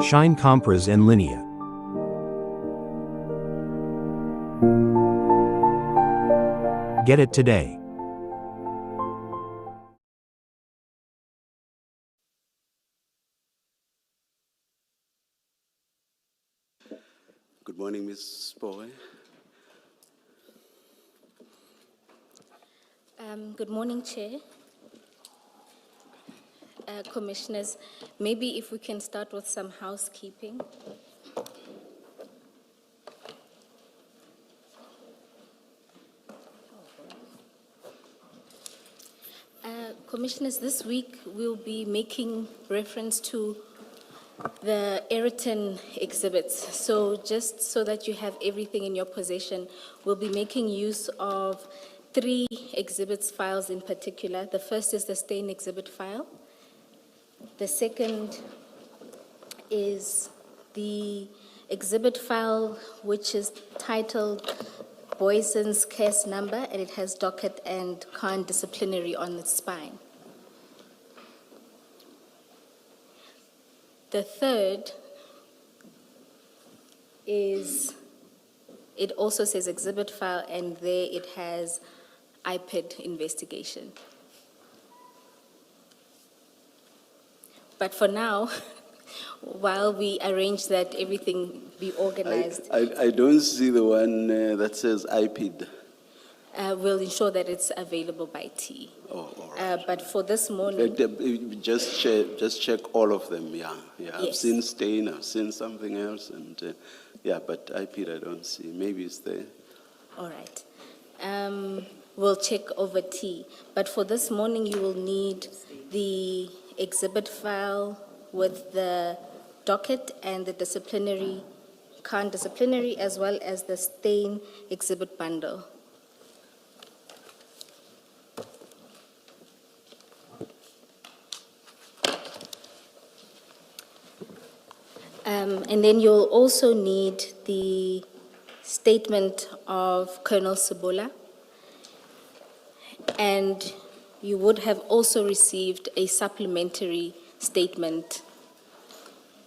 Shine Compras en línea. Get it today. Good morning, Ms. Boy. Good morning, Chair. Commissioners, maybe if we can start with some housekeeping. Commissioners, this week we'll be making reference to the Ayrton exhibits. So just so that you have everything in your possession, we'll be making use of 3 exhibits files in particular. The first is the stain exhibit file. The second is the exhibit file, which is titled Boyson's case number, and it has docket and Khan disciplinary on its spine. The third is, it also says exhibit file, and there it has IPID investigation. But for now, while we arrange that everything be organized, I don't see the one that says IPID. we'll ensure that it's available by T. Oh, all right. But for this In morning, fact, just check all of them, yeah. I've Yes. seen stain, I've seen something else, and but IPID I don't see. Maybe it's there. all right. We'll check over T. But for this morning, you will need the exhibit file with the docket and the disciplinary, Khan disciplinary, as well as the stain exhibit bundle. And then you'll also need the statement of Colonel Sibula. And you would have also received a supplementary statement.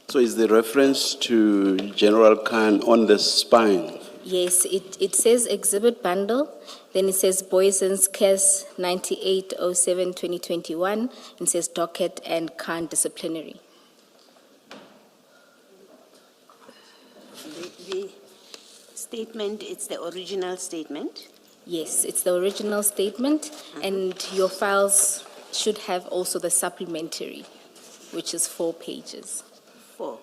So is the reference to General Khan on the spine? Yes, it says exhibit bundle, then it says Boyson's case 9807-2021, and says docket and Khan disciplinary. The statement, it's the original statement. Yes, it's the original statement, and your files should have also the supplementary, which is 4 pages. 4.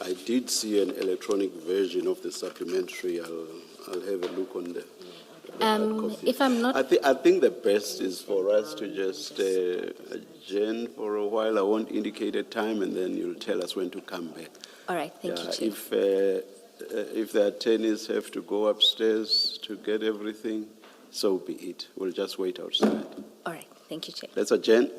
I did see an electronic version of the supplementary. I'll have a look on the hard copy. If I'm not, I think the best is for us to just adjourn for a while. I won't indicate a time, and then you'll tell us when to come back. all right, thank you, Chair. If the attorneys have to go upstairs to get everything, so be it. We'll just wait outside. All right, thank you, Chair. Let's adjourn.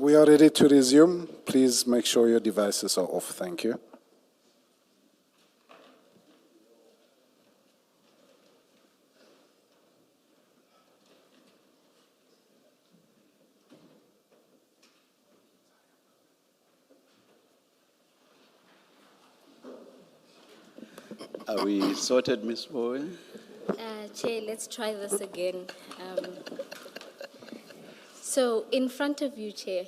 We are ready to resume. Please make sure your devices are off. Thank you. Are we sorted, Ms. Bowe? Chair, let's try this again. So in front of you, Chair,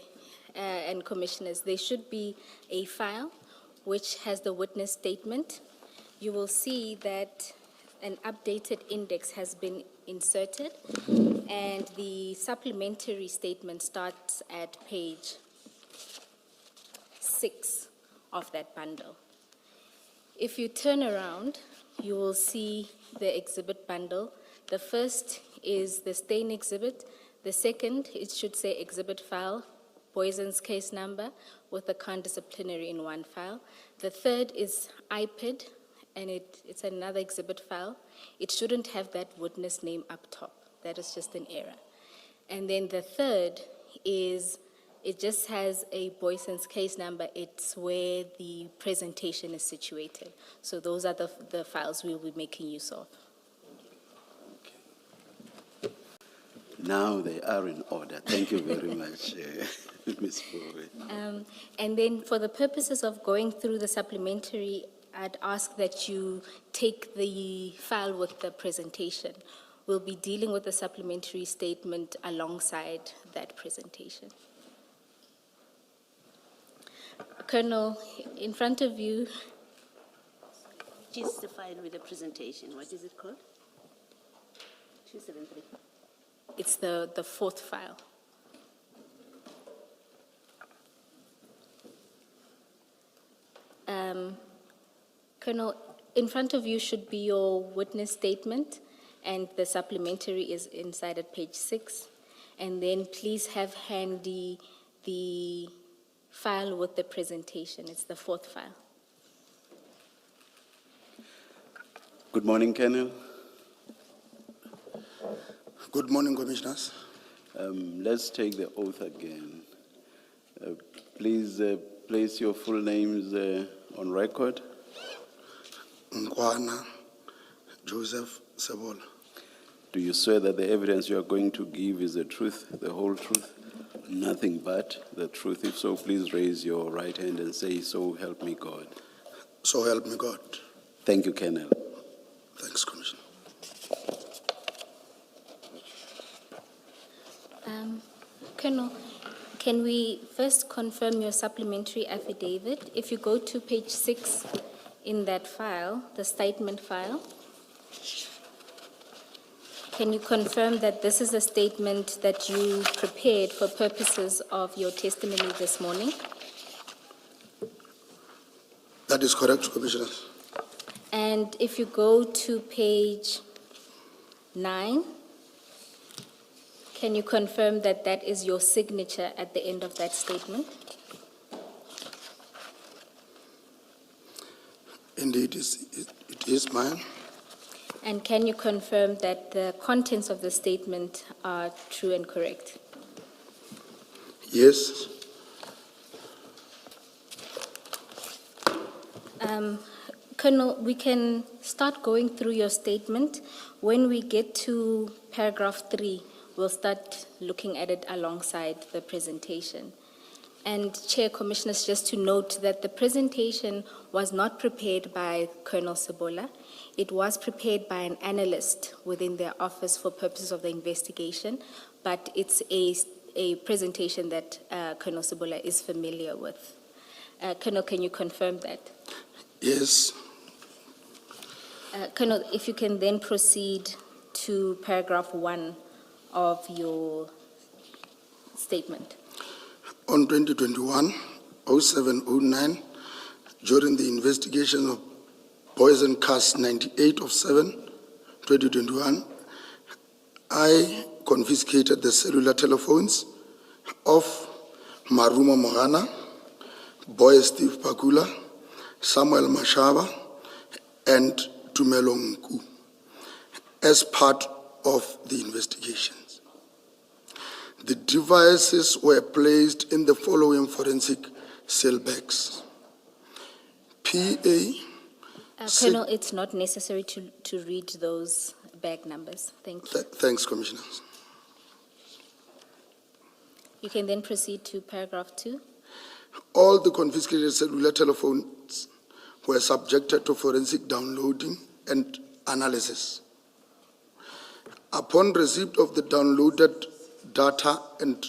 and Commissioners, there should be a file which has the witness statement. You will see that an updated index has been inserted, and the supplementary statement starts at page 6 of that bundle. If you turn around, you will see the exhibit bundle. The first is the stain exhibit. The second, it should say exhibit file, Boysen's case number with the count disciplinary in one file. The third is IPID, and it's another exhibit file. It shouldn't have that witness name up top. That is just an error. And then the third is, it just has a Boysen's case number. It's where the presentation is situated. So those are the files we'll be making use of. Now they are in order. Thank you very much, Ms. Bowe. And then for the purposes of going through the supplementary, I'd ask that you take the file with the presentation. We'll be dealing with the supplementary statement alongside that presentation. Colonel, in front of you, Which is the file with the presentation? What is it called? 273. it's the fourth file. Colonel, in front of you should be your witness statement, and the supplementary is inside at page 6. And then please have handy the file with the presentation. It's the fourth file. Good morning, Colonel. Good morning, Commissioners. Let's take the oath again. Please place your full names on record. Nkwana Joseph Sebola. Do you swear that the evidence you are going to give is the truth, the whole truth, nothing but the truth? If so, please raise your right hand and say, "So help me God." So help me God. Thank you, Colonel. Thanks, Commissioner. Colonel, can we first confirm your supplementary affidavit? If you go to page 6 in that file, the statement file, can you confirm that this is a statement that you prepared for purposes of your testimony this morning? That is correct, Commissioner. And if you go to page 9, can you confirm that that is your signature at the end of that statement? Indeed, it is mine. And can you confirm that the contents of the statement are true and correct? Yes. Colonel, we can start going through your statement. When we get to paragraph 3, we'll start looking at it alongside the presentation. And Chair, Commissioners, just to note that the presentation was not prepared by Colonel Sebola. It was prepared by an analyst within their office for purposes of the investigation, but it's a presentation that Colonel Sebola is familiar with. Colonel, can you confirm that? Yes. Colonel, if you can then proceed to paragraph 1 of your statement. On 2021-0709, during the investigation of Poison Cast 98 of 7/2021, I confiscated the cellular telephones of Maruma Mohana, Boy Steve Pakula, Samuel Mashaba, and Tumelo Nku as part of the investigations. The devices were placed in the following forensic cell bags. PA, Colonel, it's not necessary to read those bag numbers. Thank you. thanks, Commissioner. You can then proceed to paragraph 2. All the confiscated cellular telephones were subjected to forensic downloading and analysis. Upon receipt of the downloaded data and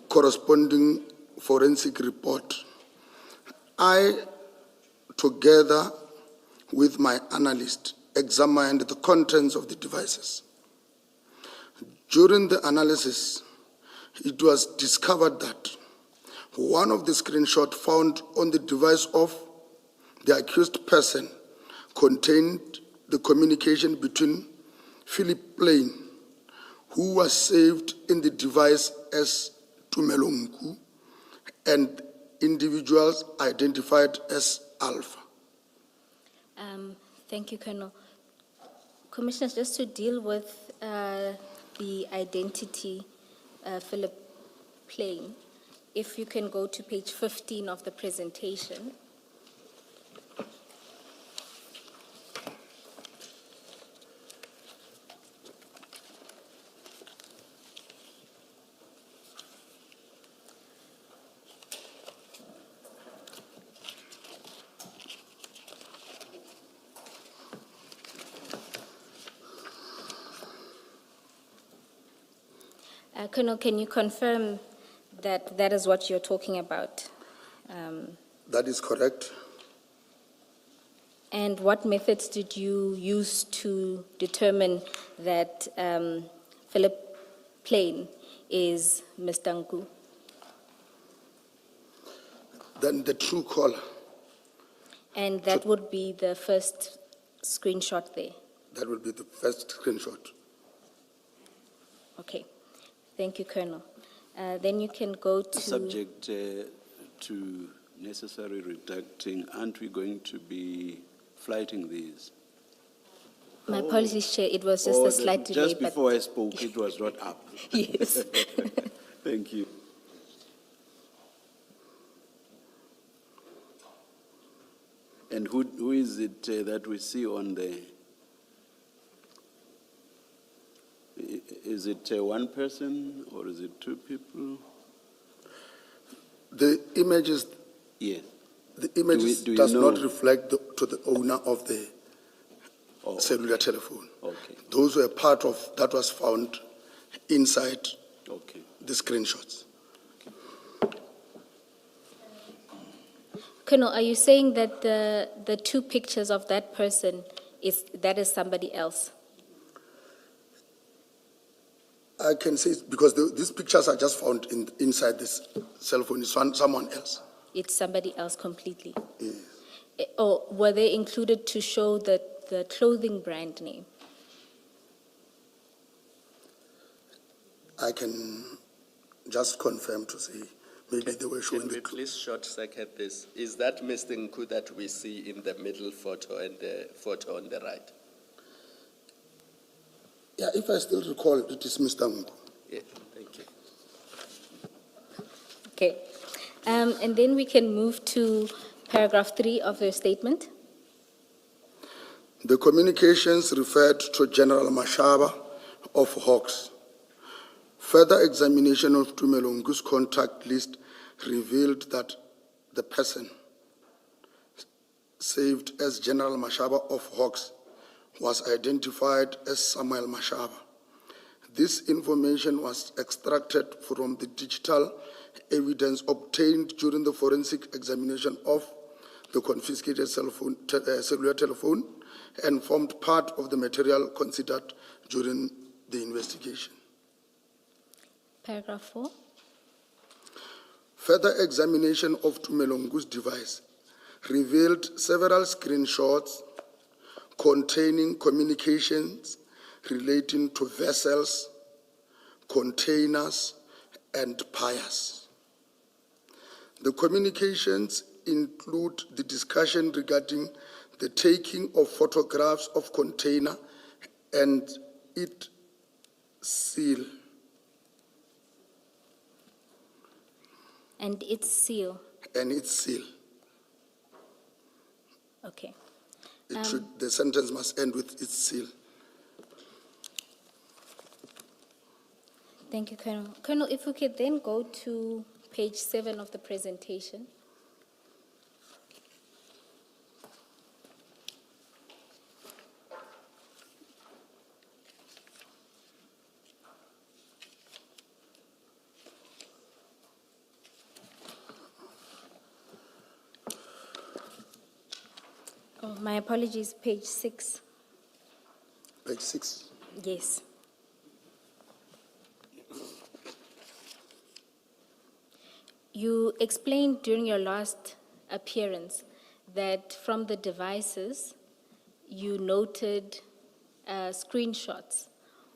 corresponding forensic report, I, together with my analyst, examined the contents of the devices. During the analysis, it was discovered that one of the screenshots found on the device of the accused person contained the communication between Philip Plain, who was saved in the device as Tumelongu, and individuals identified as Alpha. Thank you, Colonel. Commissioners, just to deal with the identity, Philip Plain, if you can go to page 15 of the presentation. Colonel, can you confirm that that is what you're talking about? That is correct. And what methods did you use to determine that Philip Plain is Mr. Nku? Then the true caller, And that would be the first screenshot there. that will be the first screenshot. Okay. Thank you, Colonel. Then you can go to... Subject to necessary redacting, aren't we going to be flighting these? My apologies, Chair, it was just a slight delay. Just before I spoke, it was not up. Yes. Thank you. And who is it that we see on the... Is it one person or is it two people? The images, Yes. the images do you does know- not reflect to the owner of the Oh, cellular telephone. okay, Those were part of, that was found inside okay. the screenshots. Colonel, are you saying that the two pictures of that person is somebody else? I can say, because these pictures are just found inside this cell phone, it's someone else. It's somebody else completely? Yes. Or were they included to show the clothing brand name? I can just confirm to say, maybe they were showing Can we the... please short circuit this? Is that Mr. Nku that we see in the middle photo and the photo on the right? Yeah, if I still recall, it is Mr. Nku. Yeah, thank you. Okay. And then we can move to paragraph 3 of your statement. The communications referred to General Mashaba of Hawks. Further examination of Tumelongu's contact list revealed that the person saved as General Mashaba of Hawks was identified as Samuel Mashaba. This information was extracted from the digital evidence obtained during the forensic examination of the confiscated cellular telephone and formed part of the material considered during the investigation. Paragraph 4. Further examination of Tumelongu's device revealed several screenshots containing communications relating to vessels, containers, and piers. The communications include the discussion regarding the taking of photographs of container and its seal, And its seal. and its seal. Okay. The sentence must end with its seal. Thank you, Colonel. Colonel, if we could then go to page 7 of the presentation. Oh, my apologies, page 6. Page 6. Yes. You explained during your last appearance that from the devices, you noted screenshots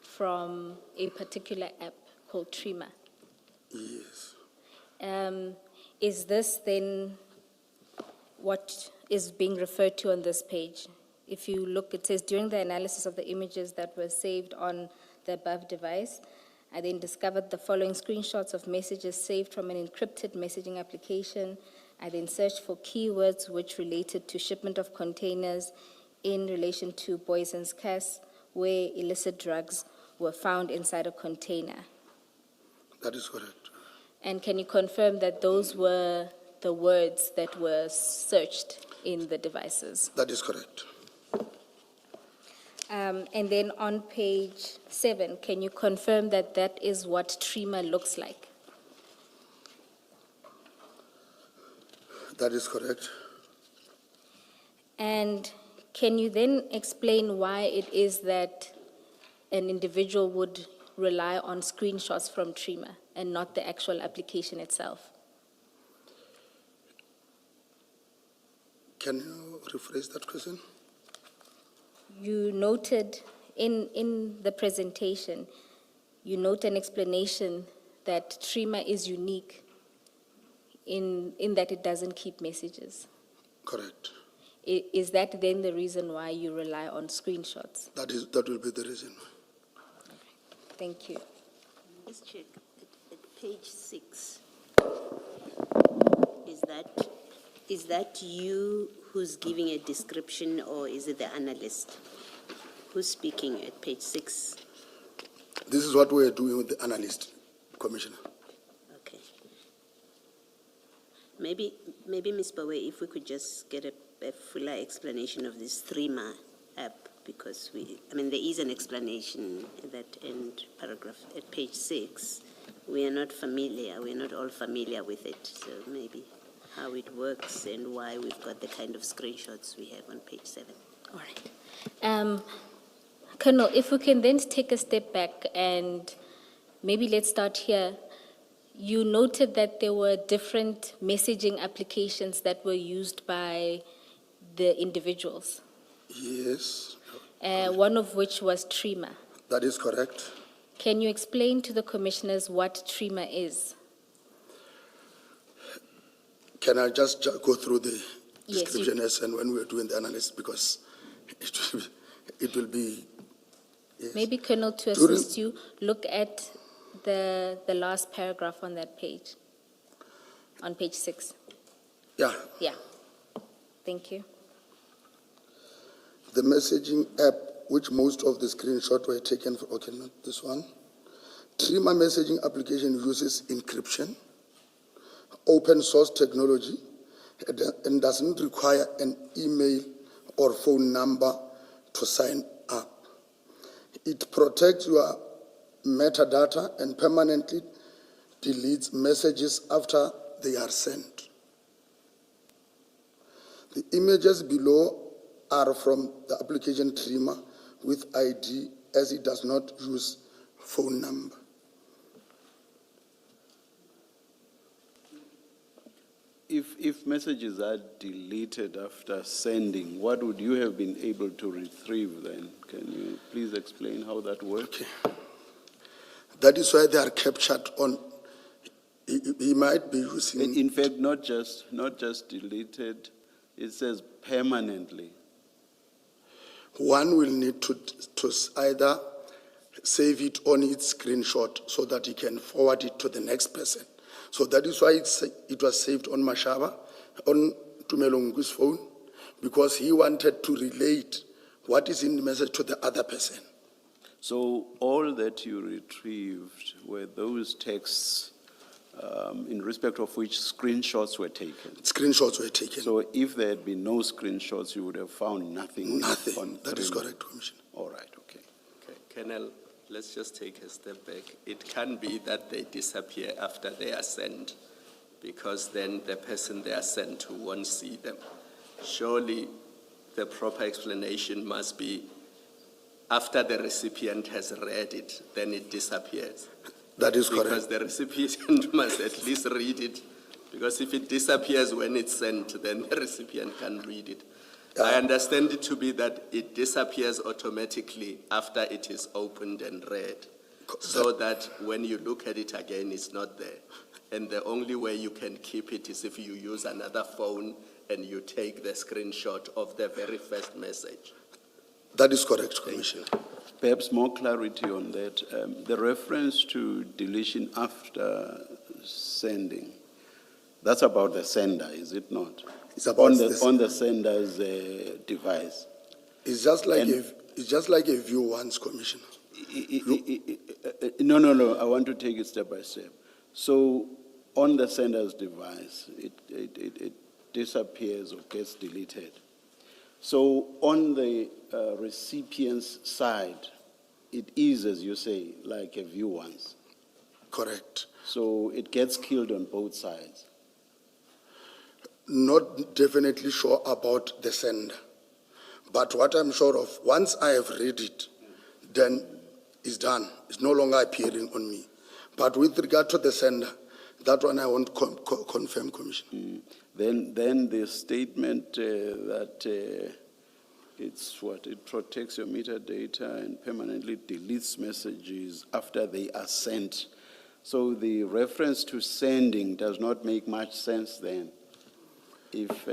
from a particular app called Trima. Yes. Is this then what is being referred to on this page? If you look, it says, during the analysis of the images that were saved on the above device, I then discovered the following screenshots of messages saved from an encrypted messaging application. I then searched for keywords which related to shipment of containers in relation to Boyson's Cass, where illicit drugs were found inside a container. That is correct. And can you confirm that those were the words that were searched in the devices? That is correct. And then on page 7, can you confirm that that is what Trima looks like? That is correct. And can you then explain why it is that an individual would rely on screenshots from Trima and not the actual application itself? Can you rephrase that question? You noted in the presentation, you note an explanation that Trima is unique in that it doesn't keep messages. Correct. Is that then the reason why you rely on screenshots? That will be the reason. Thank you. Let's check at page 6. Is that you who's giving a description, or is it the analyst? Who's speaking at page 6? This is what we are doing with the analyst, Commissioner. Okay. Maybe Ms. Bawe, if we could just get a fuller explanation of this Trima app, because there is an explanation at that end paragraph at page 6. We are not all familiar with it, so maybe how it works and why we've got the kind of screenshots we have on page 7. All right. Colonel, if we can then take a step back and maybe let's start here. You noted that there were different messaging applications that were used by the individuals. Yes. One of which was Trima. That is correct. Can you explain to the commissioners what Trima is? Can I just go through the Yes, description as and when we're doing the analysis, because it will be yes. Maybe, Colonel, to assist you, look at the last paragraph on that page, on page 6. Yeah. Yeah. Thank you. The messaging app, which most of the screenshots were taken from, okay, not this one. Trima messaging application uses encryption, open source technology, and doesn't require an email or phone number to sign up. It protects your metadata and permanently deletes messages after they are sent. The images below are from the application Trima with ID, as it does not use phone number. If messages are deleted after sending, what would you have been able to retrieve then? Can you please explain how that works? Okay. That is why they are captured on. He might be using. In fact, not just deleted. It says permanently. One will need to either save it on its screenshot so that he can forward it to the next person. So that is why it was saved on Mashaba, on Tumelongu's phone, because he wanted to relate what is in the message to the other person. So all that you retrieved were those texts in respect of which screenshots were taken. Screenshots were taken. So if there had been no screenshots, you would have found nothing. Nothing. on That is three. correct, Commissioner. All right, okay. Okay, Colonel, let's just take a step back. It can be that they disappear after they are sent, because then the person they are sent to won't see them. Surely the proper explanation must be after the recipient has read it, then it disappears. That is Because correct. the recipient must at least read it, because if it disappears when it's sent, then the recipient can read it. I understand it to be that it disappears automatically after it is opened and read, so that when you look at it again, it's not there. And the only way you can keep it is if you use another phone and you take the screenshot of the very first message. That is correct, Commissioner. Perhaps more clarity on that. The reference to deletion after sending, that's about the sender, is it not? It's about On the sender's device. It's just like And- it's just like a view once, Commissioner. No, I want to take it step by step. So on the sender's device, it disappears or gets deleted. So on the recipient's side, it is, as you say, like a view once. Correct. So it gets killed on both sides. Not definitely sure about the sender, but what I'm sure of, once I have read it, then it's done. It's no longer appearing on me. But with regard to the sender, that one I won't confirm, Commissioner. Then the statement that it's what, it protects your metadata and permanently deletes messages after they are sent. So the reference to sending does not make much sense then, if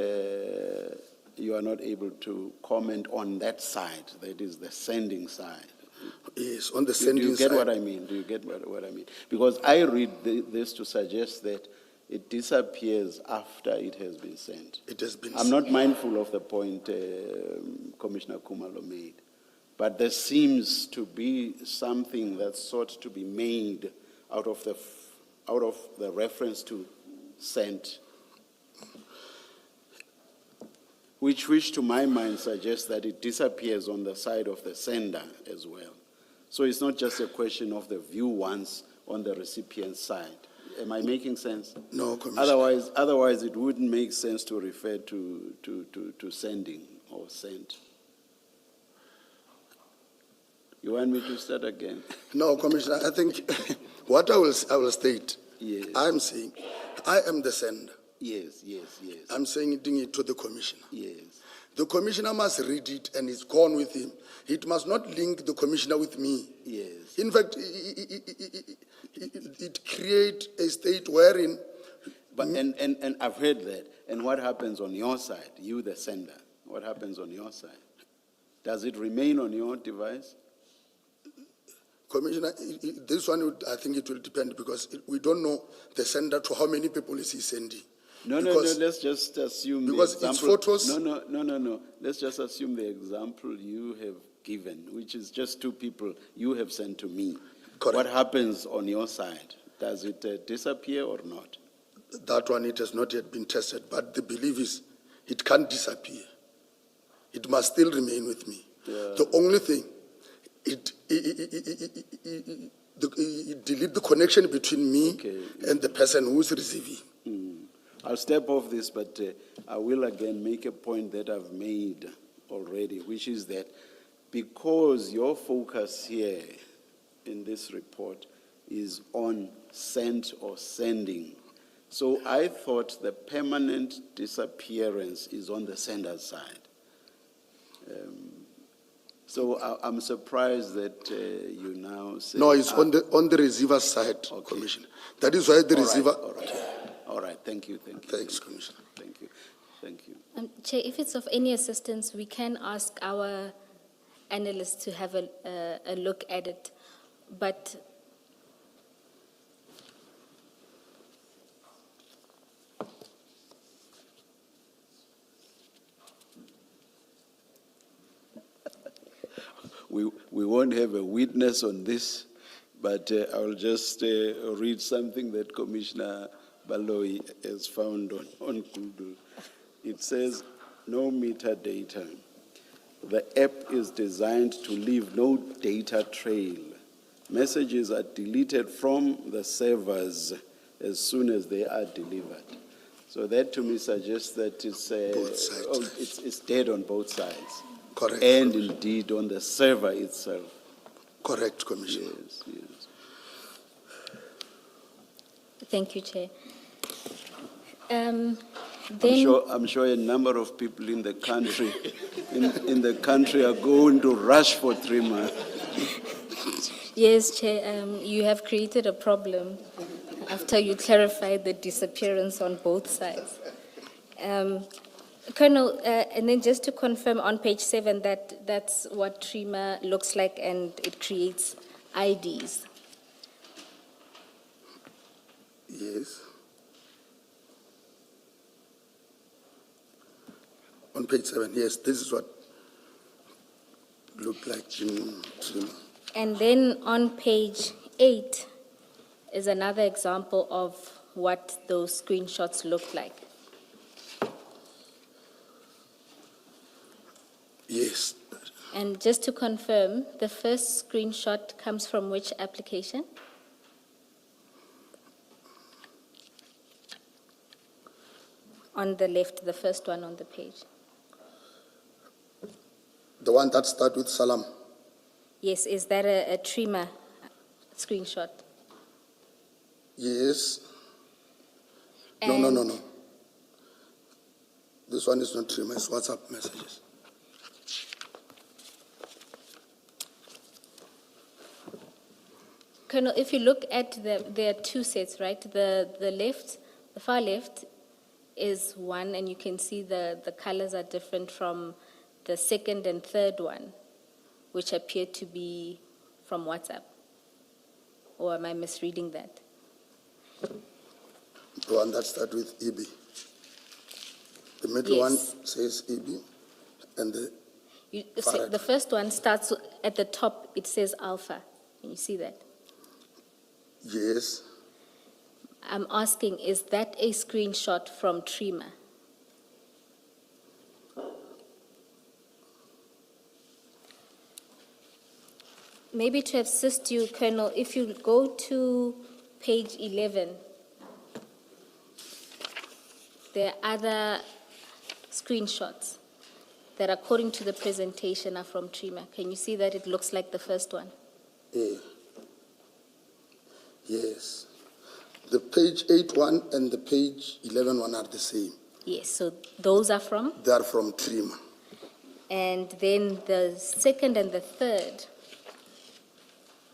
you are not able to comment on that side, that is the sending side. Yes, on the Do sending you get side. what I mean? Do you get what I mean? Because I read this to suggest that it disappears after it has been sent. It has been I'm not mindful of the point Commissioner Kumalo made, but there seems to be something that's sought to be made out of the reference to sent, which to my mind suggests that it disappears on the side of the sender as well. So it's not just a question of the view once on the recipient's side. Am I making sense? No, Commissioner. Otherwise it wouldn't make sense to refer to sending or sent. You want me to start again? No, Commissioner, I think what I will state, Yes. I'm saying, I am the sender. Yes. I'm saying it to the Commissioner. Yes. The Commissioner must read it and it's gone with him. It must not link the Commissioner with me. Yes. In fact, it creates a state wherein, But and I've heard that. And what happens on your side, you the sender? What happens on your side? Does it remain on your device? Commissioner, this one, I think it will depend because we don't know the sender to how many people is he sending. No, let's just assume because the it's example. photos. No. Let's just assume the example you have given, which is just two people you have sent to me. Correct. What happens on your side? Does it disappear or not? That one, it has not yet been tested, but the belief is it can't disappear. It must still remain with me. Yeah. The only thing, it delete the connection between me and the person who's receiving. I'll step off this, but I will again make a point that I've made already, which is that because your focus here in this report is on sent or sending, so I thought the permanent disappearance is on the sender's side. So I'm surprised that you now say... No, it's on the receiver's side, Okay. Commissioner. That is why the All right, receiver... All right, thank you. Thanks, Commissioner. Thank you. Chair, if it's of any assistance, we can ask our analysts to have a look at it. But we won't have a witness on this, but I'll just read something that Commissioner Baloyi has found on Google. It says, no meter data. The app is designed to leave no data trail. Messages are deleted from the servers as soon as they are delivered. So that to me suggests that Both sides. it's dead on both sides. Correct. And indeed on the server itself. Correct, Commissioner. Yes, yes. Thank you, Chair. I'm sure a number of people in the country in the country are going to rush for 3 months. Yes, Chair, you have created a problem after you clarified the disappearance on both sides. Colonel, and then just to confirm on page 7 that that's what TRIMA looks like and it creates IDs. Yes. On page 7, yes, this is what looked like Jim. And then on page 8 is another example of what those screenshots look like. Yes. And just to confirm, the first screenshot comes from which application? On the left, the first one on the page. The one that starts with Salam. Yes, is that a TRIMA screenshot? Yes. And- No. This one is not Trim, it's WhatsApp messages. Colonel, if you look at there are two sets, right? The far left is one, and you can see the colors are different from the second and third one, which appear to be from WhatsApp. Or am I misreading that? The one that starts with EB. The middle one Yes. says EB, and the So the first one starts at the top, it says alpha. Can you see that? yes, I'm asking, is that a screenshot from TRIMA? Maybe to assist you, Colonel, if you go to page 11, there are other screenshots that, according to the presentation, are from TRIMA. Can you see that it looks like the first one? A. Yes. The page 8 one and the page 11 one are the same. Yes, so those are from? They are from Trim. And then the second and the third,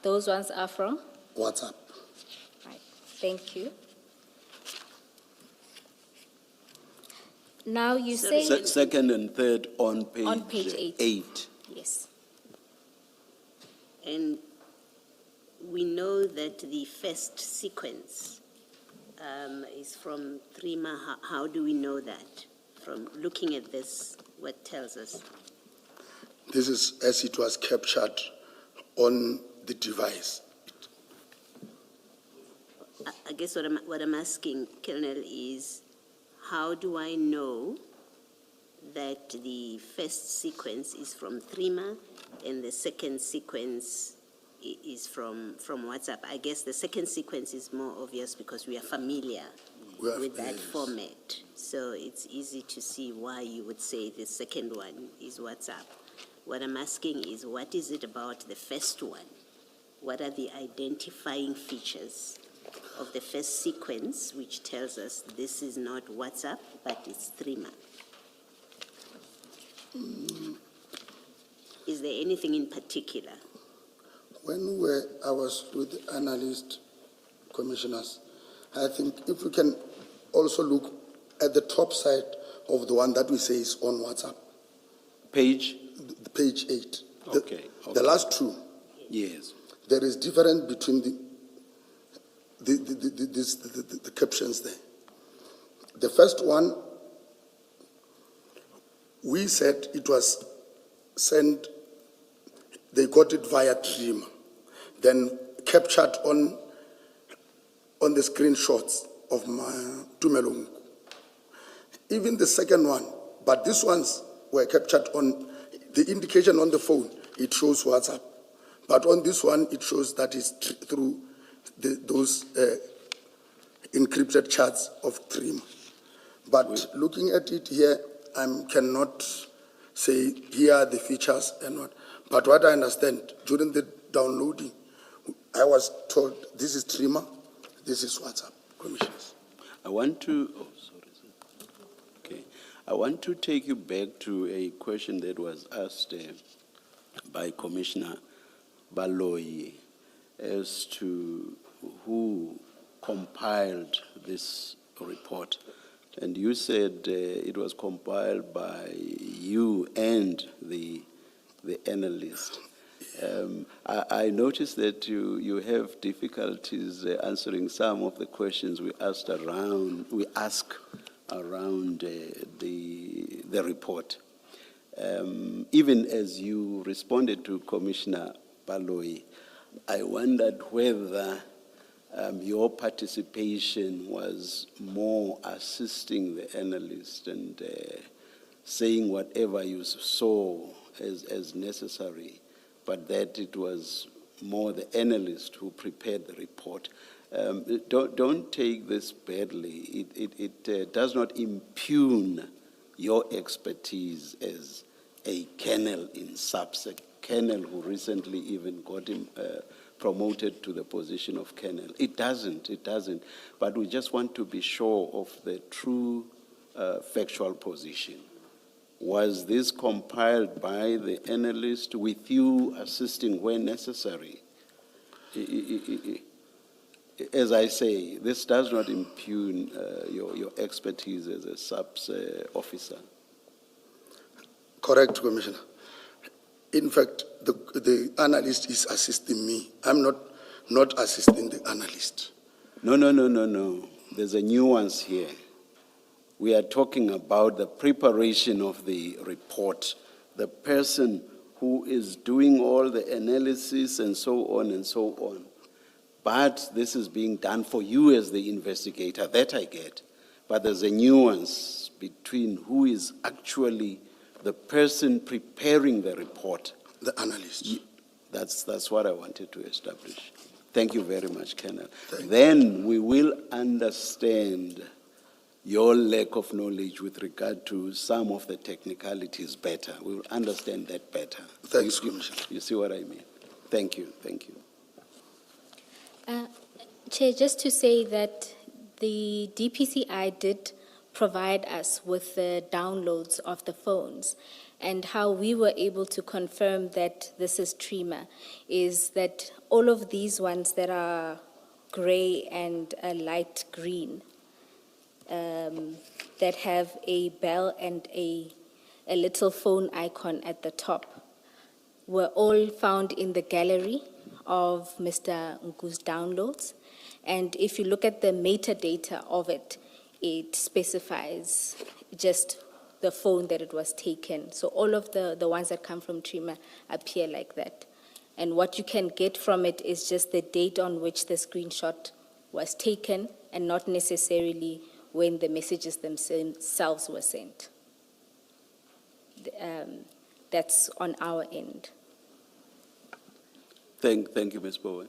those ones are from? WhatsApp. Right, thank you. Now you say, Second and third on page 8. 8. Yes, And we know that the first sequence is from TRIMA. How do we know that? From looking at this, what tells us? This is as it was captured on the device. I guess what I'm asking, Colonel, is how do I know that the first sequence is from TRIMA and the second sequence is from WhatsApp? I guess the second sequence is more obvious because we are familiar with that format. So it's easy to see why you would say the second one is WhatsApp. What I'm asking is, what is it about the first one? What are the identifying features of the first sequence which tells us this is not WhatsApp, but it's TRIMA? Is there anything in particular? When I was with the analyst commissioners, I think if we can also look at the top side of the one that we say is on WhatsApp, Page? the page 8. Okay. The last two, Yes. there is difference between the captions there. The first one, we said it was sent, they got it via trimmer, then captured on the screenshots of my Tumelong. Even the second one, but these ones were captured on the indication on the phone. It shows WhatsApp, but on this one it shows that it's through those encrypted chats of trimmer. But looking at it here, I cannot say here are the features and what. But what I understand, during the downloading, I was told this is trimmer, this is WhatsApp, Commissioners. I want to, oh, sorry, sir. Okay. I want to take you back to a question that was asked by Commissioner Baloyi as to who compiled this report. And you said it was compiled by you and the analyst. I noticed that you have difficulties answering some of the questions we ask around the report. Even as you responded to Commissioner Baloyi, I wondered whether your participation was more assisting the analyst and saying whatever you saw as necessary, but that it was more the analyst who prepared the report. Don't take this badly. It does not impugn your expertise as a colonel in SAPSEC, colonel who recently even got him promoted to the position of colonel. It doesn't. But we just want to be sure of the true factual position. Was this compiled by the analyst with you assisting where necessary? As I say, this does not impugn your expertise as a SAPS officer. Correct, Commissioner. In fact, the analyst is assisting me. I'm not assisting the analyst. No. There's a nuance here. We are talking about the preparation of the report, the person who is doing all the analysis and so on and so on. But this is being done for you as the investigator, that I get. But there's a nuance between who is actually the person preparing the report. The analyst. That's what I wanted to establish. Thank you very much, Colonel. Then we will understand your lack of knowledge with regard to some of the technicalities better. We will understand that better. Thanks, Commissioner. You see what I mean? Thank you. Chair, just to say that the DPCI did provide us with the downloads of the phones, and how we were able to confirm that this is Trima is that all of these ones that are gray and a light green, that have a bell and a little phone icon at the top, were all found in the gallery of Mr. Nku's downloads. And if you look at the metadata of it, it specifies just the phone that it was taken. So all of the ones that come from Trima appear like that. And what you can get from it is just the date on which the screenshot was taken and not necessarily when the messages themselves were sent. That's on our end. Thank you, Ms. Bowen.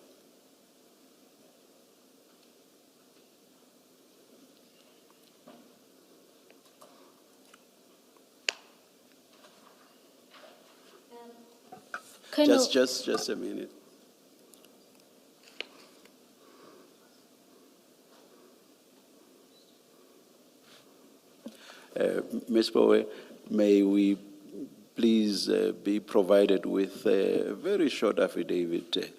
Colonel, Just a minute. Ms. Bowe, may we please be provided with a very short affidavit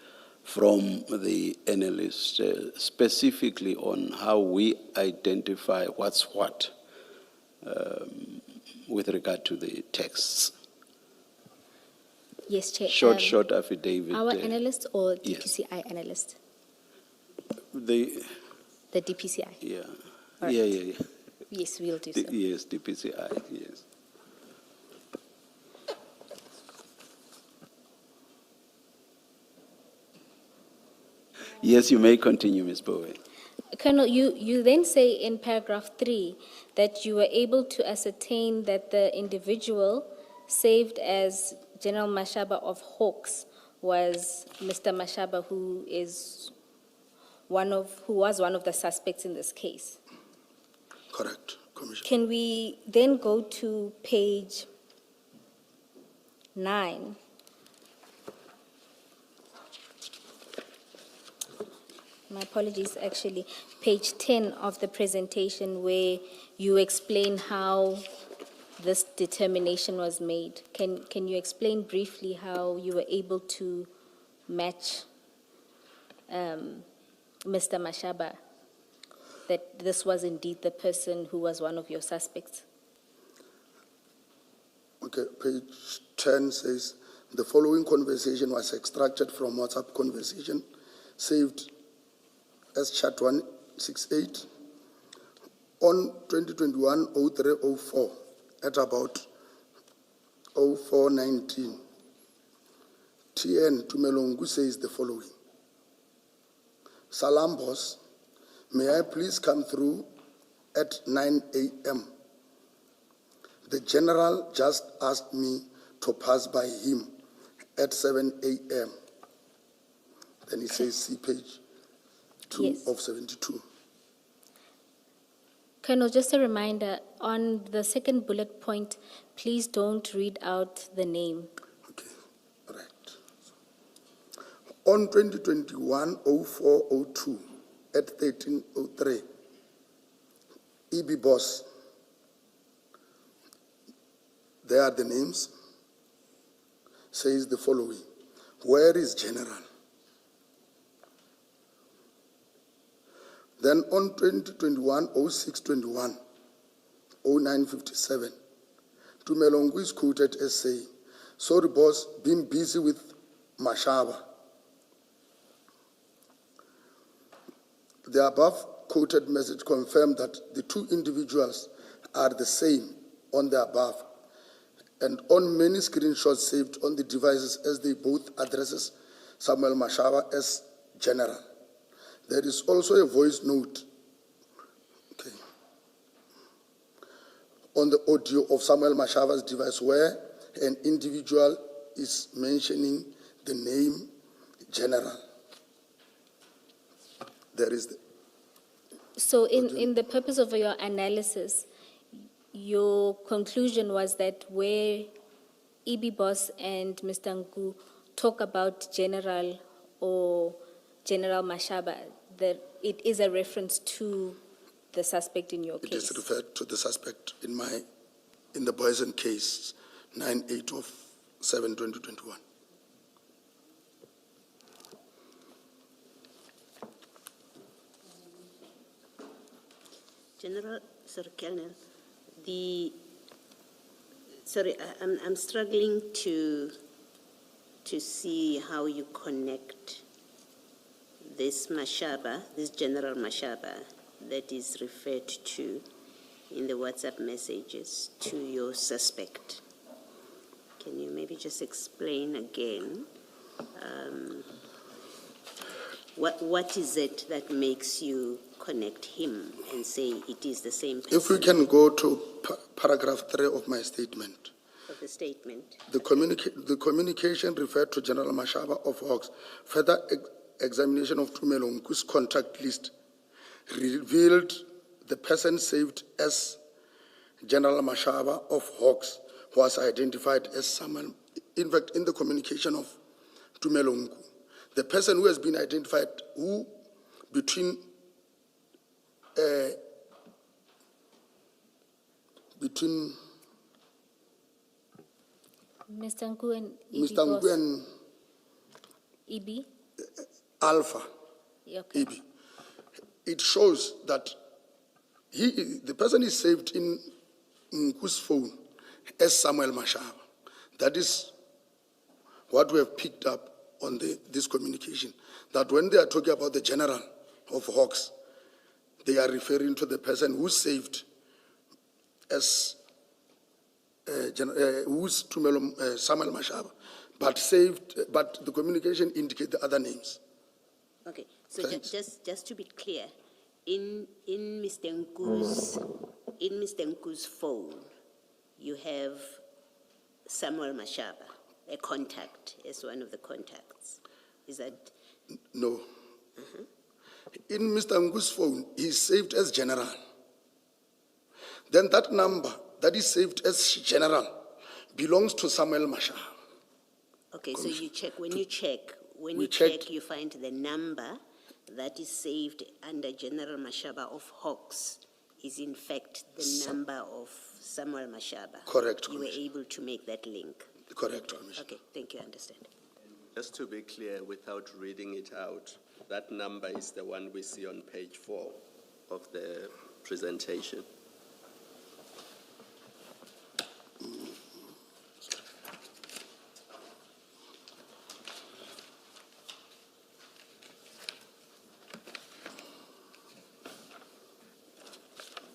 from the analyst, specifically on how we identify what's what with regard to the texts. yes, Chair. Short affidavit. Our analyst or yes. DPCI analyst? The DPCI. yeah. All right. Yeah. Yes, we'll do so. Yes, DPCI, yes. Yes, you may continue, Ms. Bowe. Colonel, you then say in paragraph 3 that you were able to ascertain that the individual saved as General Mashaba of Hawks was Mr. Mashaba, who was one of the suspects in this case. Correct, Commissioner. Can we then go to page 9? My apologies, actually, page 10 of the presentation where you explain how this determination was made. Can you explain briefly how you were able to match Mr. Mashaba, that this was indeed the person who was one of your suspects? Okay, page 10 says, the following conversation was extracted from WhatsApp conversation saved as chat 168 on 2021-03-04 at about 04:19. TN Tumelongu says the following. Salam boss, may I please come through at 9 a.m. The general just asked me to pass by him at 7 a.m. Then he says, see page 2 Yes. of 72. Colonel, just a reminder, on the second bullet point, please don't read out the name. Okay, right. On 2021-04-02 at 13:03, EB boss, there are the names, says the following. Where is General? Then on 2021-06-21, 09:57, Tumelongu is quoted as saying, sorry boss, been busy with Mashaba. The above quoted message confirmed that the two individuals are the same on the above and on many screenshots saved on the devices as they both addresses Samuel Mashaba as General. There is also a voice note, okay, on the audio of Samuel Mashaba's device where an individual is mentioning the name General. There is the So in the purpose of your analysis, your conclusion was that where EB Boss and Mr. Nku talk about General or General Mashaba, that it is a reference to the suspect in your It case. is referred to the suspect in the Boysen case, 9/8/7/2021. General, sorry, Colonel, I'm struggling to see how you connect this Mashaba, this General Mashaba that is referred to in the WhatsApp messages to your suspect. Can you maybe just explain again what is it that makes you connect him and say it is the same person? If we can go to paragraph 3 of my statement. Of the statement. The communication referred to General Mashaba of Hawks. Further examination of Tumelongu's contact list revealed the person saved as General Mashaba of Hawks was identified as someone, in fact, in the communication of Tumelongu. The person who has been identified, who between Mr. Nku and EB Mr. Boss. Ngu and EB? Alpha, Okay. EB. It shows that the person is saved in Nku's phone as Samuel Mashaba. That is what we have picked up on this communication. That when they are talking about the General of Hawks, they are referring to the person who's saved as who's Samuel Mashaba, but the communication indicates the other names. Okay, so Thanks. just to be clear, in Mr. Nku's phone, you have Samuel Mashaba, a contact, as one of the contacts. Is that, No. In Mr. Ngu's phone, he's saved as general. Then that number that is saved as general belongs to Samuel Masha. okay, so you check, when you We check, checked. you find the number that is saved under General Mashaba of Hawks is in fact the number of Samuel Mashaba. Correct, You were Commissioner. able to make that link. Correct, Commissioner. Okay, thank you, I understand. Just to be clear, without reading it out, that number is the one we see on page 4 of the presentation.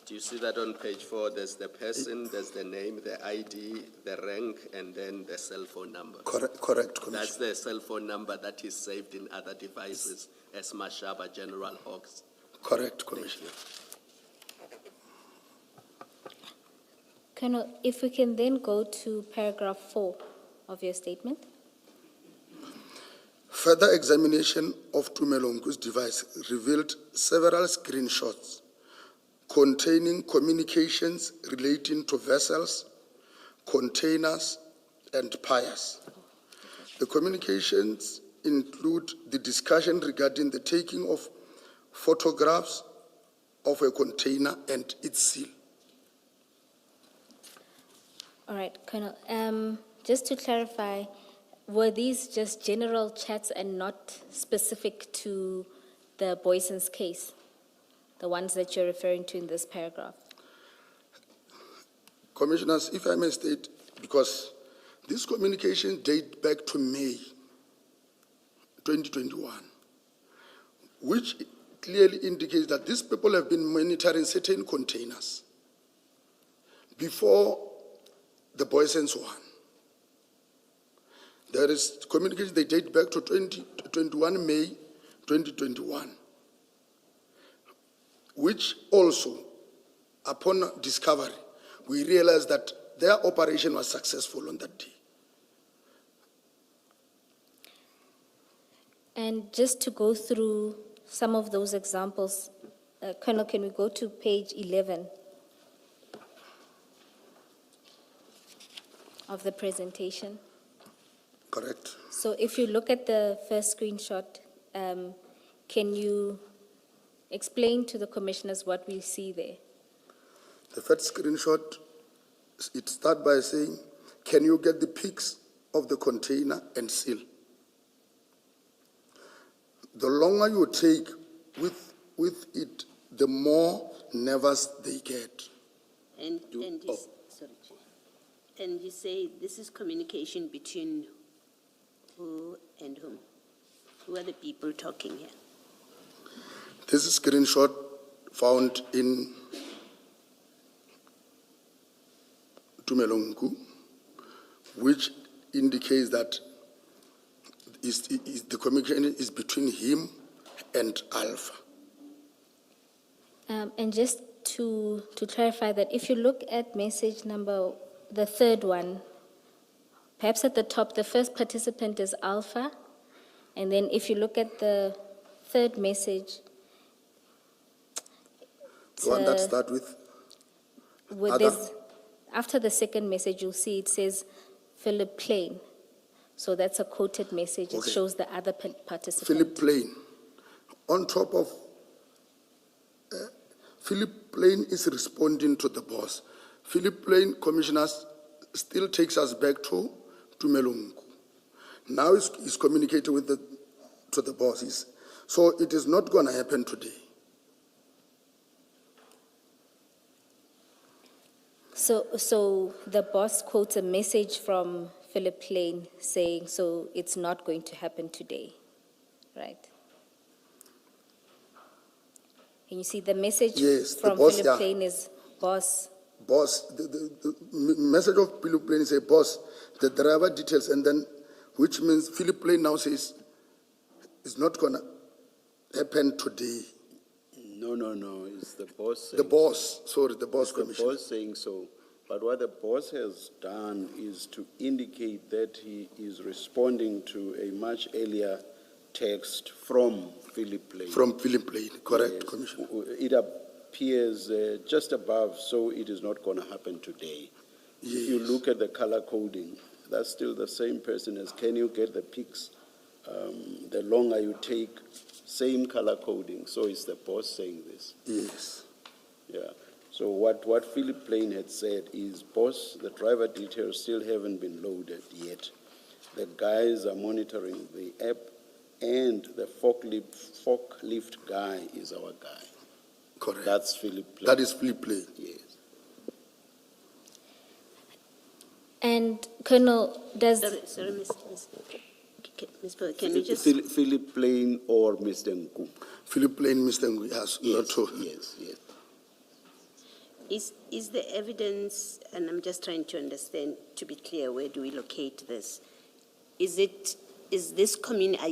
Do you see that on page 4? There's the person, there's the name, the ID, the rank, and then the cell phone number. Correct, Commissioner. That's the cell phone number that is saved in other devices as Mashaba General Hawks. Correct, Commissioner. Colonel, if we can then go to paragraph 4 of your statement. Further examination of Tumelongu's device revealed several screenshots containing communications relating to vessels, containers, and piers. The communications include the discussion regarding the taking of photographs of a container and its seal. All right, Colonel, just to clarify, were these just general chats and not specific to the Boyson's case? The ones that you're referring to in this paragraph? Commissioners, if I may state, because these communications date back to May 2021, which clearly indicates that these people have been monitoring certain containers before the Boyson's one. There is communication, they date back to 21 May 2021, which also, upon discovery, we realized that their operation was successful on that day. And just to go through some of those examples, Colonel, can we go to page 11 of the presentation? Correct. So if you look at the first screenshot, can you explain to the commissioners what we see there? The first screenshot, it starts by saying, can you get the pics of the container and seal? The longer you take with it, the more nervous they get. And you, sorry, Chair. And you say this is communication between who and whom? Who are the people talking here? This is a screenshot found in Tumelongu, which indicates that the communication is between him and Alpha. And just to clarify that, if you look at message number, the third one, perhaps at the top, the first participant is Alpha, and then if you look at the third message, The one that starts with other? after the second message, you'll see it says Philip Plain. So that's a quoted message. It Okay. shows the other participant. Philip Plain. On top of Philip Plain is responding to the boss. Philip Plain, commissioners, still takes us back to Tumelongu. Now he's communicating with to the bosses. So it is not going to happen today. So the boss quotes a message from Philip Plain saying, so it's not going to happen today, right? Can you see the message Yes, the from boss, Philip yeah. Plain is, boss, Boss, the message of Philip Plain is a boss, the driver details, and then, which means Philip Plain now says, it's not going to happened today. No, it's the boss saying The boss, sorry, the boss It's the commissioner. boss saying so. But what the boss has done is to indicate that he is responding to a much earlier text from Philip Lane. From Philip Lane, correct, Yes. Commissioner? It appears just above, so it is not going to happen today. If you Yes. look at the color coding, that's still the same person as can you get the pics? The longer you take, same color coding. So it's the boss saying this. Yes. Yeah. So what Philip Lane had said is, boss, the driver details still haven't been loaded yet. The guys are monitoring the app, and the forklift guy is our guy. Correct. That's Philip Lane. That is Philip Lane. Yes. And Colonel, does, Sorry, Ms. Bowe, can you just, Philip Lane or Mr. Nku? Philip Lane, Mr. Ngui, has not to. Yes. is the evidence, and I'm just trying to understand, to be clear, where do we locate this? Are you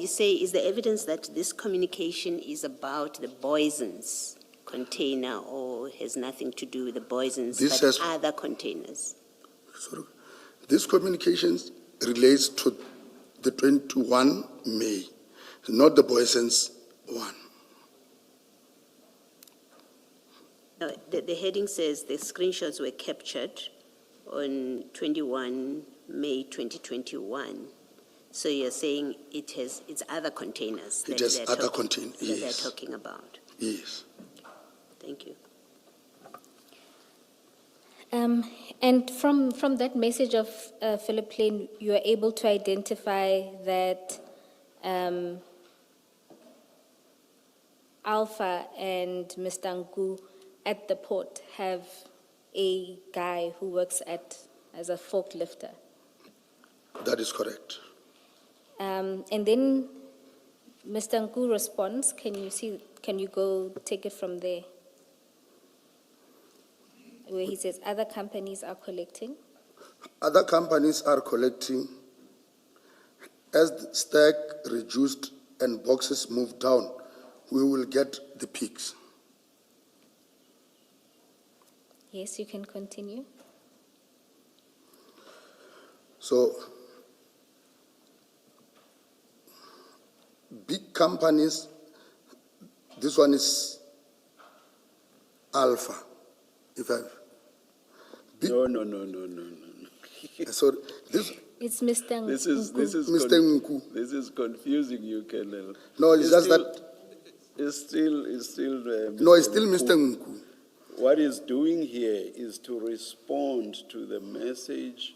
saying, is the evidence that this communication is about the Boison's container or has nothing to do with the Boison's, This but has- other containers? Sorry. This communications relates to the 21 May, not the Boyson's one. No, the heading says the screenshots were captured on 21 May 2021. So you're saying it's other containers It that has they're other talking- containers, that they're yes. talking about. Yes. Thank you. and from that message of Philip Lane, you are able to identify that Alpha and Mr. Nku at the port have a guy who works as a forklifter. That is correct. And then Mr. Nku responds. Can you go take it from there? Where he says other companies are collecting. Other companies are collecting. As the stack reduced and boxes moved down, we will get the peaks. Yes, you can continue. So, big companies, this one is Alpha. No. So this It's Mr. Nku. This is Mr. Nku. This is confusing you, Colonel. No, it's just that. It's still. No, it's still Mr. Nku. What he's doing here is to respond to the message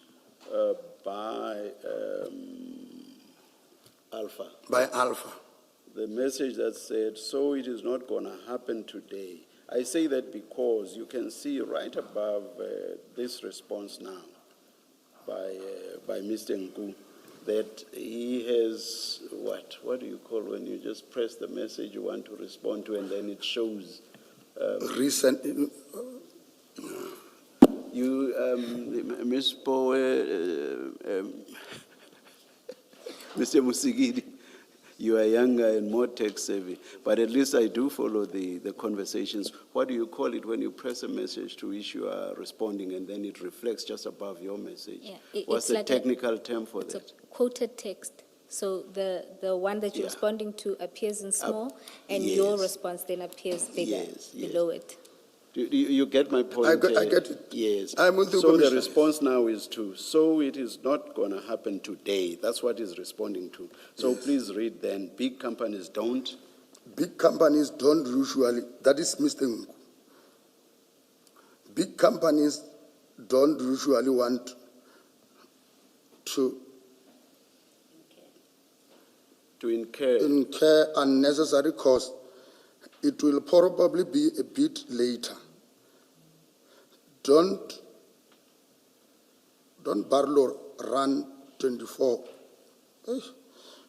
by Alpha. By Alpha. The message that said, so it is not going to happen today. I say that because you can see right above this response now by Mr. Nku that he has, what do you call when you just press the message you want to respond to and then it shows. Recent. Ms. Bowe, Mr. Musigidi, you are younger and more tech savvy, but at least I do follow the conversations. What do you call it when you press a message to which you are responding and then it reflects just above your message? Yeah, What's it's the like technical term for It's that? a quoted text. So the one that you're Yeah. responding to appears in small, and your yes. response then appears bigger Yes. below it. You get my point? I get it. Yes. I'm with you, So the Commissioner. response now is so it is not going to happen today. That's what he's responding to. So please read then. Big companies don't. Big companies don't usually, that is Mr. Nku. Big companies don't usually want to incur unnecessary costs. It will probably be a bit later. Don't Barlow run 24.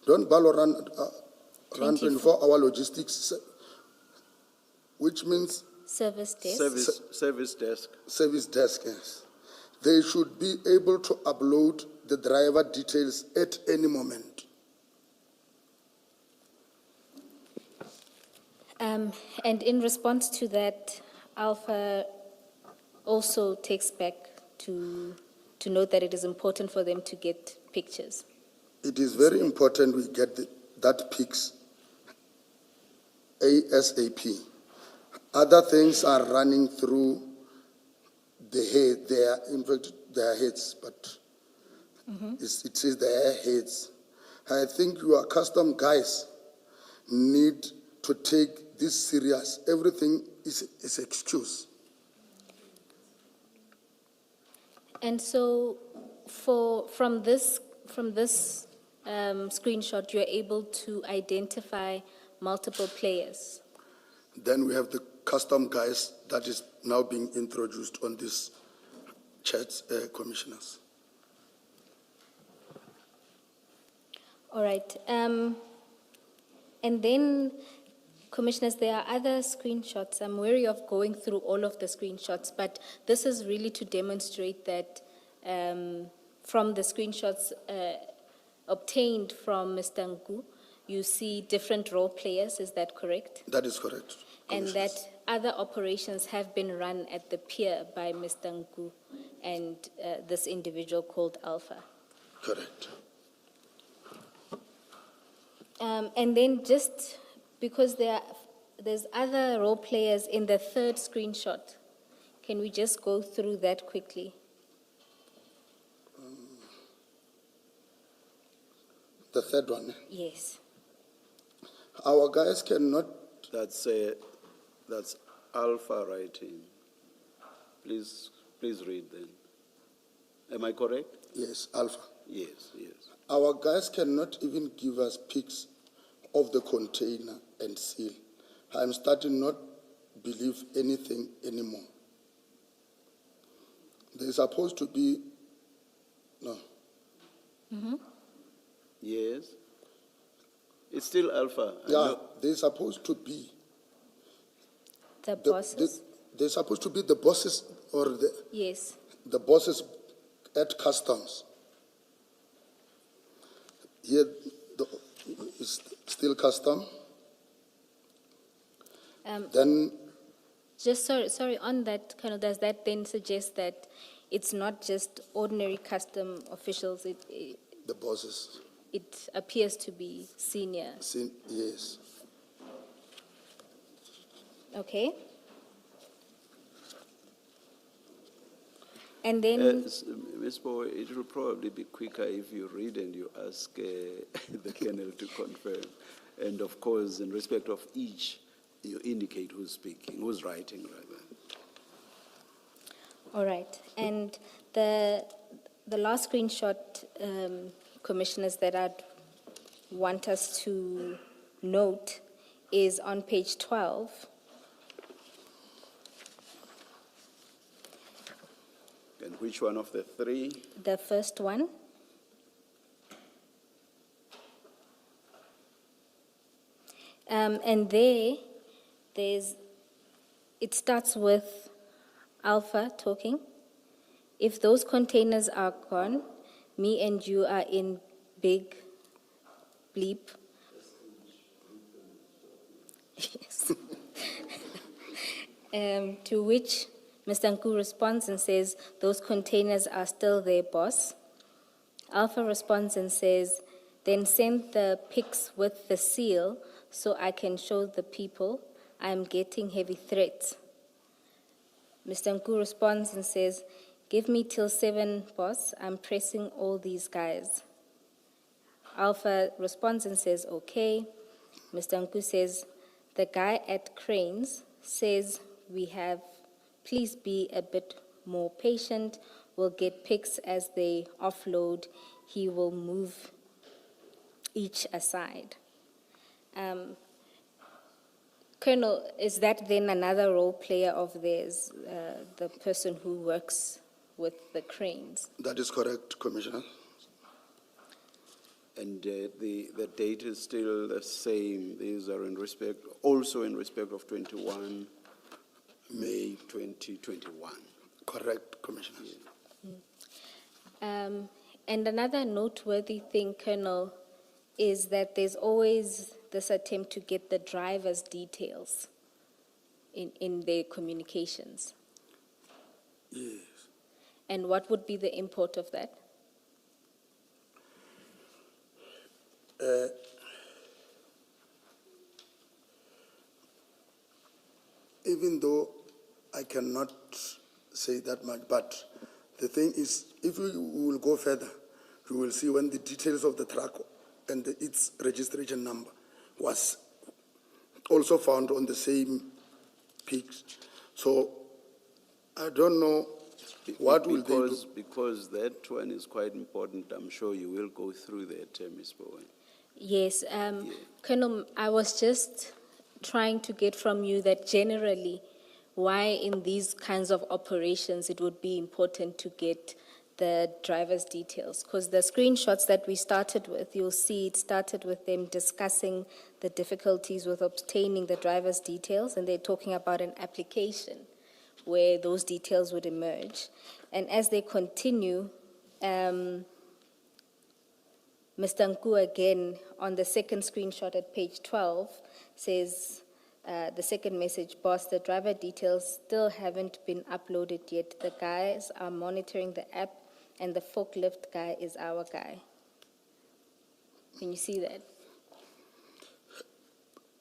Don't Barlow run 24-hour logistics, which means Service desk. Service desk. service desk. Yes. They should be able to upload the driver details at any moment. And in response to that, Alpha also takes back to note that it is important for them to get pictures. It is very important we get that pics ASAP. Other things are running through the head, in fact, their heads, but it is their heads. I think your custom guys need to take this serious. Everything is excuse. And so, from this screenshot, you are able to identify multiple players. Then we have the custom guys that is now being introduced on this chat, commissioners. All right. And then, Commissioners, there are other screenshots. I'm wary of going through all of the screenshots, but this is really to demonstrate that from the screenshots obtained from Mr. Nku, you see different role players. Is that correct? That is correct. And that other operations have been run at the pier by Mr. Nku and this individual called Alpha. Correct. And then just because there's other role players in the third screenshot, can we just go through that quickly? The third one. Yes. Our guys cannot. That's Alpha writing. Please read then. Am I correct? Yes, Alpha. Yes. Our guys cannot even give us pics of the container and seal. I'm starting not believe anything anymore. There's supposed to be, no. Yes. It's still Alpha. I Yeah, know. there's supposed to be. The bosses? There's supposed to be the bosses or Yes. the bosses at customs. Here, it's still custom. Then, Just sorry, on that, Colonel, does that then suggest that it's not just ordinary custom officials, the bosses. it appears to be senior? Yes. Okay. And then, Ms. Bowe, it will probably be quicker if you read and you ask the Colonel to confirm. And of course, in respect of each, you indicate who's speaking, who's writing, rather. all right. And the last screenshot, Commissioners, that I'd want us to note is on page 12. And which one of the three? The first one. And it starts with Alpha talking. If those containers are gone, me and you are in big bleep. Yes. To which Mr. Nku responds and says, those containers are still there, boss. Alpha responds and says, then send the pics with the seal so I can show the people I'm getting heavy threats. Mr. Nku responds and says, give me till 7, boss. I'm pressing all these guys. Alpha responds and says, okay. Mr. Nku says, the guy at Cranes says please be a bit more patient. We'll get pics as they offload. He will move each aside. Colonel, is that then another role player of theirs, the person who works with the cranes? That is correct, Commissioner. And the date is still the same. These are also in respect of 21 May 2021. Correct, Commissioner. And another noteworthy thing, Colonel, is that there's always this attempt to get the driver's details in their communications? Yes. And what would be the import of that? Even though I cannot say that much, but the thing is, if we will go further, we will see when the details of the truck and its registration number was also found on the same pics. So I don't know what will they do. Because that one is quite important, I'm sure you will go through that, Ms. Bowen. Yes, Colonel, I was just trying to get from you that generally, why in these kinds of operations it would be important to get the driver's details. Because the screenshots that we started with, you'll see it started with them discussing the difficulties with obtaining the driver's details, and they're talking about an application where those details would emerge. And as they continue, Mr. Nku again, on the second screenshot at page 12, says, the second message, boss, the driver details still haven't been uploaded yet. The guys are monitoring the app, and the forklift guy is our guy. Can you see that?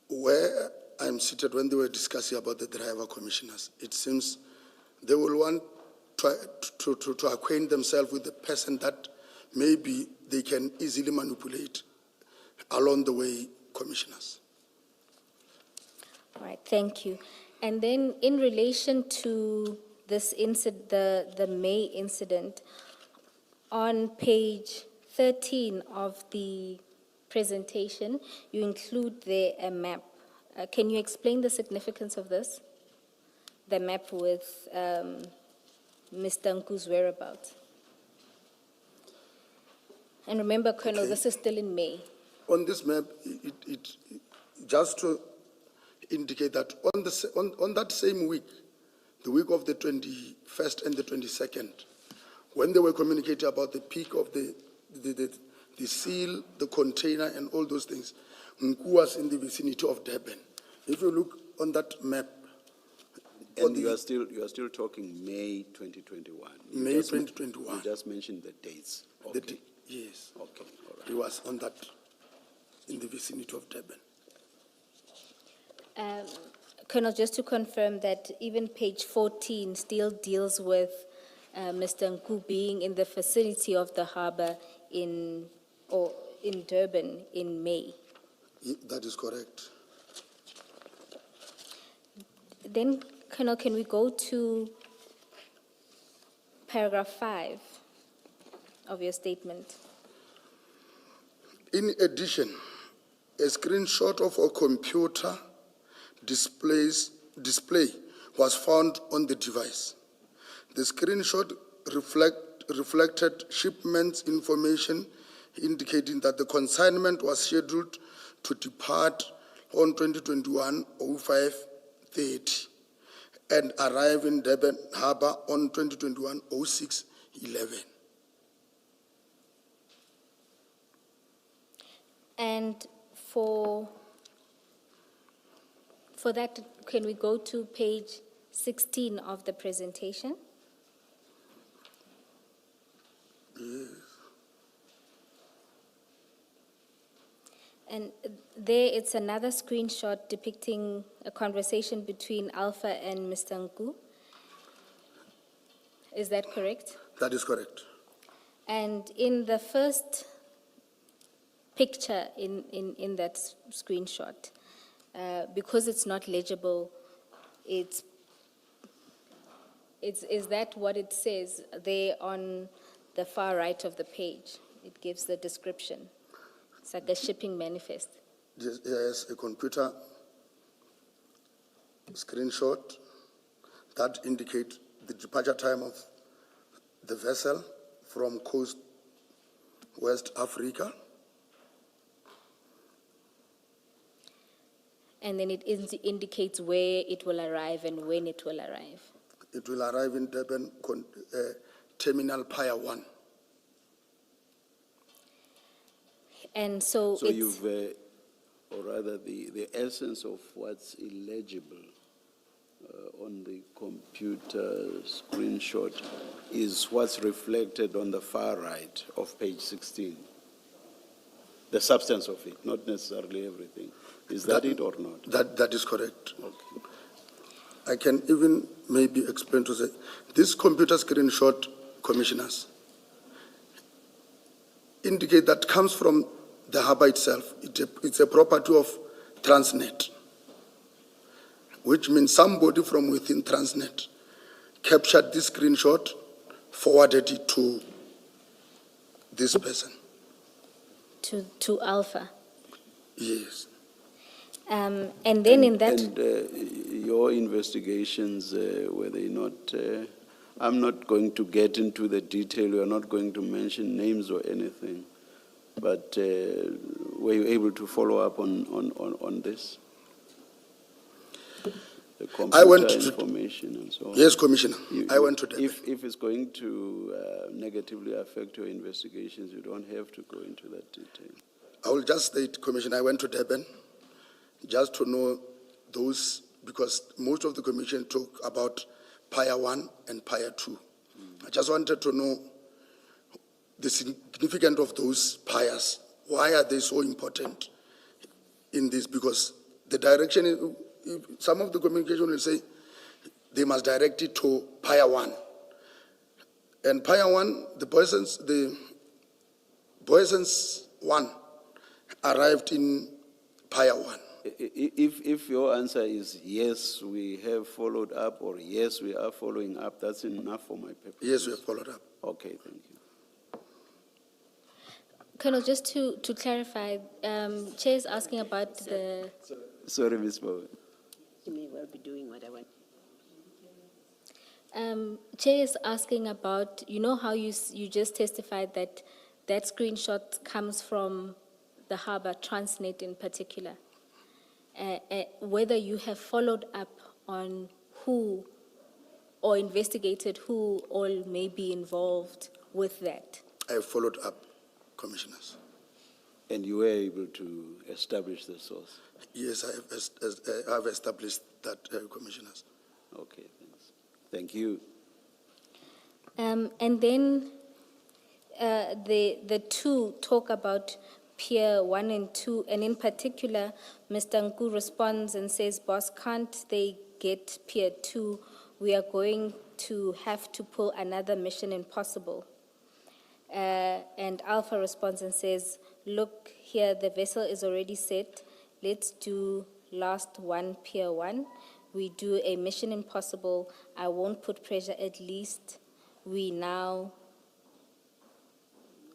Where I'm seated, when they were discussing about the driver commissioners, it seems they will want to acquaint themselves with the person that maybe they can easily manipulate along the way, commissioners. All right, thank you. And then in relation to this incident, the May incident, on page 13 of the presentation, you include there a map. Can you explain the significance of this? The map with Mr. Nku's whereabouts. And remember, Colonel, Okay. this is still in May. On this map, it just to indicate that on that same week, the week of the 21st and the 22nd, when they were communicating about the peak of the seal, the container, and all those things, Nku was in the vicinity of Durban. If you look on that map, And you are still talking May 2021. May 2021. You just mentioned the dates. the Okay. yes, Okay, all right. he was on that, in the vicinity of Durban. Colonel, just to confirm that even page 14 still deals with Mr. Nku being in the vicinity of the harbor in Durban in May. That is correct. Then, Colonel, can we go to paragraph 5 of your statement? In addition, a screenshot of a computer display was found on the device. The screenshot reflected shipment information indicating that the consignment was scheduled to depart on 2021-05-30 and arrive in Durban Harbour on 2021-06-11. And for that, can we go to page 16 of the presentation? And there it's another screenshot depicting a conversation between Alpha and Mr. Nku. Is that correct? That is correct. And in the first picture in that screenshot, because it's not legible, is that what it says there on the far right of the page? It gives the description. It's like a shipping manifest. Yes, a computer screenshot that indicates the departure time of the vessel from coast West Africa. And then it indicates where it will arrive and when it will arrive. It will arrive in Durban Terminal Pier 1. And so So it's... you've, or rather the essence of what's illegible on the computer screenshot is what's reflected on the far right of page 16. The substance of it, not necessarily everything. Is that it or not? That is correct. Okay. I can even maybe explain to say, this computer screenshot, commissioners, indicate that comes from the harbor itself. It's a property of Transnet, which means somebody from within Transnet captured this screenshot, forwarded it to this person. To Alpha. Yes. And then in that, And your investigations, were they not, I'm not going to get into the detail, we are not going to mention names or anything, but were you able to follow up on this? The computer information and so on? Yes, Commissioner. I went to Durban. If it's going to negatively affect your investigations, you don't have to go into that detail. I will just state, Commissioner, I went to Durban just to know those, because most of the commission talk about Pier 1 and Pier 2. I just wanted to know the significance of those piers. Why are they so important in this? Because the direction, some of the communication will say they must direct it to Pier 1. And Pier 1, the Boysons 1 arrived in Pier 1. If your answer is yes, we have followed up, or yes, we are following up, that's enough for my purpose. Yes, we have followed up. Okay, thank you. Colonel, just to clarify, Chair is asking about the... Sorry, Ms. Bowen. You may well be doing what I want. Chair is asking about, you know how you just testified that that screenshot comes from the harbor, Transnet in particular. Whether you have followed up on who or investigated who all may be involved with that. I have followed up, Commissioners. And you were able to establish the source? Yes, I have established that, Commissioners. Okay, thanks. Thank you. And then the two talk about Pier 1 and 2, and in particular, Mr. Nku responds and says, boss, can't they get Pier 2? We are going to have to pull another Mission Impossible. And Alpha responds and says, look here, the vessel is already set. Let's do last one, Pier 1. We do a Mission Impossible. I won't put pressure, at least we know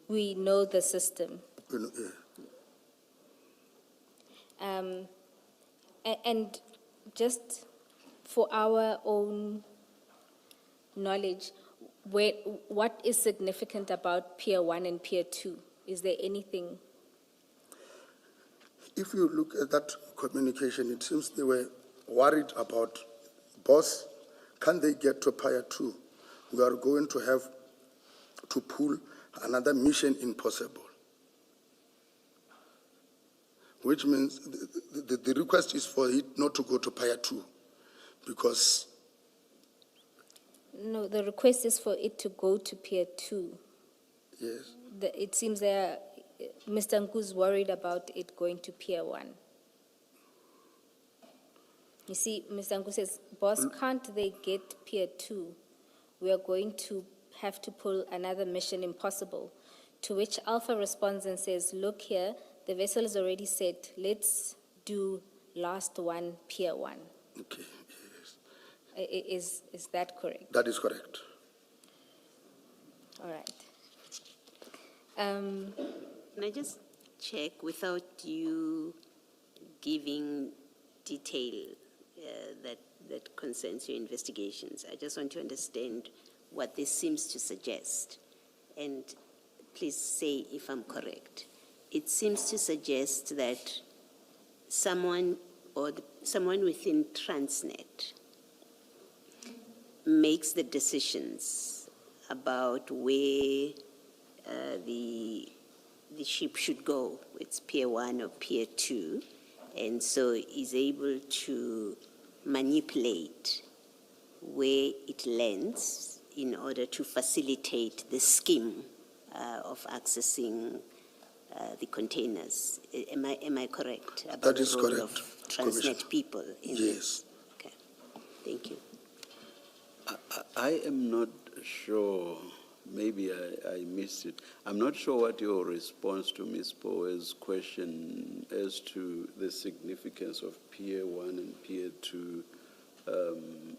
the system. And just for our own knowledge, what is significant about Pier 1 and Pier 2? Is there anything? If you look at that communication, it seems they were worried about, boss, can they get to Pier 2? We are going to have to pull another Mission Impossible. Which means the request is for it not to go to Pier 2, because... No, the request is for it to go to Pier 2. Yes. It seems Mr. Nku's worried about it going to Pier 1. You see, Mr. Nku says, boss, can't they get Pier 2? We are going to have to pull another Mission Impossible. To which Alpha responds and says, look here, the vessel is already set. Let's do last one, Pier 1. Okay, yes. Is that correct? That is correct. All right. Can I just check, without you giving detail that concerns your investigations, I just want to understand what this seems to suggest. And please say if I'm correct. It seems to suggest that someone within Transnet makes the decisions about where the ship should go, it's Pier 1 or Pier 2, and so is able to manipulate where it lands in order to facilitate the scheme of accessing the containers. Am I correct about That is the role correct, of Transnet Commissioner. people in Yes. this? Okay, thank you. I am not sure, maybe I missed it. I'm not sure what your response to Ms. Bowe's question as to the significance of Pier 1 and Pier 2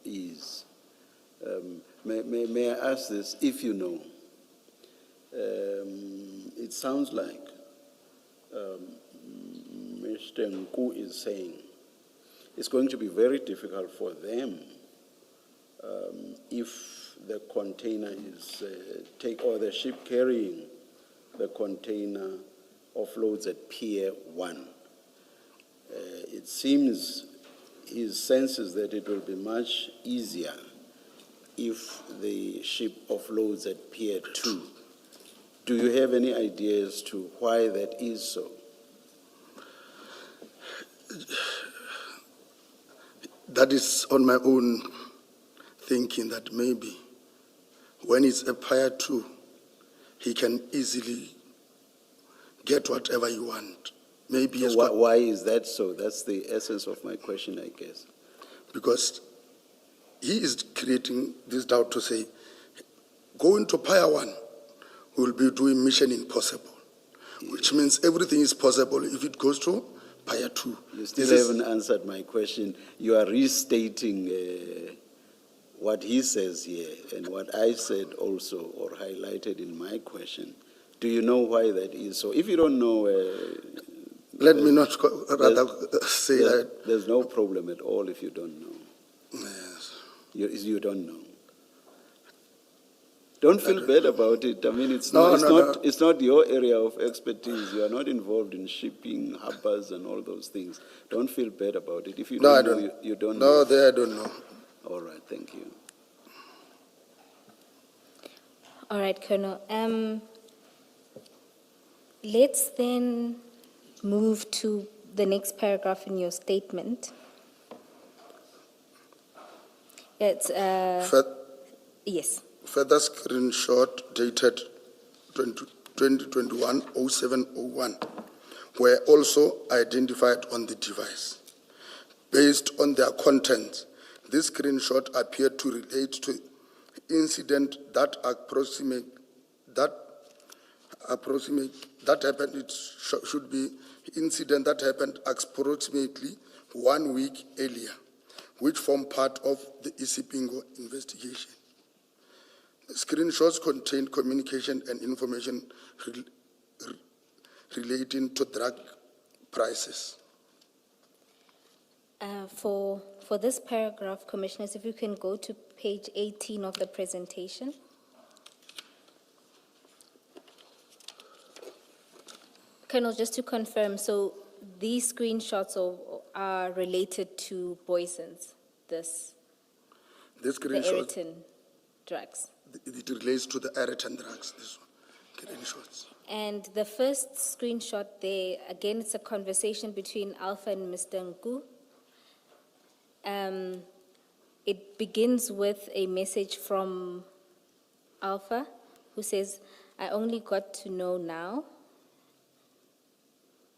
is. May I ask this, if you know? It sounds like Mr. Nku is saying it's going to be very difficult for them if the container is or the ship carrying the container offloads at Pier 1. It seems his sense is that it will be much easier if the ship offloads at Pier 2. Do you have any idea as to why that is so? That is on my own thinking, that maybe when it's a Pier 2, he can easily get whatever he wants. Maybe So why is that so? That's the essence of my question, I guess. because he is creating this doubt to say, going to Pier 1 will be doing Mission Impossible, which means everything is possible if it goes to Pier 2. You still haven't answered my question. You are restating what he says here and what I said also, or highlighted in my question. Do you know why that is so? If you don't know, Let me not rather say that. there's no problem at all if you don't know. Yes. You don't know. Don't feel bad about it. I mean, it's No, it's not your area of expertise. You are not involved in shipping, harbors, and all those things. Don't feel bad about it. If you No, I don't know, don't. you don't No, know. I don't know. All right, thank you. All right, Colonel. Let's then move to the next paragraph in your statement. It's, yes. Further screenshot dated 2021-0701 were also identified on the device. Based on their content, this screenshot appeared to relate to incident that happened. It should be incident that happened approximately 1 week earlier, which formed part of the Isipingo investigation. The screenshots contained communication and information relating to drug prices. For this paragraph, Commissioners, if you can go to page 18 of the presentation. Colonel, just to confirm, so these screenshots are related to Boyson's, This the screenshot, Eriton drugs. it relates to the Eriton drugs, this one, screenshots. And the first screenshot there, again, it's a conversation between Alpha and Mr. Nku. It begins with a message from Alpha, who says, "I only got to know now."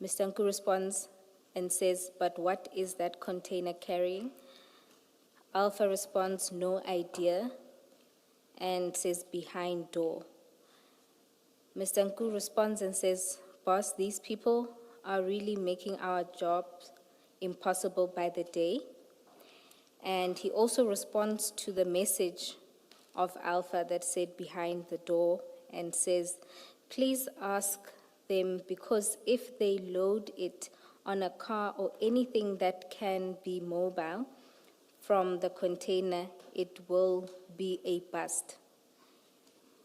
Mr. Nku responds and says, "But what is that container carrying?" Alpha responds, "No idea," and says, "Behind door." Mr. Nku responds and says, "Boss, these people are really making our jobs impossible by the day." And he also responds to the message of Alpha that said "behind the door" and says, "Please ask them, because if they load it on a car or anything that can be mobile from the container, it will be a bust."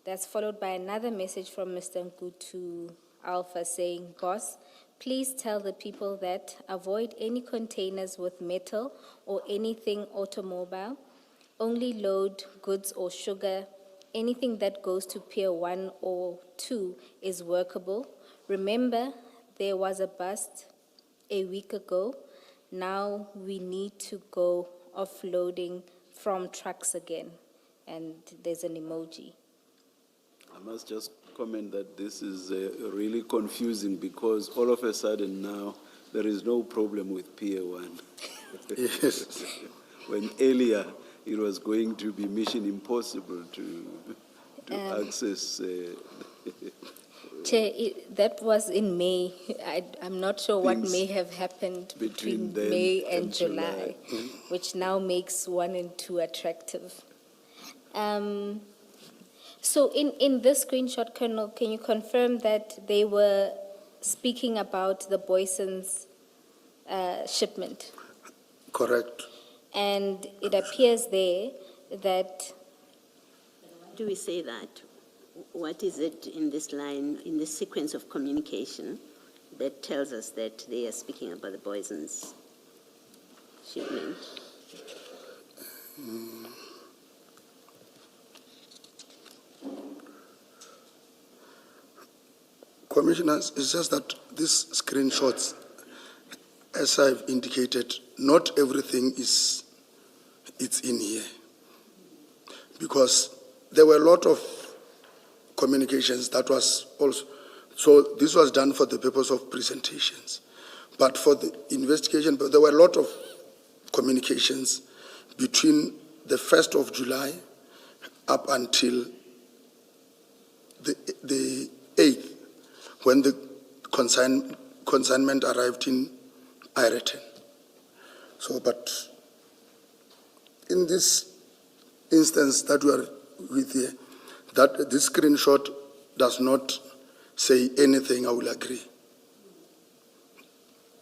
That's followed by another message from Mr. Nku to Alpha saying, "Boss, please tell the people that avoid any containers with metal or anything automobile. Only load goods or sugar. Anything that goes to Pier 1 or 2 is workable. Remember, there was a bust a week ago. Now we need to go offloading from trucks again. And there's an emoji. I must just comment that this is really confusing because all of a sudden now there is no problem with Pier 1. Yes. When earlier it was going to be mission impossible to access. Chair, that was in May. I'm not sure what Things may have happened between then May and and July, July. which now makes 1 and 2 attractive. So in this screenshot, Colonel, can you confirm that they were speaking about the Boyson's shipment? Correct. And it appears there that Do we say that? What is it in this line, in this sequence of communication, that tells us that they are speaking about the Boyson's shipment? Commissioners, it's just that these screenshots, as I've indicated, not everything it's in here. Because there were a lot of communications that was also, so this was done for the purpose of presentations. But for the investigation, but there were a lot of communications between the 1st of July up until the 8th, when the consignment arrived in Ireton. So, but in this instance that we are with here, that this screenshot does not say anything, I will agree.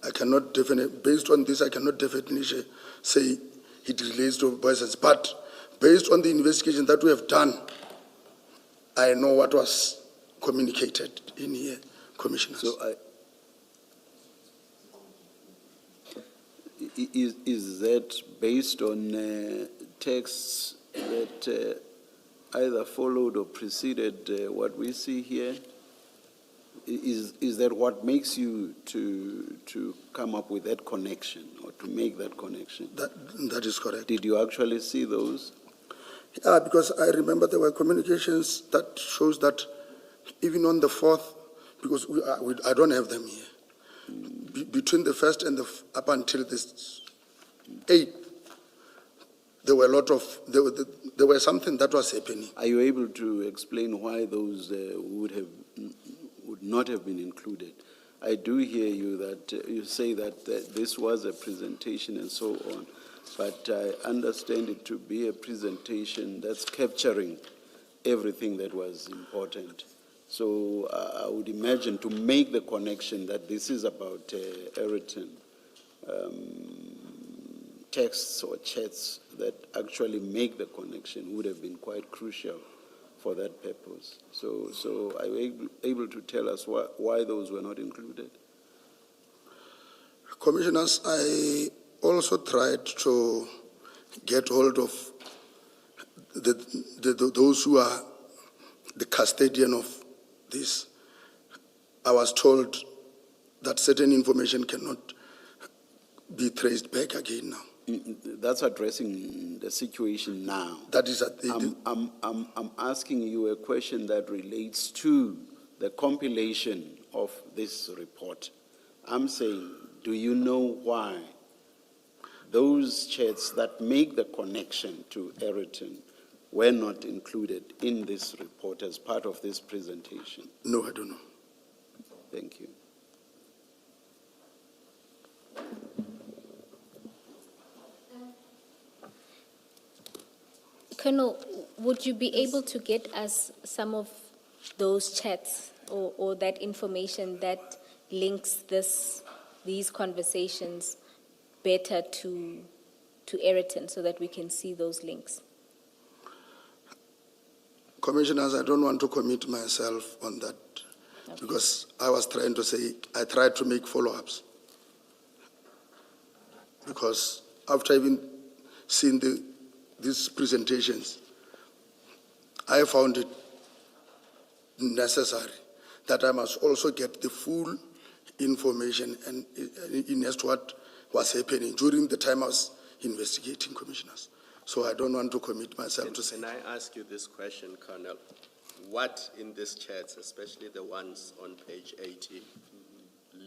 I cannot definitely, based on this, I cannot definitely say it relates to Boyson's, but based on the investigation that we have done, I know what was communicated in here, Commissioners. So is that based on texts that either followed or preceded what we see here? Is that what makes you to come up with that connection or to make that connection? That is correct. Did you actually see those? Yeah, because I remember there were communications that shows that even on the 4th, because I don't have them here, between the 1st and up until this 8th, there were a lot of, there were something that was happening. Are you able to explain why those would not have been included? I do hear you that you say that this was a presentation and so on, but I understand it to be a presentation that's capturing everything that was important. So I would imagine to make the connection that this is about Ireton, texts or chats that actually make the connection would have been quite crucial for that purpose. So are you able to tell us why those were not included? Commissioners, I also tried to get hold of those who are the custodian of this. I was told that certain information cannot be traced back again now. That's addressing the situation now. That is I'm asking you a question that relates to the compilation of this report. I'm saying, do you know why those chats that make the connection to Ireton were not included in this report as part of this presentation? No, I don't know. Thank you. Colonel, would you be able to get us some of those chats or that information that links these conversations better to Ireton so that we can see those links? Commissioners, I don't want to commit myself on that because I was trying to say, I tried to make follow-ups. Because after even seeing these presentations, I found it necessary that I must also get the full information and in as to what was happening during the time I was investigating, commissioners. So I don't want to commit myself to say. Can I ask you this question, Colonel? What in these chats, especially the ones on page 18,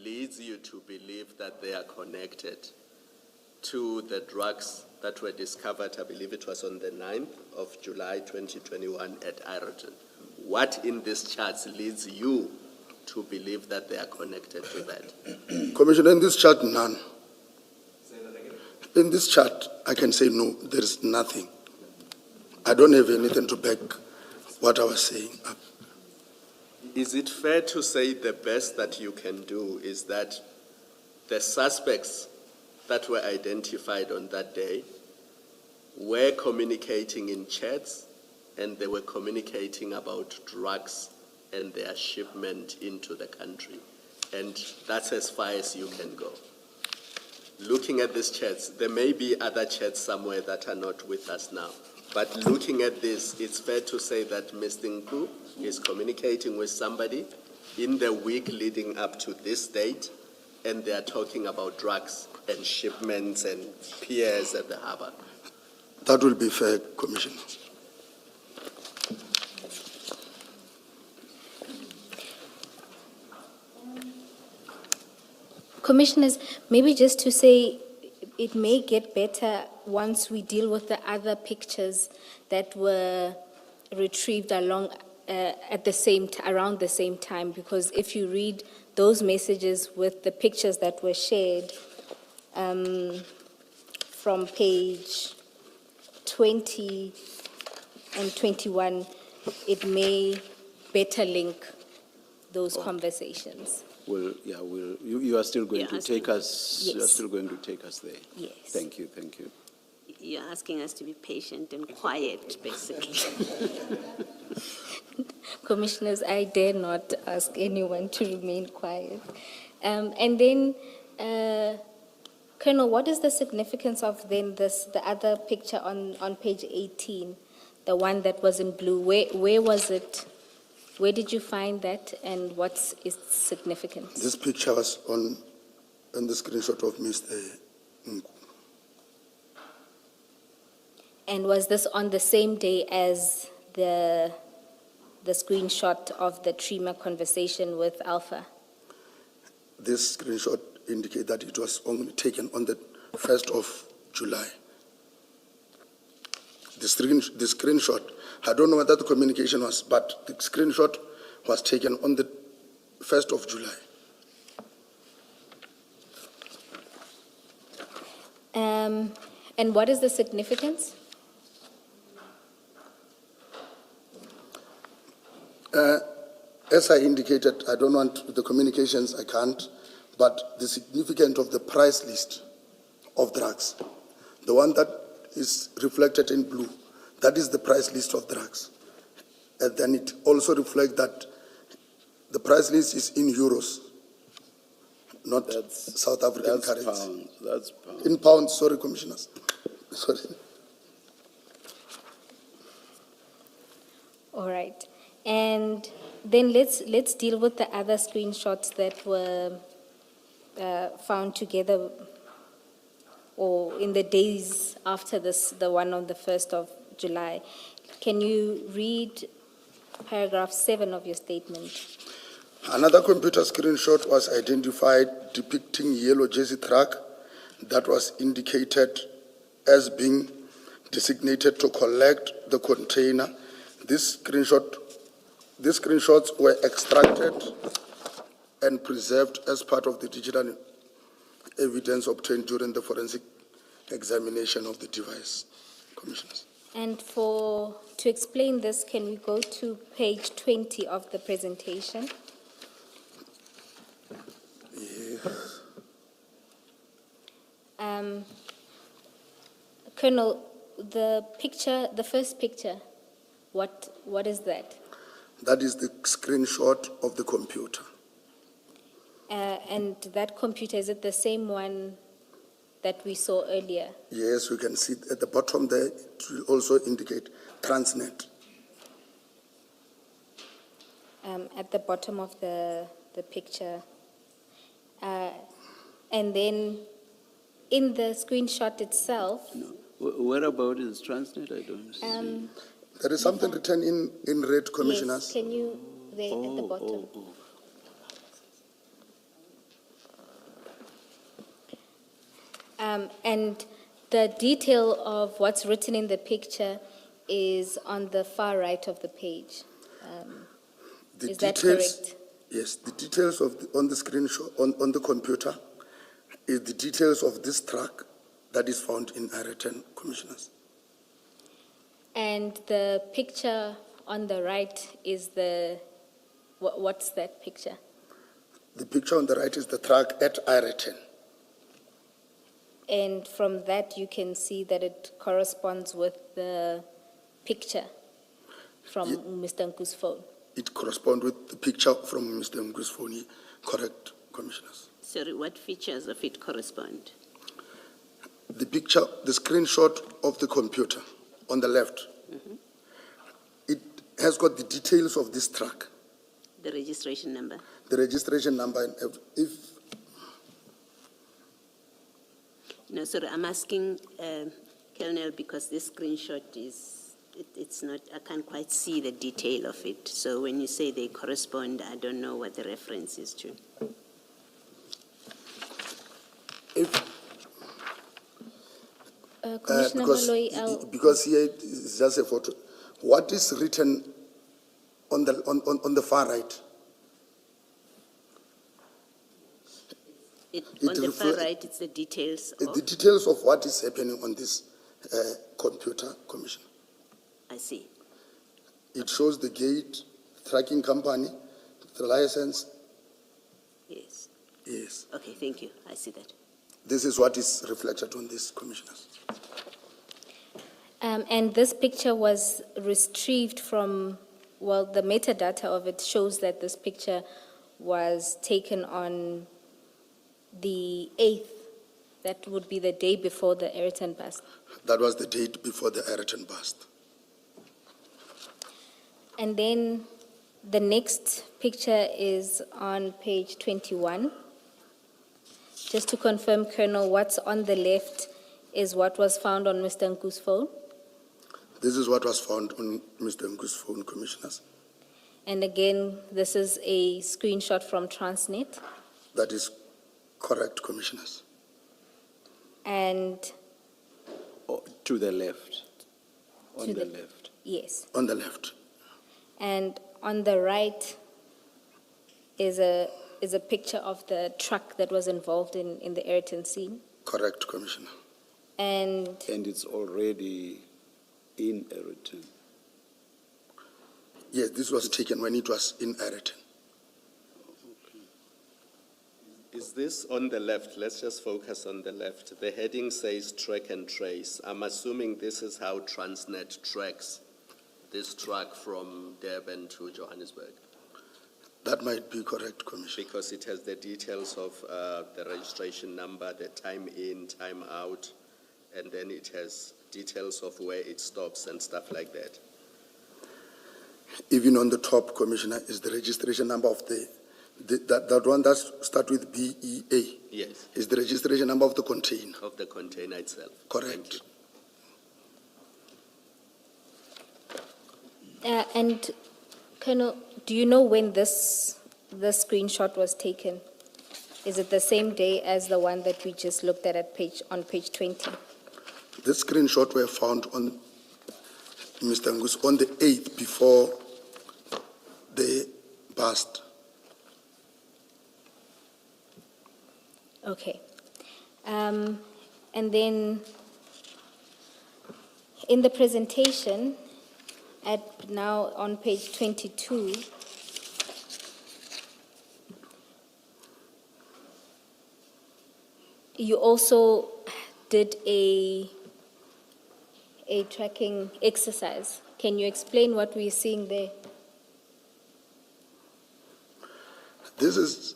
leads you to believe that they are connected to the drugs that were discovered, I believe it was on the 9th of July 2021 at Ireton? What in these charts leads you to believe that they are connected to that? Commissioner, in this chart, none. In this chart, I can say no, there is nothing. I don't have anything to back what I was saying up. Is it fair to say the best that you can do is that the suspects that were identified on that day were communicating in chats and they were communicating about drugs and their shipment into the country? And that's as far as you can go. Looking at these chats, there may be other chats somewhere that are not with us now. But looking at this, it's fair to say that Mr. Nku is communicating with somebody in the week leading up to this date, and they are talking about drugs and shipments and piers at the harbor. That will be fair, Commissioner. Commissioners, maybe just to say it may get better once we deal with the other pictures that were retrieved around the same time, because if you read those messages with the pictures that were shared from page 20 and 21, it may better link those conversations. You are still going You're to take asking- us, you are Yes. still going to take us there. Yes. Thank you, thank you. You're asking us to be patient and quiet, basically. Commissioners, I dare not ask anyone to remain quiet. And then, Colonel, what is the significance of then the other picture on page 18, the one that was in blue? Where was it? Where did you find that, and what's its significance? This picture was on the screenshot of Mr. Nku. And was this on the same day as the screenshot of the Trima conversation with Alpha? This screenshot indicates that it was only taken on the 1st of July. The screenshot, I don't know what that communication was, but the screenshot was taken on the 1st of July. And what is the significance? As I indicated, I don't want the communications, I can't, but the significance of the price list of drugs, the one that is reflected in blue, that is the price list of drugs. And then it also reflects that the price list is in euros, not South African currency. Pounds, that's pounds. In pounds, sorry, commissioners. Sorry. All right. And then let's deal with the other screenshots that were found together or in the days after this, the one on the 1st of July. Can you read paragraph 7 of your statement? Another computer screenshot was identified depicting yellow jersey truck that was indicated as being designated to collect the container. These screenshots were extracted and preserved as part of the digital evidence obtained during the forensic examination of the device. Commissioners. And to explain this, can we go to page 20 of the presentation? Colonel, the first picture, what is that? That is the screenshot of the computer. And that computer, is it the same one that we saw earlier? Yes, we can see at the bottom there, it will also indicate Transnet. At the bottom of the picture. And then in the screenshot itself, Where about is Transnet? I don't see. There is something written in red, yes, Commissioners. can you, there at the bottom? Oh. And the detail of what's written in the picture is on the far right of the page. The Is that details- correct? Yes, the details on the screenshot, on the computer, is the details of this truck that is found in Ireton, Commissioners. And the picture on the right is what's that picture? The picture on the right is the truck at Ireton. And from that, you can see that it corresponds with the picture from Mr. Nku's phone. It corresponds with the picture from Mr. Ngu's phone, correct, Commissioners? Sorry, what features of it correspond? The picture, the screenshot of the computer on the left, it has got the details of this truck, The registration number? the registration number, and if No, sorry, I'm asking, Colonel, because this screenshot it's not, I can't quite see the detail of it. So when you say they correspond, I don't know what the reference is to. Commissioner Moloi, because here it is just a photo. What is written on the far right? On the far reflect- right, it's the details of, The details of what is happening on this computer, Commissioner. I see. It shows the gate, tracking company, the license. Yes. Yes, Okay, thank you. I see that. this is what is reflected on this, Commissioners. and this picture was retrieved from, well, the metadata of it shows that this picture was taken on the 8th. That would be the day before the Ayrton bust. That was the date before the Ireton bust. And then the next picture is on page 21. Just to confirm, Colonel, what's on the left is what was found on Mr. Nku's phone. This is what was found on Mr. Ngu's phone, Commissioners. And again, this is a screenshot from Transnet. That is correct, Commissioners. And Oh, to the left. On To the the- left. yes, On the left. and on the right is a picture of the truck that was involved in the Ayrton scene. Correct, Commissioner. And And it's already in Ayrton. Yes, this was taken when it was in Ireton. Is this on the left? Let's just focus on the left. The heading says track and trace. I'm assuming this is how Transnet tracks this truck from Durban to Johannesburg, That might be correct, Commissioner. because it has the details of the registration number, the time in, time out, and then it has details of where it stops and stuff like that. Even on the top, Commissioner, is the registration number of that one that starts with BEA. Yes, Is the registration number of the container. of the container itself. Correct. Thank you. and Colonel, do you know when this screenshot was taken? Is it the same day as the one that we just looked at on page 20? The screenshot were found on Mr. Ngu's on the 8th before the bust. Okay. And then in the presentation, now on page 22, you also did a tracking exercise. Can you explain what we're seeing there? This is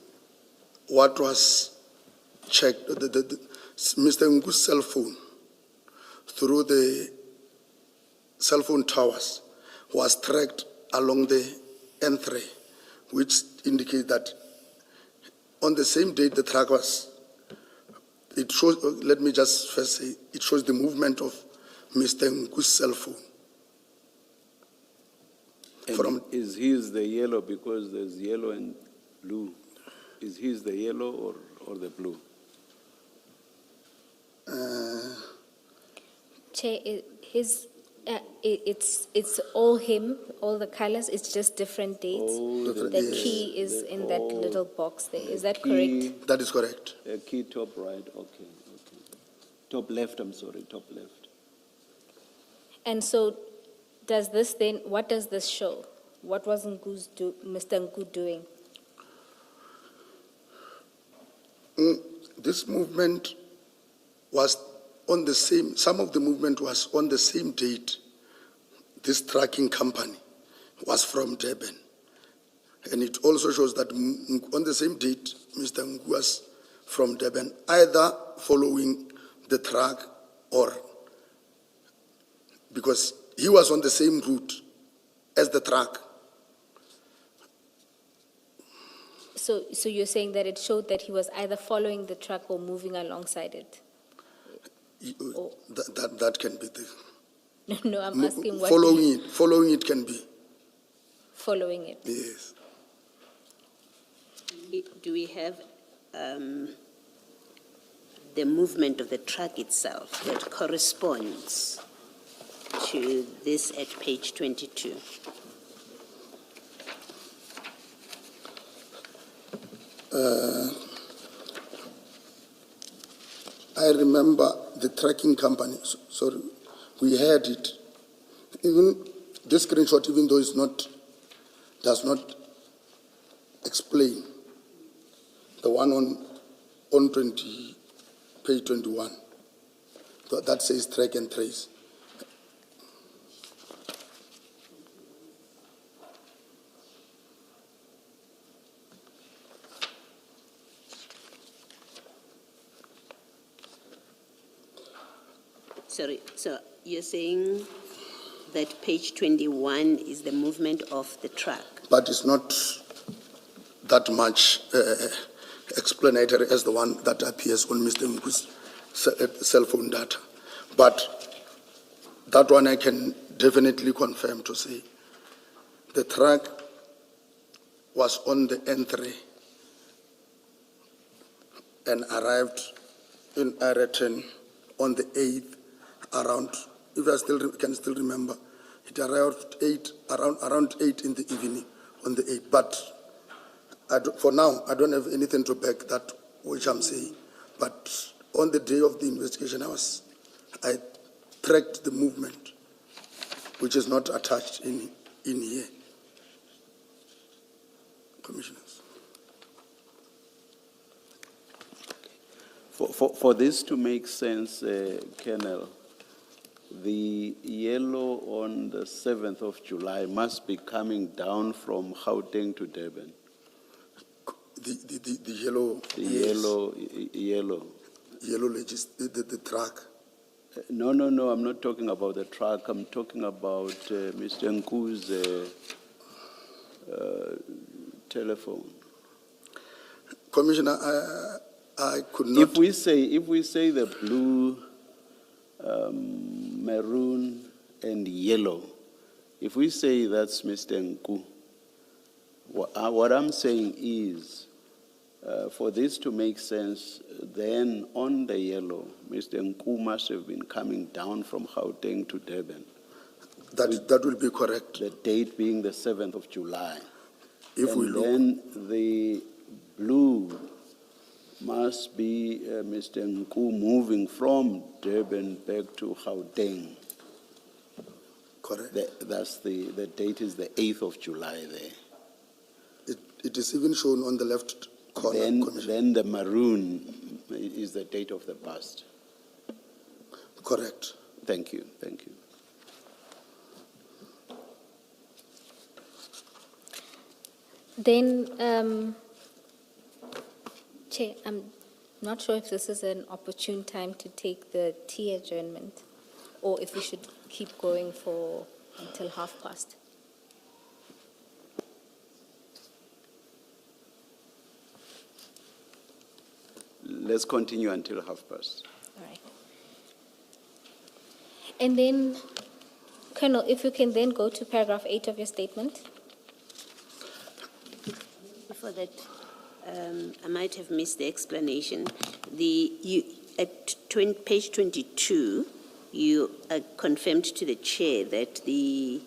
what was checked, Mr. Ngu's cell phone through the cell phone towers was tracked along the N3, which indicates that on the same date the truck was, it shows, let me just first say, it shows the movement of Mr. Nku's cell phone. And From- is his the yellow because there's yellow and blue? Is his the yellow or the blue? Chair, it's all him, all the colors, it's just different dates. Oh, The key is in that little box there, is that correct? That is correct. Key top right, okay. Top left, I'm sorry, top left. And so, does this then, what does this show? What was Mr. Nku doing? This movement was on the same, some of the movement was on the same date. This tracking company was from Durban. And it also shows that on the same date, Mr. Nku was from Durban, either following the track or because he was on the same route as the track. So you're saying that it showed that he was either following the truck or moving alongside it? Oh. That can be the No, I'm asking what. Following it can be, Following it. yes. Do we have the movement of the truck itself that corresponds to this at page 22? I remember the tracking company, sorry, we had it. Even this screenshot, even though it's not, does not explain, the one on 20, page 21, that says track and trace. Sorry, so you're saying that page 21 is the movement of the truck? But it's not that much explanatory as the one that appears on Mr. Nku's cell phone data. But that one I can definitely confirm to say the truck was on the N3 and arrived in Ayrton on the 8th around, if I can still remember, it arrived around 8 in the evening on the 8th. But for now, I don't have anything to back that which I'm saying. But on the day of the investigation, I tracked the movement, which is not attached in here. Commissioners. For this to make sense, Colonel, the yellow on the 7th of July must be coming down from Gauteng to Durban. The yellow. The yes. yellow. Yellow the truck. No, I'm not talking about the truck. I'm talking about Mr. Nku's telephone. Commissioner, I could not. If we say the blue, maroon, and yellow, if we say that's Mr. Nku, what I'm saying is, for this to make sense, then on the yellow, Mr. Nku must have been coming down from Gauteng to Durban. That will be correct. The date being the 7th of July. If and we look. Then the blue must be Mr. Nku moving from Durban back to Gauteng. Correct. That's the date is the 8th of July there. It is even shown on the left corner. Then the maroon is the date of the past. Correct. Thank you. Then, Chair, I'm not sure if this is an opportune time to take the tea adjournment, or if we should keep going until past. let's continue until past. All right. And then, Colonel, if you can then go to paragraph 8 of your statement. Before that, I might have missed the explanation. At page 22, you confirmed to the chair that this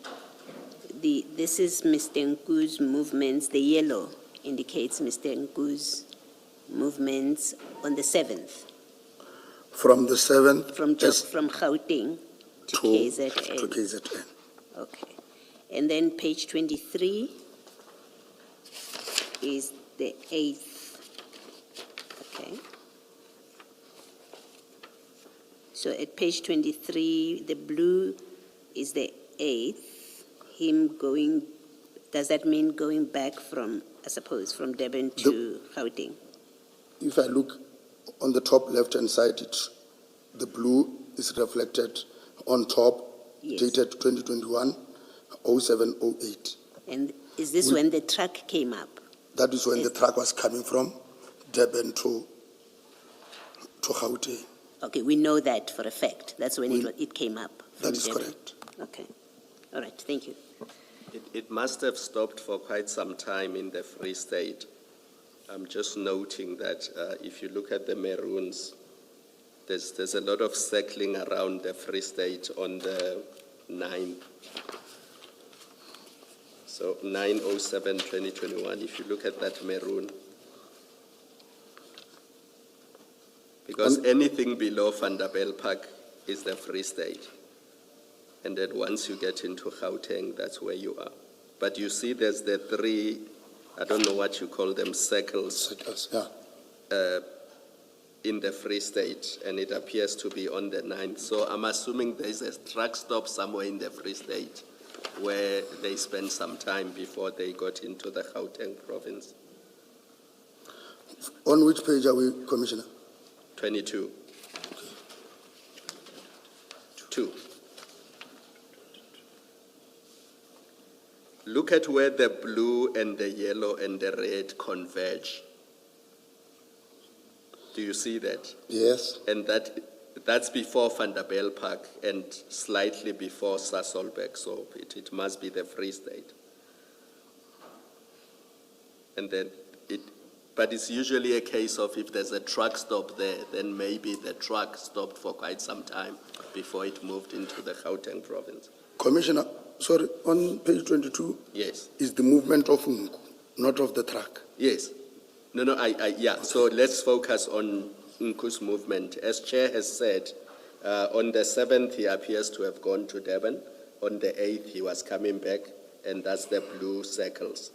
is Mr. Nku's movements. The yellow indicates Mr. Nku's movements on the 7th. From the 7th? From Gauteng to KZN. To KZN. Okay. And then page 23 is the 8th. Okay. So at page 23, the blue is the 8th. Him going, does that mean going back from, I suppose, from Durban to Gauteng? If I look on the top left-hand side, the blue is reflected on top, Yes. dated 2021, 0708. And is this when the truck came up? That is when Yes. the truck was coming from Durban to Gauteng. Okay, we know that for a fact. That's when it came up. from That is Durban. correct. Okay. All right, thank you. It must have stopped for quite some time in the Free State. I'm just noting that if you look at the maroons, there's a lot of circling around the Free State on the 9th. So 9/07/2021, if you look at that maroon. Because anything below Vanderbijl Park is the Free State. And then once you get into Gauteng, that's where you are. But you see there's the 3, I don't know what you call them, circles Yeah. in the Free State, and it appears to be on the 9th. So I'm assuming there's a truck stop somewhere in the Free State where they spent some time before they got into the Gauteng province. On which page are we, Commissioner? 22. 2. Look at where the blue and the yellow and the red converge. Do you see that? Yes. And that's before Vanderbijl Park and slightly before Sasolburg, so it must be the Free State. And then but it's usually a case of if there's a truck stop there, then maybe the truck stopped for quite some time before it moved into the Gauteng province. Commissioner, sorry, on page 22 Yes, is the movement of Nku, not of the truck. yes. No, yeah, so let's focus on Nku's movement. As Chair has said, on the 7th, he appears to have gone to Durban. On the 8th, he was coming back, and that's the blue circles.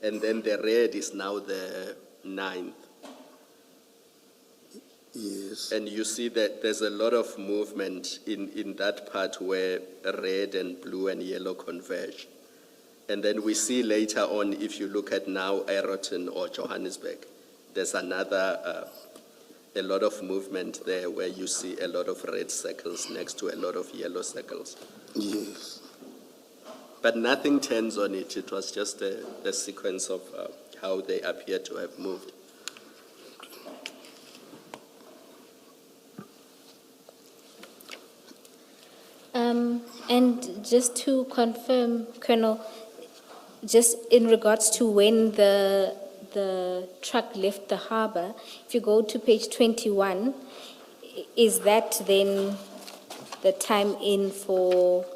And then the red is now the 9th. Yes. And you see that there's a lot of movement in that part where red and blue and yellow converge. And then we see later on, if you look at now Aeroton or Johannesburg, there's another, a lot of movement there where you see a lot of red circles next to a lot of yellow circles. Yes. But nothing turns on it. It was just a sequence of how they appear to have moved. And just to confirm, Colonel, just in regards to when the truck left the harbor, if you go to page 21, is that then the time in for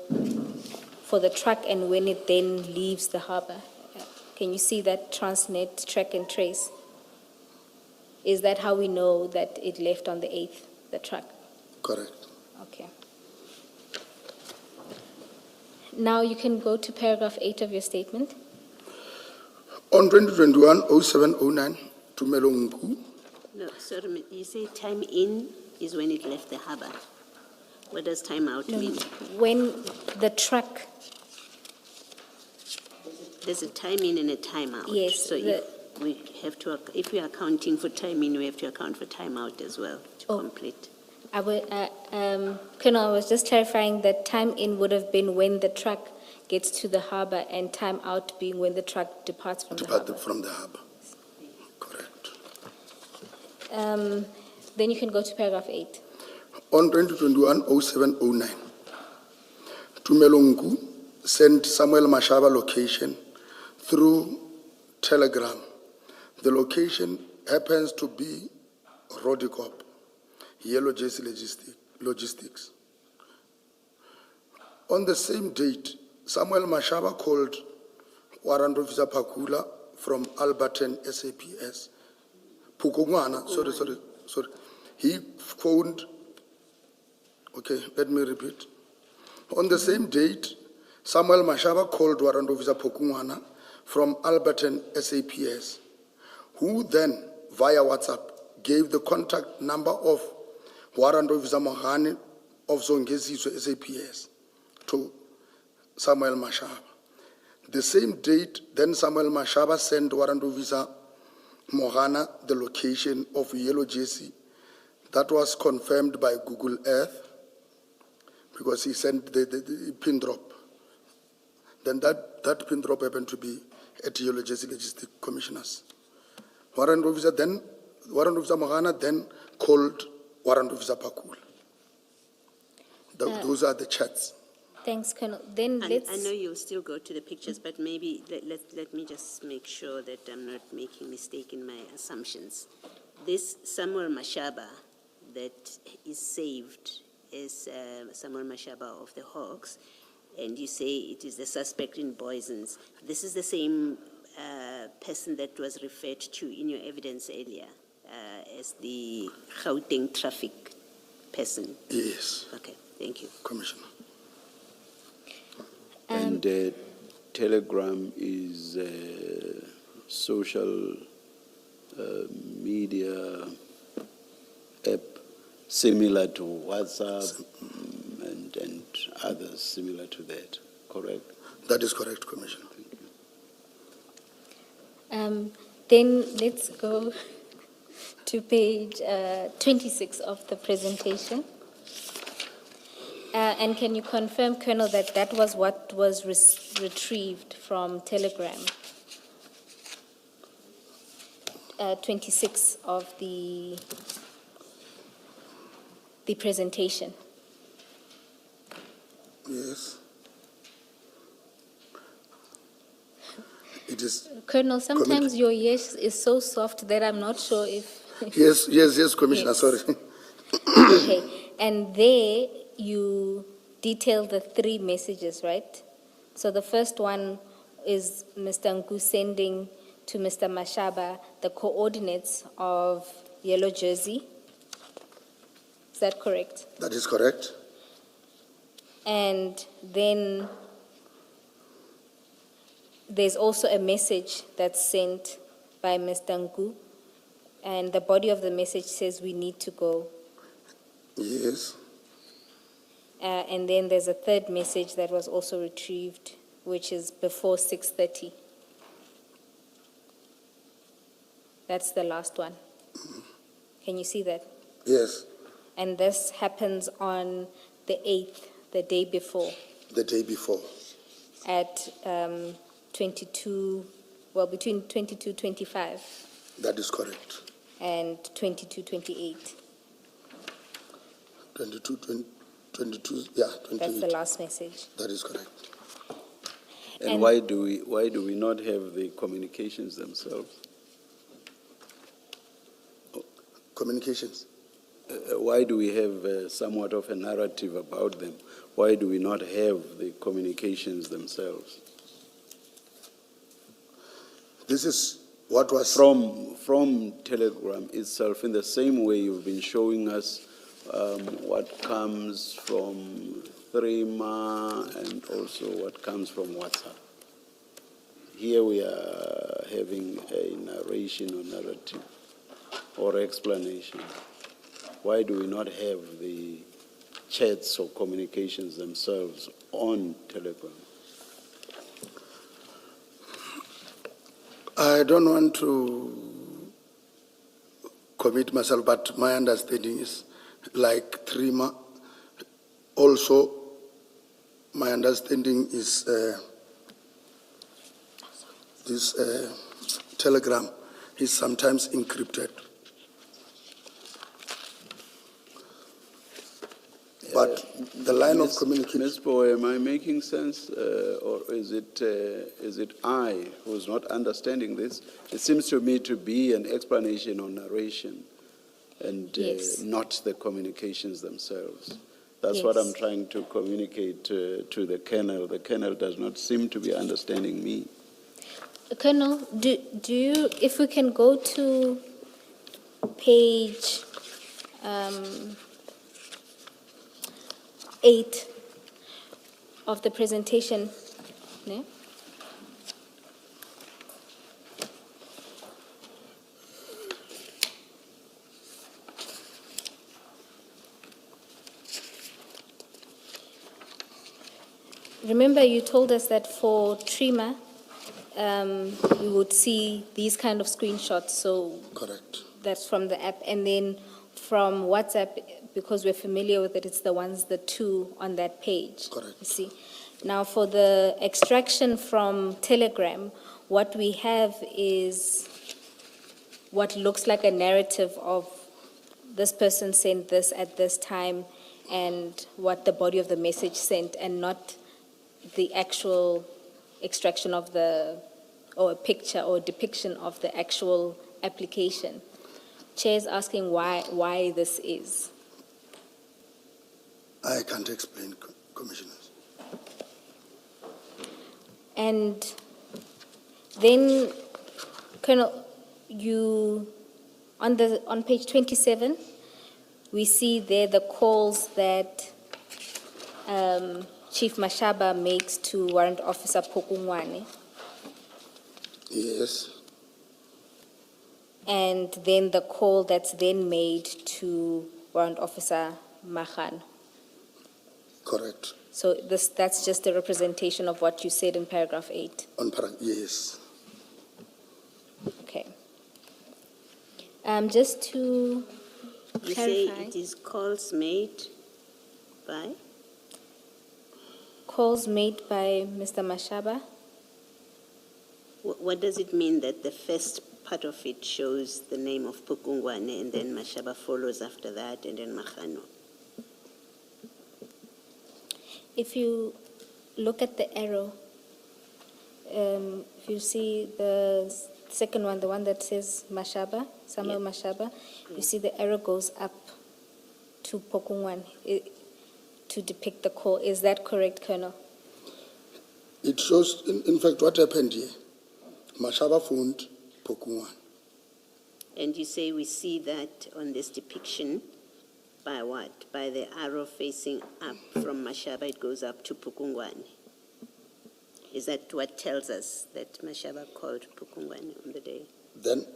the truck and when it then leaves the harbor? Can you see that Transnet track and trace? Is that how we know that it left on the 8th, the truck? Correct. Okay. Now you can go to paragraph 8 of your statement. On 2021-0709, Tumelo Nku, No, sorry, you say time in is when it left the harbor. What does time out No, mean? when the truck, There's a time in and a time out. Yes, So if we are accounting for time in, we have to account for time out as well to Oh. complete. Colonel, I was just clarifying that time in would have been when the truck gets to the harbor and time out being when the truck departs from the harbor. from the harbor. Correct. Then you can go to paragraph 8. On 2021-07-09, Tumelongu sent Samuel Mashaba location through Telegram. The location happens to be Rodicop, Yellow Jersey Logistics. On the same date, Samuel Mashaba called Warrant Officer Pakula from Alberton SAPS. Pukungwana, sorry. He phoned, okay, let me repeat. On the same date, Samuel Mashaba called Warrant Officer Pukungwana from Alberton SAPS, who then, via WhatsApp, gave the contact number of Warrant Officer Mohani of Zongezizwe SAPS to Samuel Mashaba. The same date, then Samuel Mashaba sent Warrant Officer Mohana the location of Yellow Jersey. That was confirmed by Google Earth because he sent the pin drop. Then that pin drop happened to be at Yellow Jersey Logistics Commissioners. Warrant Officer Mohana then called Warrant Officer Pakul. Those are the chats. Thanks, Colonel. Then let's... I know you'll still go to the pictures, but maybe let me just make sure that I'm not making a mistake in my assumptions. This Samuel Mashaba that is saved is Samuel Mashaba of the Hawks, and you say it is the suspect in Boysons. This is the same person that was referred to in your evidence earlier as the Gauteng traffic person? Yes. Okay, thank you. Commissioner. And Telegram is a social media app similar to WhatsApp and others similar to that, correct? That is correct, Commissioner. Then let's go to page 26 of the presentation. And can you confirm, Colonel, that that was what was retrieved from Telegram? 26 of the presentation. Yes. It is. Colonel, sometimes your yes is so soft that I'm not sure if... Yes, Commissioner, Yes. sorry. Okay, and there you detail the 3 messages, right? So the first one is Mr. Nku sending to Mr. Mashaba the coordinates of Yellow Jersey. Is that correct? That is correct. And then there's also a message that's sent by Mr. Nku, and the body of the message says, "We need to go." Yes. And then there's a third message that was also retrieved, which is before 6:30. That's the last one. Can you see that? Yes. And this happens on the 8th, the day before, The day before. at between 22:25 That is correct. and 22:28. 22, That's 28. the last message. That is correct. And And- why do we not have the communications themselves? Communications. Why do we have somewhat of a narrative about them? Why do we not have the communications themselves? This is what was... From Telegram itself, in the same way you've been showing us what comes from Threema and also what comes from WhatsApp. Here we are having a narration or narrative or explanation. Why do we not have the chats or communications themselves on Telegram? I don't want to commit myself, but my understanding is like Threema. Also, my understanding is this Telegram is sometimes encrypted. The line of communication. Ms. Bowe, am I making sense, or is it I who's not understanding this? It seems to me to be an explanation or narration, and Yes. not the communications themselves. That's what I'm Yes. trying to communicate to the Colonel. The Colonel does not seem to be understanding me. Colonel, do you, if we can go to page 8 of the presentation, ne? Remember, you told us that for Trima, we would see these kind of screenshots, so Correct. that's from the app. And then from WhatsApp, because we're familiar with it, it's the two on that page. Correct. You see. Now, for the extraction from Telegram, what we have is what looks like a narrative of this person sent this at this time and what the body of the message sent, and not the actual extraction of or a picture or depiction of the actual application. Chair is asking why this is. I can't explain, Commissioners. And then, Colonel, on page 27, we see there the calls that Chief Mashaba makes to Warrant Officer Pokungwane, Yes, and then the call that's then made to Warrant Officer Mahan. correct. So that's just a representation of what you said in paragraph 8. Yes. Okay. Just to You say clarify, it is calls made by? calls made by Mr. Mashaba. What does it mean that the first part of it shows the name of Pukungwane and then Mashaba follows after that and then Mahano? If you look at the arrow, if you see the second one, the one that says Mashaba, Samuel Yeah. Mashaba, you see the arrow goes up to Pokungwan to depict the call. Is that correct, Colonel? It shows, in fact, what happened here. Mashaba phoned Pokungwan. And you say we see that on this depiction by what? By the arrow facing up from Mashaba, it goes up to Pukungwane. Is that what tells us that Mashaba called Pukungwane on the day? Then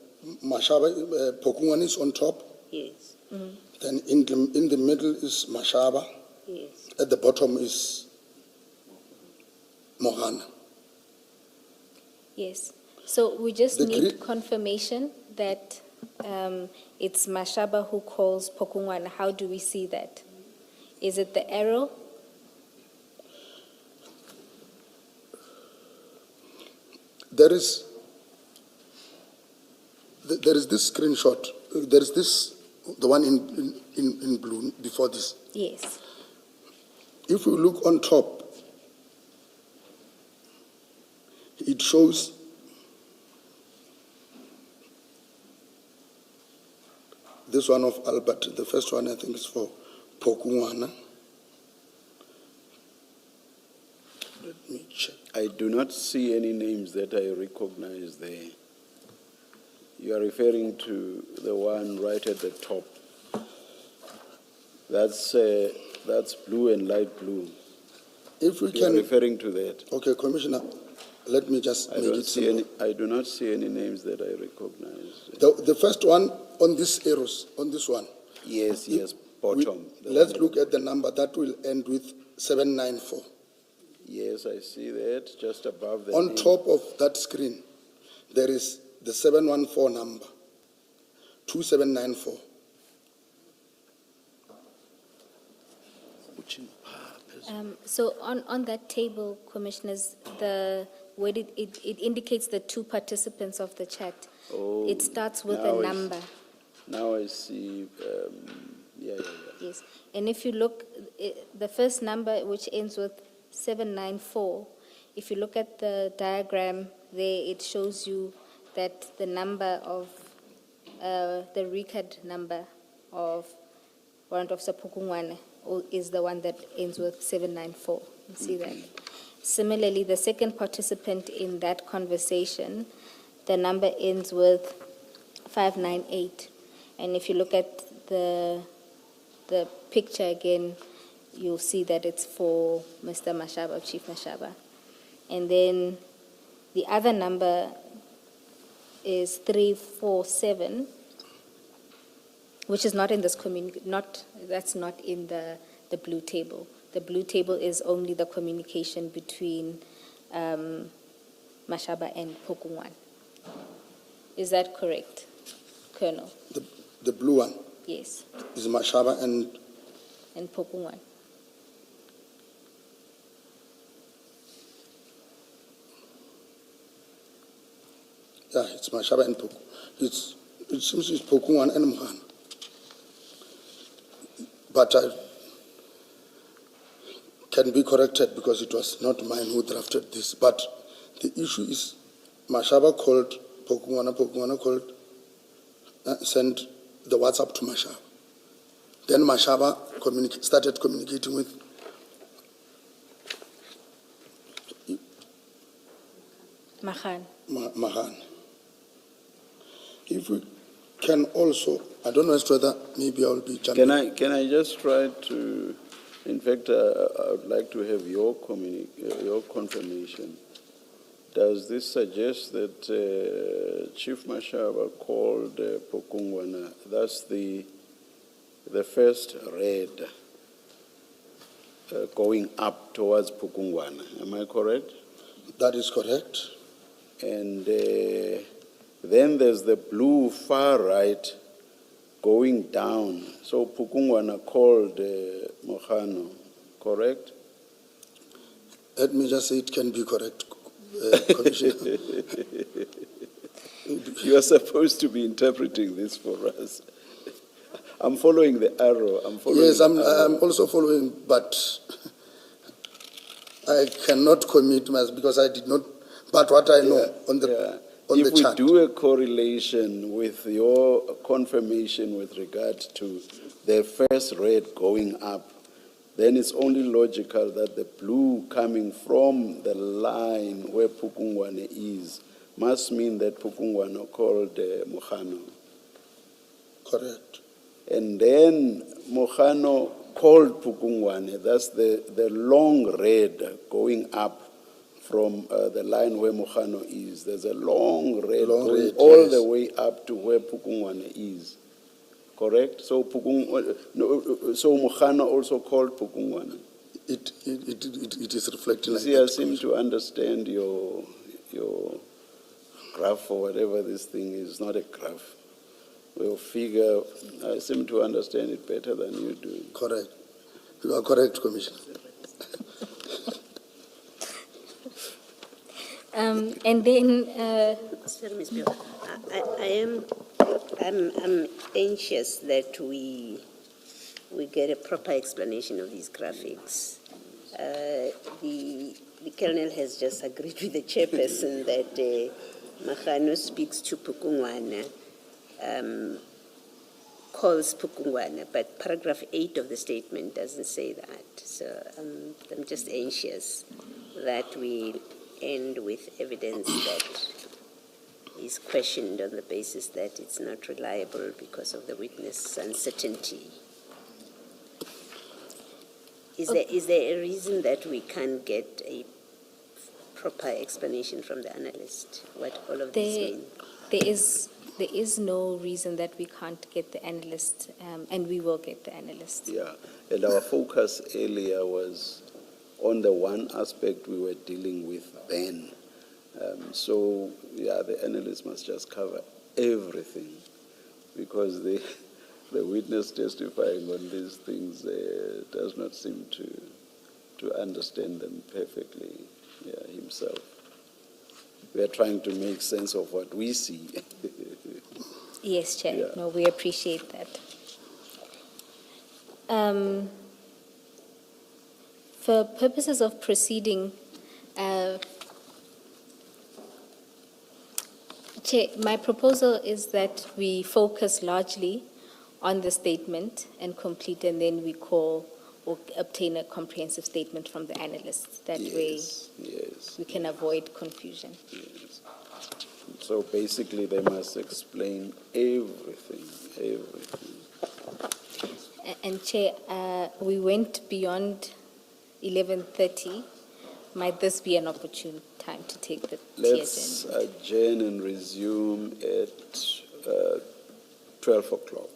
Mashaba, Pokungwan is on top. Yes, Then in the middle is Mashaba. yes. At the bottom is Mohana. Yes. So we just The need confirmation that it's Mashaba who calls Pokungwan. How do we see that? Is it the arrow? There is this screenshot. There is this, the one in blue before this. Yes. If you look on top, it shows this one of Albert. The first one I think is for Pokungwana. Let me check. I do not see any names that I recognize there. You are referring to the one right at the top. That's blue and light blue. If we You are can, referring to that. okay, Commissioner, let me just make it simple. I do not see any names that I recognize. The first one on this arrows, on this one. Yes, If bottom. Let's look at the number that will end with 794. Yes, I see that, just above the On name. top of that screen, there is the 714 number, 2794. So on that table, Commissioners, where it indicates the two participants of the chat. Oh, It starts with now a I see. number. Now I see Yeah. Yes, and if you look, the first number, which ends with 794, if you look at the diagram there, it shows you that the number of, the record number of warrant officer Pukungwane is the one that ends with 794. You see that? Similarly, the second participant in that conversation, the number ends with 598. And if you look at the picture again, you'll see that it's for Mr. Mashaba, Chief Mashaba. And then the other number is 347, which is not in this that's not in the blue table. The blue table is only the communication between Mashaba and Pokungwan. Is that correct, Colonel? The blue one Yes, is Mashaba and and Pokungwan. yeah, it's Mashaba and Poku. It seems it's Pokungwan and Mohana. But I can be corrected because it was not mine who drafted this. But the issue is Mashaba called Pokungwana, Pokungwana called, sent the WhatsApp to Mashaba. Then Mashaba started communicating with Mahan. Mahan. If we can also, I don't know as to whether maybe I will be jumping. Can I just try to, in fact, I would like to have your confirmation. Does this suggest that Chief Mashaba called Pokungwana, that's the first raid going up towards Pokungwana? Am I correct? That is correct. And then there's the blue far right going down. So Pukungwana called Mohano, correct? Let me just say it can be correct, Commissioner. You are supposed to be interpreting this for us. I'm following the arrow. Yes, I'm also following, but I cannot commit myself because I did not. But what I know on the chart. If we do a correlation with your confirmation with regard to the first raid going up, then it's only logical that the blue coming from the line where Pukungwane is must mean that Pukungwane called Mohano. Correct. And then Mohano called Pukungwane. That's the long raid going up from the line where Mohano is. There's a long raid going all the way up to where Pukungwane is. Correct? So so Mohano also called Pukungwane. It is reflecting like See, that. I seem to understand your graph or whatever this thing is. It's not a graph. Your figure, I seem to understand it better than you do. Correct. You are correct, Commissioner. And then, Sorry, Ms. Bill. I'm anxious that we get a proper explanation of these graphics. The Colonel has just agreed with the chairperson that Mahano speaks to Pukungwana, calls Pukungwana, but paragraph 8 of the statement doesn't say that. So I'm just anxious that we end with evidence that is questioned on the basis that it's not reliable because of the witness uncertainty. Is there a reason that we can't get a proper explanation from the analyst what all of this mean? there is no reason that we can't get the analyst, and we will get the analyst. Yeah, and our focus earlier was on the one aspect we were dealing with then. So, yeah, the analyst must just cover everything because the witness testifying on these things does not seem to understand them perfectly himself. We are trying to make sense of what we see. Yes, Chair. Yeah. No, we appreciate that. For purposes of proceeding, Chair, my proposal is that we focus largely on the statement and complete, and then we call or obtain a comprehensive statement from the analysts. That way Yes, we can avoid confusion. yes. So basically, they must explain everything. And Chair, we went beyond 11:30. Might this be an opportune time to take the Let's TSN? adjourn and resume at 12 o'clock.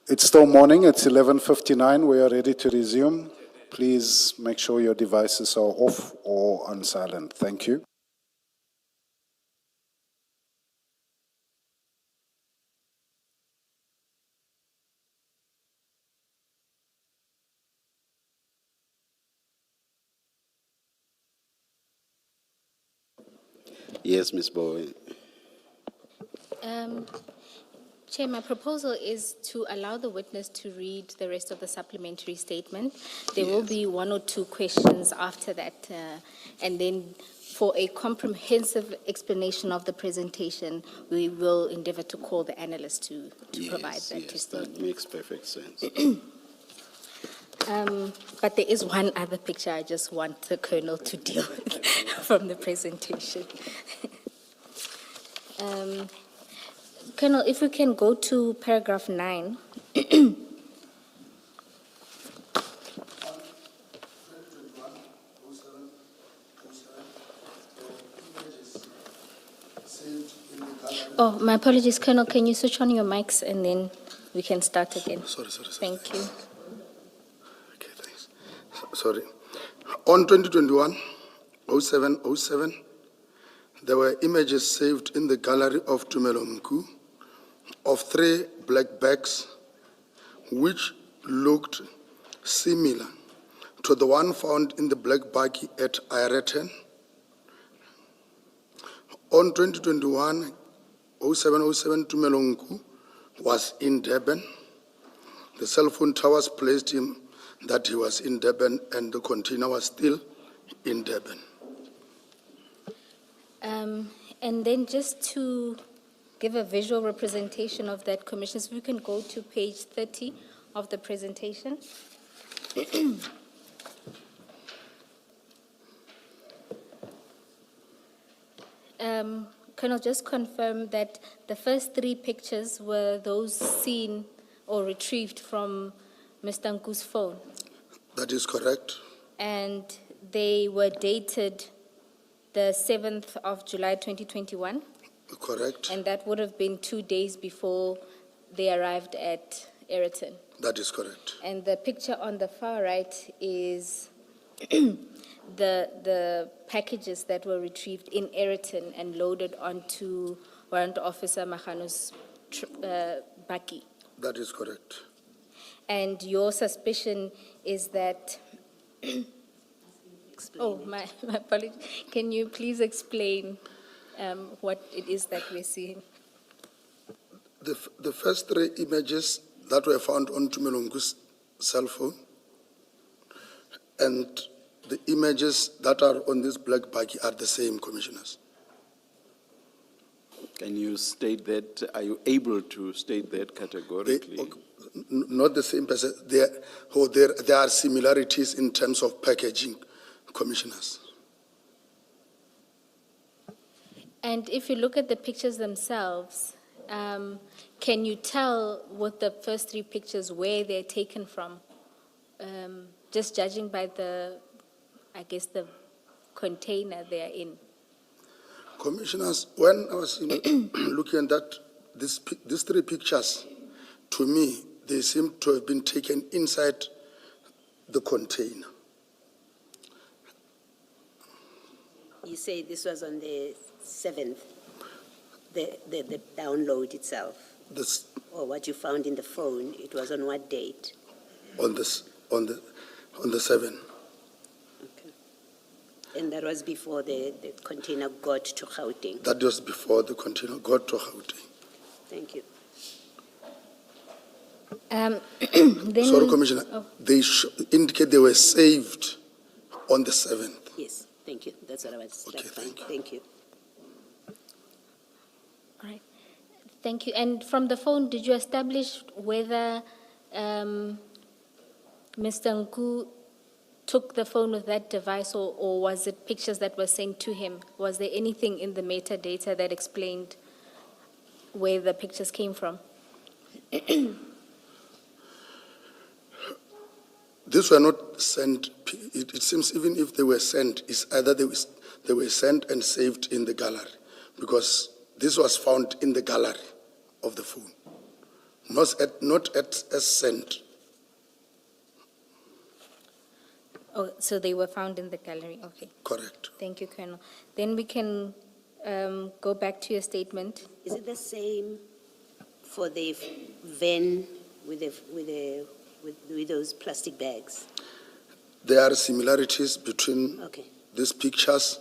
It's still morning, it's 11:59, we are ready to resume. Please make sure your devices are off or on silent. Thank you. Yes, Ms. Bowen. Chair, my proposal is to allow the witness to read the rest of the supplementary statement. There will be one or two questions after that, and then for a comprehensive explanation of the presentation, we will endeavor to call the analyst to provide that Yes, testimony. that makes perfect sense. But there is one other picture I just want the Colonel to deal with from the presentation. Colonel, if we can go to paragraph 9. Oh, my apologies, Colonel, can you switch on your mics and then we can start again? Sorry. Thank you. Okay, thanks. Sorry. On 2021-07-07, there were images saved in the gallery of Tumelo Mku of 3 black bags which looked similar to the one found in the black baggie at Ireton. On 2021-07-07, Tumelo Mku was in Durban. The cell phone towers placed him that he was in Durban and the container was still in Durban. And then just to give a visual representation of that, Commissioners, we can go to page 30 of the presentation. Colonel, just confirm that the first 3 pictures were those seen or retrieved from Mr. Nku's phone, That is correct. and they were dated the 7th of July 2021, Correct. and that would have been 2 days before they arrived at Ayrton. That is correct. And the picture on the far right is the packages that were retrieved in Ayrton and loaded onto Warrant Officer Magano's bakkie. That is correct. And your suspicion is that, oh, my apologies. Can you please explain what it is that we're seeing? The first 3 images that were found on Tumelongu's cell phone and the images that are on this black baggie are the same, Commissioners. Can you state that? Are you able to state that categorically? Not the same person. There are similarities in terms of packaging, Commissioners. And if you look at the pictures themselves, can you tell with the first 3 pictures where they're taken from? Just judging by the container they're in. Commissioners, when I was looking at that, these 3 pictures, to me, they seem to have been taken inside the container. You say this was on the 7th, the download itself, or what you found in the phone, it was on what date? On the 7th. Okay. And that was before the container got to Gauteng? That was before the container got to Gauteng. Thank you. Then, Sorry, Commissioner. Oh. They indicate they were saved on the 7th. Yes, thank you. That's what I was. Okay, That's fine. thank you. Thank you. All right. Thank you. And from the phone, did you establish whether Mr. Nku took the phone with that device, or was it pictures that were sent to him? Was there anything in the metadata that explained where the pictures came from? These were not sent. It seems even if they were sent, it's either they were sent and saved in the gallery, because this was found in the gallery of the phone, not as sent. Oh, so they were found in the gallery, okay. Correct. Thank you, Colonel. Then we can go back to your statement. Is it the same for the van with those plastic bags? There are similarities between Okay, these pictures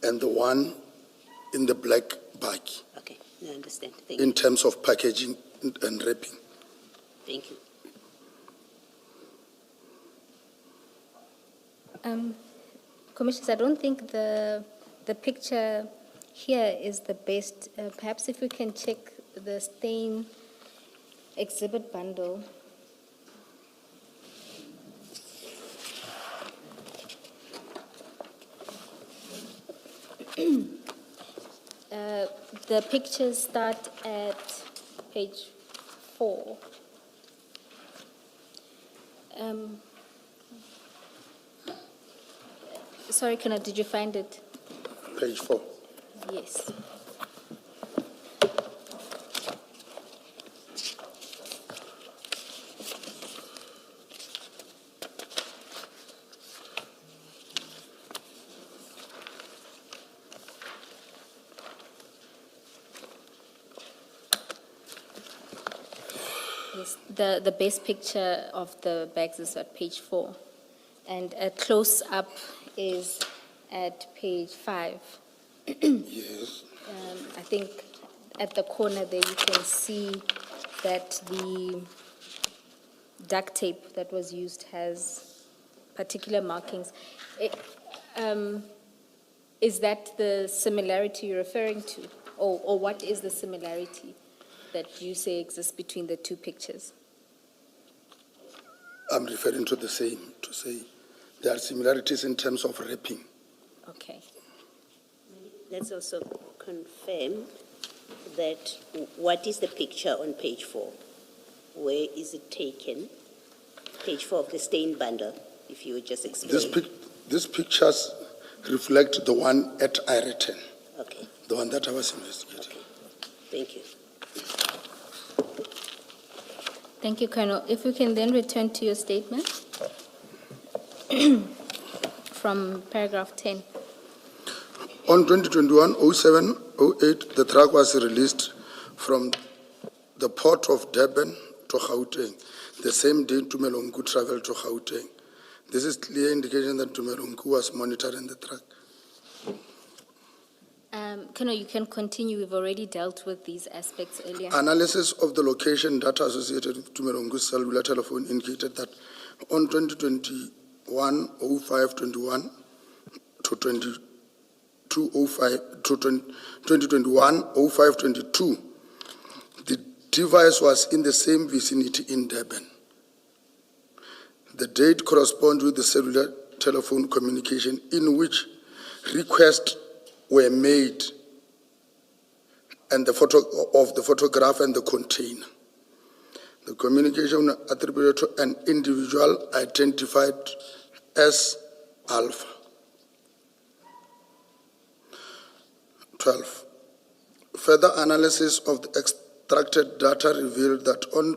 and the one in the black bag okay, I understand. Thank you. in terms of packaging and wrapping. Thank you. Commissioners, I don't think the picture here is the best. Perhaps if we can check the stain exhibit bundle. The pictures start at page 4. Sorry, Colonel, did you find it? Page 4. Yes. Yes, the best picture of the bags is at page 4, and a close-up is at page 5. Yes. I think at the corner there you can see that the duct tape that was used has particular markings. Is that the similarity you're referring to? Or what is the similarity that you say exists between the two pictures? I'm referring to the same, to say there are similarities in terms of wrapping. Okay. Let's also confirm that what is the picture on page 4? Where is it taken? Page 4 of the stain bundle, if you would just explain. These pictures reflect the one at Ireton, Okay, the one that I was investigating. okay. Thank you. Thank you, Colonel. If we can then return to your statement from paragraph 10. On 2021-07-08, the truck was released from the port of Durban to Gauteng. The same day, Tumelongu traveled to Gauteng. This is clear indication that Tumelongu was monitoring the truck. Colonel, you can continue. We've already dealt with these aspects earlier. Analysis of the location data associated with Tumelongu's cellular telephone indicated that on 2021-05-21 to 2021-05-22, the device was in the same vicinity in Durban. The date corresponds with the cellular telephone communication in which requests were made and the photo of the photograph and the container. The communication attributed to an individual identified as Alpha. 12. Further analysis of the extracted data revealed that on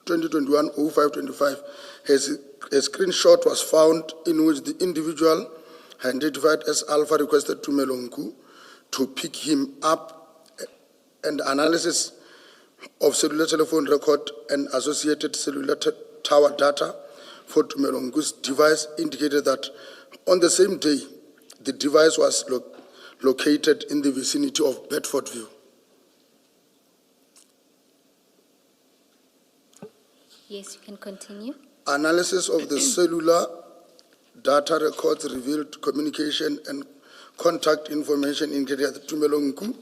2021-05-25, a screenshot was found in which the individual identified as Alpha requested Tumelongu to pick him up, and analysis of cellular telephone record and associated cellular tower data for Tumelongu's device indicated that on the same day, the device was located in the vicinity of Bedfordview. Yes, you can continue. Analysis of the cellular data records revealed communication and contact information indicated that Tumelongu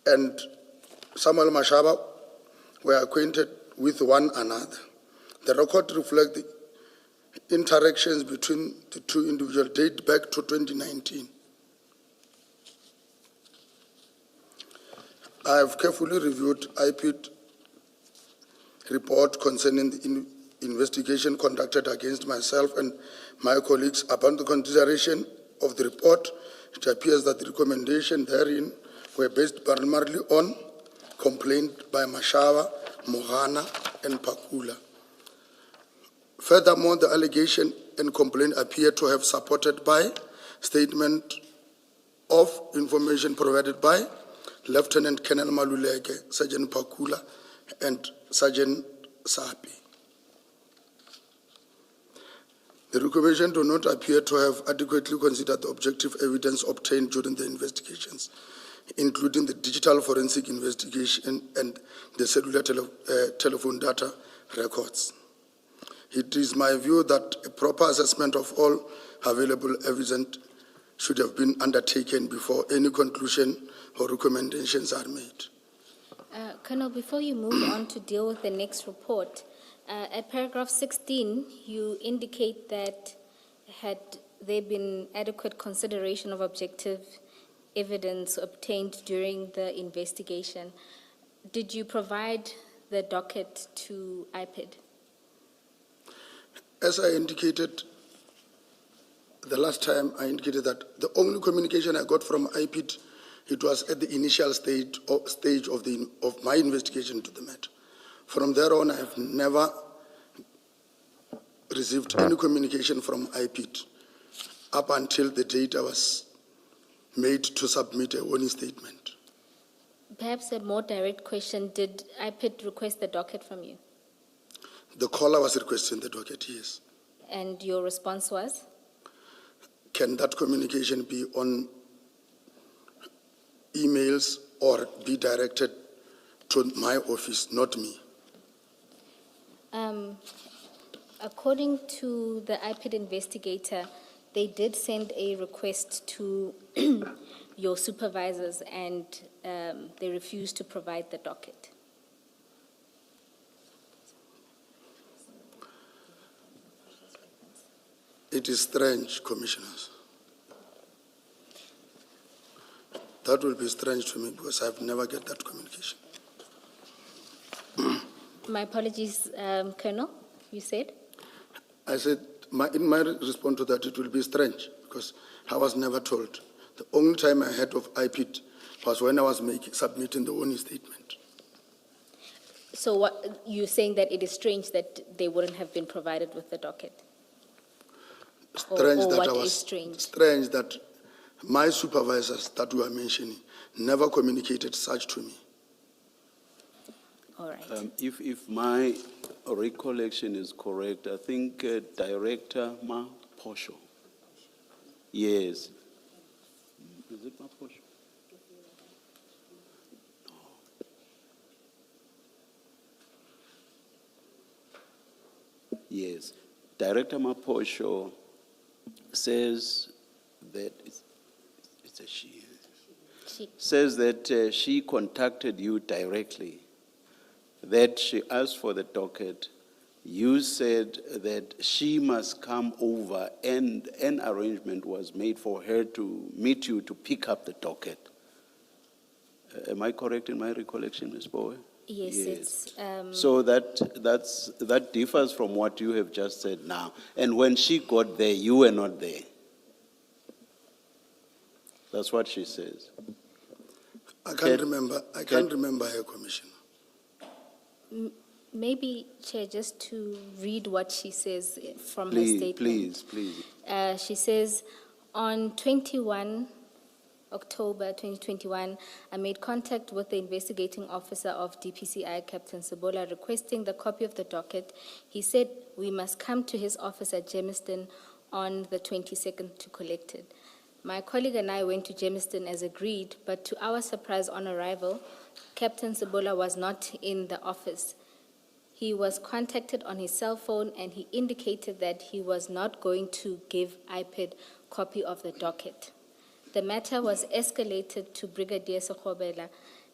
and Samuel Mashaba were acquainted with one another. The record reflects the interactions between the two individuals date back to 2019. I have carefully reviewed IP report concerning the investigation conducted against myself and my colleagues. Upon the consideration of the report, it appears that the recommendations therein were based primarily on complaint by Mashaba Mogana, and Pakula. Furthermore, the allegation and complaint appear to have supported by statement of information provided by Lieutenant Colonel Maluleke, Sergeant Pakula, and Sergeant Sapi. The recommendation do not appear to have adequately considered the objective evidence obtained during the investigations, including the digital forensic investigation and the cellular telephone data records. It is my view that a proper assessment of all available evidence should have been undertaken before any conclusion or recommendations are made. Colonel, before you move on to deal with the next report, at paragraph 16, you indicate that had there been adequate consideration of objective evidence obtained during the investigation, did you provide the docket to IPID? As I indicated, the last time I indicated that the only communication I got from IPID, it was at the initial stage of my investigation to the matter. From there on, I have never received any communication from IPID up until the date I was made to submit a warning statement. Perhaps a more direct question, did IPID request the docket from you? The caller was requesting the docket, yes. And your response was? Can that communication be on emails or be directed to my office, not me? According to the IPID investigator, they did send a request to your supervisors and they refused to provide the docket. It is strange, commissioners. That will be strange to me because I've never get that communication. My apologies, Colonel, you said? I said, in my response to that, it will be strange because I was never told. The only time I heard of IPID was when I was submitting the warning statement. So what, you're saying that it is strange that they wouldn't have been provided with the docket? Strange or that what I was is strange? Strange that my supervisors that you are mentioning never communicated such to me. All right. If my recollection is correct, I think Director Maposho. Yes. Is it Maposho? No. Yes. Director Maposho says that it's a she. Says that she contacted you directly, that she asked for the docket. You said that she must come over and an arrangement was made for her to meet you to pick up the docket. Am I correct in my recollection, Ms. Bowe? Yes, it's... So that differs from what you have just said now. And when she got there, you were not there. That's what she says. I can't remember her, Commissioner. Maybe, Chair, just to read what she says from her Please, statement. please. She says, on 21 October 2021, I made contact with the investigating officer of DPCI, Captain Sabola, requesting the copy of the docket. He said we must come to his office at Germiston on the 22nd to collect it. My colleague and I went to Germiston as agreed, but to our surprise on arrival, Captain Sabola was not in the office. He was contacted on his cell phone and he indicated that he was not going to give IPID copy of the docket. The matter was escalated to Brigadier Sekhobela,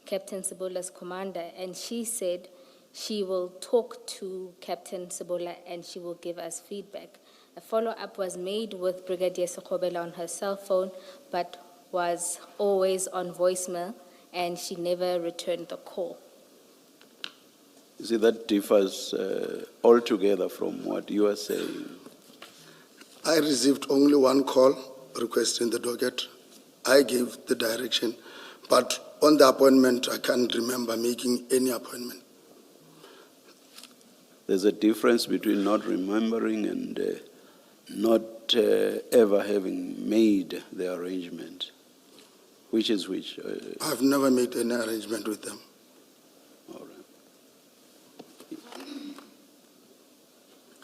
Captain Sabola's commander, and she said she will talk to Captain Sabola and she will give us feedback. A follow-up was made with Brigadier Sekhobela on her cell phone, but was always on voicemail, and she never returned the call. You see, that differs altogether from what you are saying. I received only one call requesting the docket. I gave the direction, but on the appointment, I can't remember making any appointment. there's a difference between not remembering and not ever having made the arrangement. Which is which? I've never made any arrangement with them. All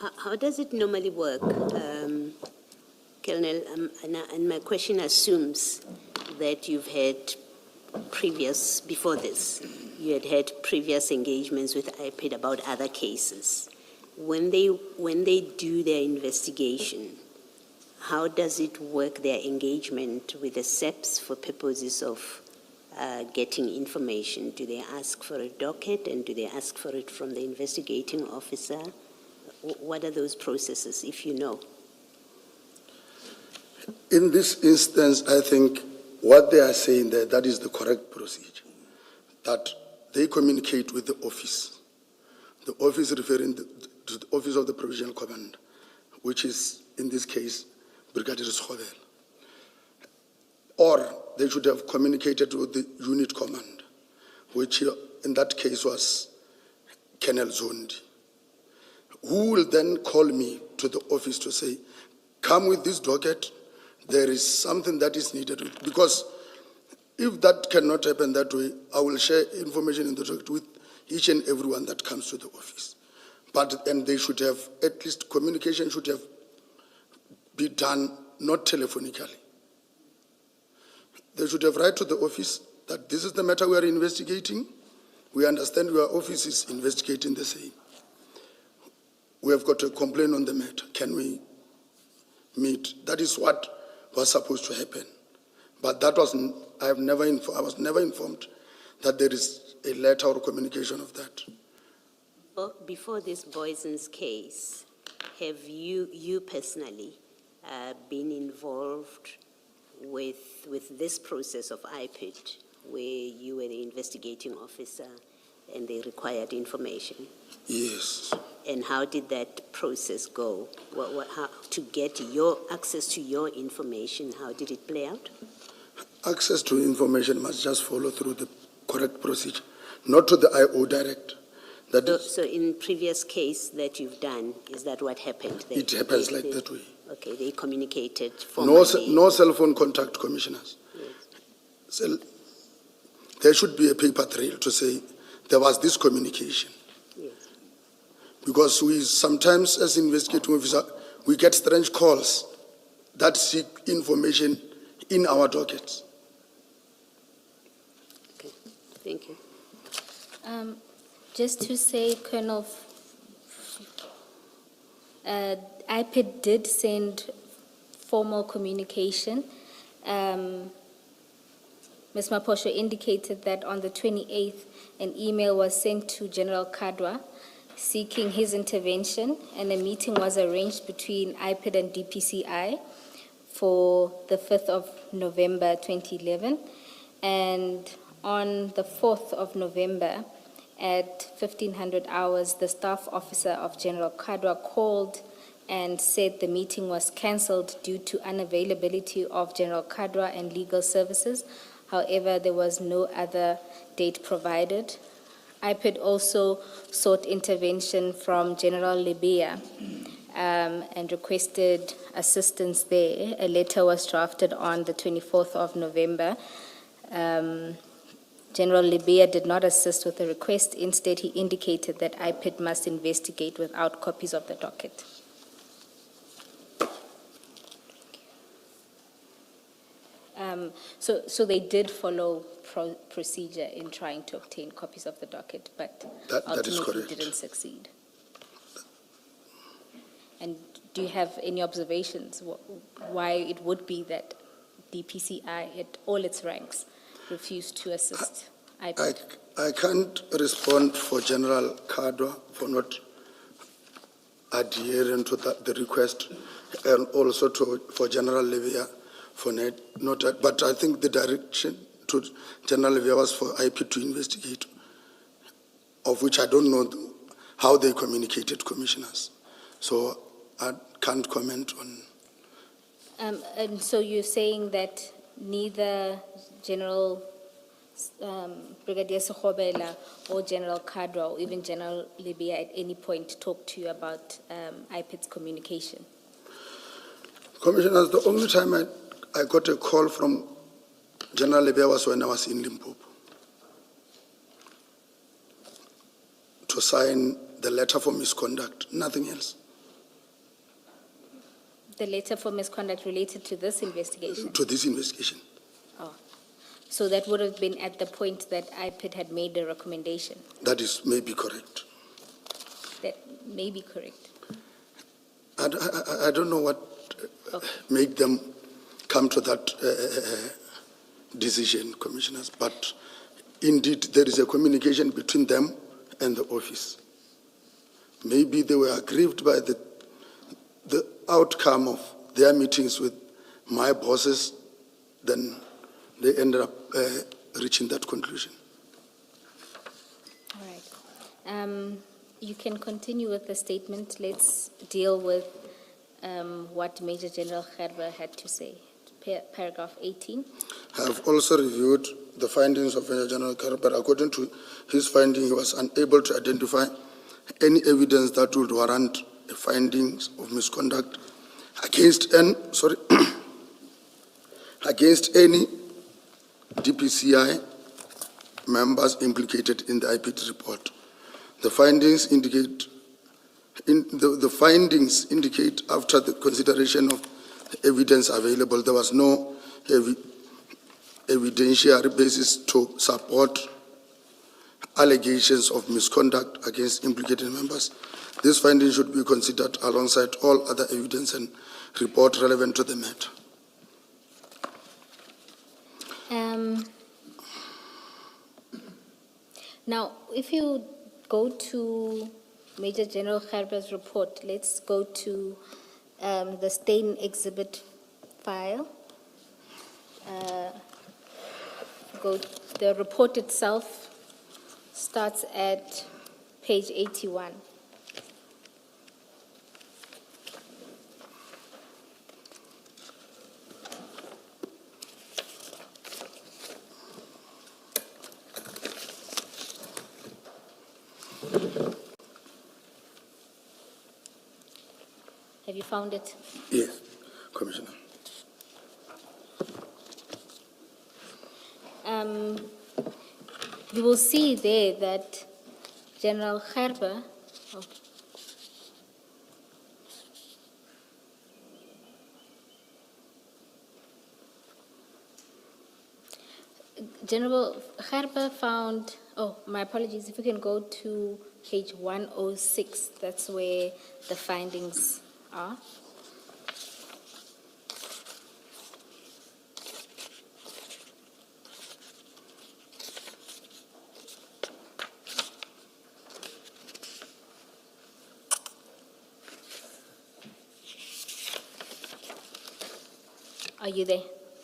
right. How does it normally work, Colonel? And my question assumes that you've had before this, you had previous engagements with IPID about other cases. When they do their investigation, how does it work, their engagement with the SEPs for purposes of getting information? Do they ask for a docket, and do they ask for it from the investigating officer? What are those processes, if you know? In this instance, I think what they are saying there, that is the correct procedure, that they communicate with the office referring to the Office of the Provisional Commander, which is, in this case, Brigadier Schobel. Or they should have communicated with the unit command, which in that case was Colonel Zondi, who will then call me to the office to say, come with this docket, there is something that is needed. Because if that cannot happen that way, I will share information in the docket with each and everyone that comes to the office. And they should have, at least communication should have be done not telephonically. They should have write to the office that this is the matter we are investigating. We understand your office is investigating the same. We have got a complaint on the matter. Can we meet? That is what was supposed to happen. But that wasn't, I was never informed that there is a letter or communication of that. Before this Boyson's case, have you personally been involved with this process of IPID, where you were the investigating officer and they required information? Yes. And how did that process go? How, to get your access to your information, how did it play out? Access to information must just follow through the correct procedure, not to the IO direct. So in previous case that you've done, is that what happened? It happens like that way. Okay, they communicated formally. No cell phone contact, commissioners. Yes. So there should be a paper trail to say there was this communication. Yes. Because we sometimes, as investigating officer, we get strange calls that seek information in our dockets. Okay, thank you. Just to say, Colonel, IPID did send formal communication. Ms. Maposho indicated that on the 28th, an email was sent to General Kadwa seeking his intervention, and a meeting was arranged between IPID and DPCI for the 5th of November 2011. And on the 4th of November, at 1500 hours, the staff officer of General Kadwa called and said the meeting was cancelled due to unavailability of General Kadwa and legal services. However, there was no other date provided. IPID also sought intervention from General Libya and requested assistance there. A letter was drafted on the 24th of November. General Libya did not assist with the request. Instead, he indicated that IPID must investigate without copies of the docket. So they did follow procedure in trying to obtain copies of the docket, but ultimately didn't succeed. And do you have any observations why it would be that DPCI at all its ranks refused to assist IPID? I can't respond for General Kadwa for not adhering to the request, and also for General Libya for not, but I think the direction to General Libya was for IPID to investigate, of which I don't know how they communicated, commissioners. So I can't comment on. And so you're saying that neither General Brigadier Sekgobela or General Kadra or even General Libya at any point talk to you about IPID's communication? Commissioners, the only time I got a call from General Libya was when I was in Limpopo to sign the letter for misconduct, nothing else. The letter for misconduct related to this investigation? To this investigation. Oh. So that would have been at the point that IPID had made a recommendation? That is maybe correct. That may be correct. I don't know what Okay. made them come to that decision, Commissioners, but indeed there is a communication between them and the office. Maybe they were aggrieved by the outcome of their meetings with my bosses, then they ended up reaching that conclusion. All right. You can continue with the statement. Let's deal with what Major General Gerber had to say. Paragraph 18. I have also reviewed the findings of Major General Gerber. According to his finding, he was unable to identify any evidence that would warrant the findings of misconduct against against any DPCI members implicated in the IPT report. The findings indicate after the consideration of the evidence available, there was no evidentiary basis to support allegations of misconduct against implicated members. This finding should be considered alongside all other evidence and report relevant to the matter. Now, if you go to Major General Gerber's report, let's go to the Stain exhibit file. The report itself starts at page 81. Have you found it? Yes, Commissioner. You will see there that General Gerber, General Gerber found, my apologies, if we can go to page 106, that's where the findings are. Are you there?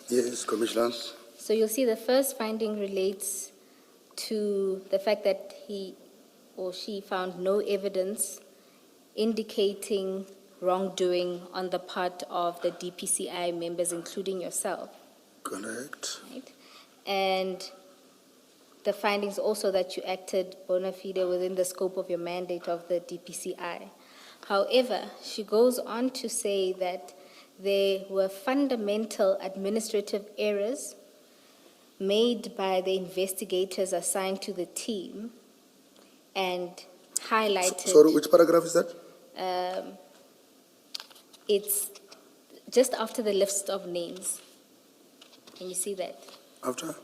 Yes, Commissioners. So you'll see the first finding relates to the fact that he or she found no evidence indicating wrongdoing on the part of the DPCI members, including yourself. Correct. Right? And the findings also that you acted bona fide within the scope of your mandate of the DPCI. However, she goes on to say that there were fundamental administrative errors made by the investigators assigned to the team and highlighted. Sorry, which paragraph is that? It's just after the list of names. Can you see that? After?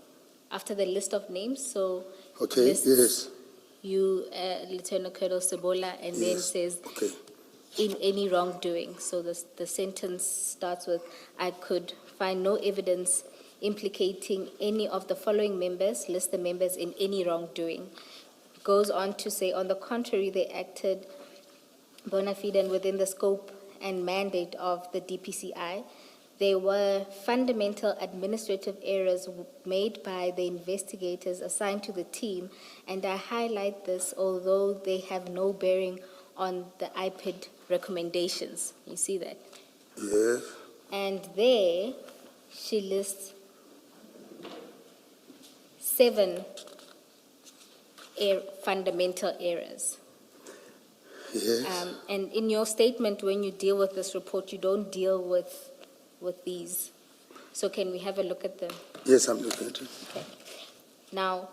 After the list of names, so Okay, lists yes. you, Lieutenant Colonel Sebola, and then Yes, says, okay. in any wrongdoing. So the sentence starts with, I could find no evidence implicating any of the following members, list the members in any wrongdoing. Goes on to say, on the contrary, they acted bona fide and within the scope and mandate of the DPCI. There were fundamental administrative errors made by the investigators assigned to the team, and I highlight this although they have no bearing on the IPID recommendations. You see that? Yes. And there she lists 7 fundamental errors. Yes. And in your statement, when you deal with this report, you don't deal with these. So can we have a look at them? Yes, I'm looking at it. Okay. Now,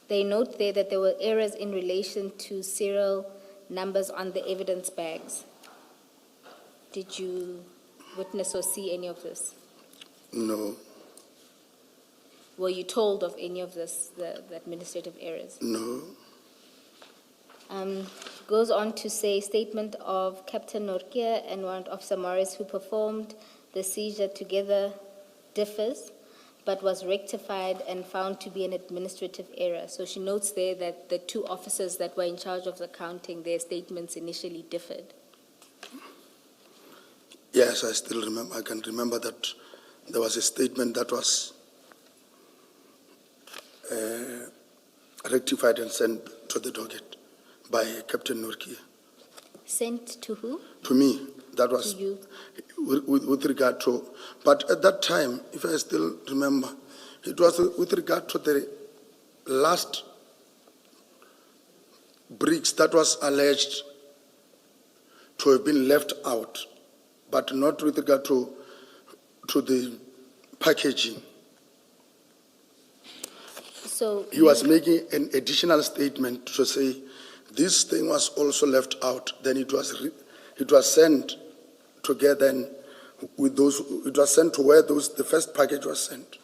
they note there that there were errors in relation to serial numbers on the evidence bags. Did you witness or see any of this? No, Were you told of any of this, the administrative errors? no. Goes on to say, statement of Captain Norkia and Warrant Officer Morris, who performed the seizure together, differs, but was rectified and found to be an administrative error. So she notes there that the 2 officers that were in charge of the counting, their statements initially differed. Yes, I still remember. I can remember that there was a statement that was rectified and sent to the docket by Captain Norkia. Sent to who? To me, that was To you. with regard to, but at that time, if I still remember, it was with regard to the last bricks that was alleged to have been left out, but not with regard to the packaging. So He was making an additional statement to say this thing was also left out. Then it was sent together and with those. It was sent to where the first package was sent.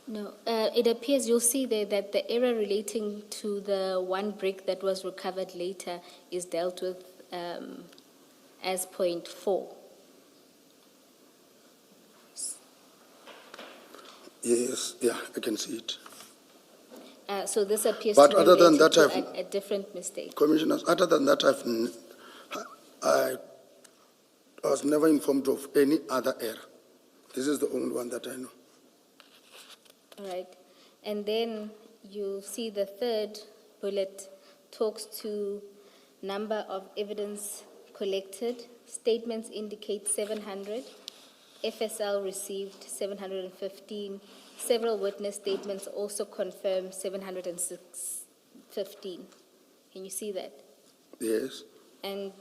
No, it appears, you'll see there that the error relating to the 1 brick that was recovered later is dealt with as point 4. Yes, yeah, I can see it. So this appears But to be other than related that, to a different mistake. Commissioners, other than that, I was never informed of any other error. This is the only one that I know. All right. And then you see the 3rd bullet talks to number of evidence collected. Statements indicate 700. FSL received 715. Several witness statements also confirm 715. Can you see that? Yes. And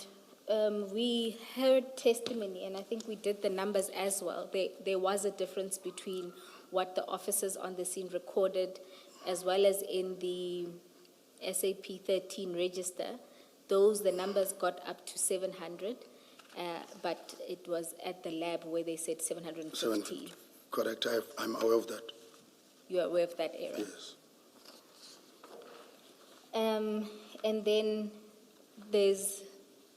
we heard testimony, and I think we did the numbers as well. There was a difference between what the officers on the scene recorded as well as in the SAP 13 register. The numbers got up to 700, but it was at the lab where they said 750. 750. Correct. I'm aware of that. You are aware of that error? Yes. And then there's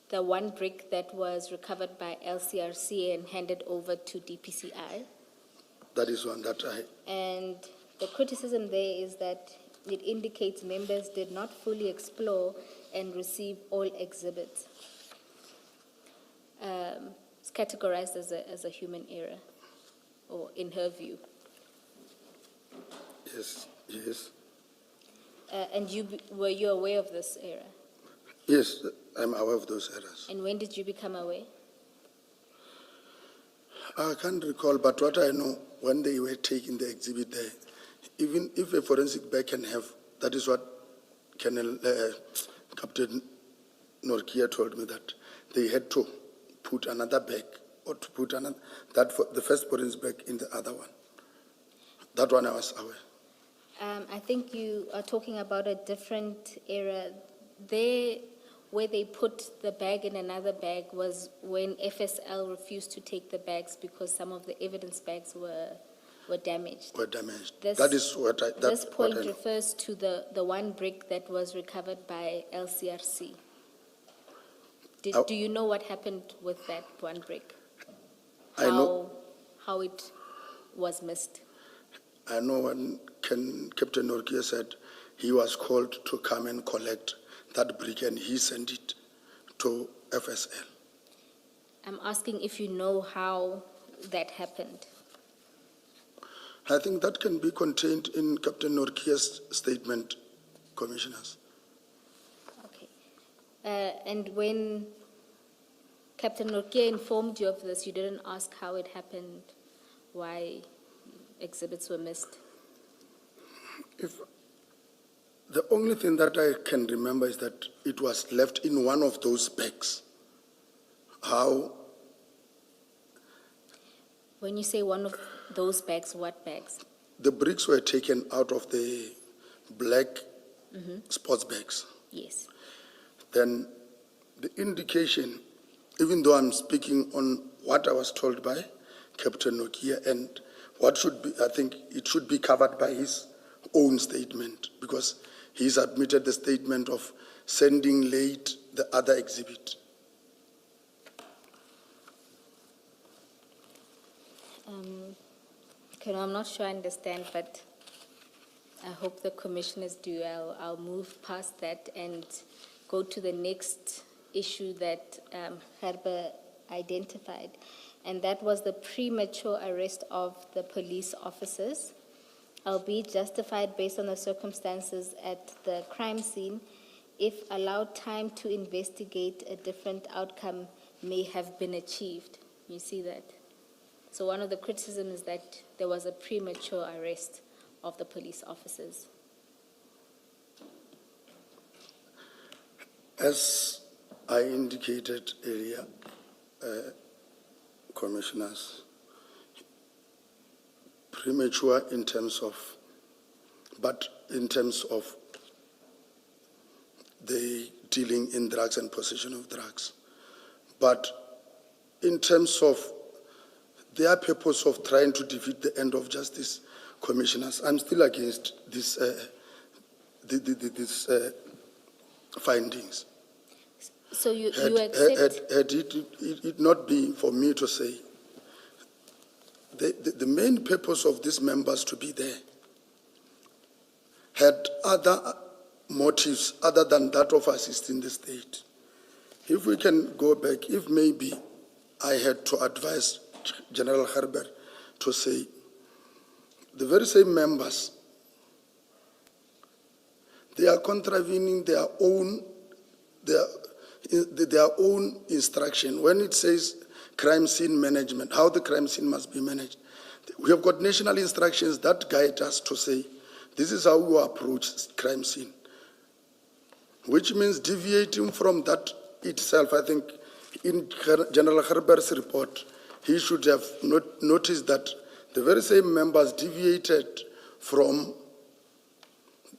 the 1 brick that was recovered by LCRC and handed over to DPCI. That is one that And the criticism there is that it indicates members did not fully explore and receive all exhibits. It's categorized as a human error, or in her view. Yes, yes. And were you aware of this error? Yes, I'm aware of those errors. And when did you become aware? I can't recall, but what I know, when they were taking the exhibit there, even if a forensic bag can have, that is what Captain Norkia told me, that they had to put another bag, or to put another, the first forensic bag in the other one. That one I was aware. I think you are talking about a different error. There, where they put the bag in another bag was when FSL refused to take the bags because some of the evidence bags were damaged. Were damaged. This- That is what I. This That's point what I know. refers to the 1 brick that was recovered by LCRC. Do you know what happened with that 1 brick? I know. How it was missed? I know when Captain Norkia said he was called to come and collect that brick, and he sent it to FSL. I'm asking if you know how that happened. I think that can be contained in Captain Norkia's statement, Commissioners. Okay. And when Captain Norkia informed you of this, you didn't ask how it happened, why exhibits were missed? If the only thing that I can remember is that it was left in one of those bags. How? When you say one of those bags, what bags? The bricks were taken out of the black sports bags. Yes. Then the indication, even though I'm speaking on what I was told by Captain Nokia and what should be, I think it should be covered by his own statement because he submitted the statement of sending late the other exhibit. Okay, no, I'm not sure I understand, but I hope the commissioners do. I'll move past that and go to the next issue that Gerber identified, and that was the premature arrest of the police officers, albeit justified based on the circumstances at the crime scene. If allowed time to investigate, a different outcome may have been achieved. You see that? So one of the criticisms is that there was a premature arrest of the police officers. As I indicated earlier, commissioners, premature in terms of the dealing in drugs and possession of drugs. But in terms of their purpose of trying to defeat the end of justice, commissioners, I'm still against this findings. So you accept? Had it not been for me to say, the main purpose of these members to be there had other motives other than that of assisting the state. If we can go back, if maybe I had to advise General Gerber to say, the very same members, they are contravening their own instruction. When it says crime scene management, how the crime scene must be managed, we have got national instructions that guide us to say, this is how we approach crime scene, which means deviating from that itself. I think in General Gerber's report, he should have noticed that the very same members deviated from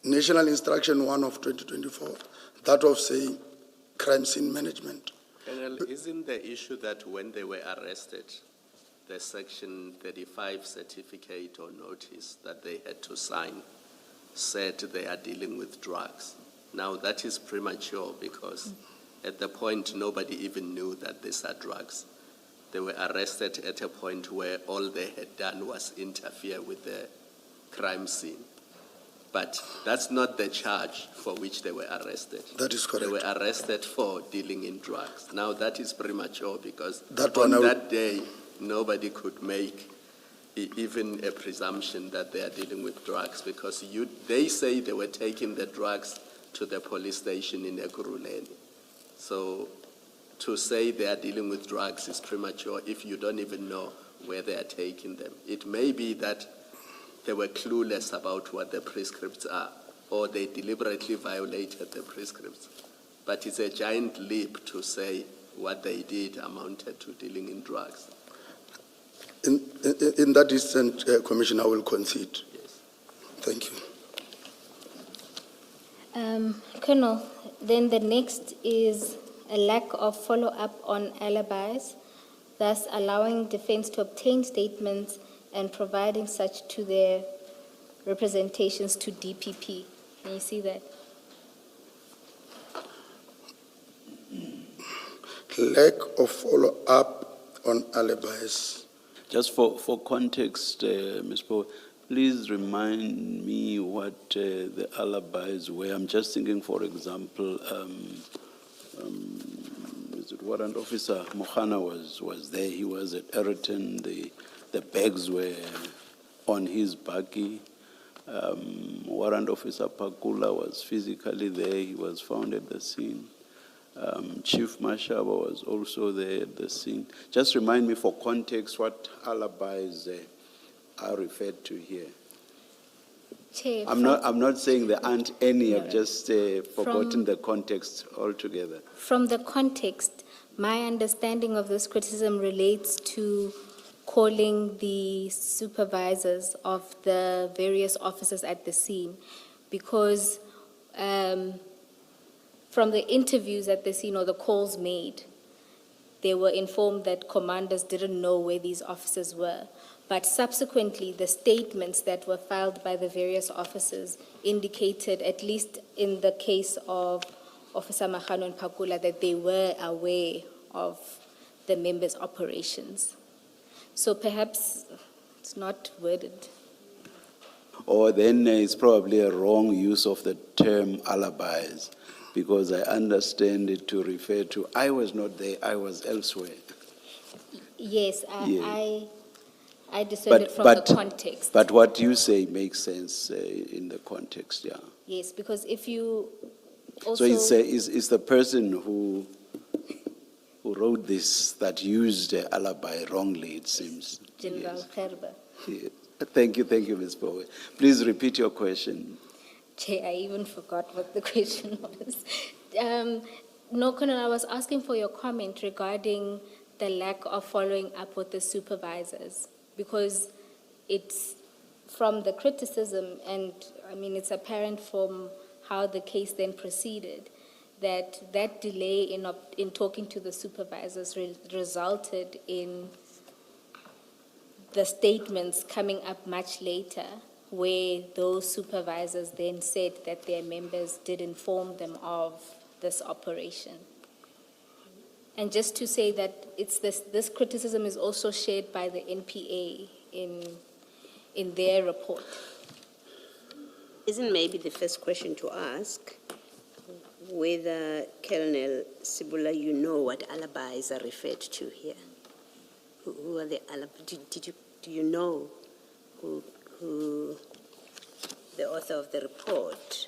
National Instruction 1 of 2024, that of saying crime scene management. Colonel, isn't the issue that when they were arrested, the Section 35 certificate or notice that they had to sign said they are dealing with drugs? Now that is premature because at the point nobody even knew that these are drugs. They were arrested at a point where all they had done was interfere with the crime scene. But that's not the charge for which they were arrested. That is correct. They were arrested for dealing in drugs. Now that is premature because That on one that day, nobody could make even a presumption that they are dealing with drugs because they say they were taking the drugs to the police station in Ekurhuleni. So to say they are dealing with drugs is premature if you don't even know where they are taking them. It may be that they were clueless about what the prescripts are, or they deliberately violated the prescripts. But it's a giant leap to say what they did amounted to dealing in drugs. In that instance, Commissioner, I will concede. Yes. Thank you. Colonel, then the next is a lack of follow-up on alibis, thus allowing defense to obtain statements and providing such to their representations to DPP. Can you see that? Lack of follow-up on alibis. Just for context, Ms. Poe, please remind me what the alibis were. I'm just thinking, for example, is it Warrant Officer Mohana was there. He was at Eriton. The bags were on his buggy. Warrant Officer Pakula was physically there. He was found at the scene. Chief Mashaba was also there at the scene. Just remind me for context what alibis are referred to here. Chair, I'm not saying there aren't any, I've No. just forgotten the context altogether. From the context, my understanding of this criticism relates to calling the supervisors of the various officers at the scene, because from the interviews at the scene or the calls made, they were informed that commanders didn't know where these officers were. But subsequently, the statements that were filed by the various officers indicated, at least in the case of Officer Mahano and Pakula, that they were aware of the members' operations. So perhaps it's not worded. Or then it's probably a wrong use of the term alibis, because I understand it to refer to, I was not there, I was elsewhere. Yes, Yeah. I discerned it from the context. But what you say makes sense in the context, yeah. Yes, because if you So also... it's the person who wrote this that used the alibi wrongly, it seems. General Yes. Gerber. Yeah. Thank you, Ms. Bowe. Please repeat your question. Chair, I even forgot what the question was. No, Colonel, I was asking for your comment regarding the lack of following up with the supervisors, because it's from the criticism, and I mean, it's apparent from how the case then proceeded, that delay in talking to the supervisors resulted in the statements coming up much later, where those supervisors then said that their members did inform them of this operation. And just to say that this criticism is also shared by the NPA in their report. Isn't maybe the first question to ask whether, Colonel Sibula, you know what alibis are referred to here? Who are the alibis? Do you know who the author of the report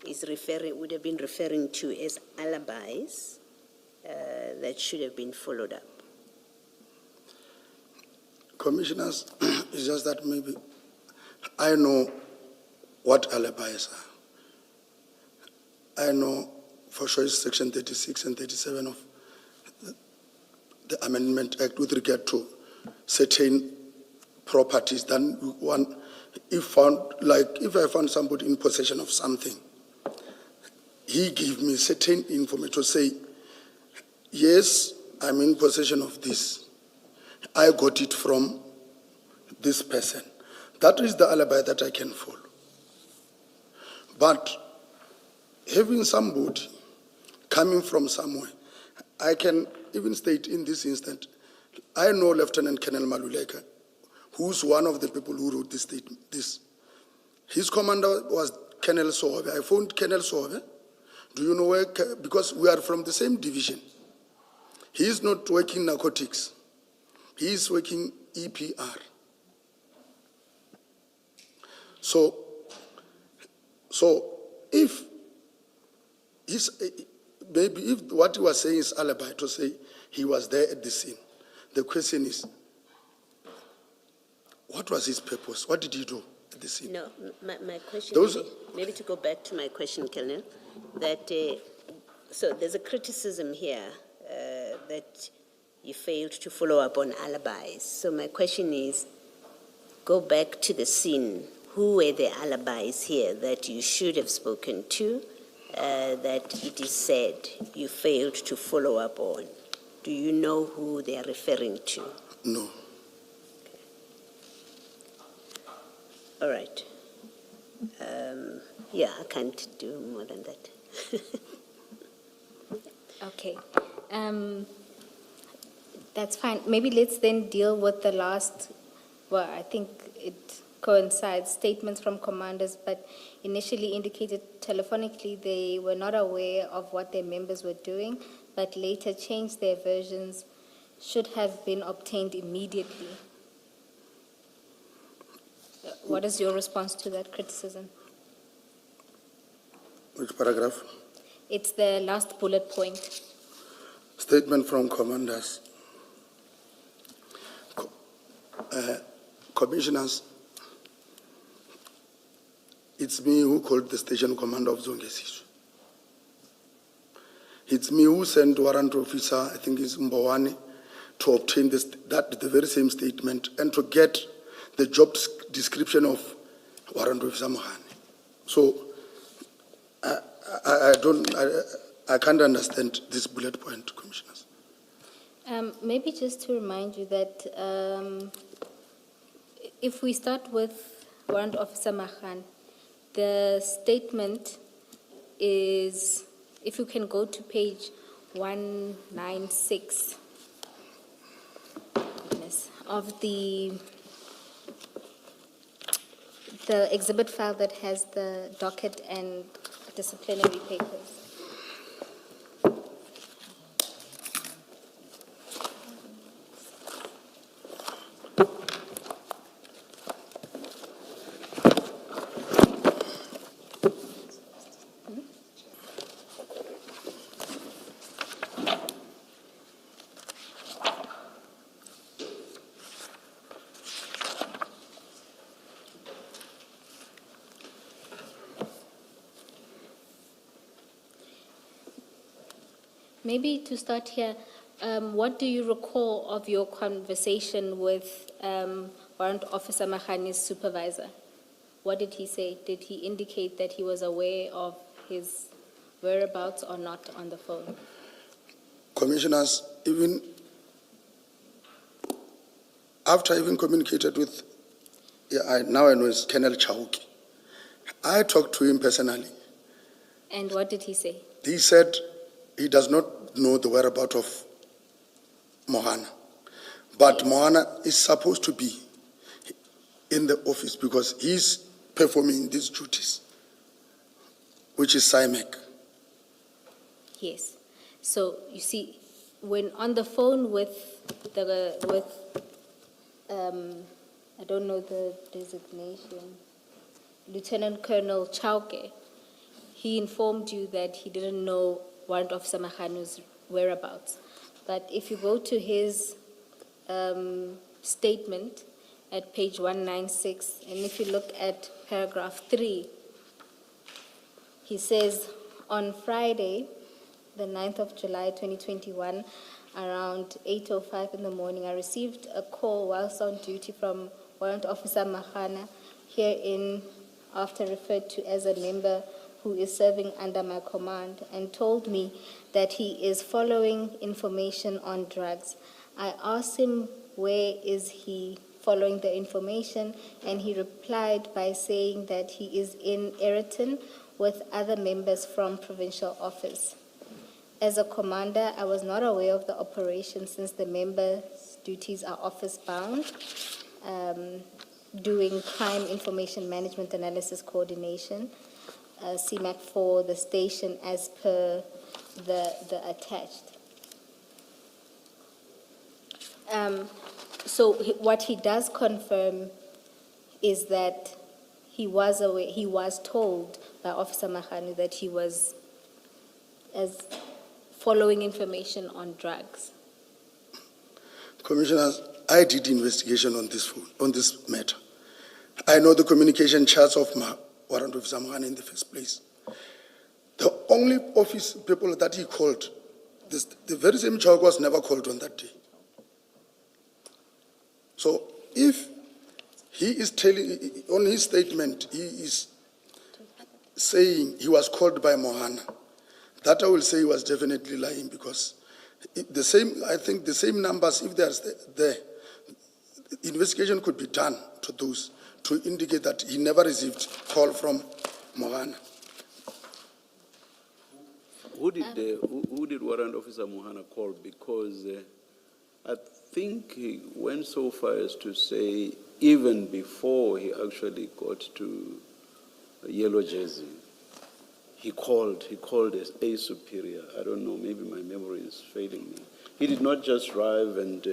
would have been referring to as alibis that should have been followed up? Commissioners, it's just that maybe I know what alibis are. I know for sure it's Section 36 and 37 of the Amendment Act with regard to certain properties. Then one, if I found somebody in possession of something, he gave me certain information to say, yes, I'm in possession of this. I got it from this person. That is the alibi that I can follow. But having somebody coming from somewhere, I can even state in this instant, I know Lieutenant Colonel Maluleka, who's one of the people who wrote this statement. His commander was Colonel Sohobe. I phoned Colonel Sohobe. Do you know where? Because we are from the same division. He is not working narcotics. He is working EPR. So if what he was saying is alibi to say he was there at the scene, the question is, what was his purpose? What did he do at the scene? No, my question, maybe to go back to my question, Colonel, that so there's a criticism here that you failed to follow up on alibis. So my question is, go back to the scene. Who were the alibis here that you should have spoken to, that it is said you failed to follow up on? Do you know who they are referring to? No. Okay. All right. Yeah, I can't do more than that. Okay. That's fine. Maybe let's then deal with the last, well, I think it coincides, statements from commanders, but initially indicated telephonically they were not aware of what their members were doing, but later changed their versions, should have been obtained immediately. What is your response to that criticism? Which paragraph? It's the last bullet point. Statement from commanders. Commissioners, it's me who called the station commander of Zongesiswe. It's me who sent warrant officer, I think it's Mbawani, to obtain the very same statement and to get the job description of warrant officer Mohane. So I can't understand this bullet point, commissioners. Maybe just to remind you that if we start with Warrant Officer Mahan, the statement is, if you can go to page 196 of the exhibit file that has the docket and disciplinary papers. Maybe to start here, what do you recall of your conversation with Warrant Officer Mahani's supervisor? What did he say? Did he indicate that he was aware of his whereabouts or not on the phone? Commissioners, even after I even communicated with, now I know it's Colonel Chauki, I talked to him personally. And what did he say? He said he does not know the whereabouts of Mohana. But Mohana is supposed to be in the office because he's performing these duties, which is SIMEC. Yes. So you see, when on the phone with I don't know the designation, Lieutenant Colonel Chauke, he informed you that he didn't know Warrant Officer Mahanu's whereabouts. But if you go to his statement at page 196, and if you look at paragraph 3, he says, on Friday, the 9th of July, 2021, around 8:05 in the morning, I received a call whilst on duty from Warrant Officer Mahana, herein after referred to as a member who is serving under my command, and told me that he is following information on drugs. I asked him where is he following the information, and he replied by saying that he is in Ayrton with other members from provincial office. As a commander, I was not aware of the operation since the members' duties are office-bound, doing crime information management analysis coordination, CMAC for the station as per the attached. So what he does confirm is that he was aware, he was told by Officer Mahanu that he was following information on drugs. Commissioners, I did investigation on this matter. I know the communication charts of Warrant Officer Mohana in the first place. The only office people that he called, the very same child was never called on that day. So if he is telling, on his statement, he is saying he was called by Mohana, that I will say he was definitely lying, because the same numbers, if they're there, investigation could be done to those to indicate that he never received call from Mohana. Who did Warrant Officer Mohana call? Because I think he went so far as to say even before he actually got to Yellow Jersey, he called as a superior. I don't know, maybe my memory is failing me. He did not just drive and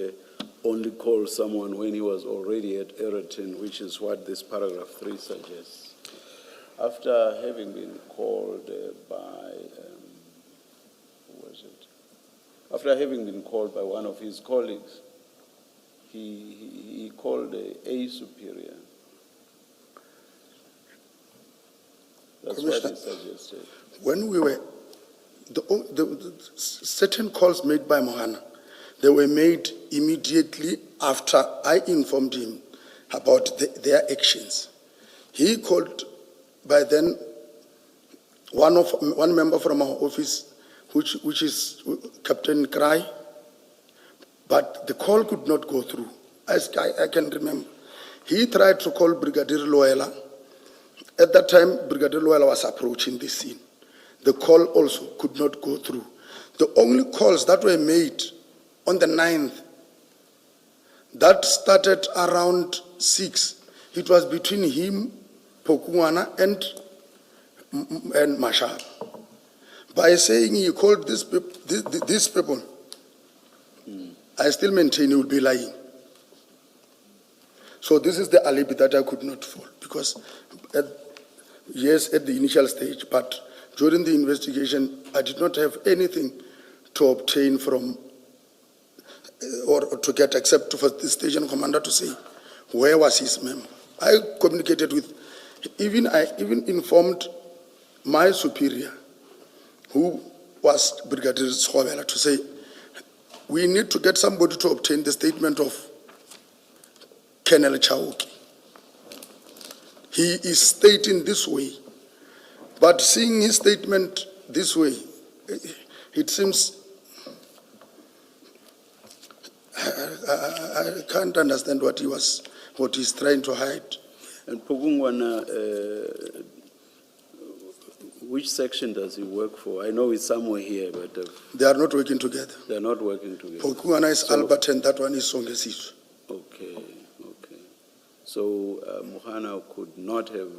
only call someone when he was already at Ayrton, which is what this paragraph 3 suggests. After having been called after having been called by one of his colleagues, he called a superior. That's what he Commissioner. suggested. When we were, the certain calls made by Mohana, they were made immediately after I informed him about their actions. He called by then one member from our office, which is Captain Cry, but the call could not go through. As I can remember, he tried to call Brigadier Loela. At that time, Brigadier Loela was approaching the scene. The call also could not go through. The only calls that were made on the 9th, that started around 6. It was between him, Pokungwana, and Mashar. By saying he called these people, I still maintain he would be lying. So this is the alibi that I could not fall, because yes, at the initial stage, but during the investigation, I did not have anything to obtain from or to get except for the station commander to say where was his memo. I communicated with, I even informed my superior, who was Brigadier Schwabela, to say we need to get somebody to obtain the statement of Colonel Chauki. He is stating this way, but seeing his statement this way, it seems I can't understand what he's trying to hide. And Pogungwana, which section does he work for? I know it's somewhere here, but They are not working together. they're not working together. Pokungwana is Albert and that one is Songesiso. Okay, okay. So Mohana could not have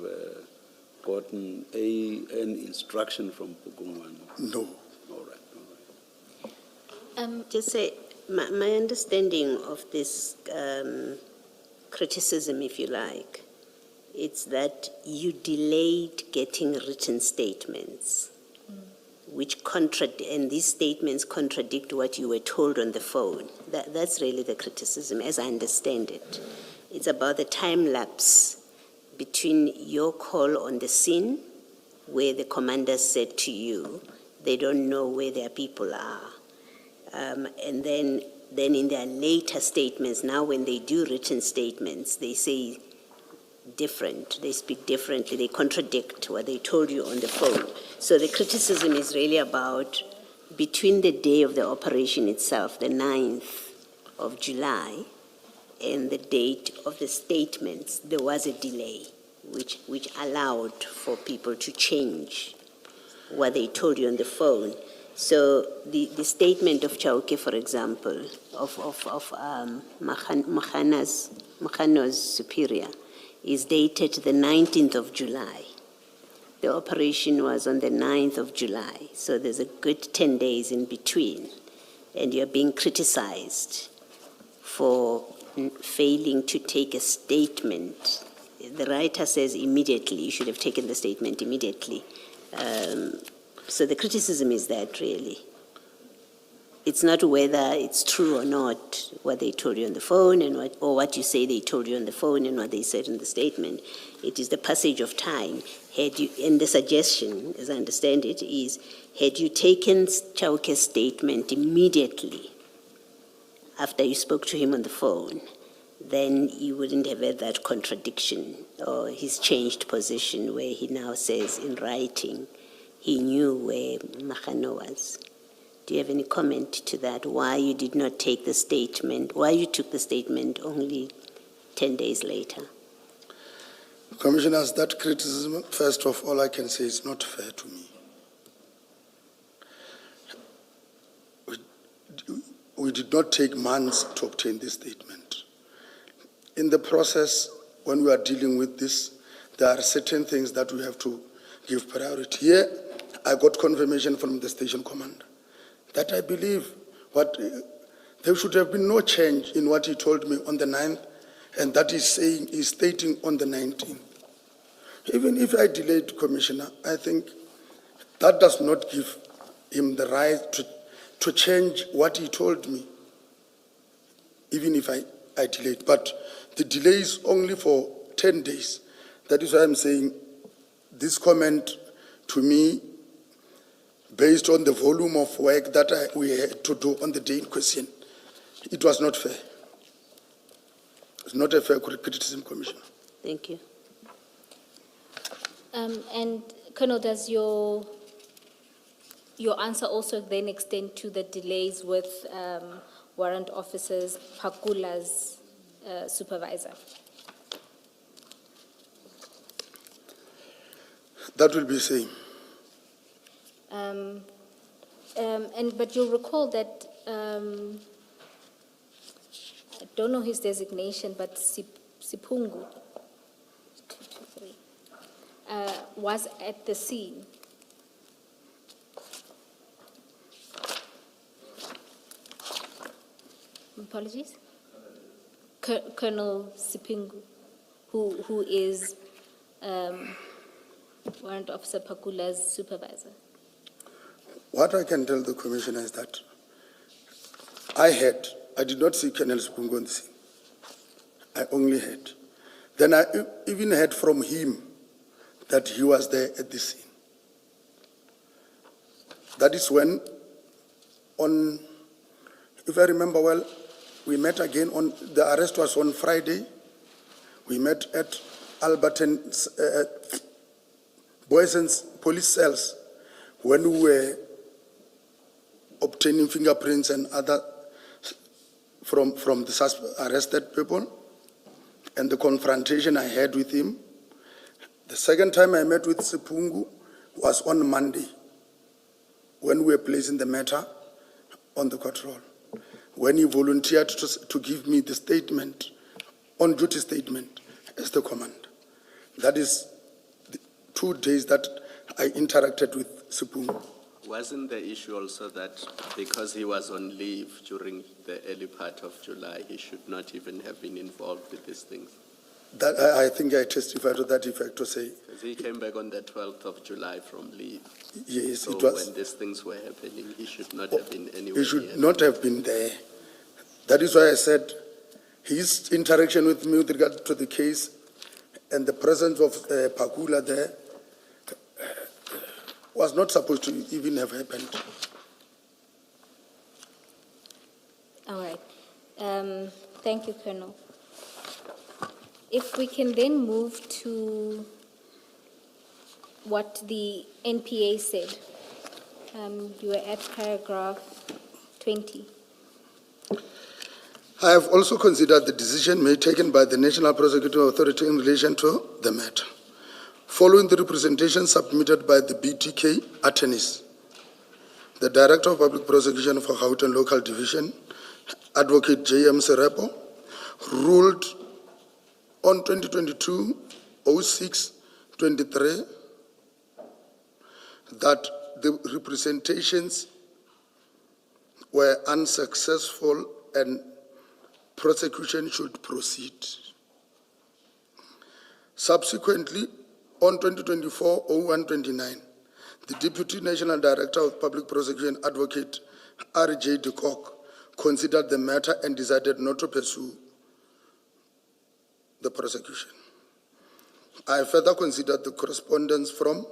gotten an instruction from Pogungwana? No. All right. Just say, my understanding of this criticism, if you like, it's that you delayed getting written statements, which and these statements contradict what you were told on the phone. That's really the criticism, as I understand it. It's about the time lapse between your call on the scene, where the commander said to you, they don't know where their people are. And then in their later statements, now when they do written statements, they say different, they speak differently, they contradict what they told you on the phone. So the criticism is really about between the day of the operation itself, the 9th of July, and the date of the statements, there was a delay, which allowed for people to change what they told you on the phone. So the statement of Chauke, for example, of Mahano's superior, is dated the 19th of July. The operation was on the 9th of July, so there's a good 10 days in between, and you're being criticized for failing to take a statement. The writer says immediately, you should have taken the statement immediately. So the criticism is that, really. It's not whether it's true or not what they told you on the phone or what you say they told you on the phone and what they said in the statement. It is the passage of time. And the suggestion, as I understand it, is had you taken Chauke's statement immediately after you spoke to him on the phone, then you wouldn't have had that contradiction or his changed position where he now says in writing he knew where Mahano was. Do you have any comment to that? Why you did not take the statement, why you took the statement only 10 days later? Commissioners, that criticism, first of all, I can say is not fair to me. We did not take months to obtain this statement. In the process, when we are dealing with this, there are certain things that we have to give priority. Here, I got confirmation from the station commander that I believe there should have been no change in what he told me on the 9th, and that he's stating on the 19th. Even if I delayed, Commissioner, I think that does not give him the right to change what he told me, even if I delayed. But the delay is only for 10 days. That is why I'm saying this comment to me, based on the volume of work that we had to do on the day in question, it was not fair. It's not a fair criticism, Commissioner. Thank you. And Colonel, does your answer also then extend to the delays with warrant officers, Pakula's supervisor? That will be same. But you'll recall that, I don't know his designation, but Sipungu was at the scene. Apologies? Colonel Sipungu, who is Warrant Officer Pakula's supervisor. What I can tell the Commissioner is that I did not see Colonel Sipungu on the scene. I only heard. Then I even heard from him that he was there at the scene. That is when, if I remember well, we met again the arrest was on Friday. We met at Alberton's, Boysen's police cells when we were obtaining fingerprints and other from the arrested people, and the confrontation I had with him. The second time I met with Sipungu was on Monday, when we were placing the matter on the court roll, when he volunteered to give me the statement, on-duty statement, as the commander. That is the 2 days that I interacted with Sipungu. Wasn't the issue also that because he was on leave during the early part of July, he should not even have been involved with these things? That I think I testified to that effect to say. Because he came back on the 12th of July from leave. Yes, So it was. when these things were happening, he should not have been anywhere He should near. not have been there. That is why I said his interaction with me with regard to the case and the presence of Pakula there was not supposed to even have happened. All right. Thank you, Colonel. If we can then move to what the NPA said. You were at paragraph 20. I have also considered the decision made taken by the National Prosecuting Authority in relation to the matter. Following the representation submitted by the BTK attorneys, the Director of Public Prosecution for Gauteng Local Division, Advocate J.M. Serepo, ruled on 2022-06-23 that the representations were unsuccessful and prosecution should proceed. Subsequently, on 2024-01-29, the Deputy National Director of Public Prosecution, Advocate R.J. de Kock, considered the matter and decided not to pursue the prosecution. I further considered the correspondence from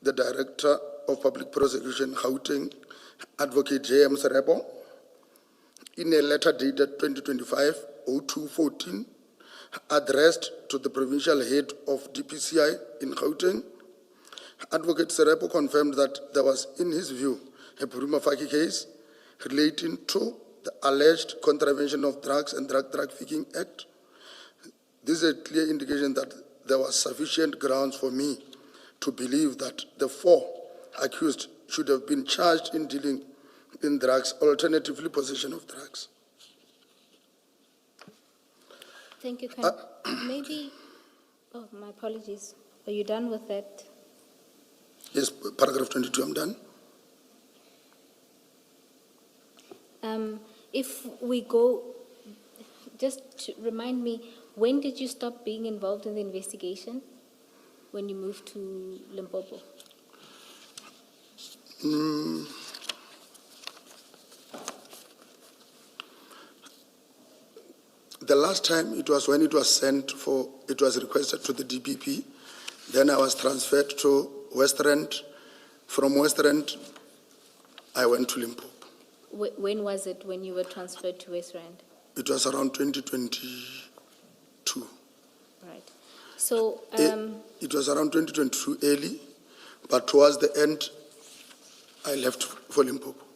the Director of Public Prosecution, Gauteng, Advocate J.M. Serepo, in a letter dated 2025-02-14, addressed to the provincial head of DPCI in Gauteng. Advocate Serepo confirmed that there was, in his view, a prima facie case relating to the alleged contravention of Drugs and Drug Trafficking Act. This is a clear indication that there was sufficient grounds for me to believe that the 4 accused should have been charged in dealing in drugs, alternatively possession of drugs. Thank you, Colonel. Maybe, oh, my apologies. Are you done with that? Yes, paragraph 22, I'm done. If we go, just to remind me, when did you stop being involved in the investigation? When you moved to Limpopo? The last time it was when it was sent for, it was requested to the DPP Then I was transferred to West Rand. From West Rand, I went to Limpopo. When was it when you were transferred to West Rand? It was around 2022. Right. So, It was around 2022 early, but towards the end, I left for Limpopo.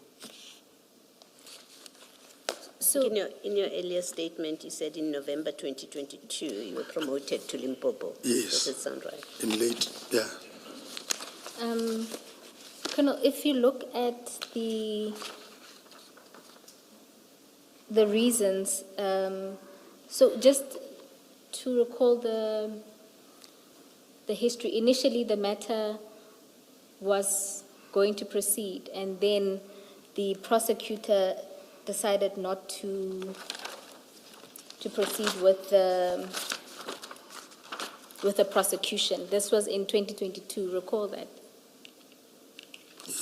so In your earlier statement, you said in November 2022, you were promoted to Limpopo. Yes. Does it sound right? In late, yeah. Colonel, if you look at the reasons, so just to recall the history, initially the matter was going to proceed, and then the prosecutor decided not to proceed with the prosecution. This was in 2022, recall that?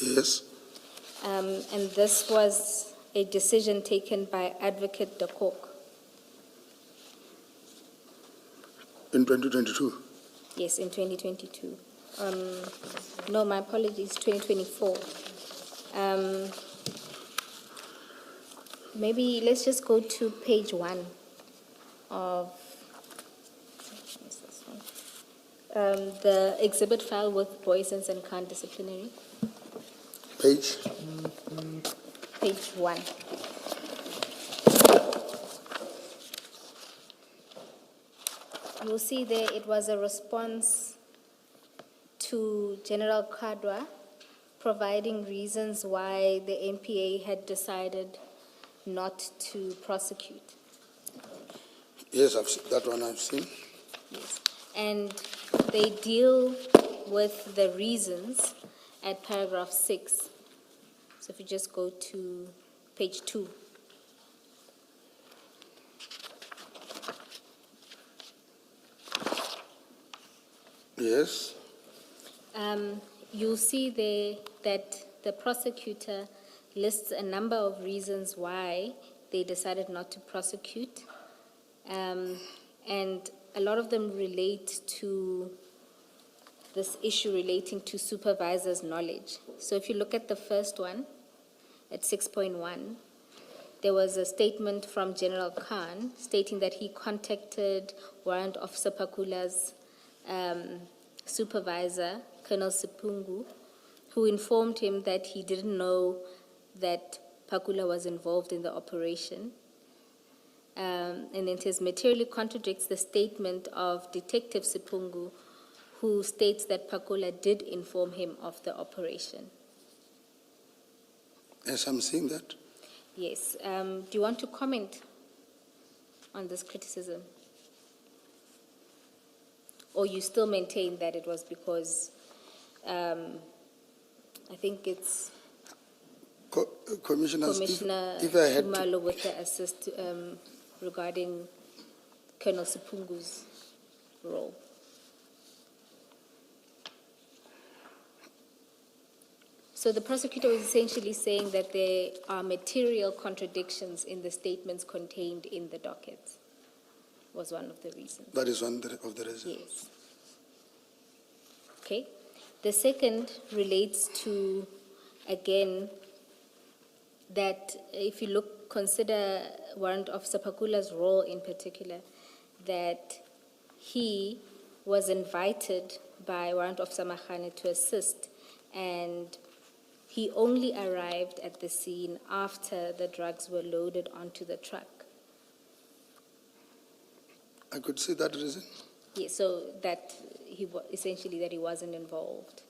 Yes. And this was a decision taken by Advocate de Kock. In 2022. Yes, in 2022. No, my apologies, 2024. Maybe let's just go to page 1 of what's this one? The exhibit file with Boysons and Khan disciplinary. Page. Page 1. You'll see there it was a response to General Kadwa providing reasons why the NPA had decided not to prosecute. Yes, that one I've seen. Yes. And they deal with the reasons at paragraph 6. So if you just go to page 2. Yes. You'll see there that the prosecutor lists a number of reasons why they decided not to prosecute. And a lot of them relate to this issue relating to supervisor's knowledge. So if you look at the first one, at 6.1, there was a statement from General Khan stating that he contacted Warrant Officer Pakula's supervisor, Colonel Sipungu, who informed him that he didn't know that Pakula was involved in the operation. And it materially contradicts the statement of Detective Sipungu, who states that Pakula did inform him of the operation. Yes, I'm seeing that. Yes. Do you want to comment on this criticism? Or you still maintain that it was because, I think it's Commissioners, Commissioner if I had to, Khumalo with the assist regarding Colonel Sipungu's role. So the prosecutor was essentially saying that there are material contradictions in the statements contained in the dockets, was one of the reasons. that is one of the reasons. Yes. Okay. The second relates to, again, that if you consider Warrant Officer Pakula's role in particular, that he was invited by Warrant Officer Mahane to assist, and he only arrived at the scene after the drugs were loaded onto the truck. I could see that reason. Yes, so that essentially that he wasn't involved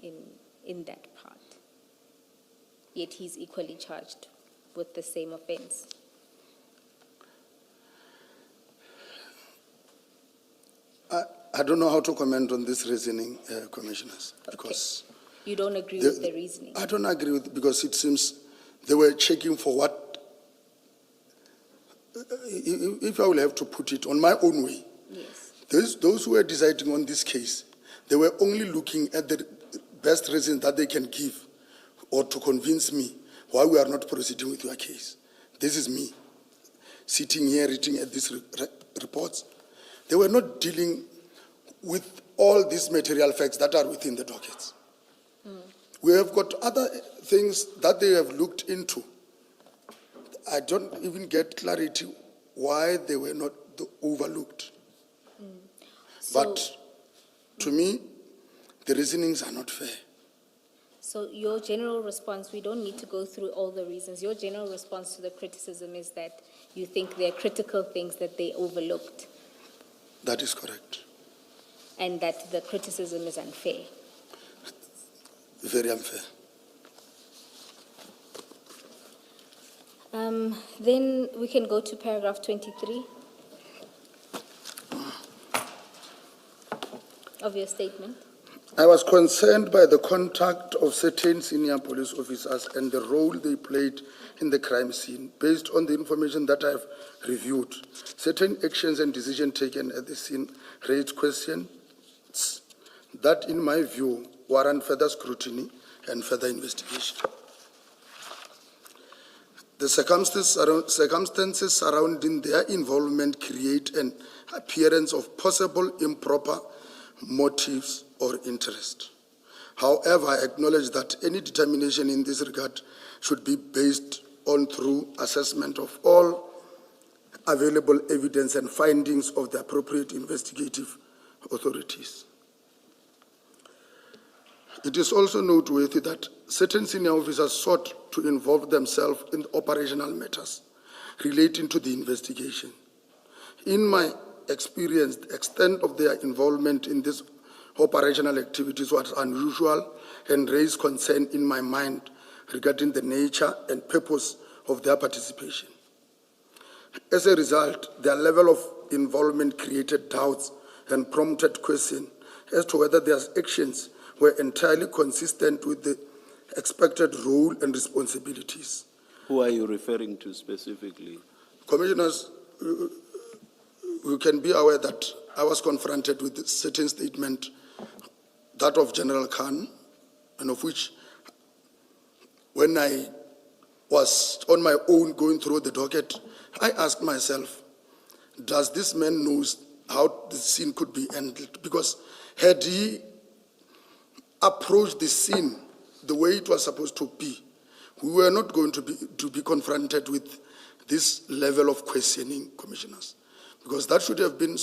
in that part. Yet he's equally charged with the same offense. I don't know how to comment on this reasoning, Commissioners, because You don't agree with the reasoning? I don't agree with, because it seems they were checking for what, if I will have to put it on my own way, Yes. those who were deciding on this case, they were only looking at the best reason that they can give or to convince me why we are not proceeding with your case. This is me, sitting here reading at these reports. They were not dealing with all these material facts that are within the dockets. We have got other things that they have looked into. I don't even get clarity why they were not overlooked. But to me, the reasonings are not fair. So your general response, we don't need to go through all the reasons. Your general response to the criticism is that you think there are critical things that they overlooked That is correct. and that the criticism is unfair. Very unfair. Then we can go to paragraph 23 of your statement. I was concerned by the conduct of certain senior police officers and the role they played in the crime scene. Based on the information that I have reviewed, certain actions and decisions taken at the scene raised questions that, in my view, warrant further scrutiny and further investigation. The circumstances surrounding their involvement create an appearance of possible improper motives or interest. However, I acknowledge that any determination in this regard should be based on thorough assessment of all available evidence and findings of the appropriate investigative authorities. It is also noteworthy that certain senior officers sought to involve themselves in operational matters relating to the investigation. In my experience, the extent of their involvement in these operational activities was unusual and raised concern in my mind regarding the nature and purpose of their participation. As a result, their level of involvement created doubts and prompted questions as to whether their actions were entirely consistent with the expected role and responsibilities. Who are you referring to specifically? Commissioners, you can be aware that I was confronted with a certain statement, that of General Khan, and of which, when I was on my own going through the docket, I asked myself, does this man know how the scene could be handled? Because had he approached the scene the way it was supposed to be, we were not going to be confronted with this level of questioning, commissioners, because that should have been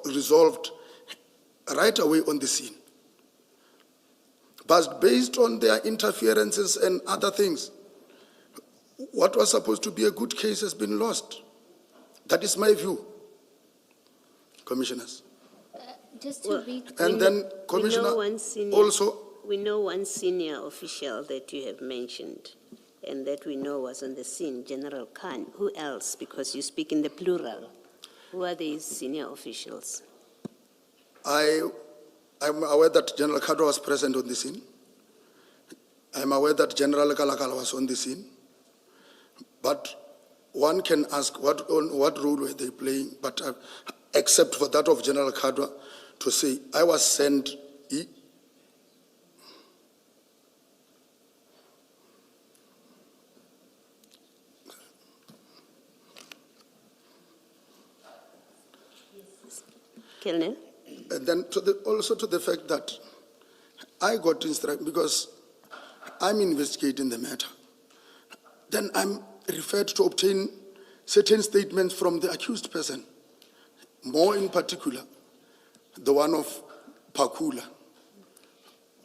resolved right away on the scene. But based on their interferences and other things, what was supposed to be a good case has been lost. That is my view, commissioners. Just to be And then, Commissioner, also, We know one senior official that you have mentioned and that we know was on the scene, General Khan. Who else? Because you speak in the plural. Who are these senior officials? I'm aware that General Kadwa was present on the scene. I'm aware that General Kalakala was on the scene. But one can ask what role were they playing, but except for that of General Kadwa to say, I was sent. Colonel? And then also to the fact that I got instructed, because I'm investigating the matter, then I'm referred to obtain certain statements from the accused person, more in particular, the one of Pakula.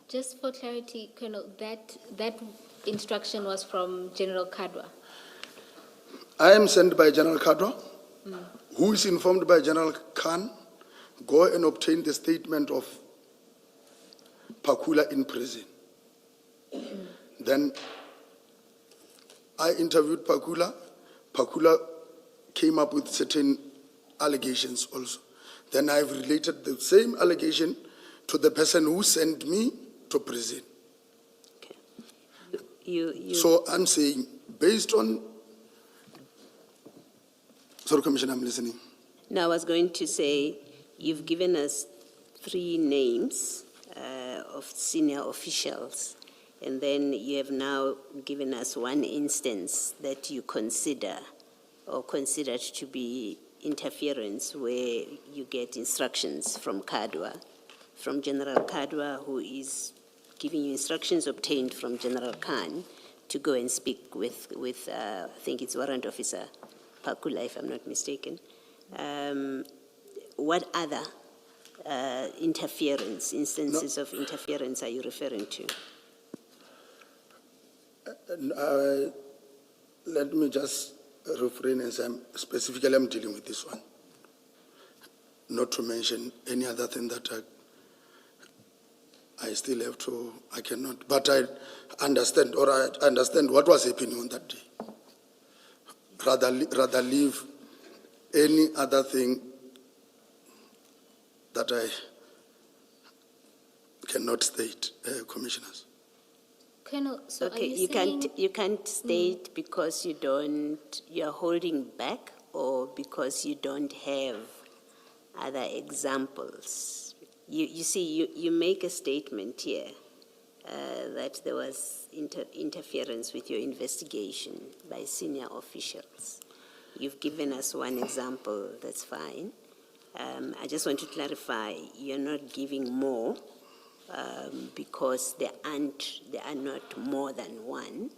Just for clarity, Colonel, that instruction was from General Kadwa. I am sent by General Kadwa, who is informed by General Khan, go and obtain the statement of Pakula in prison. Then I interviewed Pakula. Pakula came up with certain allegations also. Then I've related the same allegation to the person who sent me to prison. Okay. So I'm saying, based on... Sorry, Commissioner, I'm listening. Now, I was going to say, you've given us 3 names of senior officials, and then you have now given us one instance that you consider or considered to be interference where you get instructions from Kadwa from General Kadwa, who is giving you instructions obtained from General Khan to go and speak with I think it's Warrant Officer Pakula, if I'm not mistaken. What other instances of interference are you referring to? Let me just refrain and say specifically I'm dealing with this one. Not to mention any other thing that I still have to, I cannot, but I understand what was happening on that day. Rather leave any other thing that I cannot state, Commissioners. Colonel, so Okay, are you saying... you can't state because you're holding back, or because you don't have other examples? You see, you make a statement here that there was interference with your investigation by senior officials. You've given us one example, that's fine. I just want to clarify, you're not giving more because there are not more than one,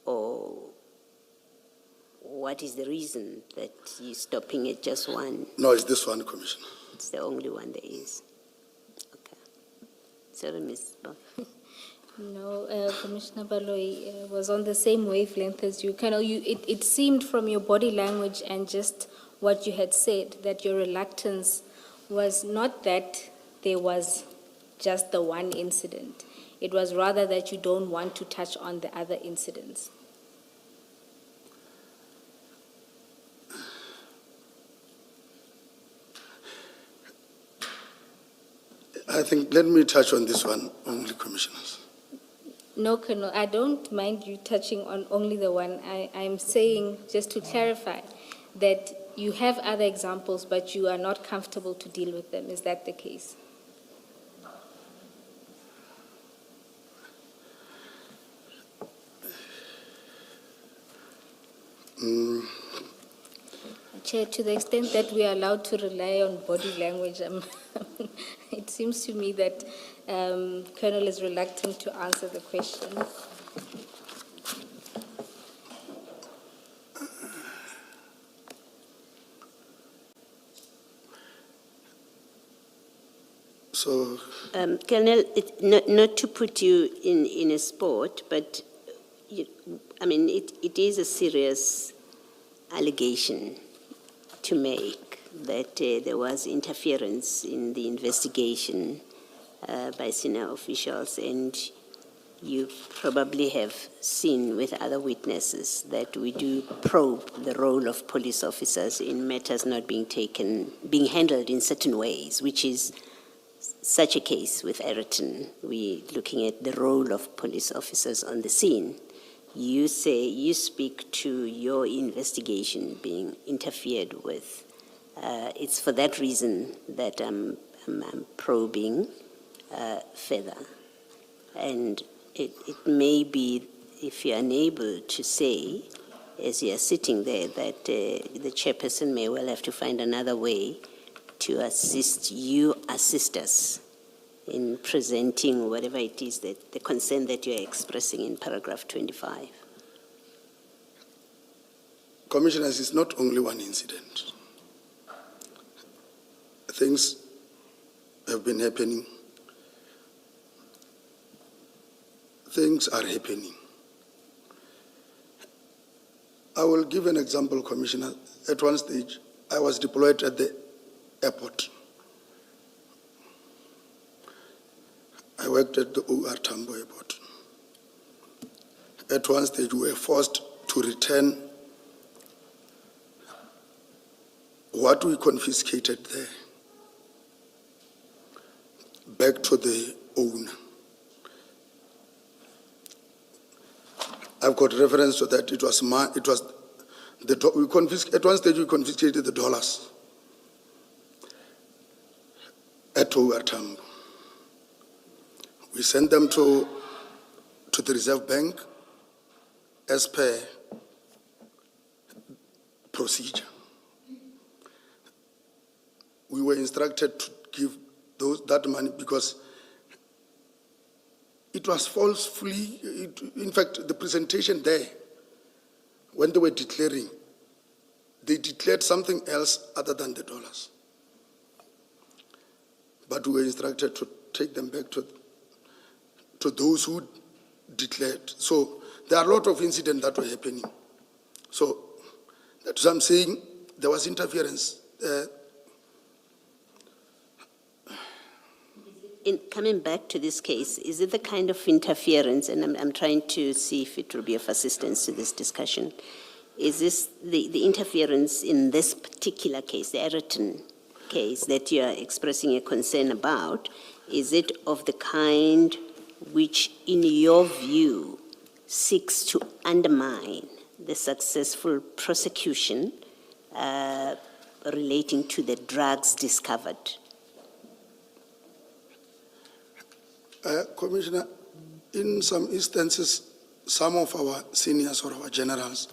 or what is the reason that you're stopping at just one? No, it's this one, Commissioner. It's the only one there is. Okay. Sorry, Ms. Bob. No, Commissioner Baloyi was on the same wavelength as you. Colonel, it seemed from your body language and just what you had said that your reluctance was not that there was just the one incident. It was rather that you don't want to touch on the other incidents. I think, let me touch on this one only, Commissioners. No, Colonel, I don't mind you touching on only the one. I'm saying, just to clarify, that you have other examples, but you are not comfortable to deal with them. Is that the case? Chair, to the extent that we are allowed to rely on body language, it seems to me that Colonel is reluctant to answer the question. So, Colonel, not to put you in a spot, but it is a serious allegation to make that there was interference in the investigation by senior officials, and you probably have seen with other witnesses that we do probe the role of police officers in matters not being handled in certain ways, which is such a case with Ayrton. We're looking at the role of police officers on the scene. You say you speak to your investigation being interfered with. It's for that reason that I'm probing further. And it may be, if you're unable to say, as you're sitting there, that the chairperson may well have to find another way to assist us in presenting whatever it is that the concern that you are expressing in paragraph 25. Commissioners, it's not only one incident. Things have been happening. Things are happening. I will give an example, Commissioner. At one stage, I was deployed at the airport. I worked at the OR Tambo Airport. At one stage, we were forced to return what we confiscated there back to the owner. I've got reference to that. At one stage we confiscated the dollars at OR Tambo. We sent them to the Reserve Bank as per procedure. We were instructed to give that money because it was falsely, in fact, the presentation there, when they were declaring, they declared something else other than the dollars. But we were instructed to take them back to those who declared. So there are a lot of incidents that were happening. So that's what I'm saying, there was interference. In coming back to this case, is it the kind of interference, and I'm trying to see if it will be of assistance to this discussion, is this the interference in this particular case, the Ayrton case that you are expressing a concern about, is it of the kind which, in your view, seeks to undermine the successful prosecution relating to the drugs discovered? Commissioner, in some instances, some of our seniors or our generals,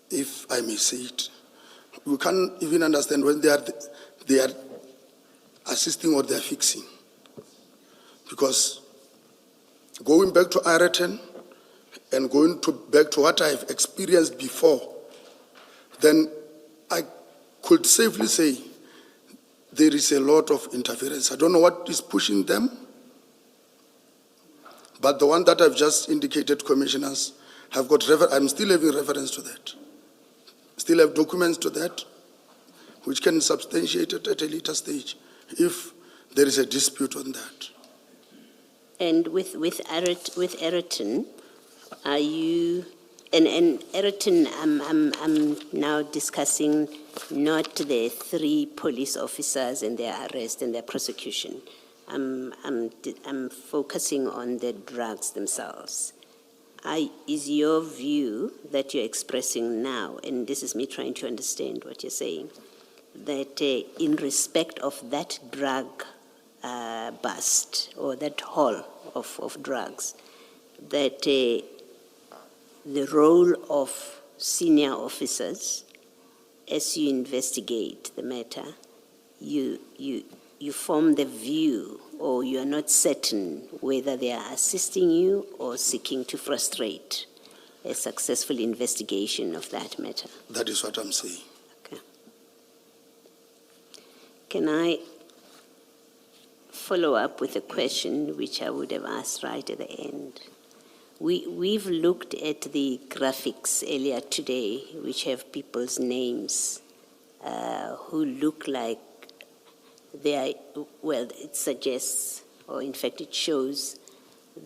if I may say it, we can't even understand when they are assisting or they are fixing. Because going back to Ireton and going back to what I've experienced before, then I could safely say there is a lot of interference. I don't know what is pushing them, but the one that I've just indicated, commissioners, have got I'm still having reference to that. Still have documents to that, which can substantiate it at a later stage if there is a dispute on that. And with Ayrton, are you, and Ayrton, I'm now discussing not the 3 police officers and their arrest and their prosecution. I'm focusing on the drugs themselves. Is your view that you're expressing now, and this is me trying to understand what you're saying, that in respect of that drug bust or that haul of drugs, that the role of senior officers as you investigate the matter, you form the view, or you are not certain whether they are assisting you or seeking to frustrate a successful investigation of that matter? That is what I'm saying. Okay. Can I follow up with a question which I would have asked right at the end? We've looked at the graphics earlier today, which have people's names who look like they are, well, it suggests, or in fact it shows,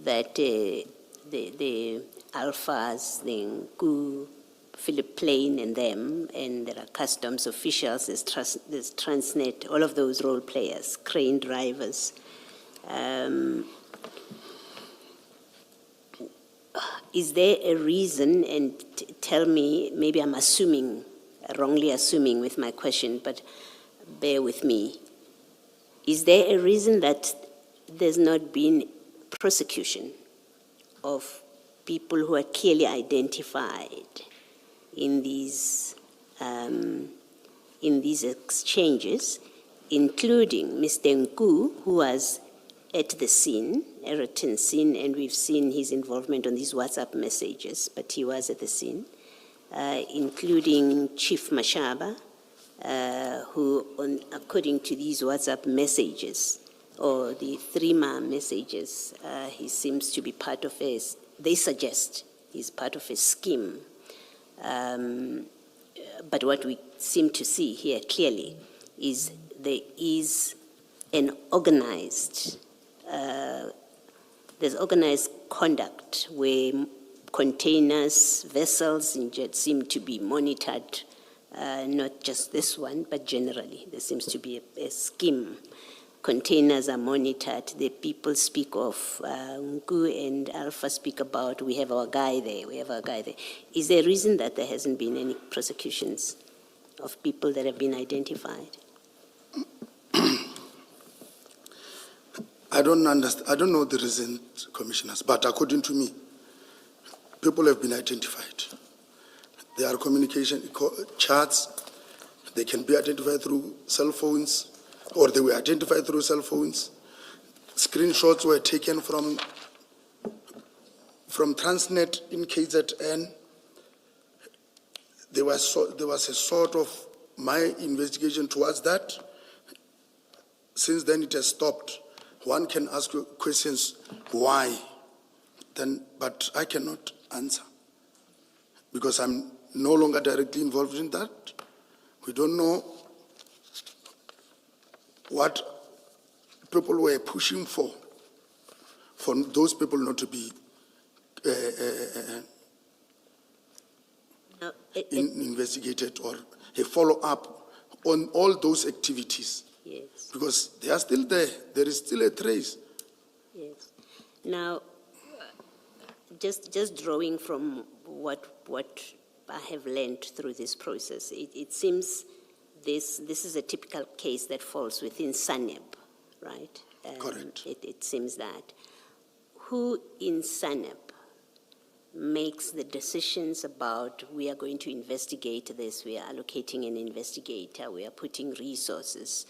that the Alphas, the Nku, Philip Plain and them, and there are customs officials, there's Transnet, all of those role players, crane drivers. Is there a reason, and tell me, maybe I'm assuming, wrongly assuming with my question, but bear with me. Is there a reason that there's not been prosecution of people who are clearly identified in these exchanges, including Mr. Nku, who was at the scene, Ayrton scene, and we've seen his involvement on these WhatsApp messages, but he was at the scene, including Chief Mashaba, who, according to these WhatsApp messages, or the 3-ma messages, he seems to be part of they suggest he's part of a scheme. But what we seem to see here clearly is there is an organized, there's organized conduct where containers, vessels seem to be monitored, not just this one, but generally. There seems to be a scheme. Containers are monitored. The people speak of, Nku and Alpha speak about, we have our guy there, we have our guy there. Is there a reason that there hasn't been any prosecutions of people that have been identified? I don't understand. I don't know the reason, commissioners, but according to me, people have been identified. There are communication charts. They can be identified through cell phones. or they were identified through cell phones. Screenshots were taken from Transnet in KZN. There was a sort of my investigation towards that. Since then, it has stopped. One can ask questions, why? But I cannot answer because I'm no longer directly involved in that. We don't know what people were pushing for those people not to be investigated or a follow-up on all those activities. Yes. Because they are still there. There is still a trace. Yes. Now, just drawing from what I have learned through this process, it seems this is a typical case that falls within SANEB, right? Correct. It seems that. Who in SANEB makes the decisions about we are going to investigate this, we are allocating an investigator, we are putting resources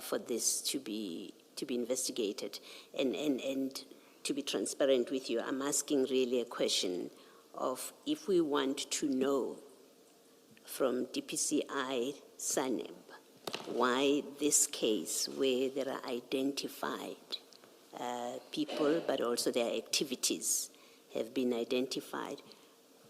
for this to be investigated? And to be transparent with you, I'm asking really a question of if we want to know from DPCI SANEB why this case where there are identified people but also their activities have been identified,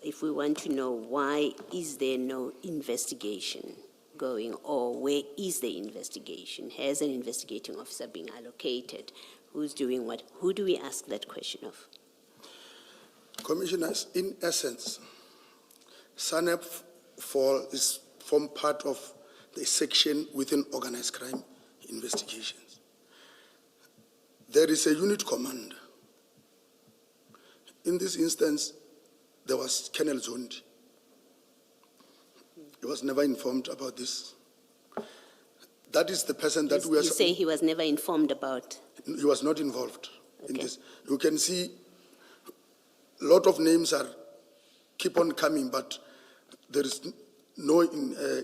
if we want to know why is there no investigation going, or where is the investigation? Has an investigating officer been allocated? Who's doing what? Who do we ask that question of? Commissioners, in essence, SANEB form part of the section within organized crime investigations. There is a unit commander. In this instance, there was Colonel Zondi. He was never informed about this. That is the person that we are... You say he was never informed about? He was not involved in this. You can see a lot of names keep on coming, but there is no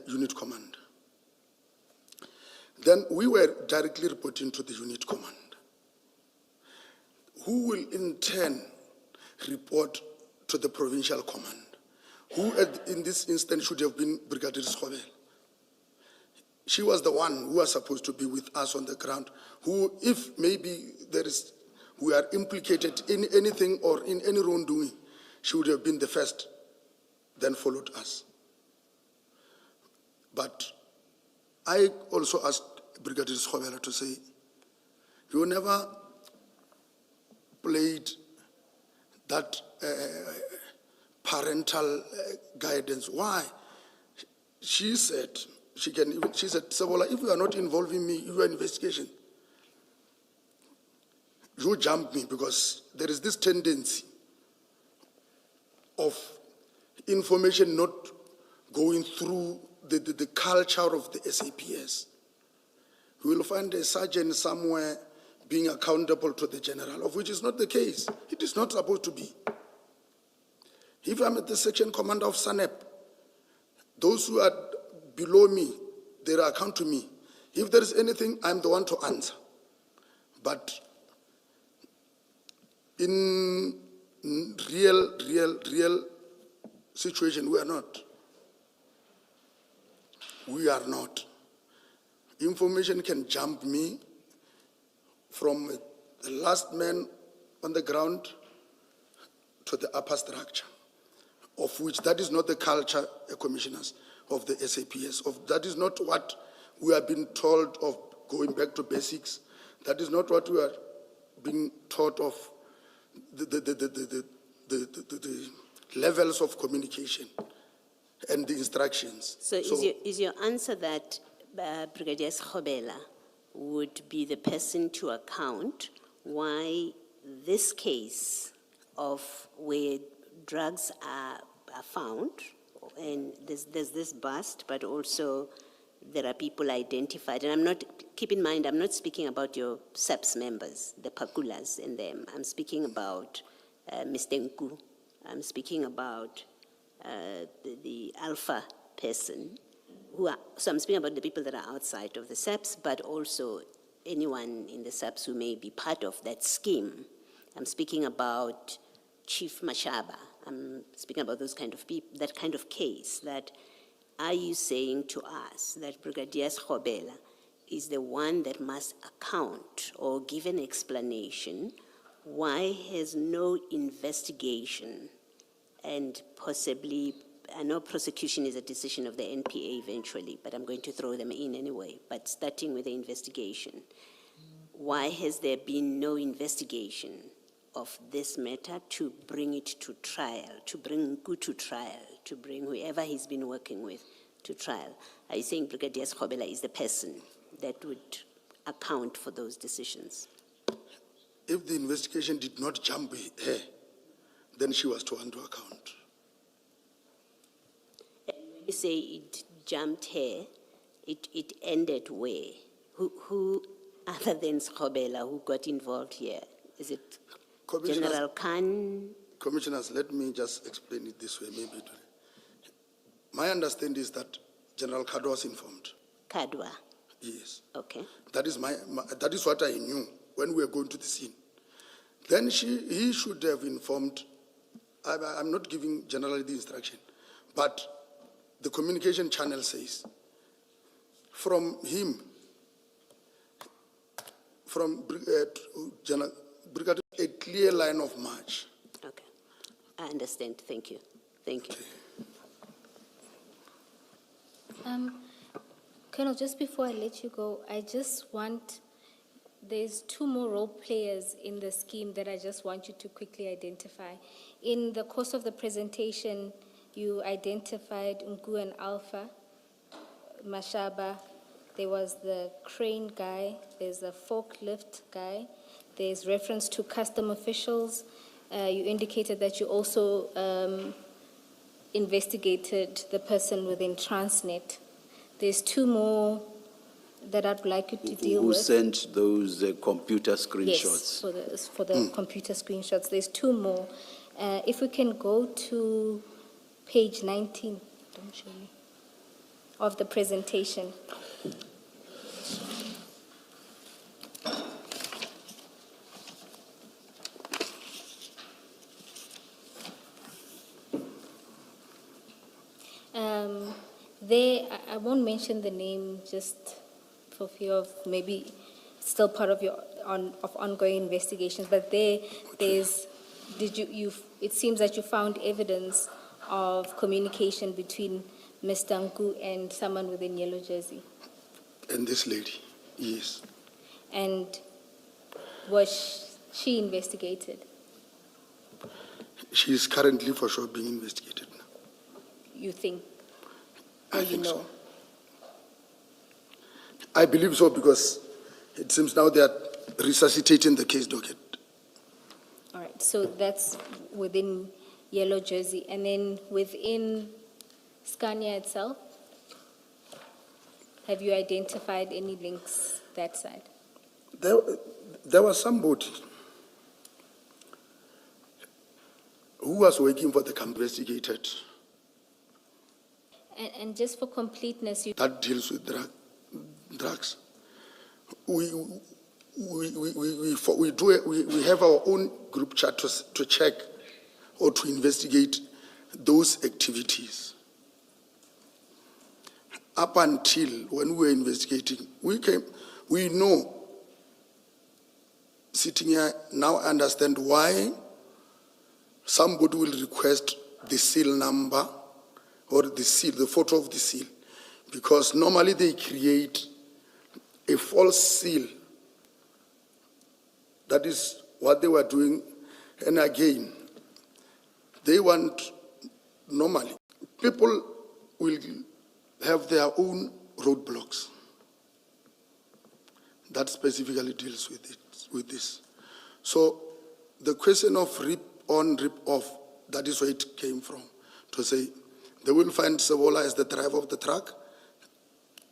unit command. Then we were directly reporting to the unit command, who will in turn report to the provincial command, who in this instance should have been Brigadier Schobel. She was the one who was supposed to be with us on the ground, who, if maybe we are implicated in anything or in any wrongdoing, she would have been the first, then followed us. But I also asked Brigadier Schobel to say, you never played that parental guidance. Why? She said, Sabola, if you are not involving me in your investigation, you jump me, because there is this tendency of information not going through the culture of the SAPS. You will find a sergeant somewhere being accountable to the general, of which is not the case. It is not supposed to be. If I'm at the section commander of SANEB, those who are below me, they account to me. If there is anything, I'm the one to answer. But in real situation, we are not. We are not. Information can jump me from the last man on the ground to the upper structure, of which that is not the culture, commissioners, of the SAPS. That is not what we have been told of, going back to basics. That is not what we are being taught of, the levels of communication and the instructions. So is your answer that Brigadier Schobela would be the person to account why this case of where drugs are found, and there's this bust, but also there are people identified, and keep in mind, I'm not speaking about your SAPS members, the Pakulas and them. I'm speaking about Mr. Nku. I'm speaking about the alpha person so I'm speaking about the people that are outside of the SAPS, but also anyone in the SAPS who may be part of that scheme. I'm speaking about Chief Mashaba. I'm speaking about those kind of people, that kind of case. That are you saying to us that Brigadier Schobela is the one that must account or give an explanation why has no investigation and possibly, I know prosecution is a decision of the NPA eventually, but I'm going to throw them in anyway, but starting with the investigation, why has there been no investigation of this matter to bring it to trial, to bring Nku to trial, to bring whoever he's been working with to trial? Are you saying Brigadier Schobela is the person that would account for those decisions? If the investigation did not jump her, then she was to hand to account. When you say it jumped her, it ended where? Who other than Schobela, who got involved here? Is it General Khan? Commissioners, let me just explain it this way, maybe. My understanding is that General Kadwa was informed. Kadwa? Yes. Okay. That is that is what I knew when we were going to the scene. Then he should have informed. I'm not giving generally the instruction, but the communication channel says from him, from General Brigadier, a clear line of march. Okay. I understand. Thank you. Thank you. Colonel, just before I let you go, I just want, there's two more role players in the scheme that I just want you to quickly identify. In the course of the presentation, you identified Nku and Alpha, Mashaba. There was the crane guy, there's a forklift guy, there's reference to custom officials. You indicated that you also investigated the person within Transnet. There's two more that I'd like you to deal Who with. sent those computer screenshots? Yes, for the computer screenshots. There's two more. If we can go to page 19, don't show me, of the presentation. There, I won't mention the name just for fear of maybe still part of your ongoing investigations, but there's, it seems that you found evidence of communication between Mr. Nku and someone within Yellow Jersey. And this lady, yes. And was she investigated? She is currently for sure being investigated now. You think? I think so. I believe so because it seems now they are resuscitating the case docket. All right, so that's within Yellow Jersey. And then within Scania itself, have you identified any links that side? There was somebody who was working for the investigated And just for completeness, you that deals with drugs. We have our own group chat to check or to investigate those activities. Up until when we were investigating, we know, sitting here now, understand why somebody will request the seal number or the seal, the photo of the seal, because normally they create a false seal. That is what they were doing. And again, they want, normally, people will have their own roadblocks. That specifically deals with this. So the question of rip on, rip off, that is where it came from, to say, they will find Savola as the driver of the truck.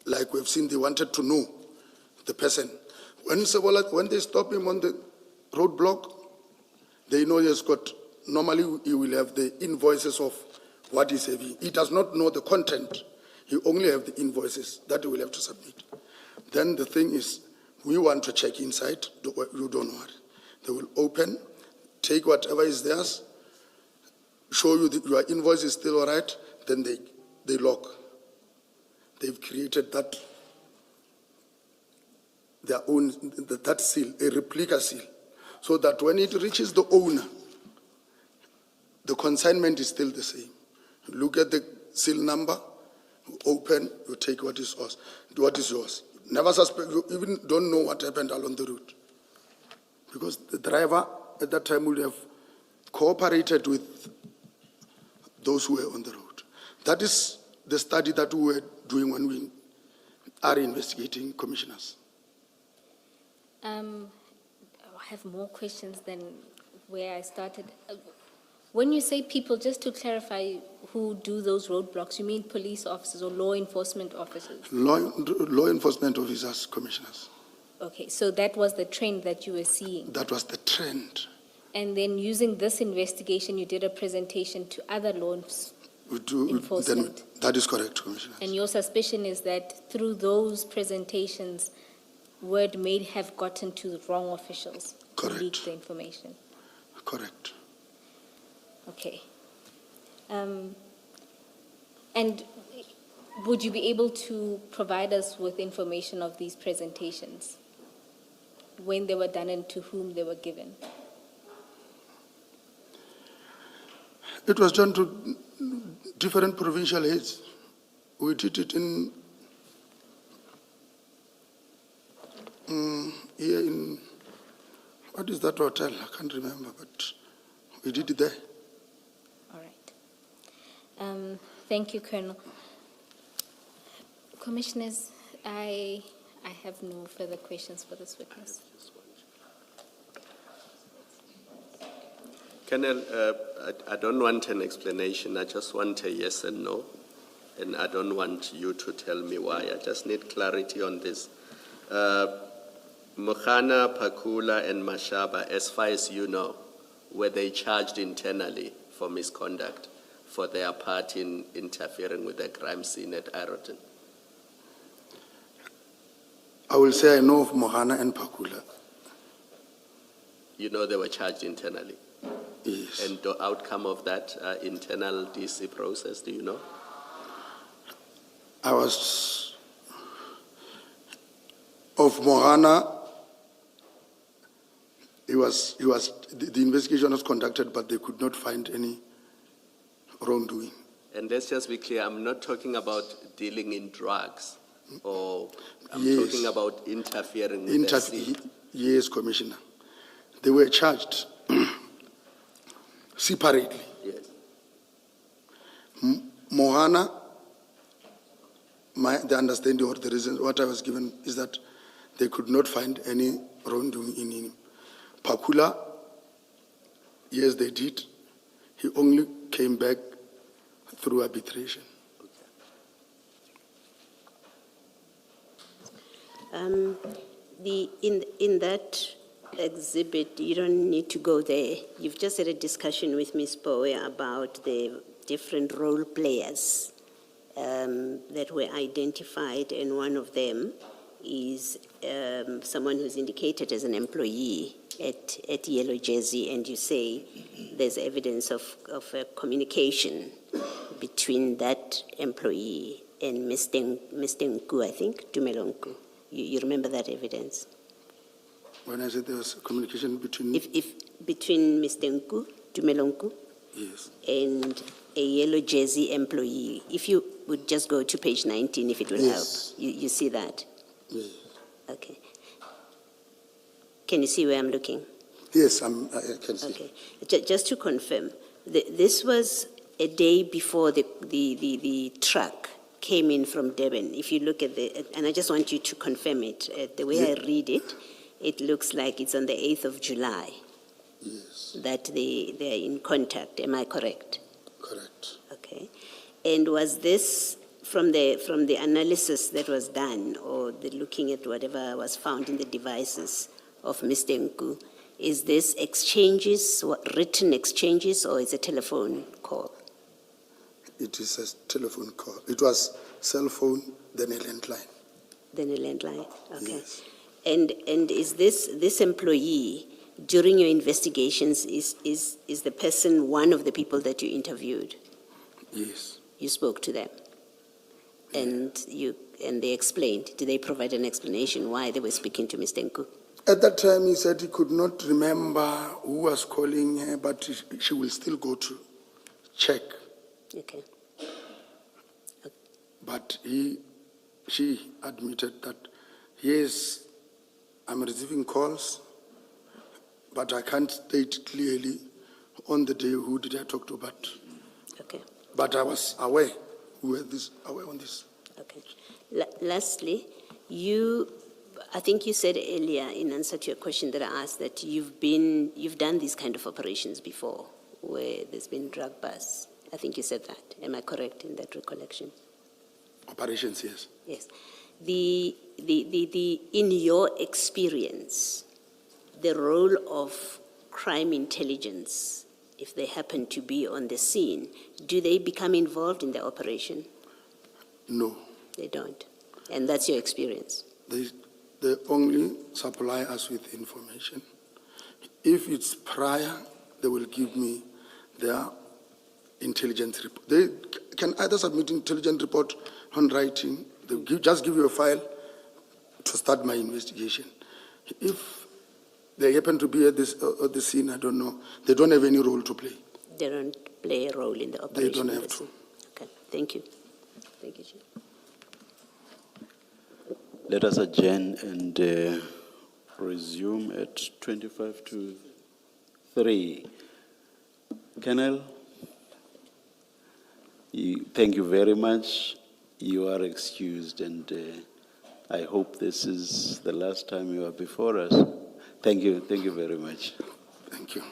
Like we've seen, they wanted to know the person. When they stop him on the roadblock, they know he has got, normally he will have the invoices of what he's having. He does not know the content. You only have the invoices that you will have to submit. Then the thing is, we want to check inside, you don't worry. They will open, take whatever is theirs, show you that your invoice is still all right, then they lock. They've created that, their own, that seal, a replica seal, so that when it reaches the owner, the consignment is still the same. You look at the seal number, you open, you take what is yours. Never suspect, you even don't know what happened along the route. Because the driver at that time would have cooperated with those who were on the road. That is the study that we were doing when we are investigating commissioners. I have more questions than where I started. When you say people, just to clarify, who do those roadblocks, you mean police officers or law enforcement officers? Law enforcement officers, commissioners. Okay, so that was the trend that you were seeing. That was the trend. And then using this investigation, you did a presentation to other law enforcement. That is correct, commissioners. And your suspicion is that through those presentations, word may have gotten to the wrong officials to leak the information. Correct. Okay. And would you be able to provide us with information of these presentations? When they were done and to whom they were given? It was done to different provincial heads. We did it in here in, what is that hotel? I can't remember, but we did it there. All right. Thank you, Colonel. Commissioners, I have no further questions for this witness. Colonel, I don't want an explanation. I just want a yes and no. And I don't want you to tell me why. I just need clarity on this. Mokhana, Pakula, and Mashaba, as far as you know, were they charged internally for misconduct for their part in interfering with the crime scene at Ireton? I will say I know of Mohana and Pakula. You know they were charged internally? Yes. And the outcome of that internal DC process, do you know? I was of Mohana. The investigation was conducted, but they could not find any wrongdoing. And let's just be clear, I'm not talking about dealing in drugs, or I'm Yes. talking about interfering with the scene. Yes, Commissioner. They were charged separately. Yes. Mohana, the understanding or the reason what I was given is that they could not find any wrongdoing in him. Pakula, yes, they did. He only came back through arbitration. In that exhibit, you don't need to go there. You've just had a discussion with Ms. Bowe about the different role players that were identified, and one of them is someone who's indicated as an employee at Yellow Jersey, and you say there's evidence of a communication between that employee and Mr. Nku, I think, Tumelonku. You remember that evidence? When I said there was communication between... If between Mr. Nku, Tumelonku, Yes. and a Yellow Jersey employee, if you would just go to page 19, if it will Yes. help. You see that? Yes. Okay. Can you see where I'm looking? Yes, I can see. Okay. Just to confirm, this was a day before the truck came in from Durban. If you look at and I just want you to confirm it. The way I read it, it looks like it's on the 8th of July. Yes, That they're in contact. Am I correct? correct. Okay. And was this from the analysis that was done, or the looking at whatever was found in the devices of Mr. Nku, is this exchanges, written exchanges, or is it a telephone call? It is a telephone call. It was cell phone, then a landline. Then a landline, okay. Yes. And is this employee, during your investigations, is the person one of the people that you interviewed? Yes. You spoke to them? And they explained, did they provide an explanation why they were speaking to Mr. Nku? At that time, he said he could not remember who was calling her, but she will still go to check. Okay. But she admitted that, yes, I'm receiving calls, but I can't state clearly on the day who did I talk to, Okay. but I was aware, aware on this. Okay. Lastly, I think you said earlier in answer to your question that I asked that you've done these kind of operations before, where there's been drug busts. I think you said that. Am I correct in that recollection? Operations, yes. Yes. In your experience, the role of crime intelligence, if they happen to be on the scene, do they become involved in the operation? No. They don't. And that's your experience? They only supply us with information. If it's prior, they will give me their intelligence report. They can either submit intelligence report on writing, just give you a file to start my investigation. If they happen to be at the scene, I don't know. They don't have any role to play. They don't play a role in the operation? They don't have to. Okay, thank you. Thank you, Chief. Let us adjourn and resume at 25 to 3. Colonel, thank you very much. You are excused, and I hope this is the last time you are before us. Thank you very much. Thank you.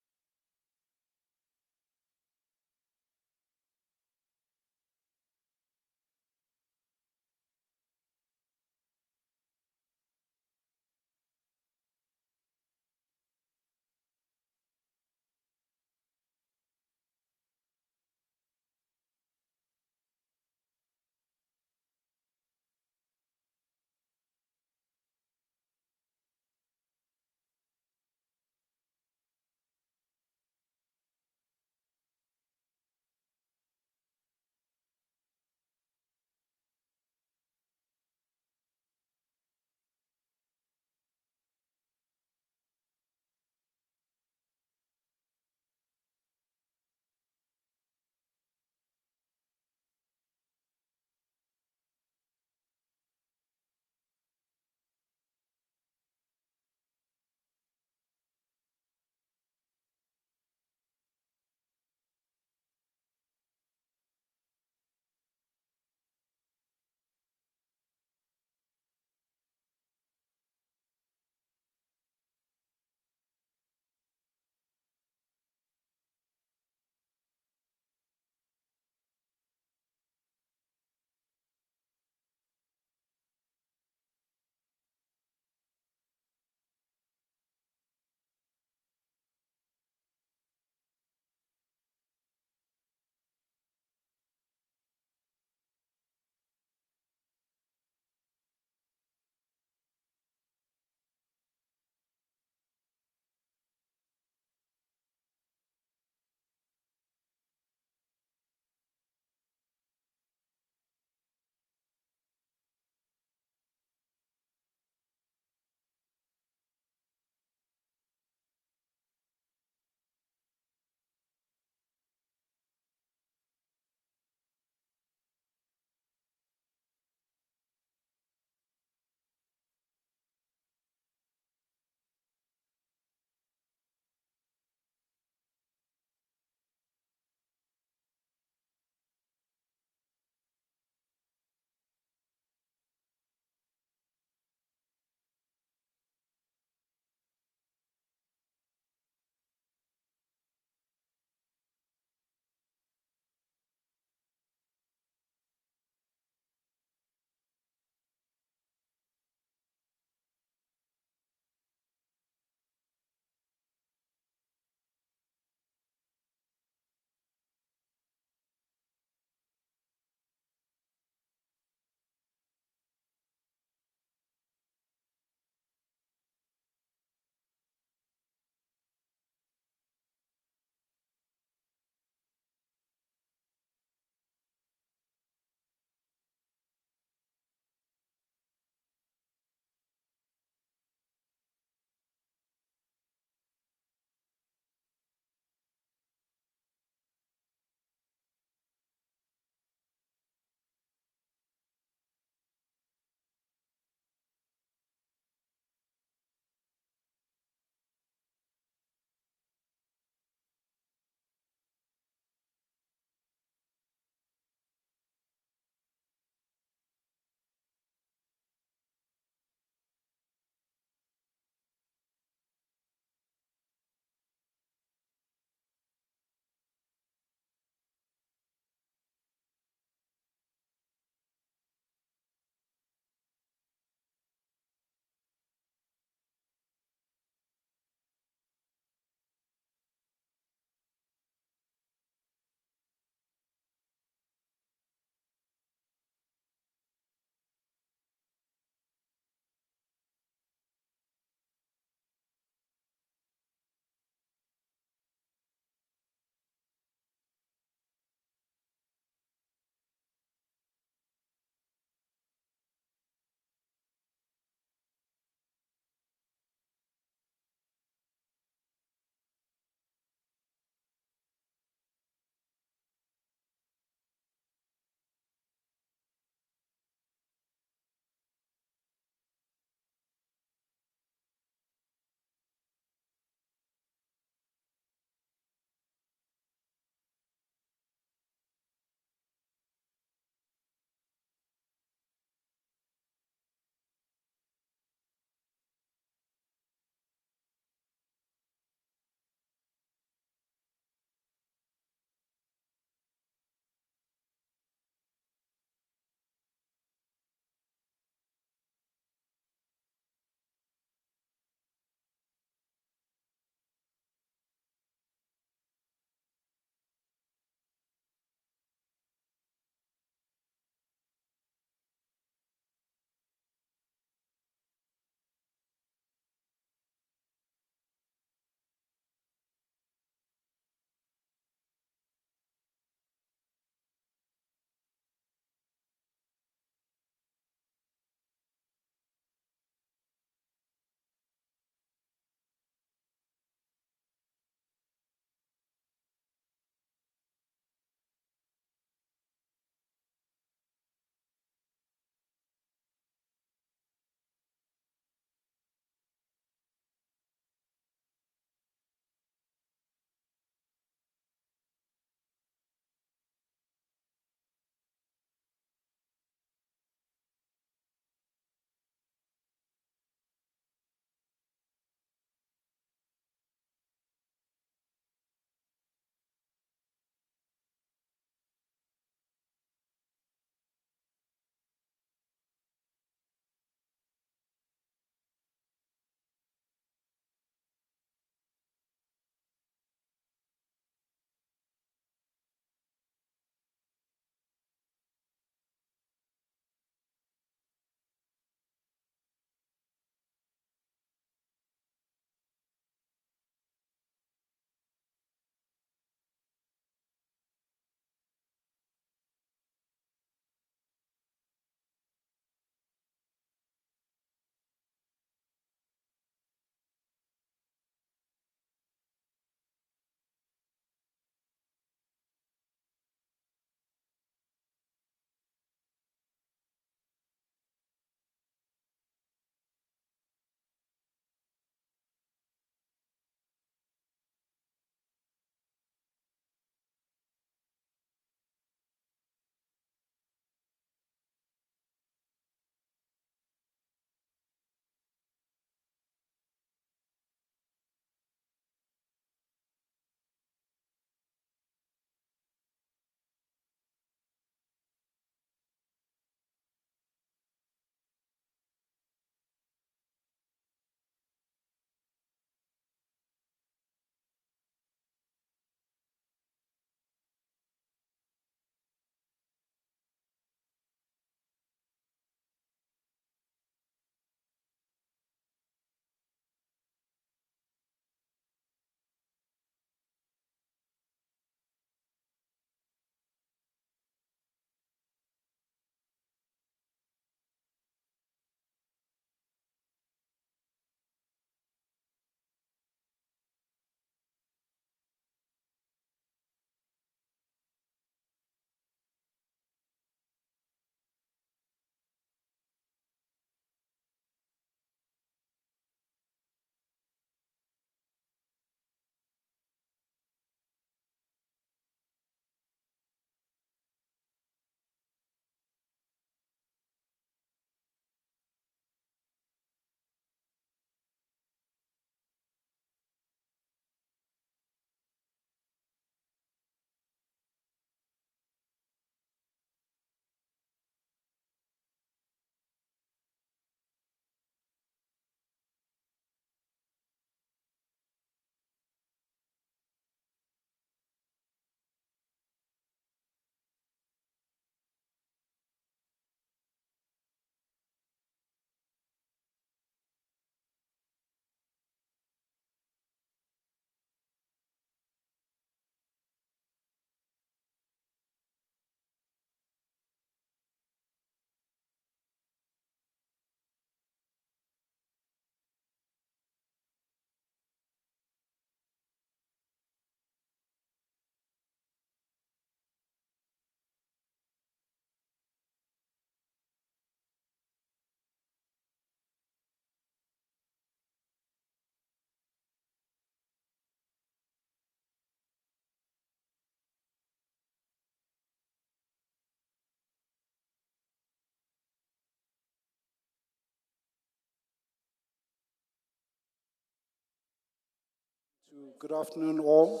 Good afternoon, all.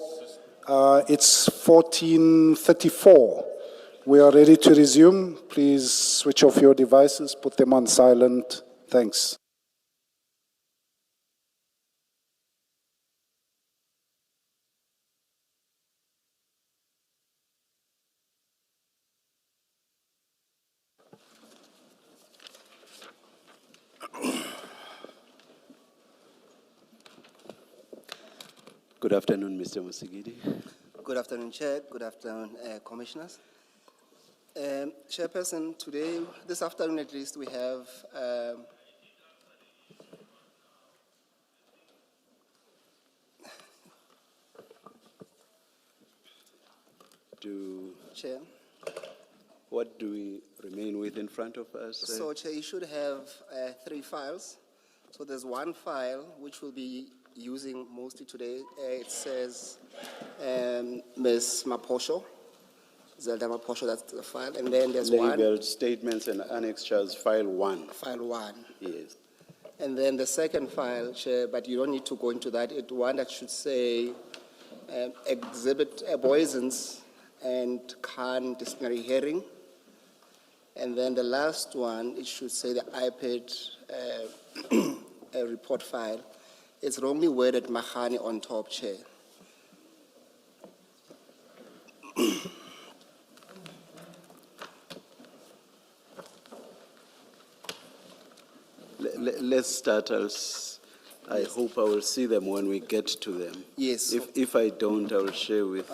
It's 14:34. We are ready to resume. Please switch off your devices, put them on silent. Thanks. Good afternoon, Mr. Musigidi. Good afternoon, Chair. Good afternoon, Commissioners. Chairperson, this afternoon at least, we have Chair. What do we remain with in front of us? So, Chair, you should have 3 files. So there's one file which we'll be using mostly today. It says Ms. Maposho, Zelda Maposho, that's the file. And then there's Labeled statements and annexures, file 1. File 1. Yes. And then the second file, Chair, but you don't need to go into that. It's one that should say exhibit Boyson's and Khan disciplinary hearing. And then the last one, it should say the iPad report file. It's wrongly worded Mahani on top, Chair. Let's start. I hope I will see them when we get to them. Yes. If I don't, I will share with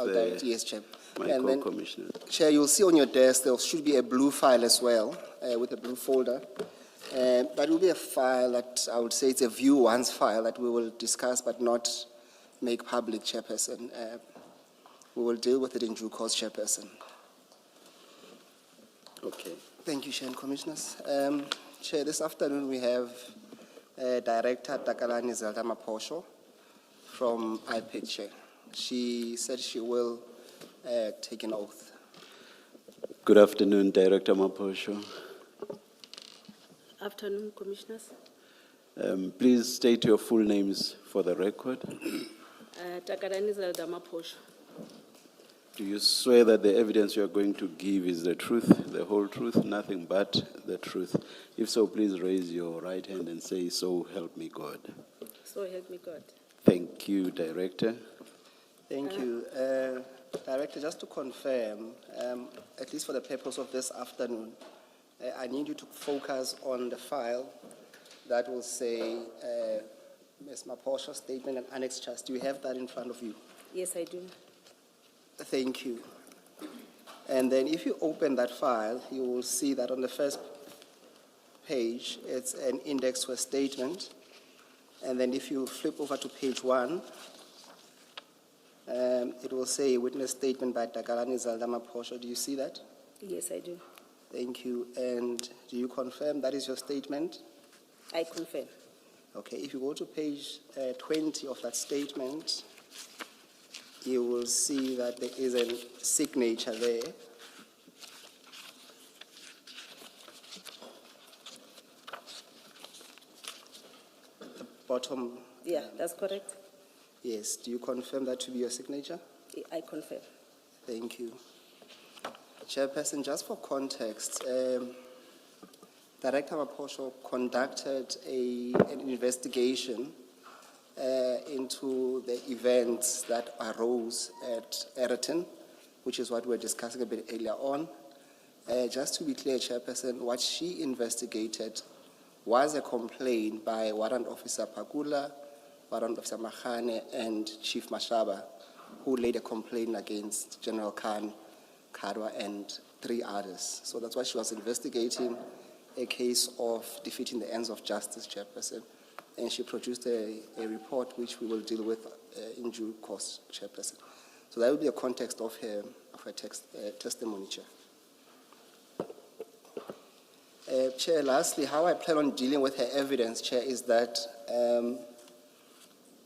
Yes, Chair. my And then, co-commissioner. Chair, you'll see on your desk there should be a blue file as well, with a blue folder. That will be a file that I would say it's a view once file that we will discuss but not make public, Chairperson. We will deal with it in due course, Chairperson. Okay. Thank you, Chair and Commissioners. Chair, this afternoon we have Director Takalani Zelda Maposho from IPID, Chair. She said she will take an oath. Good afternoon, Director Maposho. Afternoon, Commissioners. Please state your full names for the record. Takarani Zelda Maposho. Do you swear that the evidence you are going to give is the truth, the whole truth, nothing but the truth? If so, please raise your right hand and say, "So help me God." So help me God. Thank you, Director. Thank you. Director, just to confirm, at least for the purpose of this afternoon, I need you to focus on the file that will say Ms. Maposho's statement and annexures. Do you have that in front of you? Yes, I do. Thank you. And then if you open that file, you will see that on the first page, it's an index to a statement. And then if you flip over to page 1, it will say witness statement by Takalani Zelda Maposho. Do you see that? Yes, I do. Thank you. And do you confirm that is your statement? I confirm. Okay, if you go to page 20 of that statement, you will see that there is a signature there. The bottom. Yeah, that's correct. Yes. Do you confirm that to be your signature? I confirm. Thank you. Chairperson, just for context, Director Maposho conducted an investigation into the events that arose at Eriton, which is what we were discussing a bit earlier on. Just to be clear, Chairperson, what she investigated was a complaint by Warrant Officer Pakula, Warrant Officer Mahane, and Chief Mashaba, who laid a complaint against General Khan, Kadwa, and 3 others. So that's why she was investigating a case of defeating the ends of justice, Chairperson. And she produced a report which we will deal with in due course, Chairperson. So that will be a context of her testimony, Chair. Chair, lastly, how I plan on dealing with her evidence, Chair, is that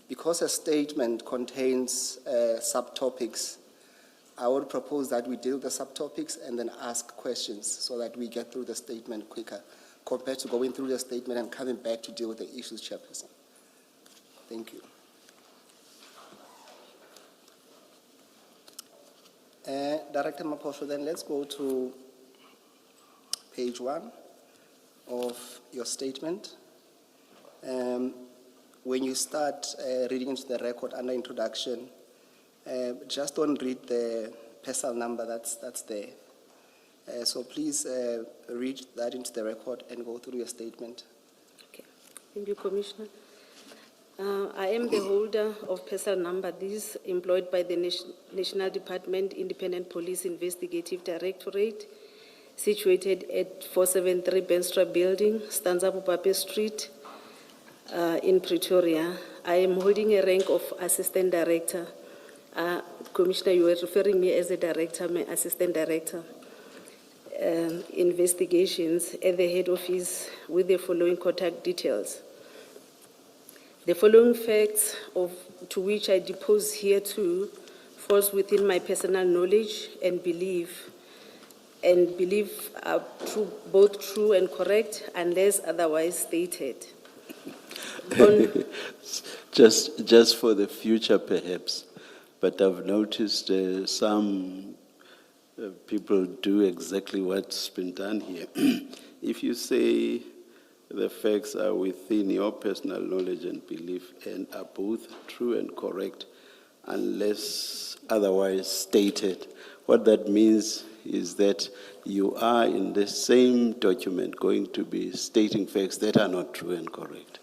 because her statement contains subtopics, I would propose that we deal with the subtopics and then ask questions so that we get through the statement quicker, compared to going through the statement and coming back to deal with the issues, Chairperson. Thank you. Director Maposho, then let's go to page 1 of your statement. When you start reading into the record under introduction, just don't read the personal number that's there. So please read that into the record and go through your statement. Okay. Thank you, Commissioner. I am the holder of personal number. This employed by the National Department Independent Police Investigative Directorate, situated at 473 Benstra Building, Stanza Pupape Street, in Pretoria. I am holding a rank of Assistant Director. Commissioner, you were referring me as a director, my Assistant Director. Investigations at the head office with the following contact details. The following facts to which I depose here too falls within my personal knowledge and belief are both true and correct unless otherwise stated. Just for the future perhaps, but I've noticed some people do exactly what's been done here. If you say the facts are within your personal knowledge and belief and are both true and correct unless otherwise stated, what that means is that you are in the same document going to be stating facts that are not true and correct.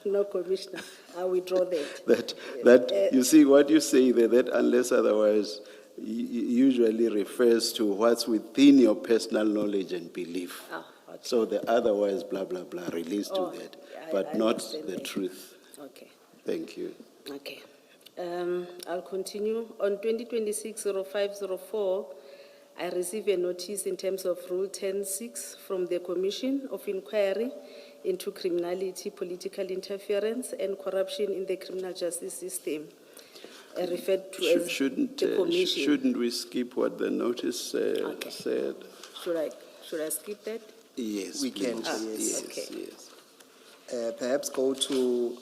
No, Commissioner, I withdraw that. You see, what you say there, that unless otherwise usually refers to what's within your personal knowledge and belief. Ah, okay. So the otherwise blah, blah, blah relates to that, but I not understand the that. truth. Okay. Thank you. Okay. I'll continue. On 2026-05-04, I received a notice in terms of Rule 10.6 from the Commission of Inquiry into Criminality, Political Interference, and Corruption in the Criminal Justice System, referred to as the Commission. Shouldn't we skip what the notice said? Should I skip that? Yes, We please. can, Yes, okay. yes. Perhaps go to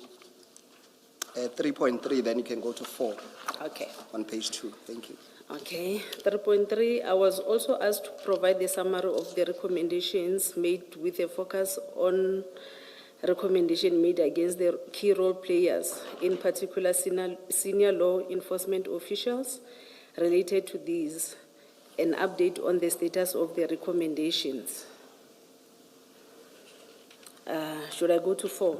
3.3, then you can go to 4 Okay. on page 2. Thank you. Okay. 3.3, I was also asked to provide the summary of the recommendations made with a focus on recommendation made against the key role players, in particular senior law enforcement officials related to these, an update on the status of the recommendations. Should I go to 4?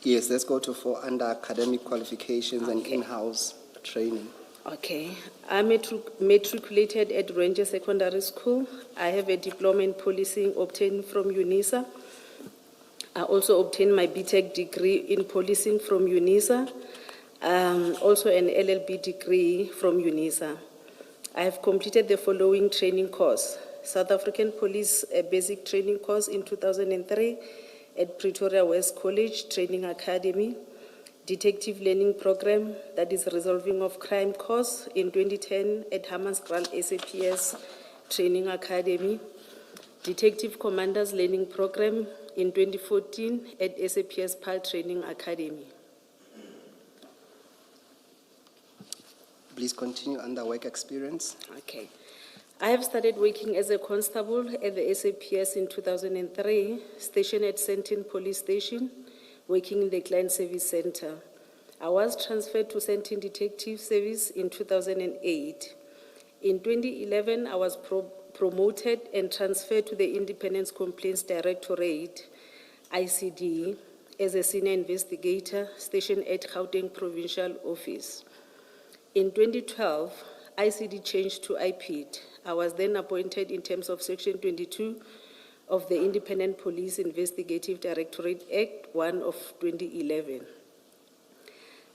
Yes, let's go to 4 under academic qualifications and Okay. in-house training. Okay. I'm matriculated at Ranger Secondary School. I have a diploma in policing obtained from UNISA. I also obtained my BTech degree in policing from UNISA, also an LLB degree from UNISA. I have completed the following training course: South African Police Basic Training Course in 2003 at Pretoria West College Training Academy, Detective Learning Program, that is Resolving of Crime course in 2010 at Hammanskraal SAPS Training Academy, Detective Commanders Learning Program in 2014 at SAPS PAL Training Academy. Please continue under work experience. Okay. I have started working as a constable at the SAPS in 2003, stationed at Sentin Police Station, working in the Client Service Center. I was transferred to Sentin Detective Service in 2008. In 2011, I was promoted and transferred to the Independence Complaints Directorate, ICD, as a senior investigator stationed at Gauteng Provincial Office. In 2012, ICD changed to IPID. I was then appointed in terms of Section 22 of the Independent Police Investigative Directorate Act 1 of 2011.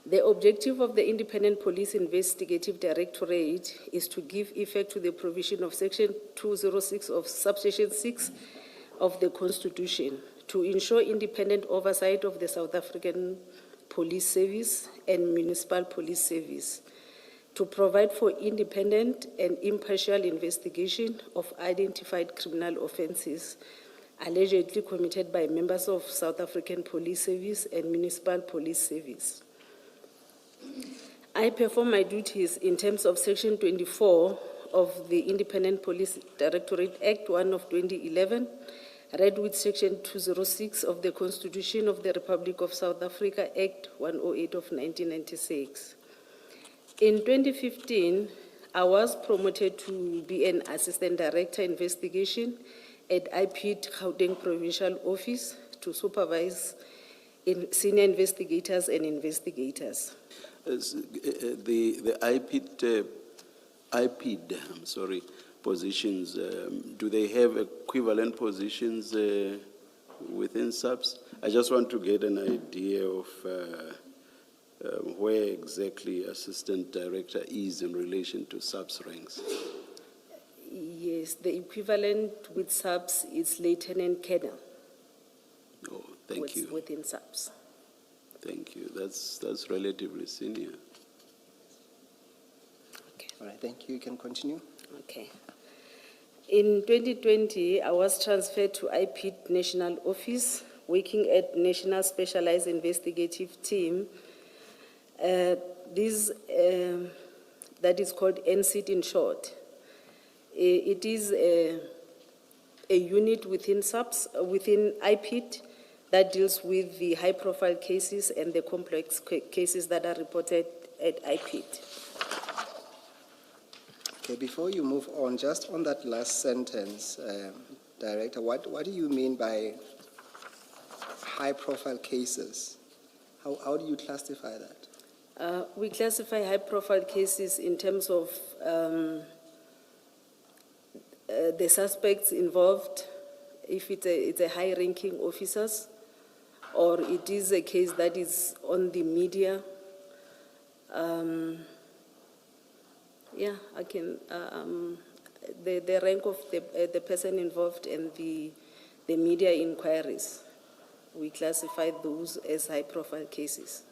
The objective of the Independent Police Investigative Directorate is to give effect to the provision of Section 206 of Subsection 6 of the Constitution to ensure independent oversight of the South African Police Service and Municipal Police Service, to provide for independent and impartial investigation of identified criminal offences allegedly committed by members of South African Police Service and Municipal Police Service. I perform my duties in terms of Section 24 of the Independent Police Directorate Act 1 of 2011, read with Section 206 of the Constitution of the Republic of South Africa Act 108 of 1996. In 2015, I was promoted to be an Assistant Director Investigation at IPID Gauteng Provincial Office to supervise senior investigators and investigators. The IPID, positions, do they have equivalent positions within SAPS? I just want to get an idea of where exactly Assistant Director is in relation to SAPS ranks. Yes, the equivalent with SAPS is Lieutenant Colonel. Oh, thank you. Within SAPS. Thank you. That's relatively senior. All right, thank you. You can continue. Okay. In 2020, I was transferred to IPID National Office, working at National Specialized Investigative Team. That is called NCIT in short. It is a unit within SAPS, within IPID, that deals with the high-profile cases and the complex cases that are reported at IPID. Okay, before you move on, just on that last sentence, Director, what do you mean by high-profile cases? How do you classify that? We classify high-profile cases in terms of the suspects involved, if it's a high-ranking officers, or it is a case that is on the media. Yeah, I can, the rank of the person involved in the media inquiries, we classify those as high-profile cases.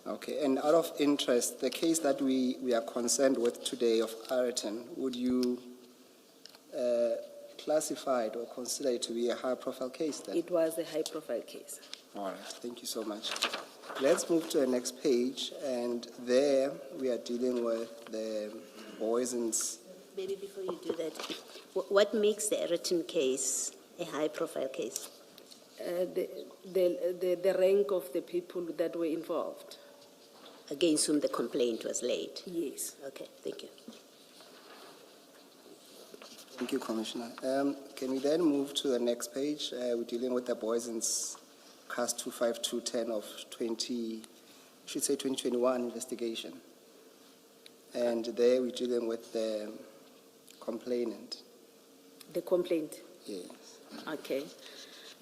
Okay, and out of interest, the case that we are concerned with today of Ayrton, would you classify it or consider it to be a high-profile case then? It was a high-profile case. All right, thank you so much. Let's move to the next page, and there we are dealing with the Boyson's. Maybe before you do that, what makes the Ayrton case a high-profile case? The rank of the people that were involved. Against whom the complaint was laid? Yes. Okay, thank you. Thank you, Commissioner. Can we then move to the next page? We're dealing with the Boyson's CAS 25210 of 2021 investigation. And there we're dealing with the complainant. The complaint? Yes. Okay.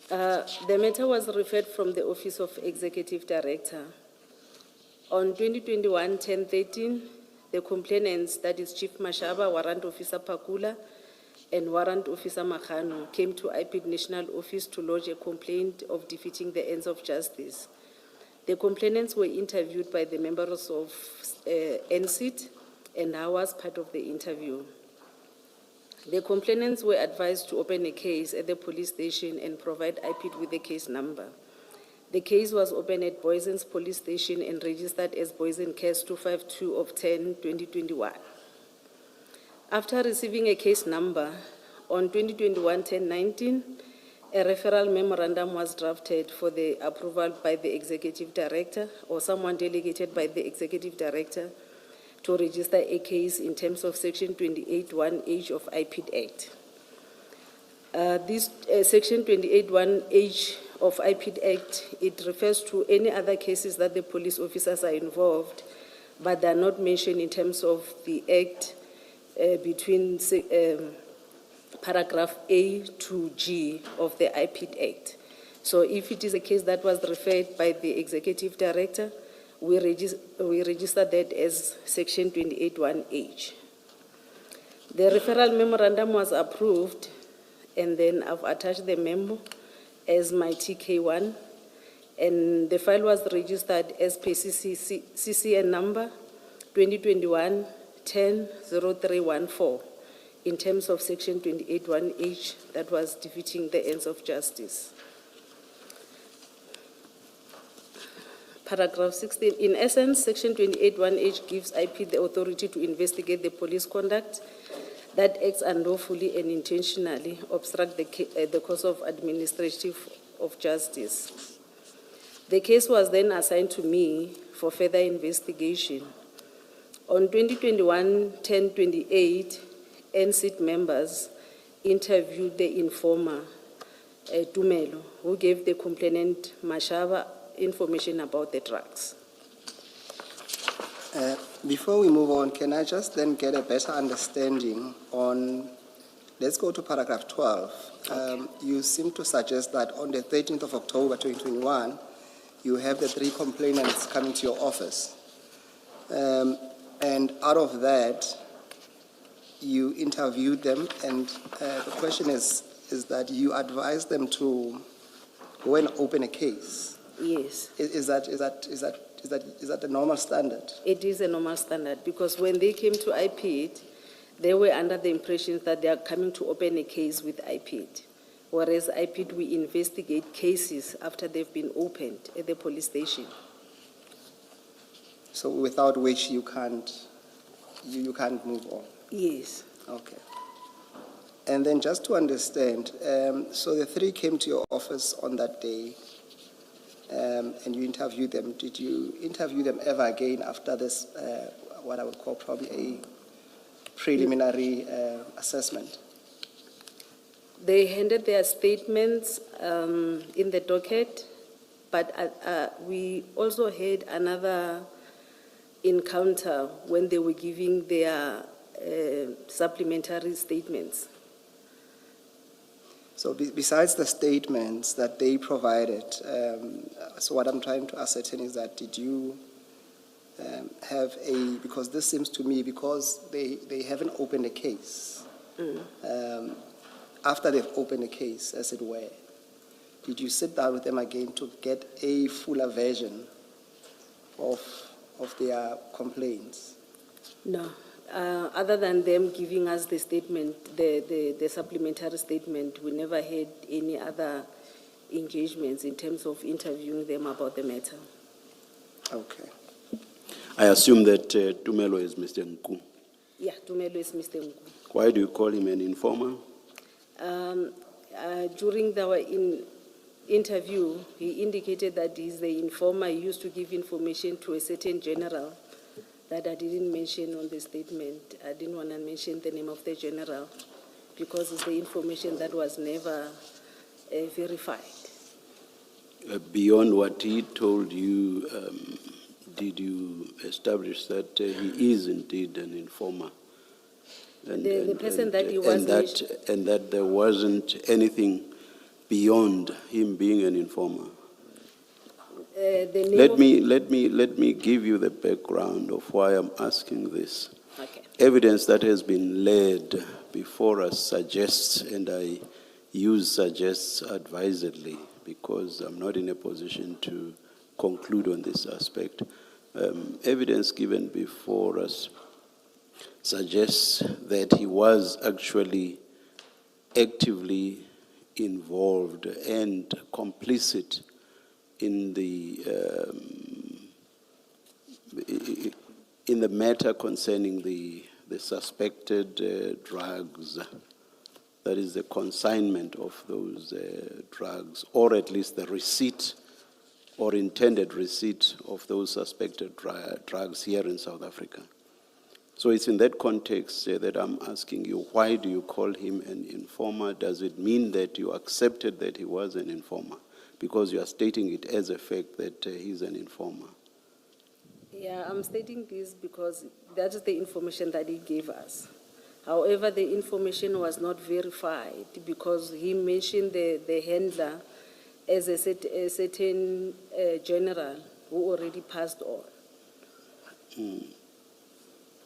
The matter was referred from the Office of Executive Director. On 2021-10-13, the complainants, that is Chief Mashaba, Warrant Officer Pakula, and Warrant Officer Makhano, came to IPID National Office to lodge a complaint of defeating the ends of justice. The complainants were interviewed by the members of NCIT, and I was part of the interview. The complainants were advised to open a case at the police station and provide IPID with the case number. The case was opened at Boyson's Police Station and registered as Boyson Case 252 of 10-2021. After receiving a case number, on 2021-10-19, a referral memorandum was drafted for the approval by the Executive Director or someone delegated by the Executive Director to register a case in terms of Section 28(1)H of IPID Act. This Section 28(1)H of IPID Act, it refers to any other cases that the police officers are involved, but they are not mentioned in terms of the Act between paragraph A to G of the IPID Act. So if it is a case that was referred by the Executive Director, we register that as Section 28(1)H. The referral memorandum was approved, and then I've attached the memo as my TK1, and the file was registered as per CCN number 2021-10-0314 in terms of Section 28(1)H, that was defeating the ends of justice. Paragraph 16, in essence, section 28(1)H gives IP the authority to investigate the police conduct that acts unlawfully and intentionally obstruct the course of administrative of justice. The case was then assigned to me for further investigation. On 2021-10-28, NCIT members interviewed the informer, Tumelo, who gave the complainant Mashaba information about the drugs. Before we move on, can I just then get a better understanding on, let's go to paragraph 12. You seem to suggest that on the 13th of October 2021, you have the 3 complainants coming to your office. And out of that, you interviewed them, and the question is that you advised them to go and open a case. Yes. Is that the normal standard? It is a normal standard because when they came to IPID, they were under the impression that they are coming to open a case with IPID. Whereas IPID, we investigate cases after they've been opened at the police station. So without which you can't move on? Yes. Okay. And then just to understand, so the 3 came to your office on that day, and you interviewed them. Did you interview them ever again after this, what I would call probably a preliminary assessment? They handed their statements in the docket, but we also had another encounter when they were giving their supplementary statements. So besides the statements that they provided, so what I'm trying to ascertain is that did you have because this seems to me, because they haven't opened a case, after they've opened a case, as it were, did you sit down with them again to get a fuller version of their complaints? No. Other than them giving us the statement, the supplementary statement, we never had any other engagements in terms of interviewing them about the matter. Okay. I assume that Tumelo is Mr. Nku. Yeah, Tumelo is Mr. Nku. Why do you call him an informer? During our interview, he indicated that he's the informer. He used to give information to a certain general that I didn't mention on the statement. I didn't want to mention the name of the general because it's the information that was never verified. Beyond what he told you, did you establish that he is indeed an informer? The person that he was and that there wasn't anything beyond him being an informer? Let me give you the background of why I'm asking this. Okay. Evidence that has been laid before us suggests, and I use suggests advisedly because I'm not in a position to conclude on this aspect. Evidence given before us suggests that he was actually actively involved and complicit in the matter concerning the suspected drugs, that is the consignment of those drugs, or at least the receipt or intended receipt of those suspected drugs here in South Africa. So it's in that context that I'm asking you, why do you call him an informer? Does it mean that you accepted that he was an informer? Because you are stating it as a fact that he's an informer. Yeah, I'm stating this because that is the information that he gave us. However, the information was not verified because he mentioned the handler as a certain general who already passed on.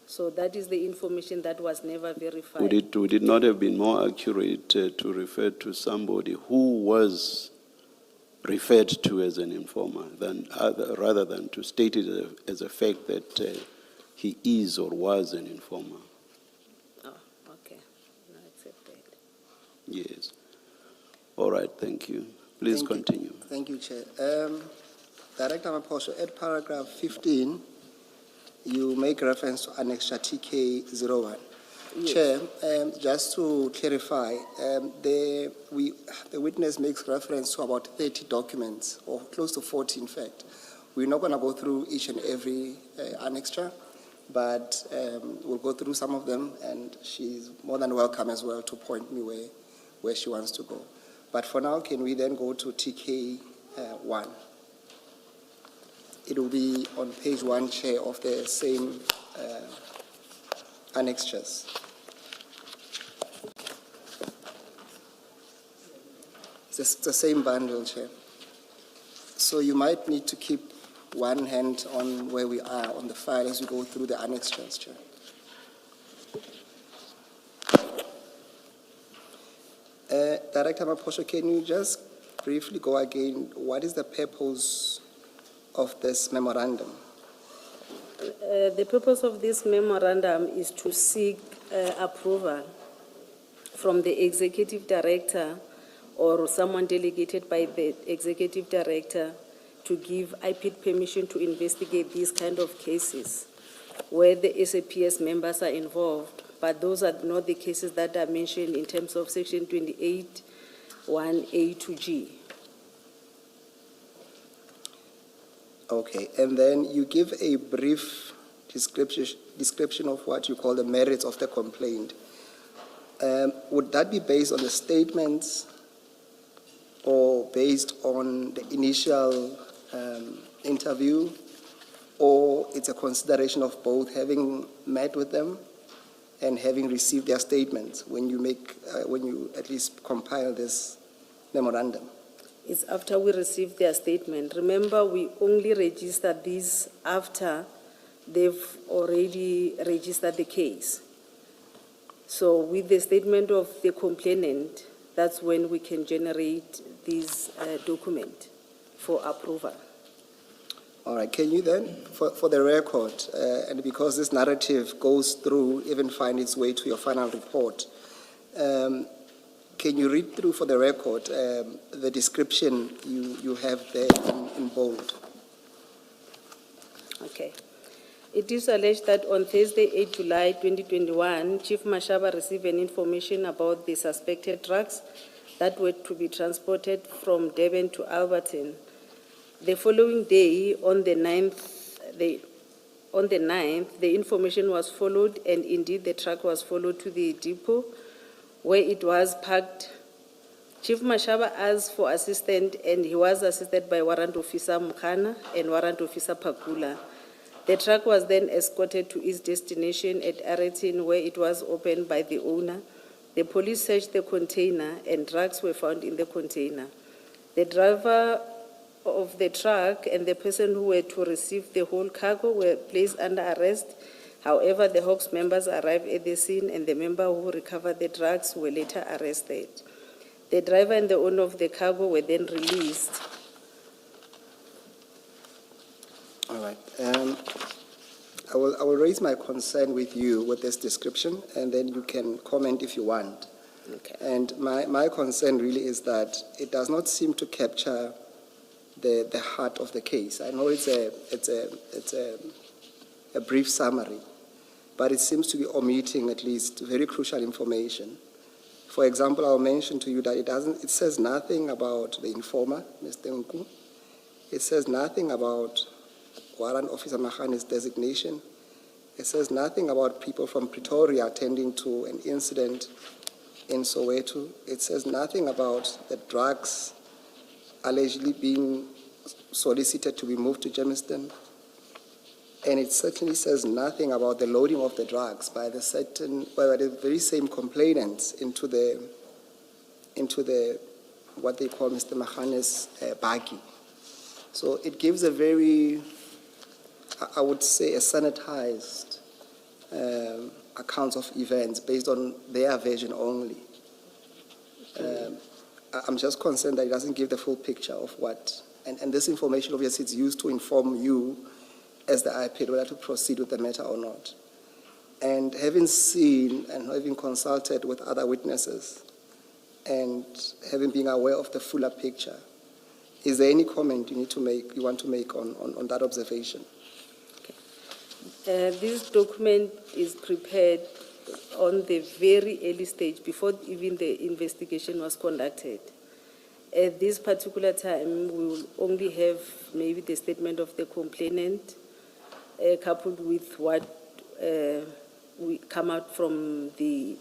So that is the information that was never verified. Would it not have been more accurate to refer to somebody who was referred to as an informer rather than to state it as a fact that he is or was an informer? Oh, okay. I accept that. Yes. All right, thank you. Please continue. Thank you, Chair. Director Maposho, at paragraph 15, you make reference to Annexure TK01. Yes. Chair, just to clarify, the witness makes reference to about 30 documents, or close to 40 in fact. We're not going to go through each and every annexure, but we'll go through some of them, and she's more than welcome as well to point me where she wants to go. But for now, can we then go to TK1? It will be on page 1, Chair, of the same annexures. It's the same bundle, Chair. So you might need to keep one hand on where we are on the file as we go through the annexures, Chair. Director Maposho, can you just briefly go again? What is the purpose of this memorandum? The purpose of this memorandum is to seek approval from the executive director or someone delegated by the executive director to give IPID permission to investigate these kind of cases where the SAPS members are involved, but those are not the cases that are mentioned in terms of Section 28, 1A to G. Okay, and then you give a brief description of what you call the merits of the complaint. Would that be based on the statements or based on the initial interview, or it's a consideration of both, having met with them and having received their statements when you at least compile this memorandum? It's after we receive their statement. Remember, we only register these after they've already registered the case. So with the statement of the complainant, that's when we can generate this document for approval. All right, can you then, for the record, and because this narrative goes through, even find its way to your final report, can you read through for the record the description you have there in bold? Okay. It is alleged that on Thursday, 8 July 2021, Chief Mashaba received an information about the suspected drugs that were to be transported from Durban to Alberton. The following day, on the 9th, the information was followed, and indeed the truck was followed to the depot where it was parked. Chief Mashaba asked for assistance, and he was assisted by Warrant Officer Mukhana and Warrant Officer Pakula. The truck was then escorted to its destination at Aretin, where it was opened by the owner. The police searched the container, and drugs were found in the container. The driver of the truck and the person who were to receive the whole cargo were placed under arrest. However, the Hawks members arrived at the scene, and the member who recovered the drugs were later arrested. The driver and the owner of the cargo were then released. All right. I will raise my concern with you with this description, and then you can comment if you want. Okay. And my concern really is that it does not seem to capture the heart of the case. I know it's a brief summary, but it seems to be omitting at least very crucial information. For example, I'll mention to you that it says nothing about the informer, Mr. Nku. It says nothing about Warrant Officer Mahane's designation. It says nothing about people from Pretoria attending to an incident in Soweto. It says nothing about the drugs allegedly being solicited to be moved to Germiston. And it certainly says nothing about the loading of the drugs by the very same complainants into the what they call Mr. Mahane's baggie. So it gives a very, I would say, a sanitized account of events based on their version only. I'm just concerned that it doesn't give the full picture of what, and this information obviously is used to inform you as the IPID whether to proceed with the matter or not. And having seen and having consulted with other witnesses and having been aware of the fuller picture, Is there any comment you want to make on that observation? This document is prepared on the very early stage, before even the investigation was conducted. At this particular time, we will only have maybe the statement of the complainant, coupled with what we come out from the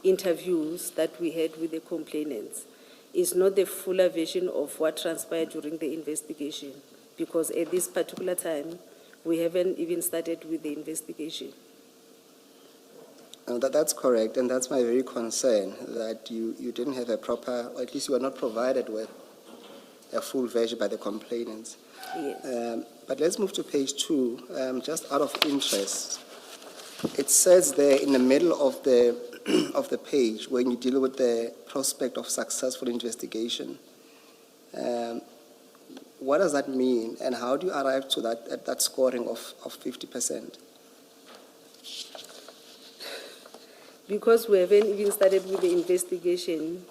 interviews that we had with the complainants. It's not the fuller version of what transpired during the investigation, because at this particular time, we haven't even started with the investigation. That's correct, and that's my very concern, that you didn't have a proper, or at least you were not provided with a full version by the complainants. Yes. But let's move to page 2, just out of interest. It says there in the middle of the of the page, when you deal with the prospect of successful investigation, what does that mean, and how do you arrive to that scoring of 50%? Because we haven't even started with the investigation,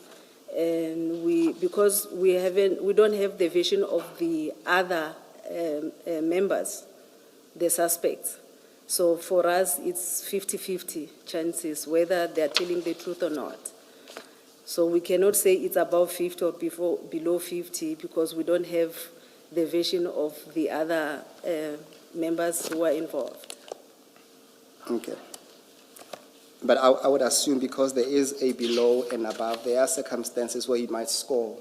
and we don't have the version of the other members, the suspects. So for us, it's 50-50 chances whether they're telling the truth or not. So we cannot say it's above 50 or below 50, because we don't have the version of the other members who are involved. Okay. But I would assume, because there is a below and above, there are circumstances where you might score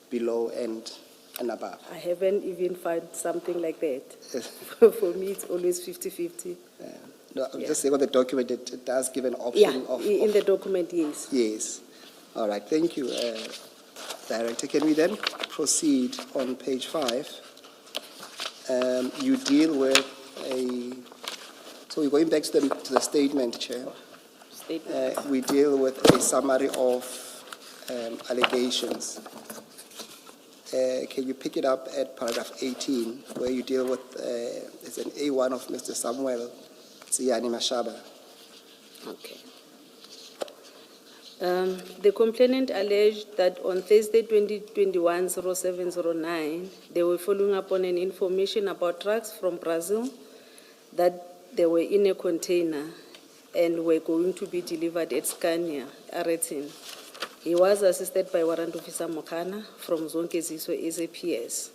below and above. I haven't even found something like that. For me, it's always 50-50. No, I'm just saying on the document, it does give an option Yeah, in the document, yes. Yes. All right, thank you, Director. Can we then proceed on page 5? You deal with so we're going back to the statement, Chair. We deal with a summary of allegations. Can you pick it up at paragraph 18, where you deal with, it's an A1 of Mr. Samuel Tsiani Mashaba. Okay. The complainant alleged that on Thursday, 2021-0709, they were following up on an information about drugs from Brazil that they were in a container and were going to be delivered at Scania, Aretin. He was assisted by Warrant Officer Mokhana from Zonkeziso SAPS,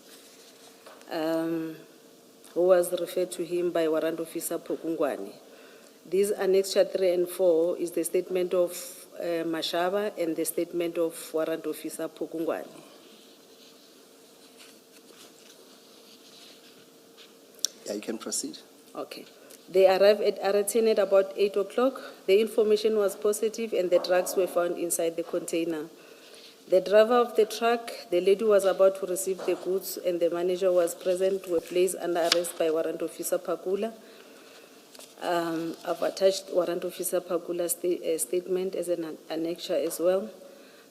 who was referred to him by Warrant Officer Pokungwane. These annexure 3 and 4 is the statement of Mashaba and the statement of Warrant Officer Pokungwane. Yeah, you can proceed. Okay. They arrived at Aratin at about 8 o'clock. The information was positive and the drugs were found inside the container. The driver of the truck, the lady was about to receive the goods, and the manager was present, were placed under arrest by Warrant Officer Pakula. I've attached Warrant Officer Pakula's statement as an annexure as well.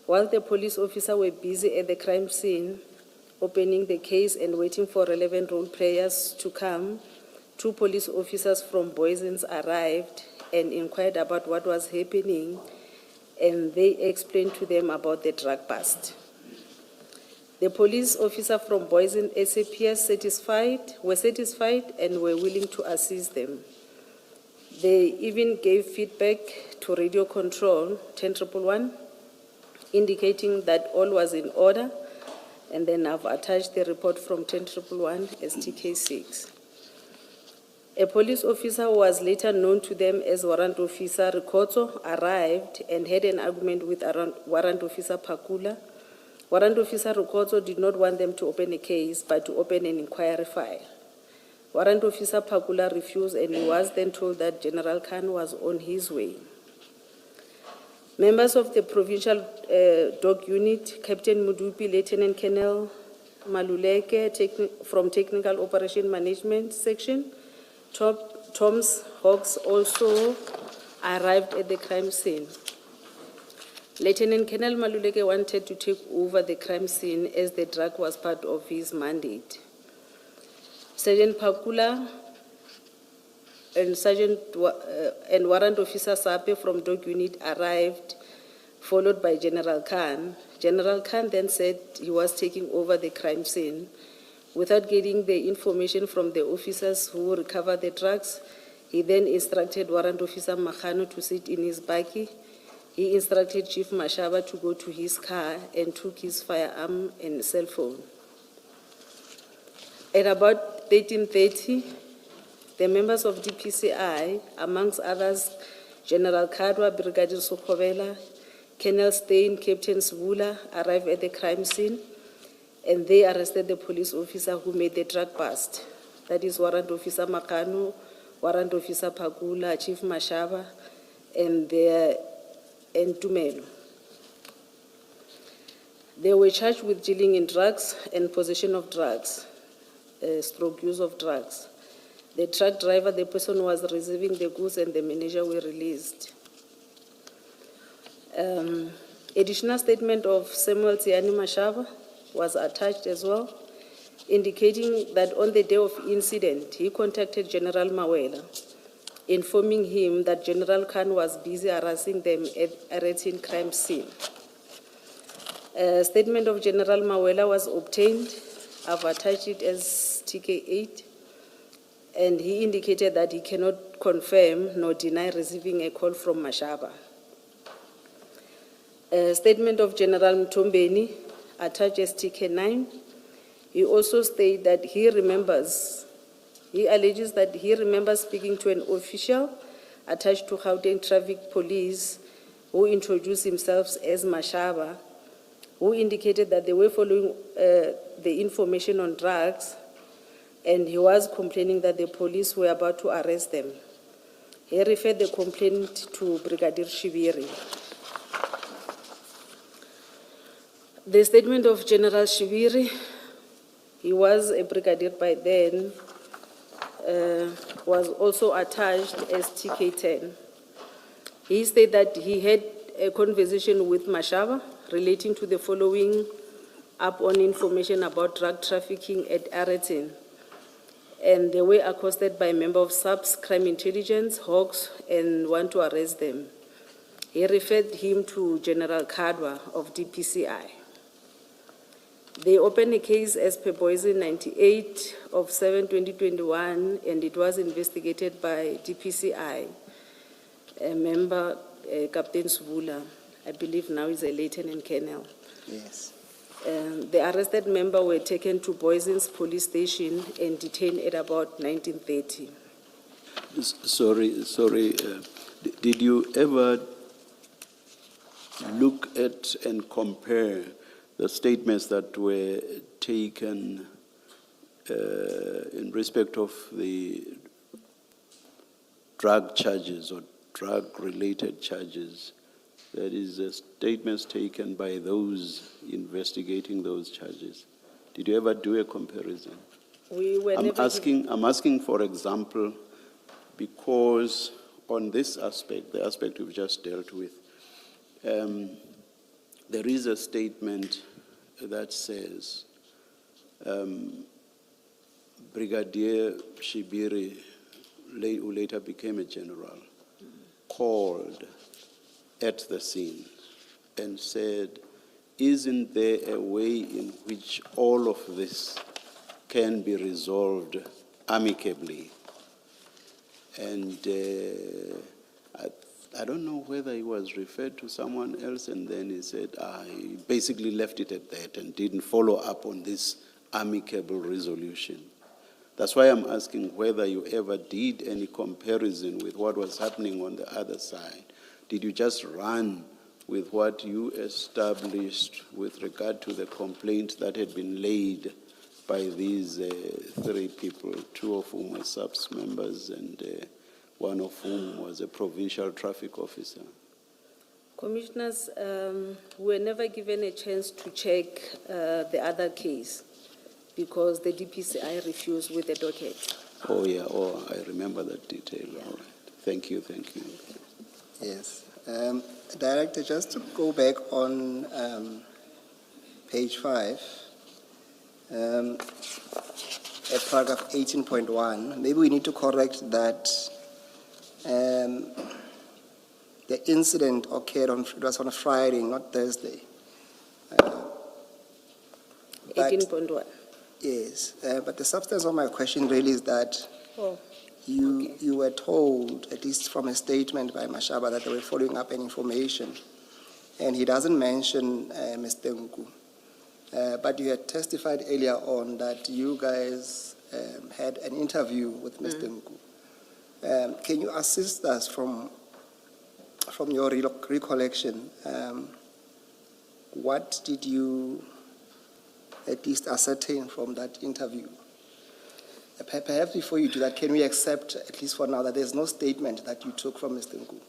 While the police officer were busy at the crime scene, opening the case and waiting for relevant role players to come, 2 police officers from Boysens arrived and inquired about what was happening, and they explained to them about the drug bust. The police officer from Boysens SAPS were satisfied and were willing to assist them. They even gave feedback to radio control 10111, indicating that all was in order, and then I've attached the report from 10111 as TK6. A police officer who was later known to them as Warrant Officer Rikotso arrived and had an argument with Warrant Officer Pakula. Warrant Officer Rikotso did not want them to open a case, but to open an inquiry file. Warrant Officer Pakula refused, and he was then told that General Khan was on his way. Members of the Provincial Dog Unit, Captain Mudupi, Lieutenant Colonel Maluleke from Technical Operation Management Section, Tom's Hawks also arrived at the crime scene. Lieutenant Colonel Maluleke wanted to take over the crime scene as the drug was part of his mandate. Sergeant Pakula and Warrant Officer Sape from Dog Unit arrived, followed by General Khan, General Khan then said he was taking over the crime scene. Without getting the information from the officers who recovered the drugs, he then instructed Warrant Officer Makhano to sit in his buggy. He instructed Chief Mashaba to go to his car and took his firearm and cell phone. At about 13:30, the members of DPCI, amongst others, General Kadwa, Brigadier Sokhovela, Colonel Stein, Captain Svula, arrived at the crime scene, and they arrested the police officer who made the drug bust. That is Warrant Officer Makano, Warrant Officer Pagula, Chief Mashaba, and Tumelo. They were charged with dealing in drugs and possession of drugs, stroke use of drugs. The truck driver, the person who was receiving the goods, and the manager were released. Additional statement of Samuel Tiani Mashaba was attached as well, indicating that on the day of incident, he contacted General Mawela, informing him that General Khan was busy harassing them at Aratin crime scene. A statement of General Mawela was obtained. I've attached it as TK8, and he indicated that he cannot confirm nor deny receiving a call from Mashaba. A statement of General Mtombeni, attached as TK9. He also stated that he alleges that he remembers speaking to an official attached to Gauteng Traffic Police who introduced himself as Mashaba, who indicated that they were following the information on drugs, and he was complaining that the police were about to arrest them. He referred the complaint to Brigadier Shibiri. The statement of General Shibiri, he was a brigadier by then, was also attached as TK10. He stated that he had a conversation with Mashaba relating to the following up on information about drug trafficking at Aratin, and they were accosted by a member of SAPS Crime Intelligence, Hawks, and want to arrest them. He referred him to General Kadwa of DPCI. They opened a case as per Poison 98 of 7/2021, and it was investigated by DPCI. A member, Captain Svula, I believe now is a lieutenant colonel. Yes. The arrested member were taken to Poison's police station and detained at about 19:30. Sorry. Did you ever look at and compare the statements that were taken in respect of the drug charges or drug-related charges? That is, statements taken by those investigating those charges. Did you ever do a comparison? We were I'm never asking, for example, because on this aspect, the aspect we've just dealt with, there is a statement that says Brigadier Shibiri, who later became a general, called at the scene and said, isn't there a way in which all of this can be resolved amicably? And I don't know whether he was referred to someone else, and then he said, he basically left it at that and didn't follow up on this amicable resolution. That's why I'm asking whether you ever did any comparison with what was happening on the other side. Did you just run with what you established with regard to the complaint that had been laid by these three people, two of whom were SAPS members and one of whom was a provincial traffic officer? Commissioners, were never given a chance to check the other case because the DPCI refused with the docket. Oh, yeah. Oh, I remember that detail. Yeah. All right. Thank you. Yes. Director, just to go back on page 5, at paragraph 18.1, maybe we need to correct that the incident occurred it was on a Friday, not Thursday. But- 18.1. Yes, but the substance of my question really is that Oh, you were told, at least from a statement by Mashaba, that they were following up an information, and he doesn't mention Mr. Nku. But you had testified earlier on that you guys had an interview with Mr. Nku. Can you assist us from your recollection? What did you at least ascertain from that interview? Perhaps before you do that, can we accept, at least for now, that there's no statement that you took from Mr. Nku?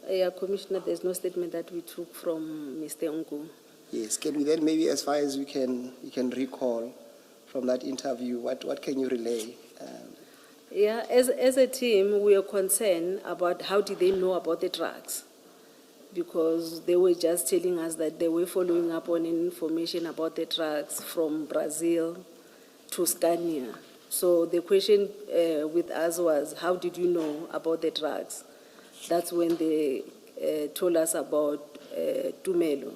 yeah, Commissioner, there's no statement that we took from Mr. Nku. Yes, can we then maybe, as far as you can recall from that interview, what can you relay? Yeah, as a team, we are concerned about how did they know about the drugs? Because they were just telling us that they were following up on information about the drugs from Brazil to Scania. So the question with us was, how did you know about the drugs? That's when they told us about Tumelo.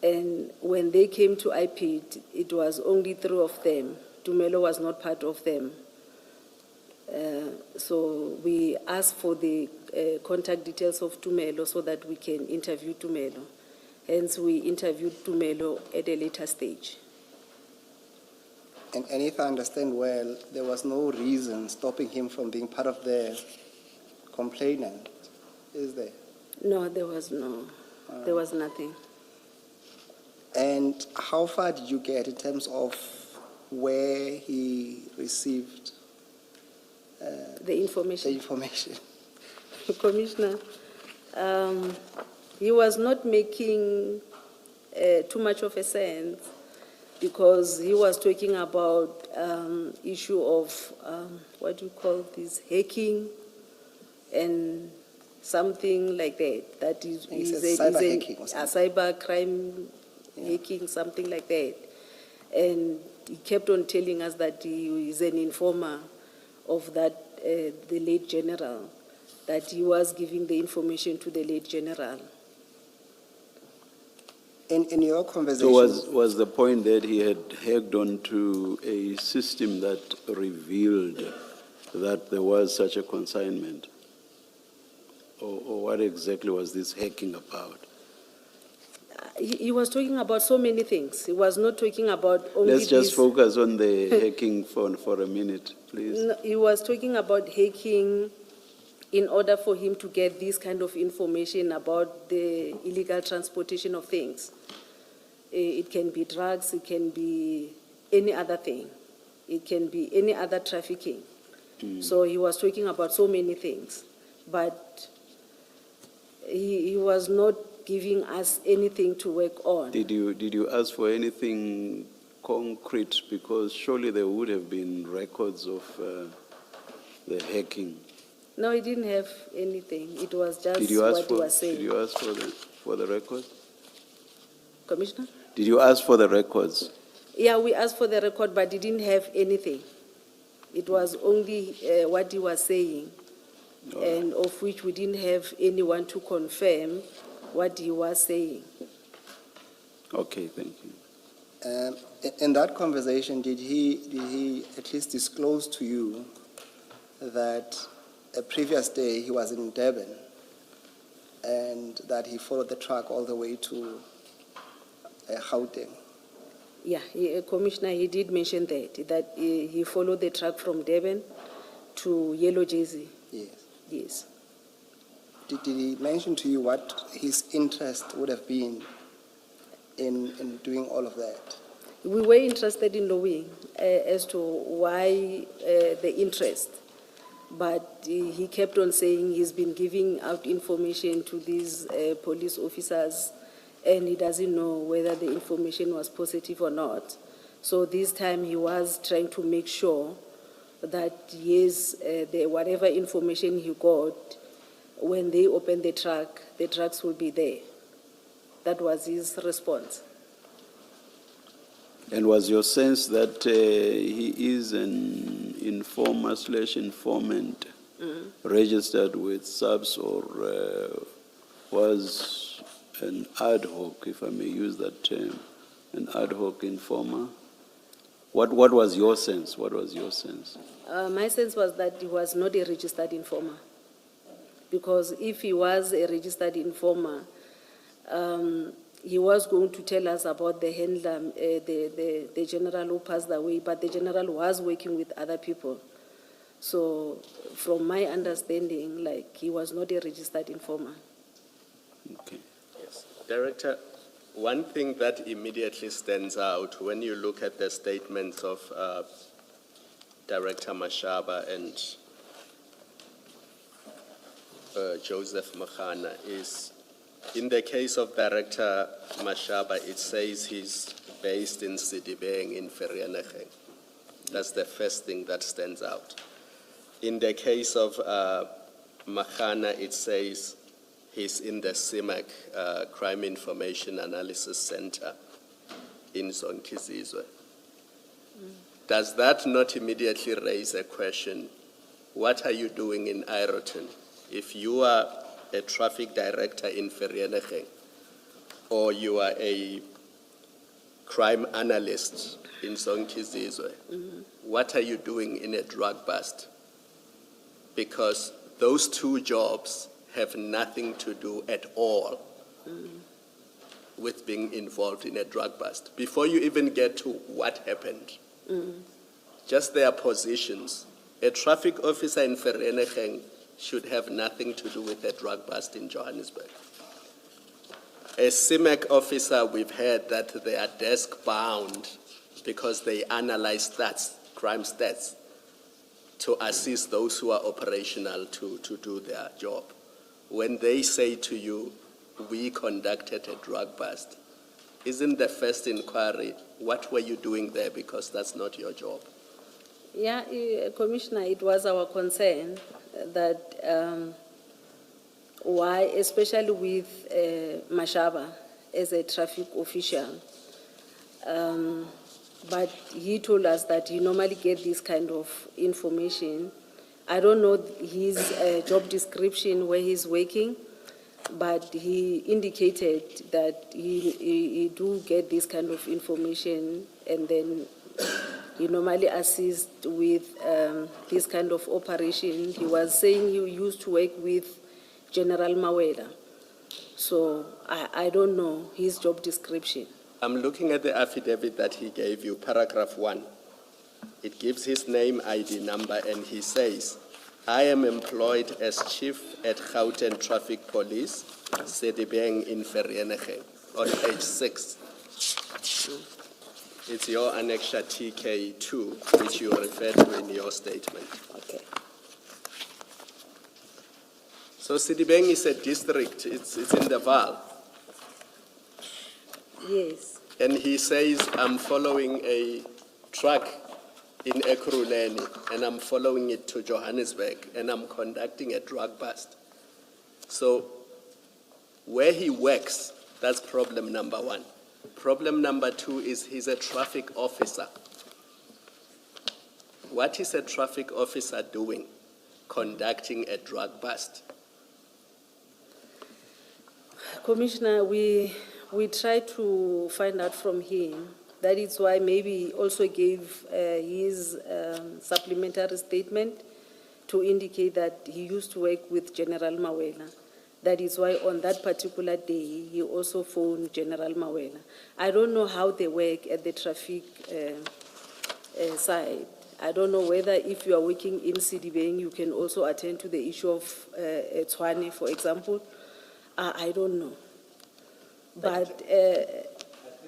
And when they came to IPID, it was only 3 of them. Tumelo was not part of them. So we asked for the contact details of Tumelo so that we can interview Tumelo. Hence, we interviewed Tumelo at a later stage. And if I understand well, there was no reason stopping him from being part of the complainant, is there? No, there was nothing. And how far did you get in terms of where he received The information. the information? Commissioner, he was not making too much of a sense because he was talking about issue of, what do you call this, hacking and something like that. That is, He said cyber hacking or a something. cyber crime hacking, something like that. And he kept on telling us that he is an informer of that, the late general, that he was giving the information to the late general. In your So conversation, was the point that he had hacked onto a system that revealed that there was such a consignment? Or what exactly was this hacking about? He was talking about so many things. He was not talking about only Let's just this. focus on the hacking for a minute, please. No, he was talking about hacking in order for him to get this kind of information about the illegal transportation of things. It can be drugs, it can be any other thing. It can be any other trafficking. So he was talking about so many things. But he was not giving us anything to work on. Did you ask for anything concrete? Because surely there would have been records of the hacking. No, he didn't have anything. It was just Did you ask what he was Did saying. you ask for the records? Commissioner? Did you ask for the records? Yeah, we asked for the record, but he didn't have anything. It was only what he was saying, and of which we didn't have anyone to confirm what he was saying. Okay, thank you. in that conversation, did he at least disclose to you that a previous day he was in Durban and that he followed the truck all the way to Gauteng? Yeah, Commissioner, he did mention that he followed the truck from Durban to Yellow Jersey. Yes. Yes. Did he mention to you what his interest would have been in doing all of that? We were interested in knowing as to why the interest, but he kept on saying he's been giving out information to these police officers and he doesn't know whether the information was positive or not. So this time he was trying to make sure that yes, whatever information he got, when they open the trucks will be there. That was his response. And was your sense that he is an informer/informant registered with SABS, or was an ad hoc, if I may use that term, an ad hoc informer? What was your sense? What was your sense? My sense was that he was not a registered informer. Because if he was a registered informer, he was going to tell us about the handler, the general who passed away, but the general was working with other people. So from my understanding, like, he was not a registered informer. Okay. Yes. Director, one thing that immediately stands out when you look at the statements of Director Mashaba and Joseph Makana is, in the case of Director Mashaba, it says he's based in Sidibeng in Vereeniging. That's the first thing that stands out. In the case of Makana, it says he's in the CIMAC, Crime Information Analysis Center in Zonkizizwe. Does that not immediately raise a question? What are you doing in Ireton? If you are a traffic director in Vereeniging, or you are a crime analyst in Zonkizizwe, what are you doing in a drug bust? Because those two jobs have nothing to do at all with being involved in a drug bust. Before you even get to what happened, just their positions. A traffic officer in Vereeniging should have nothing to do with a drug bust in Johannesburg. A CIMAC officer, we've heard that they are desk bound because they analyze stats, crime stats, to assist those who are operational to do their job. When they say to you, we conducted a drug bust, isn't the first inquiry, what were you doing there, because that's not your job? Yeah, Commissioner, it was our concern that why, especially with Mashaba as a traffic official, but he told us that he normally gets this kind of information. I don't know his job description where he's working, but he indicated that he do get this kind of information, and then he normally assists with this kind of operation. He was saying he used to work with General Mawela. So I don't know his job description. I'm looking at the affidavit that he gave you, paragraph 1. It gives his name, ID number, and he says, I am employed as chief at Gauteng Traffic Police, Sedibeng in Vereeniging, on page 6. It's your annexure TK2, which you referred to in your statement. Okay. So Sedibeng is a district, it's in the Vaal. Yes. And he says, I'm following a truck in Ekurhuleni, and I'm following it to Johannesburg, and I'm conducting a drug bust. So where he works, that's problem number 1. Problem number 2 is he's a traffic officer. What is a traffic officer doing? Conducting a drug bust. Commissioner, we try to find out from him. That is why maybe he also gave his supplementary statement to indicate that he used to work with General Mawela. That is why on that particular day, he also phoned General Mawela. I don't know how they work at the traffic side. I don't know whether if you are working in Sidibeng, you can also attend to the issue of Tshwane, for example. I don't know. But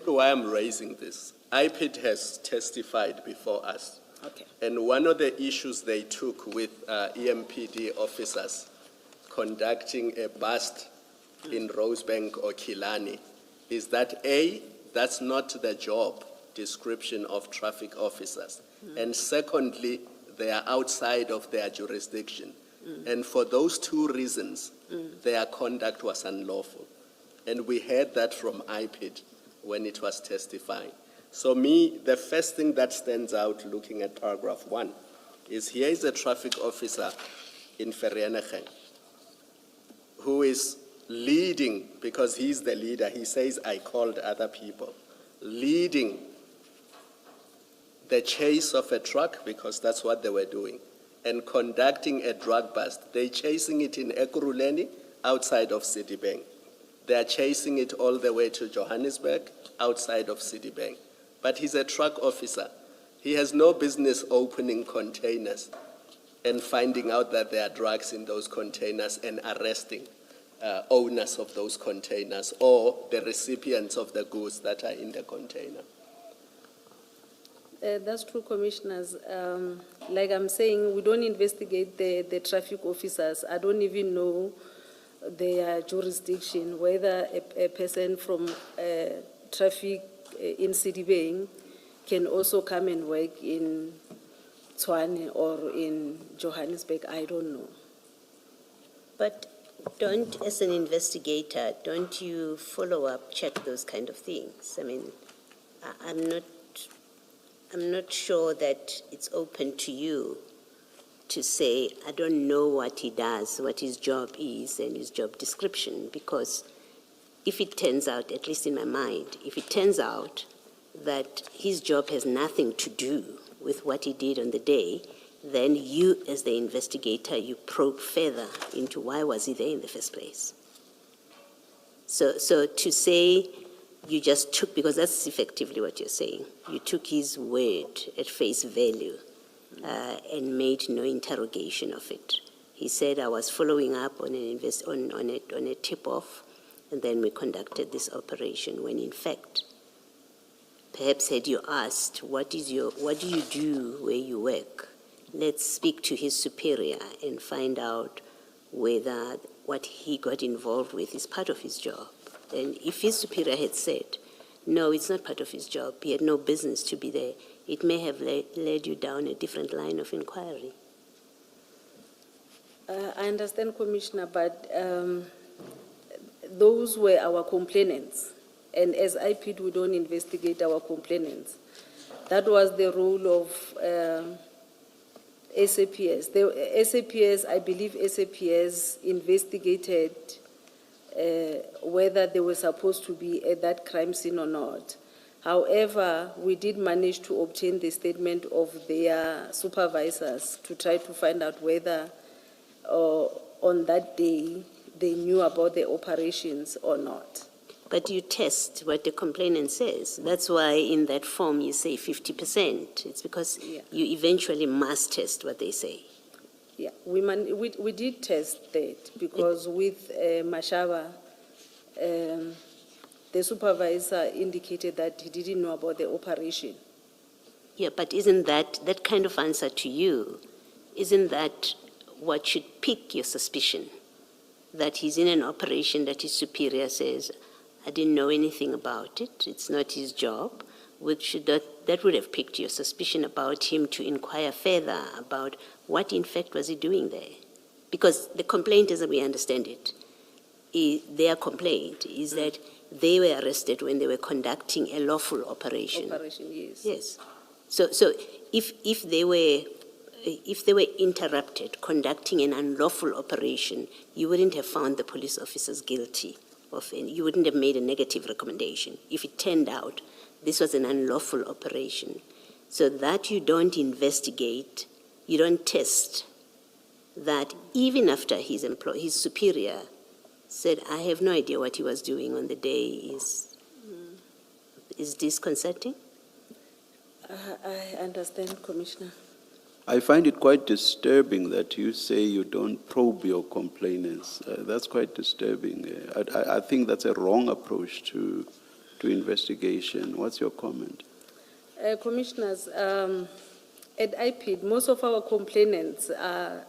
Why I'm raising this, IPID has testified before us. okay. And one of the issues they took with EMPD officers conducting a bust in Rosebank or Killarney is that A, that's not the job description of traffic officers. And secondly, they are outside of their jurisdiction. And for those two reasons, their conduct was unlawful. And we heard that from IPID when it was testifying. So the first thing that stands out looking at paragraph 1 is here is a traffic officer in Vereeniging who is leading, because he's the leader, he says, I called other people, leading the chase of a truck, because that's what they were doing, and conducting a drug bust. They're chasing it in Ekurhuleni, outside of Citibank. They are chasing it all the way to Johannesburg, outside of Citibank. But he's a truck officer. He has no business opening containers and finding out that there are drugs in those containers and arresting owners of those containers or the recipients of the goods that are in the container. That's true, Commissioners. Like I'm saying, we don't investigate the traffic officers. I don't even know their jurisdiction, whether a person from traffic in Citibank can also come and work in Tshwane or in Johannesburg. I don't know. But don't, as an investigator, don't you follow up, check those kind of things? I mean, I'm not sure that it's open to you to say, I don't know what he does, what his job is and his job description, because if it turns out, at least in my mind, if it turns out that his job has nothing to do with what he did on the day, then you, as the investigator, you probe further into why was he there in the first place. So to say you just took, because that's effectively what you're saying, you took his word at face value and made no interrogation of it. He said, I was following up on a tip-off, and then we conducted this operation, when in fact, perhaps had you asked, what do you do where you work? Let's speak to his superior and find out whether what he got involved with is part of his job. And if his superior had said, no, it's not part of his job, he had no business to be there, it may have led you down a different line of inquiry. I understand, Commissioner, but those were our complainants. And as IPID, we don't investigate our complainants. That was the role of SAPS. SAPS, I believe SAPS investigated whether they were supposed to be at that crime scene or not. However, we did manage to obtain the statement of their supervisors to try to find out whether on that day they knew about the operations or not. But you test what the complainant says. That's why in that form you say 50%. It's because you eventually must test what they say. Yeah, we did test that because with Mashaba, the supervisor indicated that he didn't know about the operation. Yeah, but isn't that kind of answer to you, isn't that what should pique your suspicion? That he's in an operation that his superior says, I didn't know anything about it, it's not his job. That would have piqued your suspicion about him to inquire further about what in fact was he doing there. Because the complaint, as we understand it, their complaint is that they were arrested when they were conducting a lawful operation. Operation, yes. Yes. So if they were interrupted conducting an unlawful operation, you wouldn't have found the police officers guilty of any. You wouldn't have made a negative recommendation if it turned out this was an unlawful operation. So that you don't investigate, you don't test that even after his superior said, I have no idea what he was doing on the day, is disconcerting? I understand, Commissioner. I find it quite disturbing that you say you don't probe your complainants. That's quite disturbing. I think that's a wrong approach to investigation. What's your comment? Commissioners, at IPID, most of our complainants are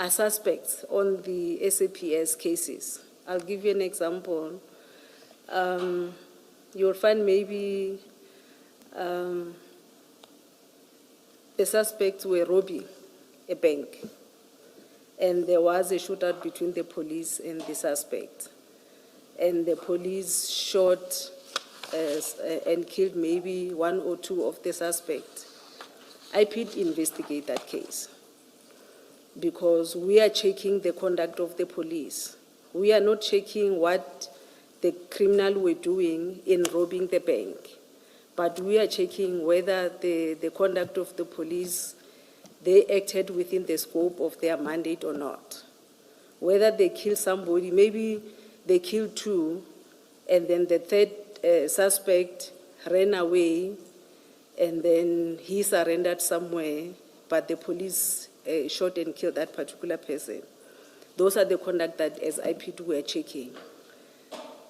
suspects on the SAPS cases. I'll give you an example. You'll find maybe the suspects were robbing a bank, and there was a shootout between the police and the suspect. And the police shot and killed maybe one or two of the suspects. IPID investigate that case because we are checking the conduct of the police we are not checking what the criminal were doing in robbing the bank, but we are checking whether the conduct of the police, they acted within the scope of their mandate or not. Whether they killed somebody, maybe they killed two, and then the third suspect ran away, and then he surrendered somewhere, but the police shot and killed that particular person. Those are the conduct that as IP2 we are checking.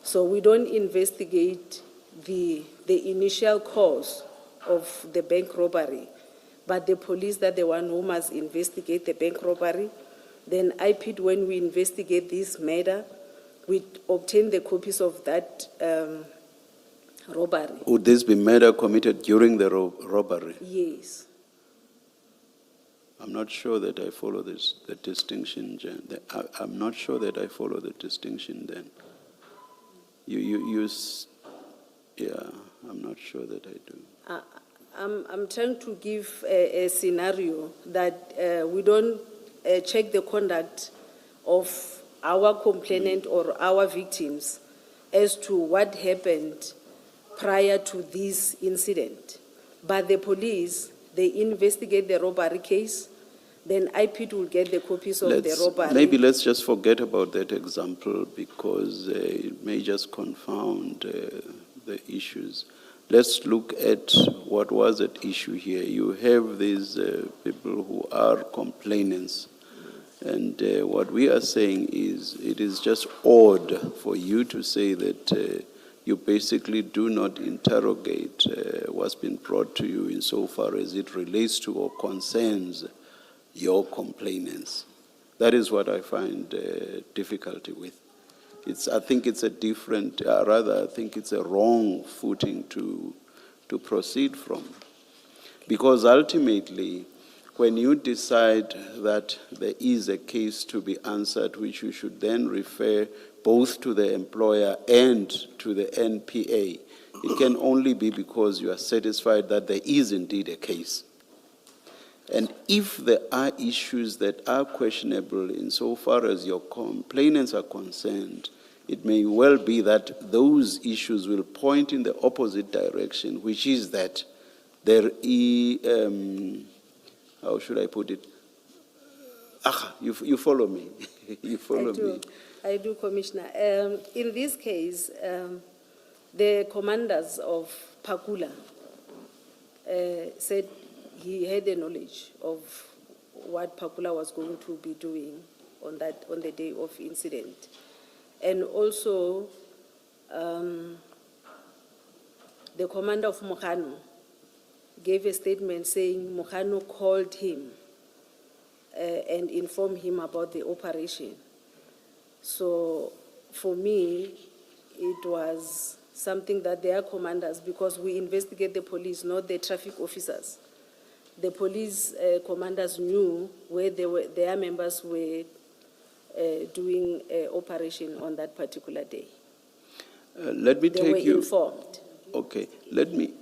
So we don't investigate the initial cause of the bank robbery, but the police are the one who must investigate the bank robbery. Then IP2, when we investigate this matter, we obtain the copies of that robbery. Would this be murder committed during the robbery? Yes. I'm not sure that I follow the distinction, Jen. I'm not sure that I follow the distinction then. Yeah, I'm not sure that I do. I'm trying to give a scenario that we don't check the conduct of our complainant or our victims as to what happened prior to this incident. But the police, they investigate the robbery case, then IP will get the copies of the robbery. Maybe let's just forget about that example because it may just confound the issues. Let's look at what was at issue here. You have these people who are complainants. And what we are saying is it is just odd for you to say that you basically do not interrogate what's been brought to you insofar as it relates to or concerns your complainants. That is what I find difficulty with. I think it's a different, I think it's a wrong footing to proceed from. Because ultimately, when you decide that there is a case to be answered, which you should then refer both to the employer and to the NPA, it can only be because you are satisfied that there is indeed a case. And if there are issues that are questionable insofar as your complainants are concerned, it may well be that those issues will point in the opposite direction, which is that there is, how should I put it? You follow me. You follow me. I do, Commissioner. In this case, the commanders of Pakula said he had the knowledge of what Pakula was going to be doing on the day of incident. And also, the commander of Mokano gave a statement saying Mokano called him and informed him about the operation. So for me, it was something that they are commanders, because we investigate the police, not the traffic officers. The police commanders knew where their members were doing operation on that particular day. Let me They take were you. informed. Okay, let me.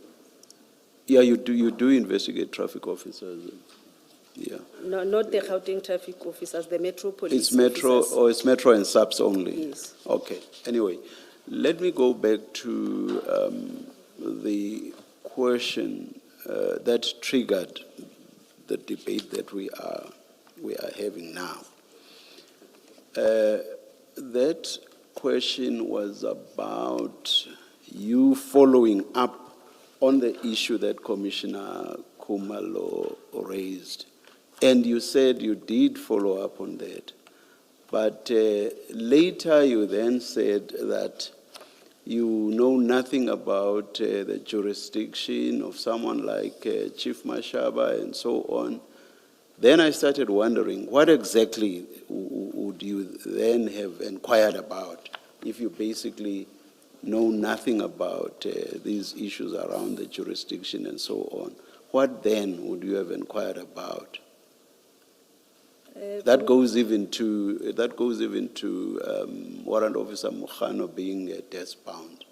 Yeah, you do investigate traffic officers. Yeah. No, not the Gauteng traffic officers, the Metro Police It's Metro, officers. or it's Metro and subs only? Yes. Okay, anyway, let me go back to the question that triggered the debate that we are having now. That question was about you following up on the issue that Commissioner Kumalo raised. And you said you did follow up on that. But later you then said that you know nothing about the jurisdiction of someone like Chief Mashaba and so on. Then I started wondering, what exactly would you then have inquired about if you basically know nothing about these issues around the jurisdiction and so on? What then would you have inquired about? That goes even to Warrant Officer Mokano being desk-bound.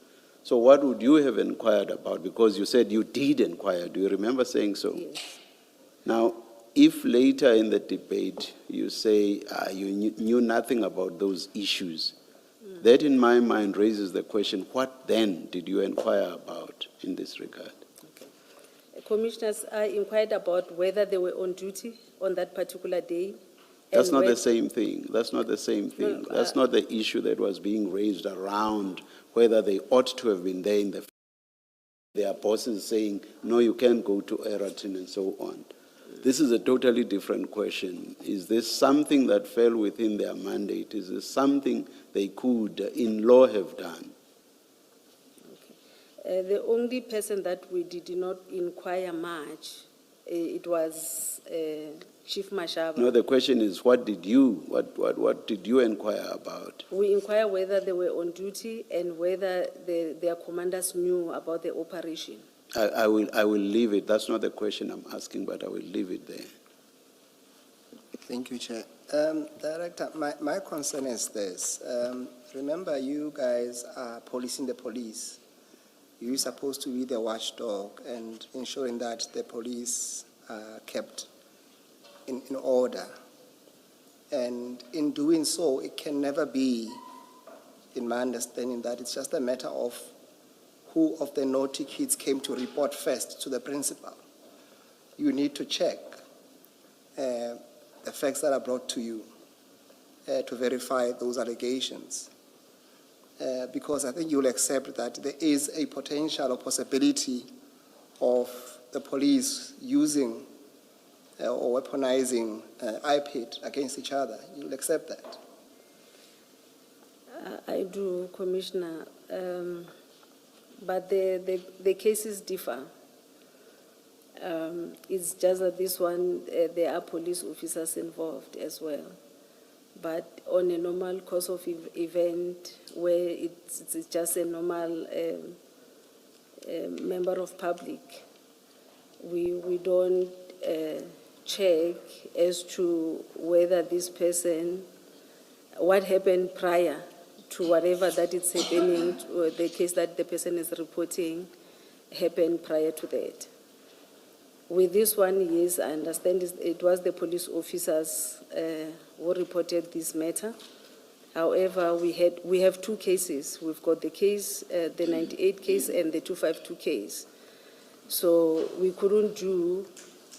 So what would you have inquired about? Because you said you did inquire. Do you remember saying so? Yes. Now, if later in the debate you say you knew nothing about those issues, That in my mind raises the question, what then did you inquire about in this regard? Commissioners, I inquired about whether they were on duty on that particular day. That's and not when- the same thing. That's not the same thing. No, That's not the issue that was being raised around whether they ought to have been there in the. Their bosses saying, no, you can't go to Eraton and so on. This is a totally different question. Is this something that fell within their mandate? Is this something they could, in law, have done? The only person that we did not inquire much, it was Chief Mashaba. No, the question is, what did you inquire about? We inquire whether they were on duty and whether their commanders knew about the operation. I will leave it. That's not the question I'm asking, but I will leave it there. Thank you, Chair. Director, my concern is this. Remember, you guys are policing the police. You're supposed to be the watchdog and ensuring that the police are kept in order. And in doing so, it can never be, in my understanding, that it's just a matter of who of the naughty kids came to report first to the principal. You need to check the facts that are brought to you to verify those allegations. Because I think you'll accept that there is a potential or possibility of the police using or weaponizing IPID against each other. You'll accept that? I do, Commissioner, but the cases differ. It's just that this one, there are police officers involved as well. But on a normal course of event where it's just a normal member of public, we don't check as to whether this person, what happened prior to whatever that is happening, or the case that the person is reporting happened prior to that. With this one, yes, I understand it was the police officers who reported this matter. However, we have two cases. We've got the case, the 98 case and the 252 case. So we couldn't do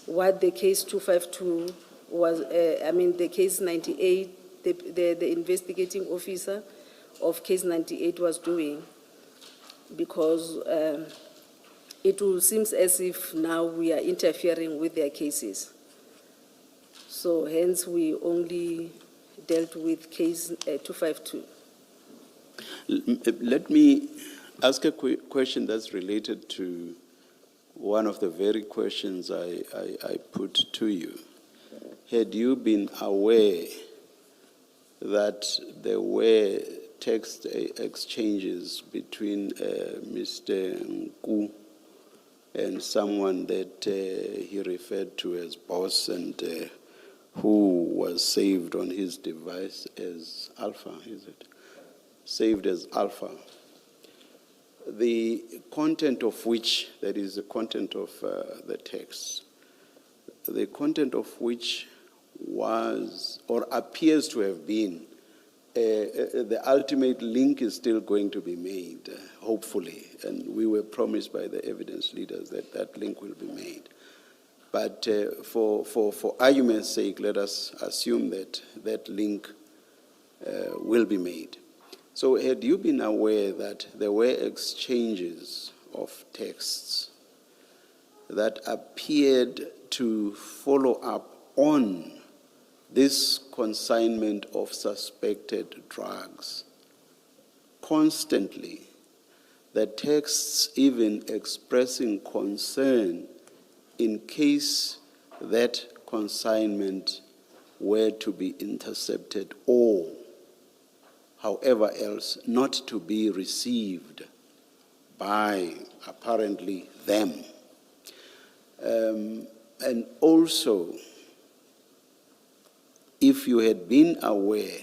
what the case 252 was, the case 98, the investigating officer of case 98 was doing, because it will seem as if now we are interfering with their cases. So hence we only dealt with case 252. Let me ask a question that's related to one of the very questions I put to you. Had you been aware that there were text exchanges between Mr. Nku and someone that he referred to as boss and who was saved on his device as Alpha, is it? Saved as Alpha. The content of which, that is the content of the text, the content of which was or appears to have been, the ultimate link is still going to be made, hopefully, and we were promised by the evidence leaders that that link will be made. But for argument's sake, let us assume that that link will be made. So had you been aware that there were exchanges of texts that appeared to follow up on this consignment of suspected drugs constantly, the texts even expressing concern in case that consignment were to be intercepted or, however else, not to be received by apparently them. And also, if you had been aware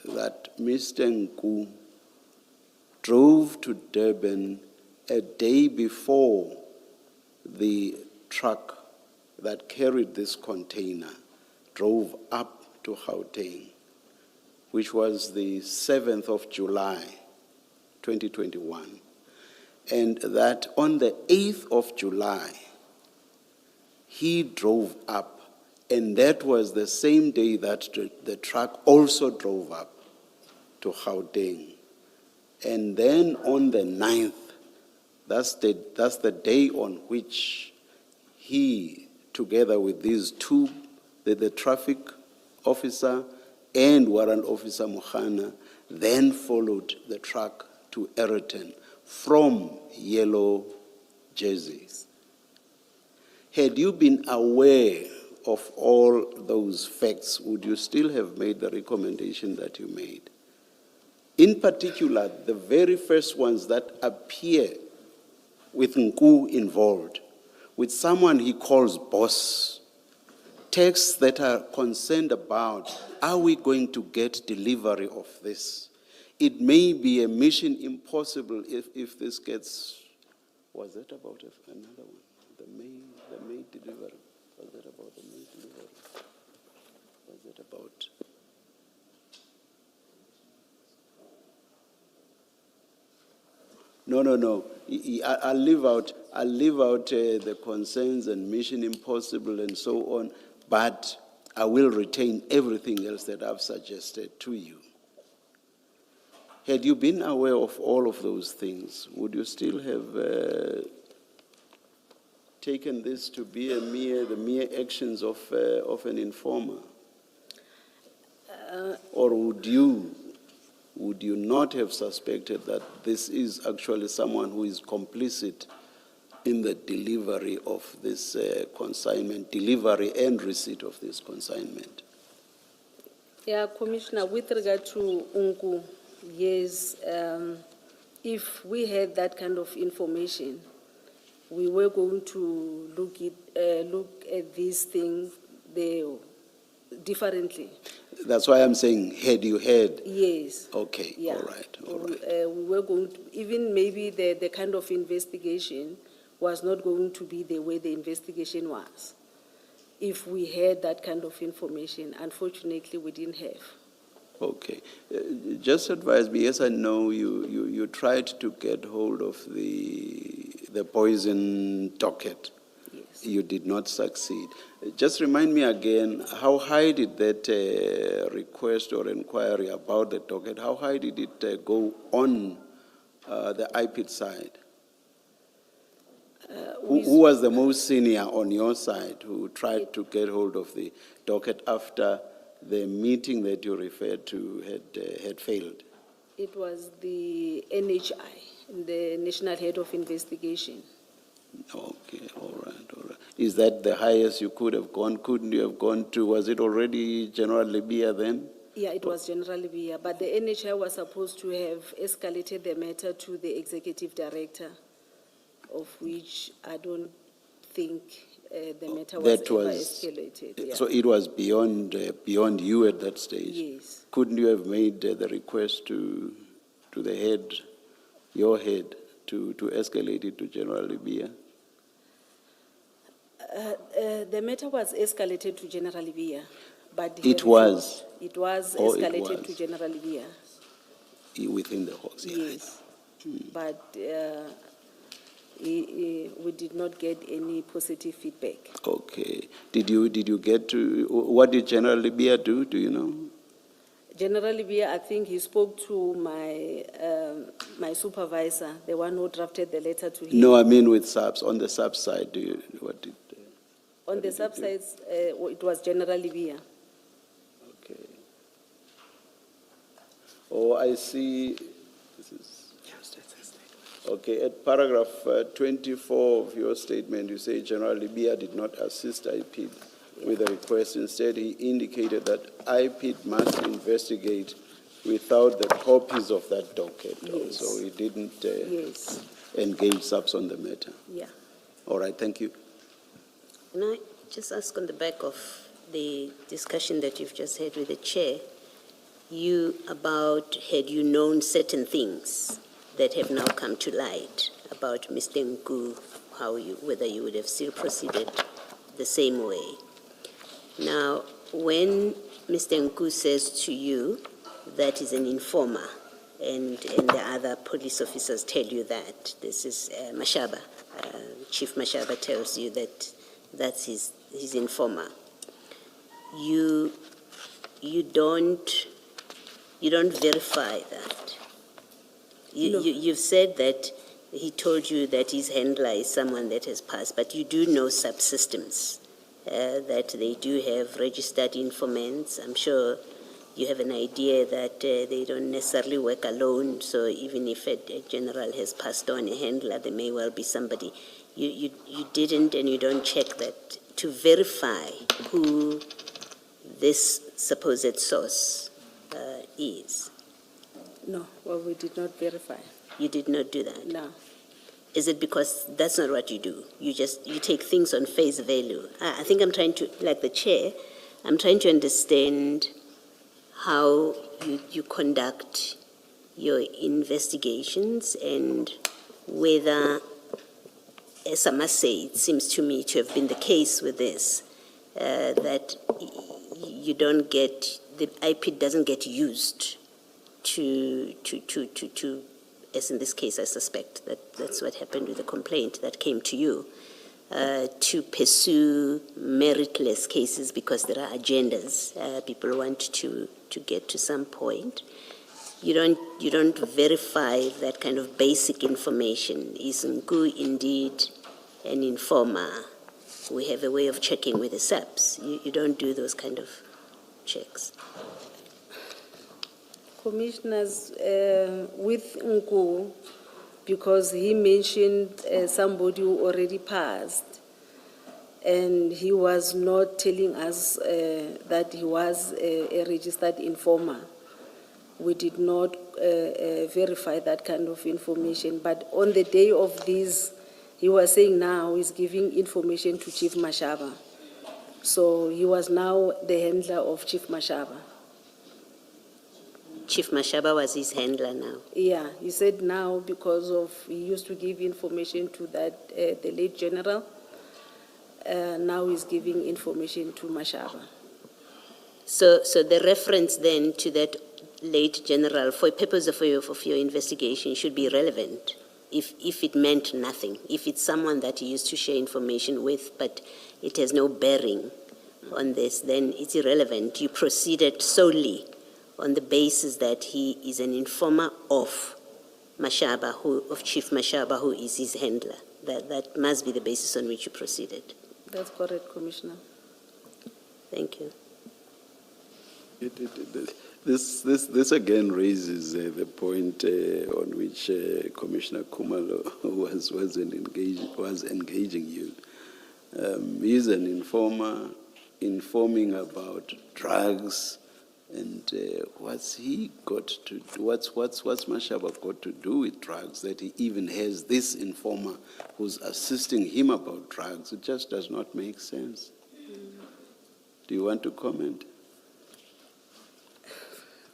that Mr. Nku drove to Durban a day before the truck that carried this container drove up to Gauteng, which was the 7th of July, 2021, and that on the 8th of July, he drove up, and that was the same day that the truck also drove up to Gauteng. And then on the 9th, that's the day on which he, together with these two, the traffic officer and warrant officer Mohana, then followed the truck to Ayrton from Yellow Jerseys. Had you been aware of all those facts, would you still have made the recommendation that you made? In particular, the very first ones that appear with Nku involved, with someone he calls boss, texts that are concerned about, are we going to get delivery of this? It may be a mission impossible if this gets, was that about another one? The May delivery. Was that about the May delivery? Was it about? No. I'll leave out the concerns and Mission Impossible and so on, but I will retain everything else that I've suggested to you. Had you been aware of all of those things, would you still have taken this to be the mere actions of an informer? Or would you not have suspected that this is actually someone who is complicit in the delivery of this consignment, delivery and receipt of this consignment? Yeah, Commissioner, with regard to Unku, yes, if we had that kind of information, we were going to look at these things differently. That's why I'm saying, had you had? Yes. Okay, Yeah. all right. We were going to, even maybe the kind of investigation was not going to be the way the investigation was. If we had that kind of information, unfortunately, we didn't have. Okay. Just advise me, yes, I know you tried to get hold of the poison docket. Yes. You did not succeed. Just remind me again, how high did that request or inquiry about the docket, how high did it go on the IPID side? Who was the most senior on your side who tried to get hold of the docket after the meeting that you referred to had failed? It was the NHI, the National Head of Investigation. Okay, all right. Is that the highest you could have gone? Couldn't you have gone to, was it already General Libya then? Yeah, it was General Libya, but the NHI was supposed to have escalated the matter to the Executive Director, of which I don't think the matter was ever escalated. Yeah. So it was beyond you at that stage? Yes. Couldn't you have made the request to the head, your head, to escalate it to General Libya? The matter was escalated to General Libya, but It was escalated to General Libya. Within the Hawks, yeah. Yes, but we did not get any positive feedback. Okay. Did you get to, what did General Libya do? Do you know? General Libya, I think he spoke to my supervisor, the one who drafted the letter to him. No, I mean with subs, on the sub side, what did? On the sub sides, it was General Libya. Okay. Oh, I see. This is. Okay, at paragraph 24 of your statement, you say General Libya did not assist IPID with the request. Instead, he indicated that IPID must investigate without the copies of that docket. Yes. So he didn't Yes. engage subs on the matter. Yeah. All right, thank you. Can I just ask on the back of the discussion that you've just had with the chair, had you known certain things that have now come to light about Mr. Nku, whether you would have still proceeded the same way? Now, when Mr. Nku says to you that is an informer, and the other police officers tell you that. This is Mashaba. Chief Mashaba tells you that that's his informer. You don't verify that. No. You've said that he told you that his handler is someone that has passed, but you do know subsystems, that they do have registered informants. I'm sure you have an idea that they don't necessarily work alone, so even if a general has passed on a handler, there may well be somebody. You didn't, and you don't check that to verify who this supposed source is. No, well, we did not verify. You did not do that? No. Is it because that's not what you do? You take things on face value. I think I'm trying to, like the chair, I'm trying to understand how you conduct your investigations and whether, as I must say, it seems to me to have been the case with this, that you don't get, the IP doesn't get used to, as in this case, I suspect that that's what happened with the complaint that came to you, to pursue meritless cases because there are agendas. People want to get to some point. You don't verify that kind of basic information. Is Nku indeed an informer? We have a way of checking with the SAPs. You don't do those kind of checks. Commissioners, with Nku, because he mentioned somebody who already passed, and he was not telling us that he was a registered informer. We did not verify that kind of information. But on the day of this, he was saying now he's giving information to Chief Mashaba. So he was now the handler of Chief Mashaba. Chief Mashaba was his handler now. Yeah, he said now because of, he used to give information to that, the late general, now he's giving information to Mashaba. So the reference then to that late general, for purpose of your investigation, should be relevant if it meant nothing. If it's someone that you used to share information with, but it has no bearing on this, then it's irrelevant. You proceeded solely on the basis that he is an informer of Mashaba, of Chief Mashaba, who is his handler. That must be the basis on which you proceeded. That's correct, Commissioner. Thank you. This again raises the point on which Commissioner Kumalo was engaging you. He's an informer, informing about drugs, and what's he got to do? What's Mashaba got to do with drugs that he even has this informer who's assisting him about drugs? It just does not make sense. Do you want to comment?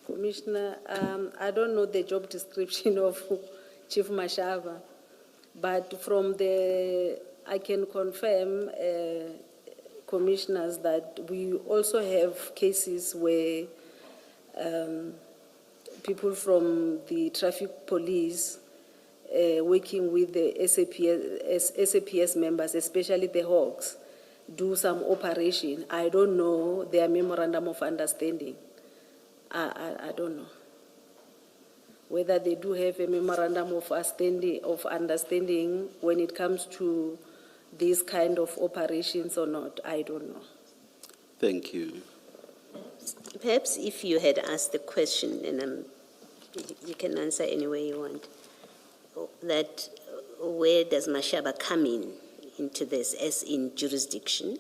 Commissioner, I don't know the job description of Chief Mashaba, but from I can confirm, commissioners, that we also have cases where people from the traffic police working with the SAPS members, especially the Hawks, do some operation. I don't know their memorandum of understanding. I don't know whether they do have a memorandum of understanding when it comes to these kind of operations or not. I don't know. Thank you. Perhaps if you had asked the question, and you can answer any way you want, that where does Mashaba come into this, as in jurisdiction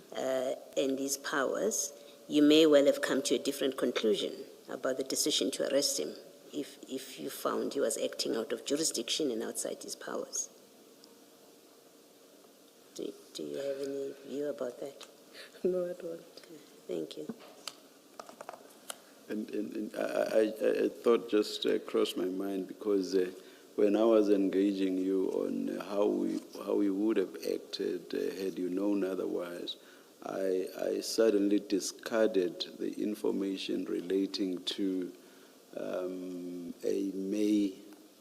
and his powers, you may well have come to a different conclusion about the decision to arrest him if you found he was acting out of jurisdiction and outside his powers. Do you have any view about that? No, I don't. Thank you. And I thought just crossed my mind because when I was engaging you on how we would have acted had you known otherwise, I suddenly discarded the information relating to a May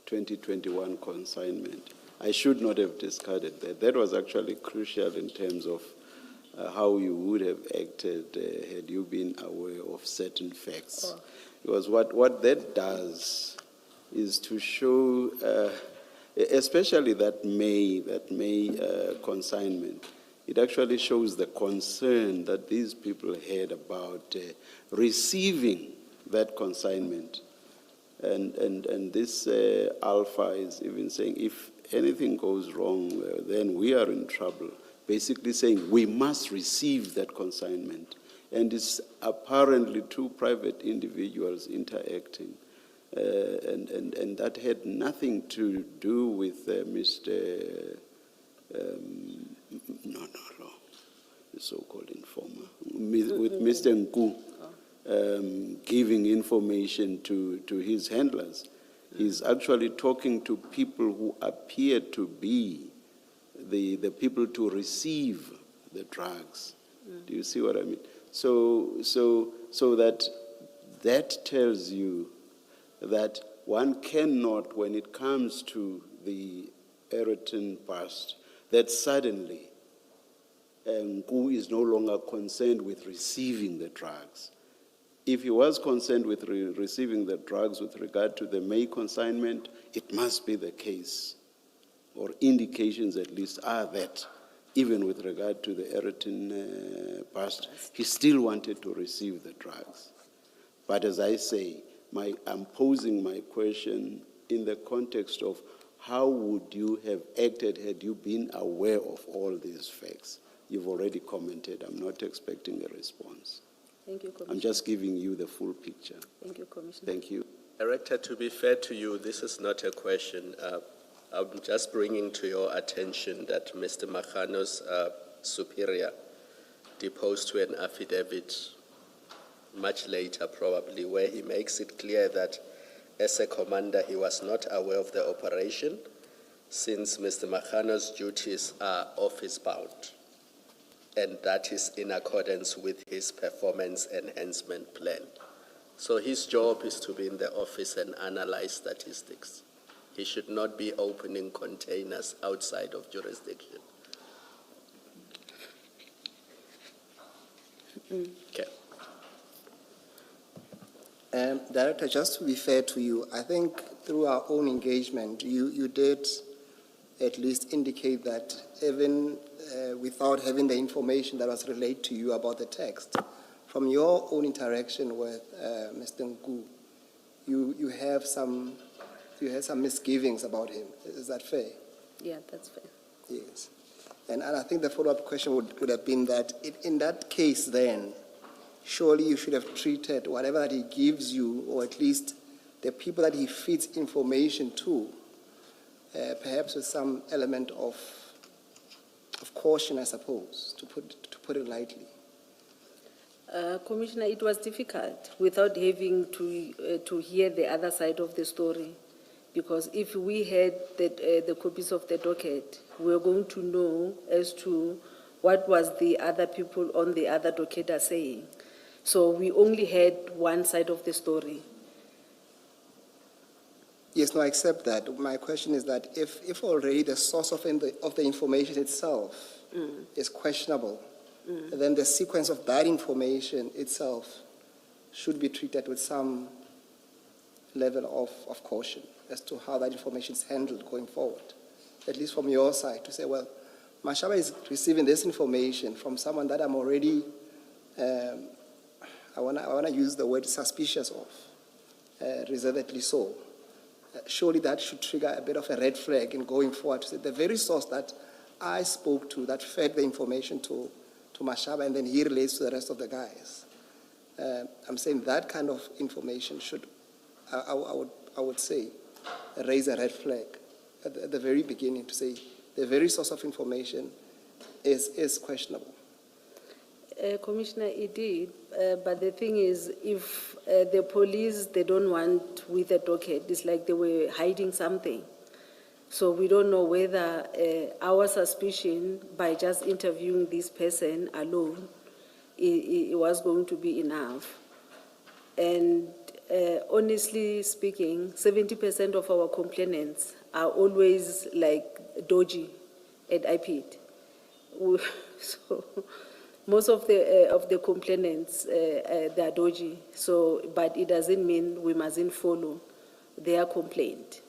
2021 consignment. I should not have discarded that. That was actually crucial in terms of how you would have acted had you been aware of certain facts. Because what that does is to show, especially that May consignment, it actually shows the concern that these people had about receiving that consignment. And this Alpha is even saying, if anything goes wrong, then we are in trouble. Basically saying, we must receive that consignment. And it's apparently two private individuals interacting. And that had nothing to do with Mr. The so-called informer, with Mr. Nku. Giving information to his handlers. He's actually talking to people who appear to be the people to receive the drugs. Do you see what I mean? So that tells you that one cannot, when it comes to the Eriton past, that suddenly Nku is no longer concerned with receiving the drugs. If he was concerned with receiving the drugs with regard to the May consignment, it must be the case, or indications at least are that, even with regard to the Eriton past, he still wanted to receive the drugs. But as I say, I'm posing my question in the context of how would you have acted had you been aware of all these facts? You've already commented. I'm not expecting a response. Thank you, Commissioner. I'm just giving you the full picture. Thank you, Commissioner. Thank you. Director, to be fair to you, this is not a question. I'm just bringing to your attention that Mr. Makano's superior deposed to an affidavit much later probably, where he makes it clear that as a commander he was not aware of the operation since Mr. Makano's duties are office-bound, and that is in accordance with his performance enhancement plan. So his job is to be in the office and analyze statistics. He should not be opening containers outside of jurisdiction. Okay. Director, just to be fair to you, I think through our own engagement, you did at least indicate that even without having the information that was relayed to you about the text, from your own interaction with Mr. Nku, you had some misgivings about him. Is that fair? Yeah, that's fair. Yes. And I think the follow-up question would have been that in that case then, surely you should have treated whatever that he gives you, or at least the people that he feeds information to, perhaps with some element of caution, I suppose, to put it lightly. Commissioner, it was difficult without having to hear the other side of the story, because if we had the copies of the docket, we were going to know as to what was the other people on the other docket are saying. So we only had one side of the story. Yes, no, I accept that. My question is that if already the source of the information itself is questionable, then the sequence of that information itself should be treated with some level of caution as to how that information is handled going forward. At least from your side, to say, well, Mashaba is receiving this information from someone that I'm already, I want to use the word suspicious of, reservedly so. Surely that should trigger a bit of a red flag in going forward to say the very source that I spoke to, that fed the information to Mashaba, and then he relates to the rest of the guys. I'm saying that kind of information should, I would say, raise a red flag at the very beginning to say the very source of information is questionable. Commissioner, it did, but the thing is, if the police, they don't want with the docket, it's like they were hiding something. So we don't know whether our suspicion by just interviewing this person alone, it was going to be enough. And honestly speaking, 70% of our complainants are always like dodgy at IPID. So most of the complainants, they are dodgy. So, but it doesn't mean we mustn't follow their complaint.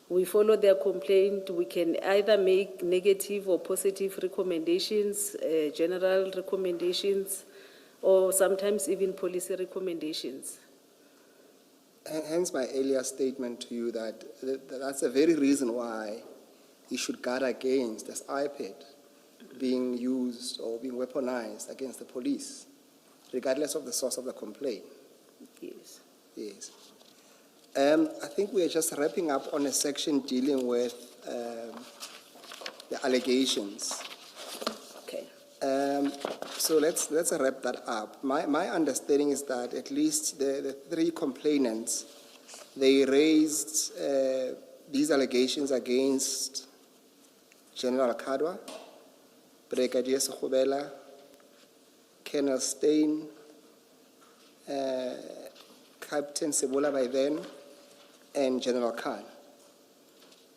We follow their complaint. We can either make negative or positive recommendations, general recommendations, or sometimes even policy recommendations. Hence my earlier statement to you that that's the very reason why you should guard against this iPad being used or being weaponized against the police, regardless of the source of the complaint. Yes. Yes. I think we are just wrapping up on a section dealing with the allegations. Okay. So let's wrap that up. My understanding is that at least the three complainants, they raised these allegations against General Kadwa, Brigadier Sekhobela, Colonel Stein, Captain Sebola by then, and General Khan.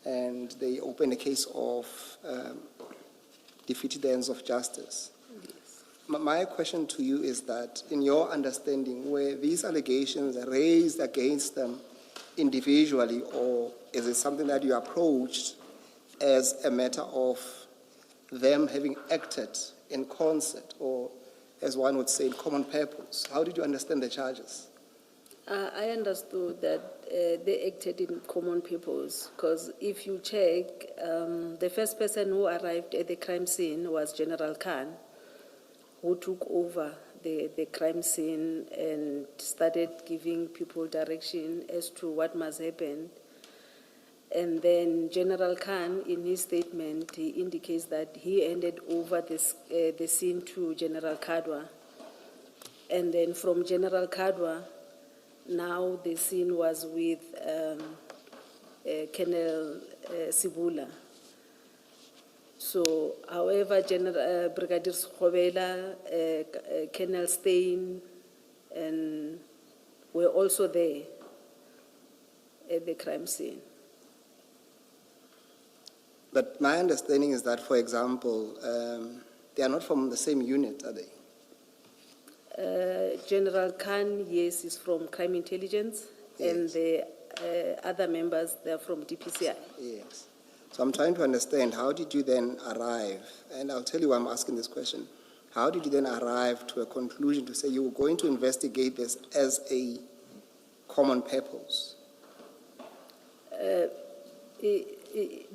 And they opened a case of defeating the ends of justice. My question to you is that, in your understanding, were these allegations raised against them individually, or is it something that you approached as a matter of them having acted in concert, or as one would say, in common purpose? How did you understand the charges? I understood that they acted in common purpose, because if you check, the first person who arrived at the crime scene was General Khan, who took over the crime scene and started giving people direction as to what must happen. And then General Khan, in his statement, he indicates that he handed over the scene to General Kadwa. And then from General Kadwa, now the scene was with Colonel Sibula. So, however, Brigadier Sekhobela, Colonel Stein, and were also there at the crime scene. But my understanding is that, for example, they are not from the same unit, are they? General Khan, yes, is from Crime Intelligence, and Yes. the other members, they're from DPCI. Yes. So I'm trying to understand, how did you then arrive, and I'll tell you why I'm asking this question, how did you then arrive to a conclusion to say you were going to investigate this as a common purpose?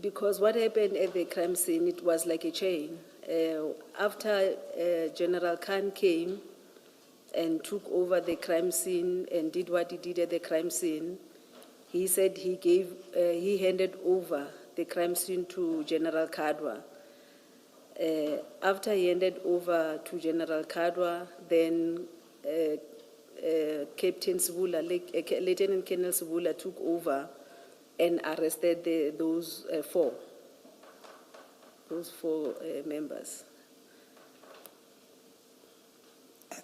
Because what happened at the crime scene, it was like a chain. After General Khan came and took over the crime scene and did what he did at the crime scene, he said he handed over the crime scene to General Kadwa. After he handed over to General Kadwa, then Captain Sibula, Lieutenant Colonel Sibula took over and arrested those four members.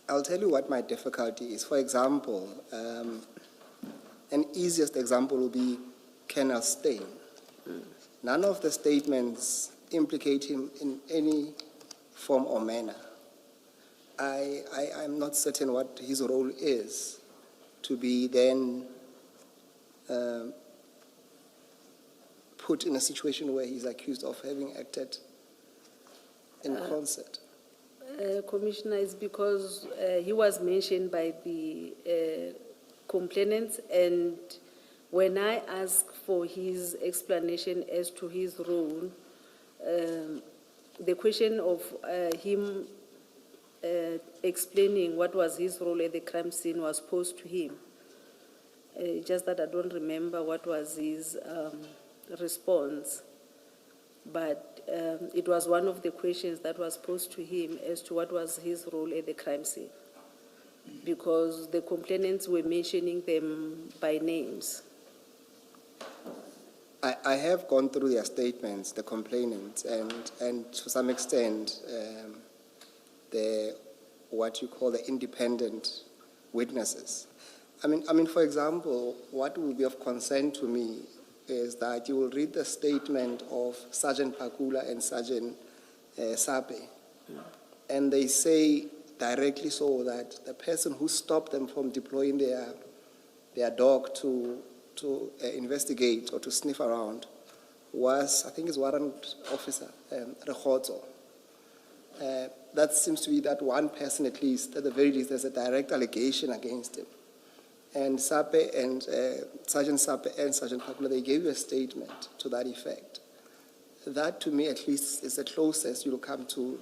I'll tell you what my difficulty is. For example, an easiest example will be Colonel Stein. None of the statements implicate him in any form or manner. I'm not certain what his role is to be then put in a situation where he's accused of having acted in concert. Commissioner, is because he was mentioned by the complainants, and when I asked for his explanation as to his role, the question of him explaining what was his role at the crime scene was posed to him. Just that I don't remember what was his response, but it was one of the questions that was posed to him as to what was his role at the crime scene, because the complainants were mentioning them by names. I have gone through their statements, the complainants, and to some extent, what you call the independent witnesses. For example, what will be of concern to me is that you will read the statement of Sergeant Pakula and Sergeant Sape, and they say directly so that the person who stopped them from deploying their dog to investigate or to sniff around was, I think, his warrant officer, Rekotso. That seems to be that one person at least, at the very least, there's a direct allegation against him. And Sape and Sergeant Sape and Sergeant Pakula, they gave you a statement to that effect. That, to me, at least, is the closest you'll come to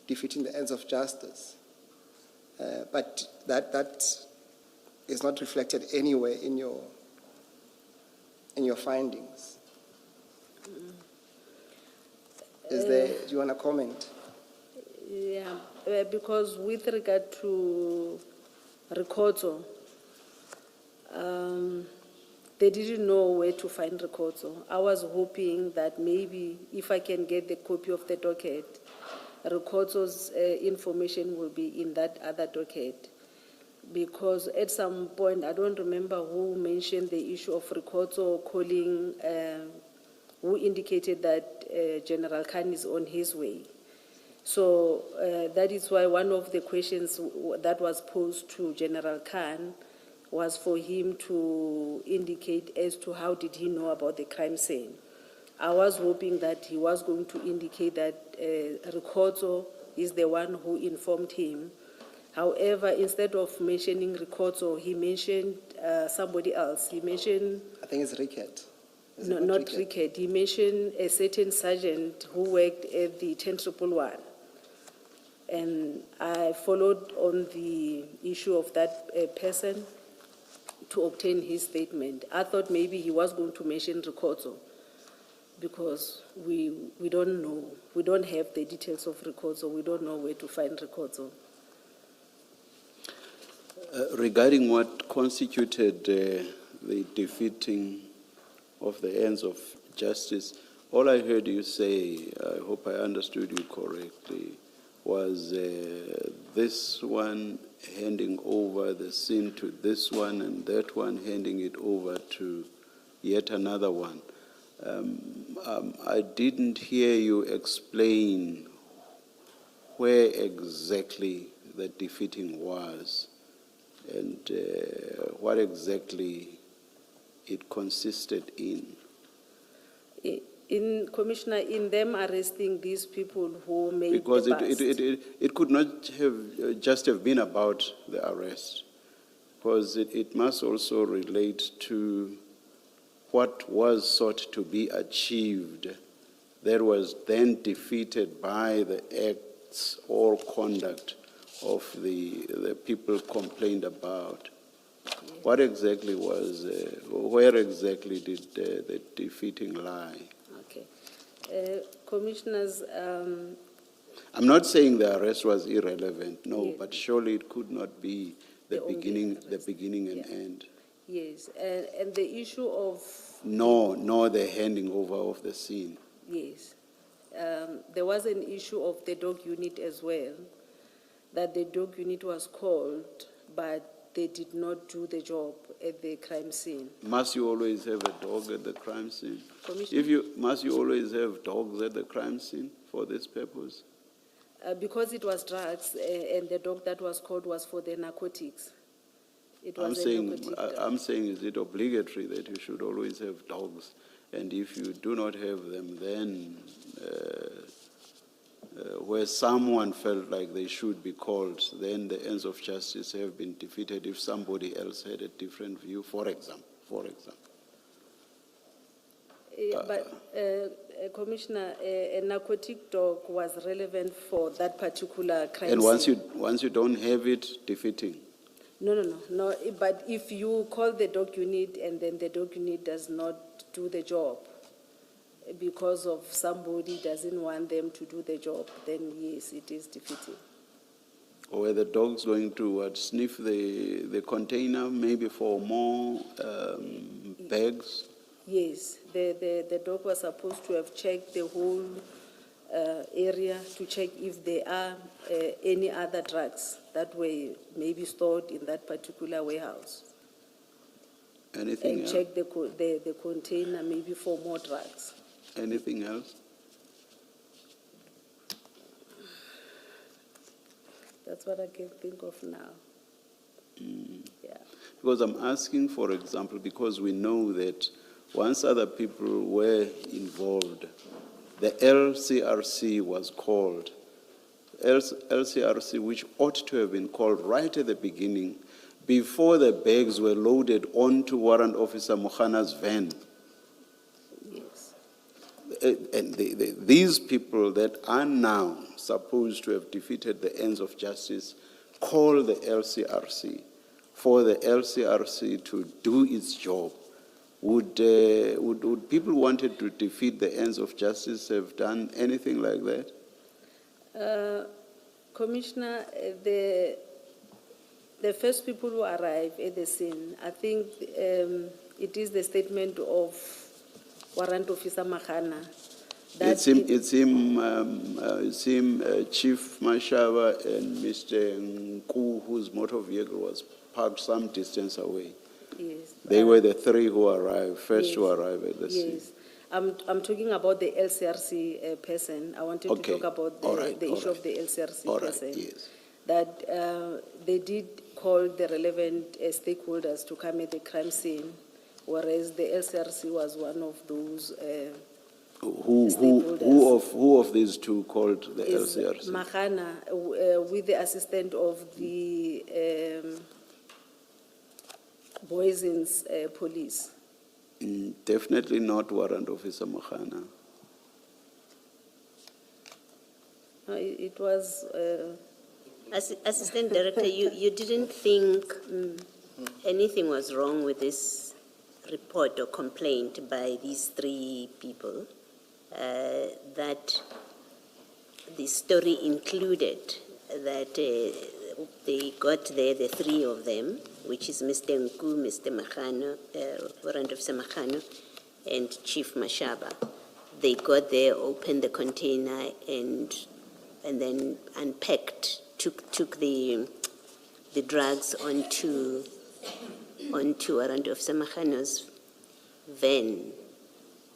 defeating the ends of justice. But that is not reflected anywhere in your findings. Do you want to comment? Yeah, because with regard to Rekotso, they didn't know where to find Rekotso. I was hoping that maybe if I can get the copy of the docket, Rekotso's information will be in that other docket. Because at some point, I don't remember who mentioned the issue of Rekotso calling, who indicated that General Khan is on his way. So that is why one of the questions that was posed to General Khan was for him to indicate as to how did he know about the crime scene. I was hoping that he was going to indicate that Rekotso is the one who informed him. However, instead of mentioning Rekotso, he mentioned somebody else. He mentioned... I think it's Rickett. No, not Rickett. He mentioned a certain sergeant who worked at the 10111. And I followed on the issue of that person to obtain his statement. I thought maybe he was going to mention Rekotso because we don't know. We don't have the details of Rekotso. We don't know where to find Rekotso. Regarding what constituted the defeating of the ends of justice, all I heard you say, I hope I understood you correctly, was this one handing over the scene to this one and that one handing it over to yet another one. I didn't hear you explain where exactly the defeating was and what exactly it consisted in. Commissioner, in them arresting these people who made Because the bust. it could not have just have been about the arrest, because it must also relate to what was sought to be achieved that was then defeated by the acts or conduct of the people complained about. What exactly was, where exactly did the defeating lie? Okay. Commissioners, I'm not saying the arrest was irrelevant, no, Yeah. but surely it could not be the only beginning and Yeah. end. yes, and the issue of, No, the handing over of the scene. yes, there was an issue of the dog unit as well, that the dog unit was called, but they did not do the job at the crime scene. Must you always have a dog at the crime scene? Commissioner? Must you always have dogs at the crime scene for this purpose? Because it was drugs, and the dog that was called was for the narcotics. It was I'm a saying, narcotic dog. I'm saying, is it obligatory that you should always have dogs? And if you do not have them, then where someone felt like they should be called, then the ends of justice have been defeated if somebody else had a different view, for example. But Commissioner, a narcotic dog was relevant for that particular crime And scene. once you don't have it, defeating. No, but if you call the dog unit and then the dog unit does not do the job because of somebody doesn't want them to do the job, then yes, it is defeating. Or were the dogs going to sniff the container maybe for more bags? Yes, the dog was supposed to have checked the whole area to check if there are any other drugs that were maybe stored in that particular warehouse. Anything and else? check the container maybe for more drugs. Anything else? That's what I can think of now. Yeah. Because I'm asking, for example, because we know that once other people were involved, the LCRC was called. LCRC, which ought to have been called right at the beginning, before the bags were loaded onto Warrant Officer Mohana's van. Yes. And these people that are now supposed to have defeated the ends of justice call the LCRC for the LCRC to do its job. Would people wanted to defeat the ends of justice have done anything like that? Commissioner, the first people who arrive at the scene, I think it is the statement of Warrant Officer Mahana. It's him, Chief Mashava and Mr. Nku, whose motor vehicle was parked some distance away. Yes. They were the three who arrived, first to Yes. arrive at the scene. Yes. I'm talking about the LCRC person. I wanted Okay. to talk about All right, the all issue right. of the LCRC All right, person. yes. That they did call the relevant stakeholders to come at the crime scene, whereas the LCRC was one of those. Who of these two called the Is LCRC? Mahana with the assistant of the Boysen's police. Definitely not Warrant Officer Mohana. No, it was. Assistant Director, you didn't think anything was wrong with this report or complaint by these three people, that the story included that they got there, the three of them, which is Mr. Nku, Mr. Mahano, Warrant Officer Mahano, and Chief Mashaba. They got there, opened the container, and then unpacked, took the drugs onto Warrant Officer Mahano's van.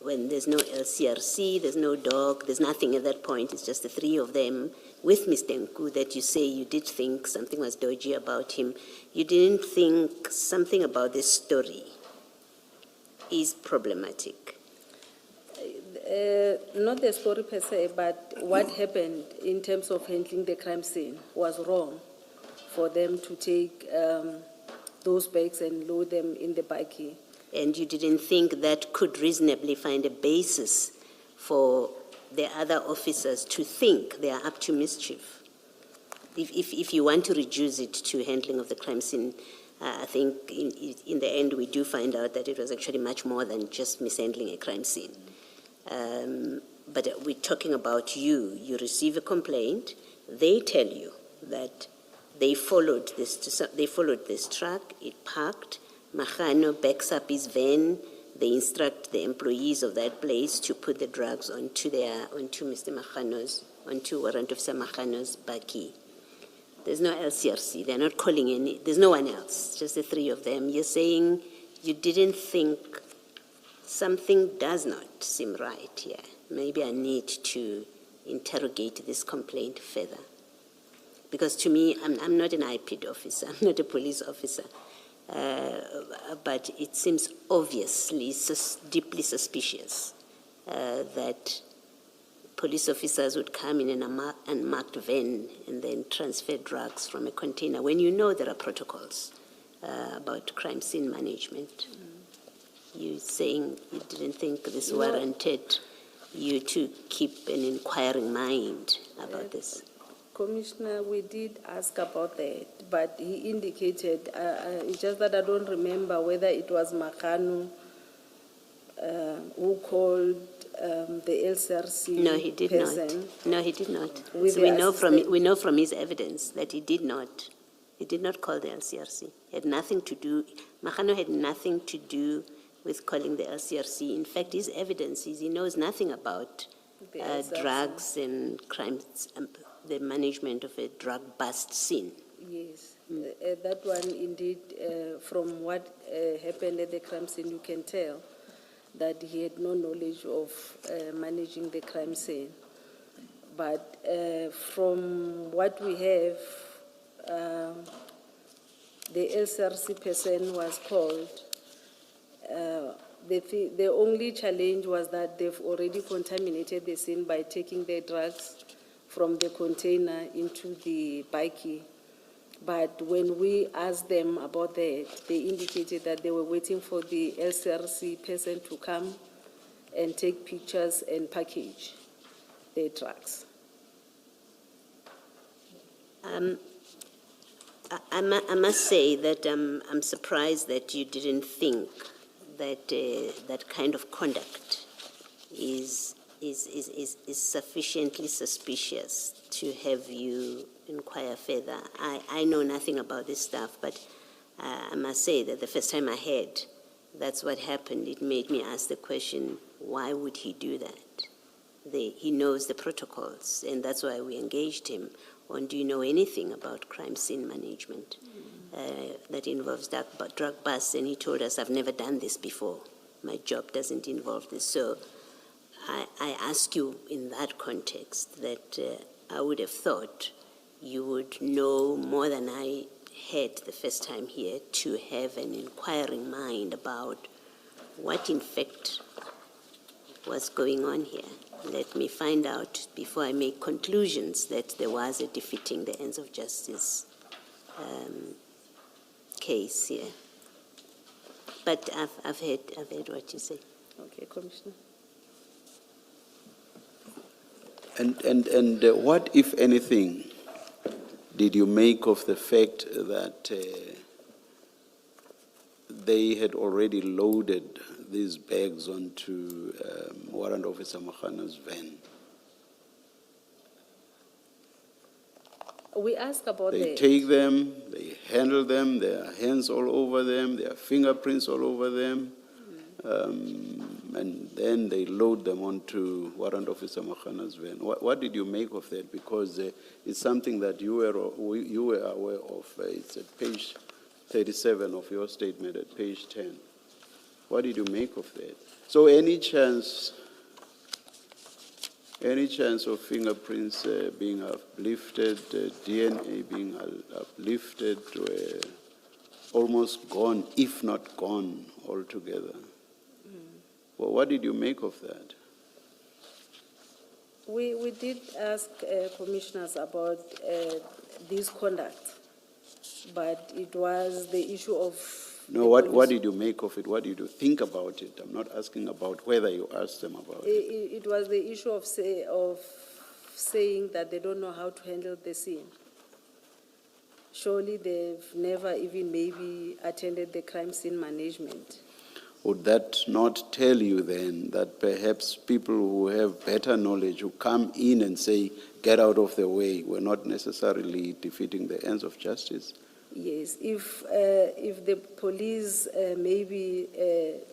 When there's no LCRC, there's no dog, there's nothing at that point. It's just the three of them with Mr. Nku that you say you did think something was dodgy about him. You didn't think something about this story is problematic. Not the story per se, but what happened in terms of handling the crime scene was wrong for them to take those bags and load them in the buggy. And you didn't think that could reasonably find a basis for the other officers to think they are up to mischief? If you want to reduce it to handling of the crime scene, I think in the end we do find out that it was actually much more than just mishandling a crime scene. But we're talking about you. You receive a complaint. They tell you that they followed this truck. It parked. Mahano backs up his van. They instruct the employees of that place to put the drugs onto Warrant Officer Mahano's buggy. There's no LCRC. They're not calling any. There's no one else. Just the three of them. You're saying you didn't think something does not seem right here. Maybe I need to interrogate this complaint further. Because to me, I'm not an IPD officer. I'm not a police officer. But it seems obviously deeply suspicious that police officers would come in an unmarked van and then transfer drugs from a container when you know there are protocols about crime scene management. You saying you didn't think this warranted you to keep an inquiring mind about this? Commissioner, we did ask about that, but he indicated, it's just that I don't remember whether it was Mahano who called the LCRC No, he did person. not. No, he did not. With So the we know from his evidence that he did not. He did not call the LCRC. He had nothing to do. Mahano had nothing to do with calling the LCRC. In fact, his evidence is he knows nothing about The LCRC. drugs and crimes, the management of a drug bust scene. Yes. That one indeed, from what happened at the crime scene, you can tell that he had no knowledge of managing the crime scene. But from what we have, the LCRC person was called. The only challenge was that they've already contaminated the scene by taking the drugs from the container into the bikey. But when we asked them about that, they indicated that they were waiting for the LCRC person to come and take pictures and package the drugs. I must say that I'm surprised that you didn't think that that kind of conduct is sufficiently suspicious to have you inquire further. I know nothing about this stuff, but I must say that the first time I heard that's what happened, it made me ask the question, why would he do that? He knows the protocols, and that's why we engaged him on, do you know anything about crime scene management that involves drug busts? And he told us, I've never done this before. My job doesn't involve this. So I ask you in that context that I would have thought you would know more than I had the first time here, to have an inquiring mind about what in fact was going on here. Let me find out before I make conclusions that there was a defeating the ends of justice case here. But I've heard what you say. Okay, Commissioner. And what, if anything, did you make of the fact that they had already loaded these bags onto Warrant Officer Mokhana's van? We asked about They that. take them, they handle them, there are hands all over them, there are fingerprints all over them, and then they load them onto Warrant Officer Mokhana's van. What did you make of that? Because it's something that you were aware of. It's at page 37 of your statement, at page 10. What did you make of that? So any chance of fingerprints being uplifted, DNA being uplifted, were almost gone, if not gone altogether. Well, what did you make of that? We did ask commissioners about this conduct, but it was the issue of... No, what did you make of it? What did you think about it? I'm not asking about whether you asked them about it. It was the issue of saying that they don't know how to handle the scene. Surely they've never even maybe attended the crime scene management. Would that not tell you then that perhaps people who have better knowledge, who come in and say, get out of the way, were not necessarily defeating the ends of justice? Yes, if the police maybe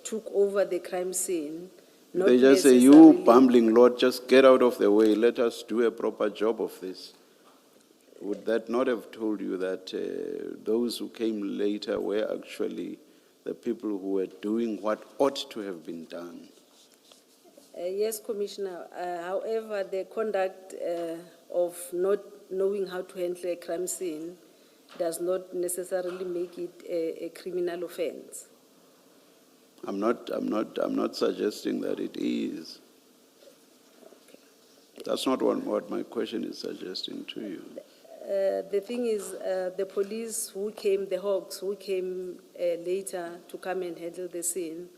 took over the crime scene, not They just say, you necessarily- bumbling Lord, just get out of the way, let us do a proper job of this. Would that not have told you that those who came later were actually the people who were doing what ought to have been done? Yes, Commissioner. However, the conduct of not knowing how to handle a crime scene does not necessarily make it a criminal offense. I'm not suggesting that it is. That's not what my question is suggesting to you. The thing is, the police who came, the Hawks who came later to come and handle the scene,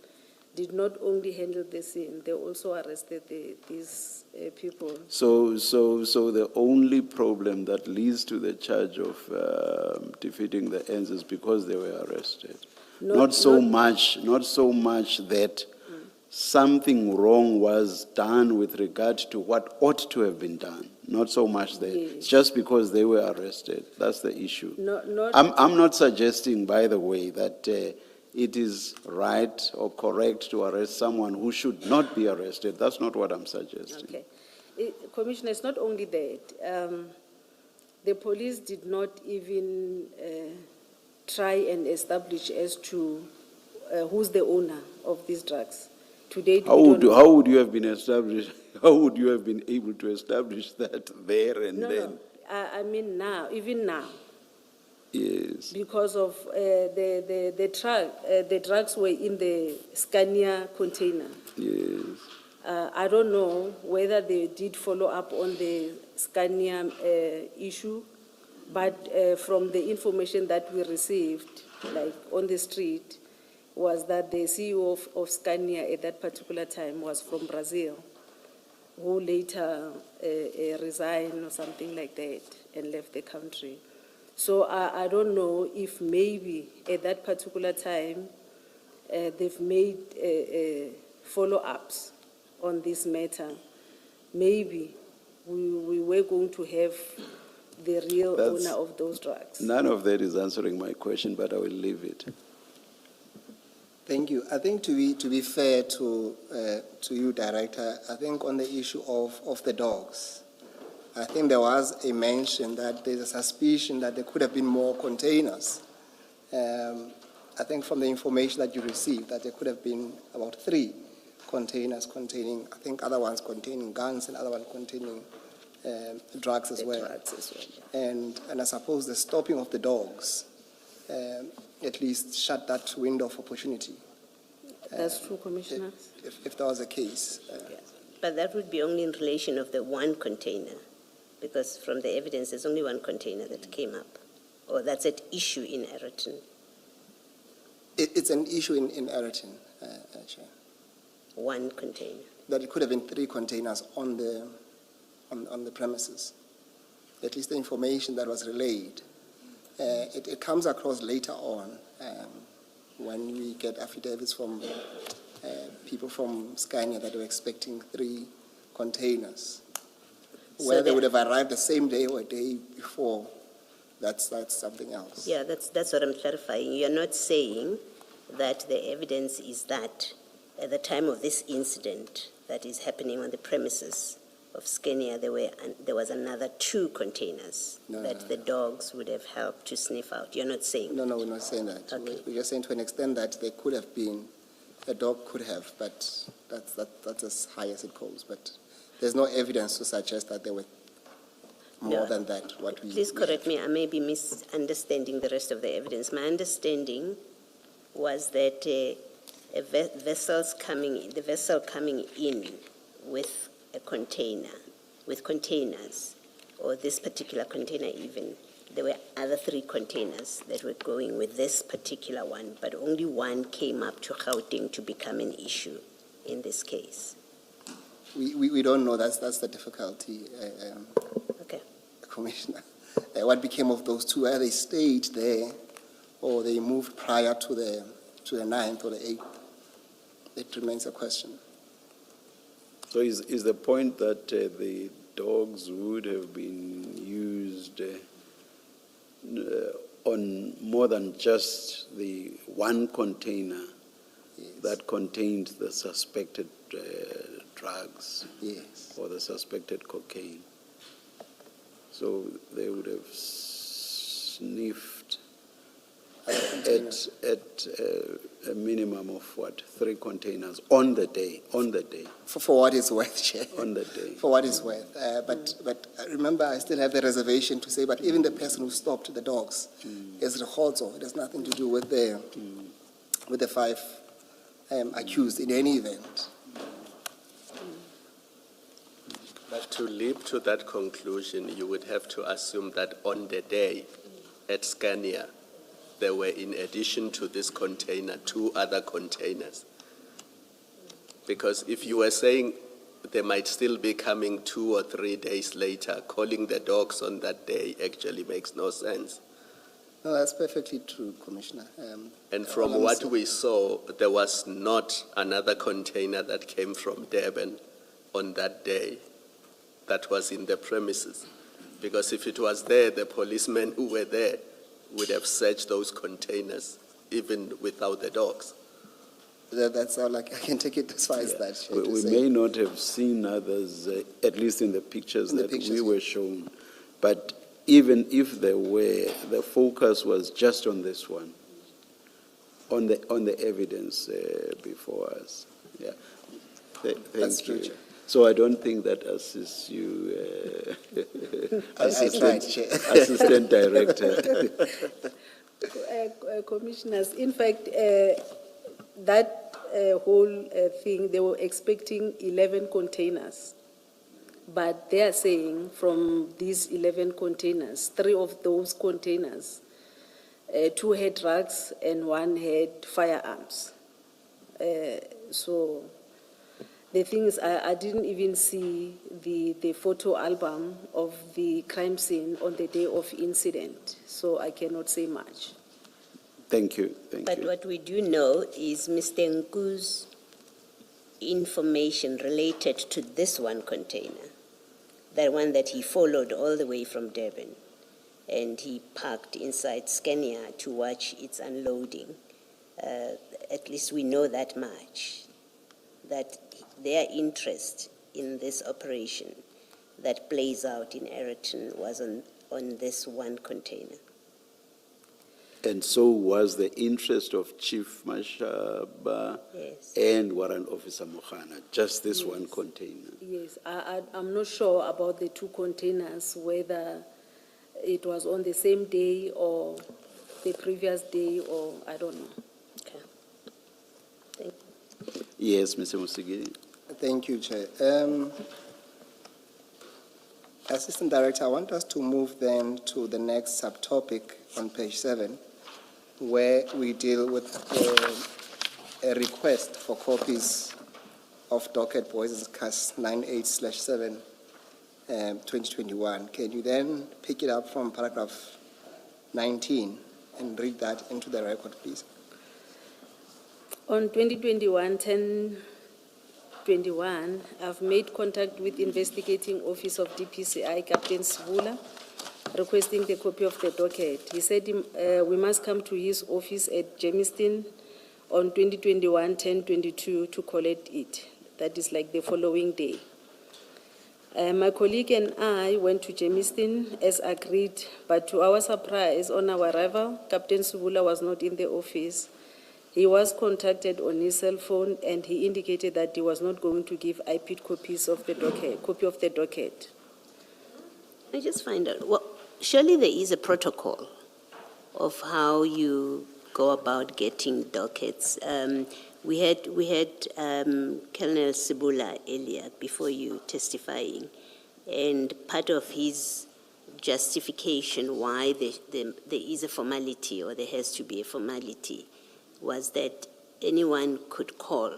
did not only handle the scene, they also arrested these people. So the only problem that leads to the charge of defeating the ends is because they were arrested. Not so much that something wrong was done with regard to what ought to have been done. Not so much that. Yes. It's just because they were arrested. That's the issue. Not I'm not suggesting, by the way, that it is right or correct to arrest someone who should not be arrested. That's not what I'm suggesting. Okay. Commissioner, it's not only that. The police did not even try and establish as to who's the owner of these drugs. To date, we don't know. How would you have been established? How would you have been able to establish that there and No, then? no, I mean now, even now, Yes. because of the drugs were in the Scania container. Yes. I don't know whether they did follow up on the Scania issue, but from the information that we received, like on the street, was that the CEO of Scania at that particular time was from Brazil, who later resigned or something like that and left the country. So I don't know if maybe at that particular time they've made follow-ups on this matter. Maybe we were going to have the real That's- owner of those drugs. None of that is answering my question, but I will leave it. Thank you. I think to be fair to you, Director, I think on the issue of the dogs, I think there was a mention that there's a suspicion that there could have been more containers. I think from the information that you received, that there could have been about 3 containers containing, I think other ones containing guns and other ones containing drugs as The well. drugs as well, yeah. And I suppose the stopping of the dogs at least shut that window of opportunity. That's true, Commissioner. If that was the case. But that would be only in relation of the one container, because from the evidence, there's only one container that came up, or that's at issue in Ayrton. It's an issue in Ayrton, Chair. One container. That it could have been 3 containers on the premises. At least the information that was relayed. It comes across later on when we get affidavits from people from Scania that were expecting 3 containers. So Whether they the- would have arrived the same day or a day before, that's something else. Yeah, that's what I'm clarifying. You're not saying that the evidence is that at the time of this incident that is happening on the premises of Scania, there was another 2 containers No, that no, the dogs would have helped to sniff out. You're not saying No, we're not saying that. Okay. We're just saying to an extent that there could have been, a dog could have, but that's as high as it goes. But there's no evidence to suggest that there were more No. than that. Please correct me, I may be misunderstanding the rest of the evidence. My understanding was that the vessel coming in with a container, with containers, or this particular container even, there were other 3 containers that were going with this particular one, but only one came up to Gauteng to become an issue in this case. We don't know. That's the difficulty, Okay. Commissioner. What became of those 2? Whether they stayed there or they moved prior to the 9th or the 8th, it remains a question. So is the point that the dogs would have been used on more than just the one container Yes. that contained the suspected drugs Yes. or the suspected cocaine? So they would have sniffed Other containers. at a minimum of 3 containers on the day, For what it's worth, Chair. on the day. For what it's worth. But remember, I still have the reservation to say, but even the person who stopped the dogs is Rekhozo. It has nothing to do with the 5 accused in any event. But to leap to that conclusion, you would have to assume that on the day at Scania, there were, in addition to this container, 2 other containers. Because if you were saying they might still be coming 2 or 3 days later, calling the dogs on that day actually makes no sense. No, that's perfectly true, Commissioner. And from all I'm what saying- we saw, there was not another container that came from Durban on that day that was in the premises. Because if it was there, the policemen who were there would have searched those containers, even without the dogs. That's all I can take it as far as that. Chair, to We say. may not have seen others, at least in the pictures In the that pictures, we yeah. were shown, but even if there were, the focus was just on this one, on the evidence before us. Yeah. That's Thank true, you. Chair. So I don't think that assists you, I tried, Chair. Assistant Director. Commissioners, in fact, that whole thing, they were expecting 11 containers. But they are saying from these 11 containers, 3 of those containers, 2 had drugs and 1 had firearms. So the thing is, I didn't even see the photo album of the crime scene on the day of incident, so I cannot say much. Thank you, thank But you. what we do know is Mr. Nku's information related to this one container, the one that he followed all the way from Durban, and he parked inside Scania to watch its unloading. At least we know that much, that their interest in this operation that plays out in Ayrton was on this one container. And so was the interest of Chief Mashaba Yes. and Warrant Officer Mohana, just this one container. Yes, I'm not sure about the 2 containers, whether it was on the same day or the previous day, or I don't know. Okay. Thank you. Yes, Mr. Musigiri. Thank you, Chair. Assistant Director, I want us to move then to the next subtopic on page 7, where we deal with a request for copies of docket Boys Cast 98/7, 2021. Can you then pick it up from paragraph 19 and read that into the record, please? On 2021-10-21, I've made contact with investigating office of DPCI, Captain Sibula, requesting the copy of the docket. He said we must come to his office at Germiston on 2021-10-22 to collect it. That is like the following day. My colleague and I went to Germiston as agreed, but to our surprise, on our arrival, Captain Sibula was not in the office. He was contacted on his cell phone, and he indicated that he was not going to give IPID copies of the docket, copy of the docket. I just find out, well, surely there is a protocol of how you go about getting dockets. We had Colonel Sibula earlier before you testifying, and part of his justification why there is a formality, or there has to be a formality, was that anyone could call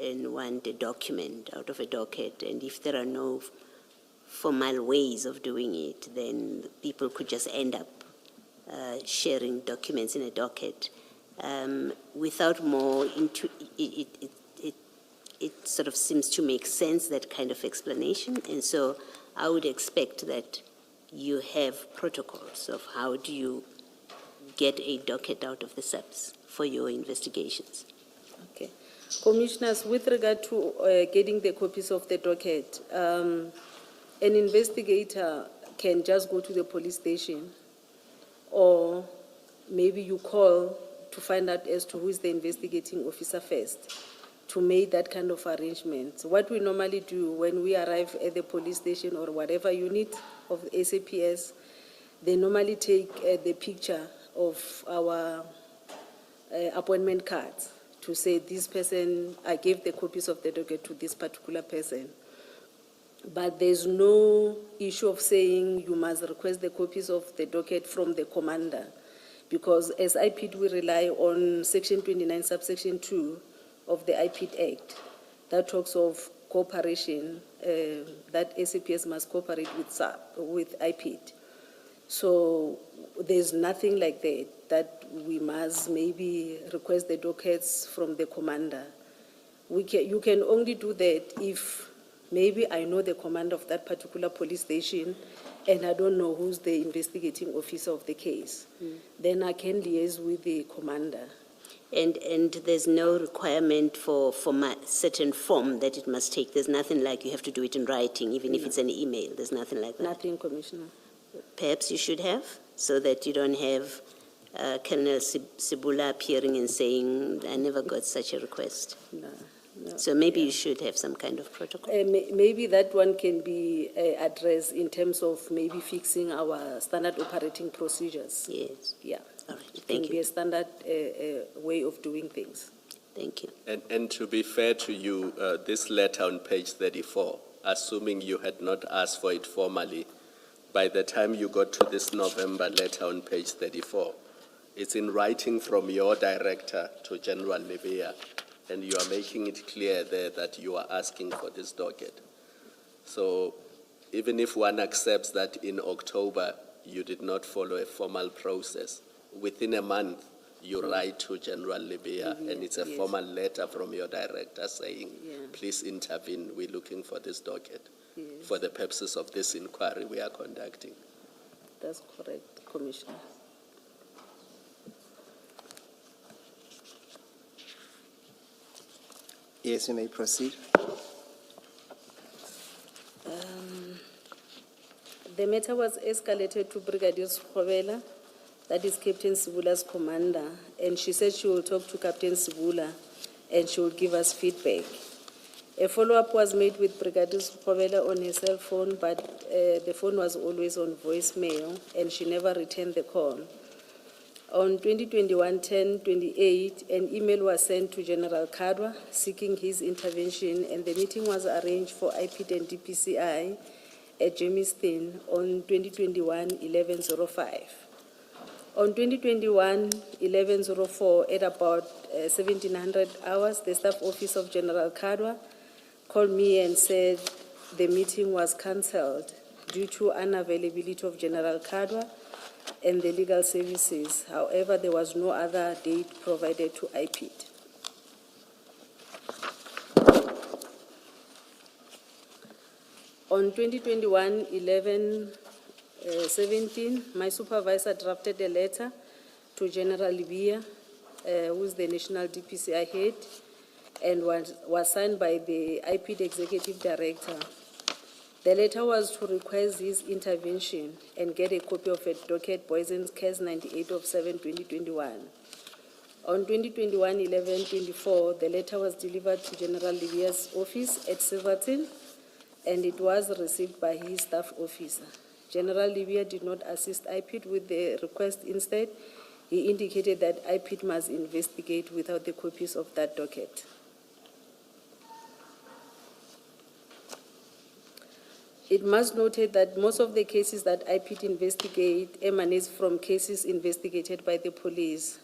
and want a document out of a docket, and if there are no formal ways of doing it, then people could just end up sharing documents in a docket. Without more into it sort of seems to make sense, that kind of explanation, and so I would expect that you have protocols of how do you get a docket out of the SAPS for your investigations. Okay. Commissioners, with regard to getting the copies of the docket, an investigator can just go to the police station, or maybe you call to find out as to who is the investigating officer first, to make that kind of arrangement. What we normally do when we arrive at the police station or whatever unit of the SAPS, they normally take the picture of our appointment cards to say this person, I gave the copies of the docket to this particular person. But there's no issue of saying you must request the copies of the docket from the commander, because as IPID we rely on section 29 subsection 2 of the IPID Act that talks of cooperation, that SAPS must cooperate with IPID. So there's nothing like that we must maybe request the dockets from the commander. You can only do that if maybe I know the commander of that particular police station and I don't know who's the investigating officer of the case. Then I can liaise with the commander. And there's no requirement for certain form that it must take. There's nothing like you have to do it in writing, even if it's an email. There's nothing like that. Nothing, Commissioner. perhaps you should have, so that you don't have Colonel Sibula appearing and saying, I never got such a request. No. So maybe you should have some kind of protocol. Maybe that one can be addressed in terms of maybe fixing our standard operating procedures. Yes. Yeah. All right, It thank can be you. a standard way of doing things. Thank you. And to be fair to you, this letter on page 34, assuming you had not asked for it formally, by the time you got to this November letter on page 34, it's in writing from your director to General Libya, and you are making it clear there that you are asking for this docket. So even if one accepts that in October you did not follow a formal process, within a month you write to General Libya, and it's a Yes. formal letter from your director saying, Yeah. please intervene, we're looking for this docket Yes. for the purposes of this inquiry we are conducting. That's correct, Commissioner. Yes, you may proceed. The matter was escalated to Brigadier Skhobela, that is Captain Sibula's commander, and she said she will talk to Captain Sibula and she will give us feedback. A follow-up was made with Brigadier Skhobela on her cell phone, but the phone was always on voicemail and she never returned the call. On 2021-10-28, an email was sent to General Kadwa seeking his intervention, and the meeting was arranged for IPID and DPCI at Jamestown on 2021-11-05. On 2021-11-04, at about 1700 hours, the staff office of General Kadwa called me and said the meeting was cancelled due to unavailability of General Kadwa and the legal services. However, there was no other date provided to IPID. On 2021-11-17, my supervisor drafted a letter to General Libya, who is the national DPCI head, and was signed by the IPID executive director. The letter was to request his intervention and get a copy of a docket Boysen's Case 98 of 7/2021. On 2021-11-24, the letter was delivered to General Libya's office at Silverton, and it was received by his staff officer. General Libya did not assist IPID with the request. Instead, he indicated that IPID must investigate without the copies of that docket. It must be noted that most of the cases that IPID investigate emanates from cases investigated by the police.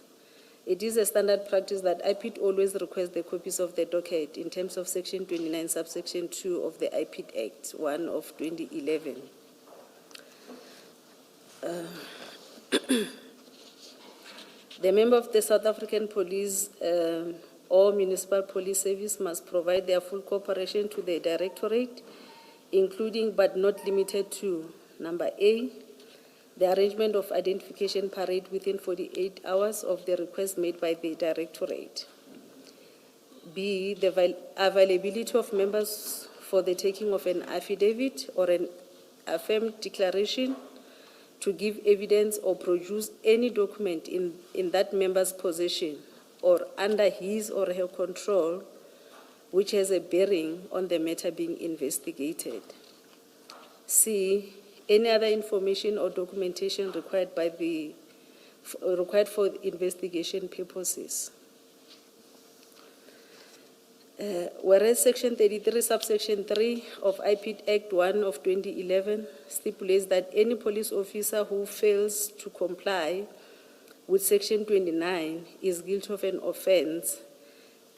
It is a standard practice that IPID always requests the copies of the docket in terms of Section 29, subsection 2 of the IPID Act 1 of 2011. The member of the South African Police or Municipal Police Service must provide their full cooperation to the Directorate, including but not limited to, number A, the arrangement of identification parade within 48 hours of the request made by the Directorate. B, the availability of members for the taking of an affidavit or an affirmed declaration to give evidence or produce any document in that member's possession or under his or her control which has a bearing on the matter being investigated. C, any other information or documentation required for investigation purposes. Whereas Section 33, subsection 3 of IPID Act 1 of 2011 stipulates that any police officer who fails to comply with Section 29 is guilty of an offense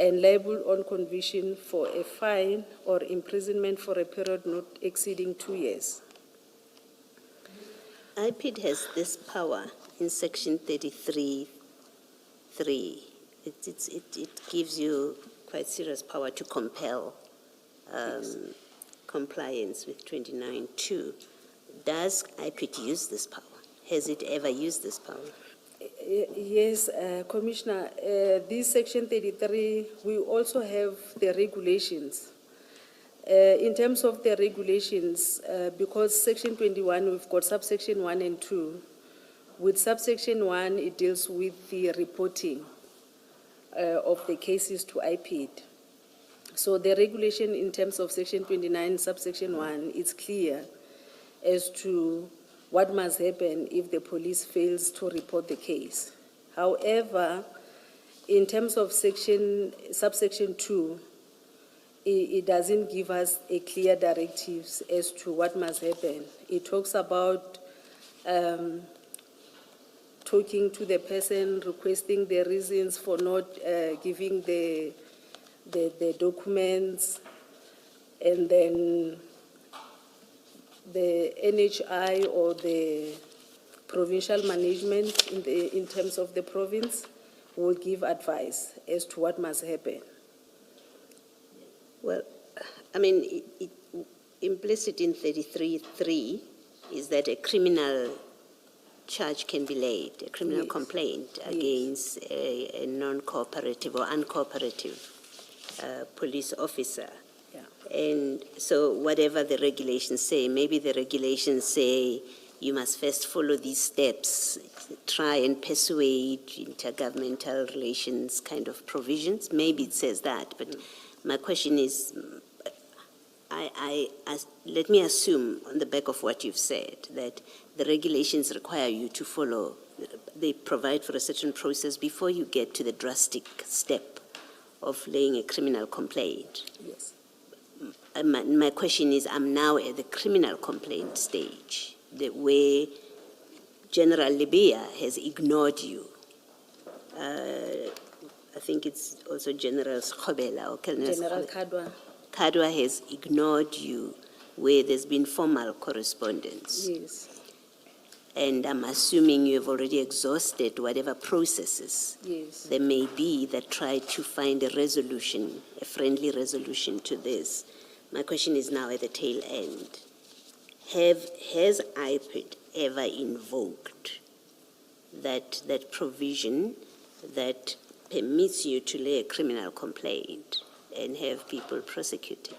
and liable on conviction for a fine or imprisonment for a period not exceeding 2 years. IPID has this power in Section 33(3). It gives you quite serious power to compel compliance with 29(2). Does IPID use this power? Has it ever used this power? Yes, In terms of the regulations, because section 21, we've got subsection 1 and 2. With subsection 1, it deals with the reporting of the cases to IPID. So the regulation in terms of section 29, subsection 1, is clear as to what must happen if the police fails to report the case. However, in terms of subsection 2, it doesn't give us a clear directives as to what must happen. It talks about talking to the person, requesting the reasons for not giving the documents, and then the NHI or the provincial management in terms of the province will give advice as to what must happen. Well, I mean, implicit in 33(3) is that a criminal charge can be laid, a criminal Yes. complaint against a non-cooperative or uncooperative police officer. Yeah. And so whatever the regulations say, maybe the regulations say you must first follow these steps, try and persuade intergovernmental relations kind of provisions. Maybe it says that, but my question is, let me assume on the back of what you've said that the regulations require you to follow, they provide for a certain process before you get to the drastic step of laying a criminal complaint. Yes. My question is, I'm now at the criminal complaint stage, where General Libya has ignored you. I think it's also General Schobela or Colonel General Schobela. Kadwa. Kadwa has ignored you where there's been formal correspondence. Yes. And I'm assuming you have already exhausted whatever processes Yes. there may be that try to find a resolution, a friendly resolution to this. My question is now at the tail end. Has IPID ever invoked that provision that permits you to lay a criminal complaint and have people prosecuted?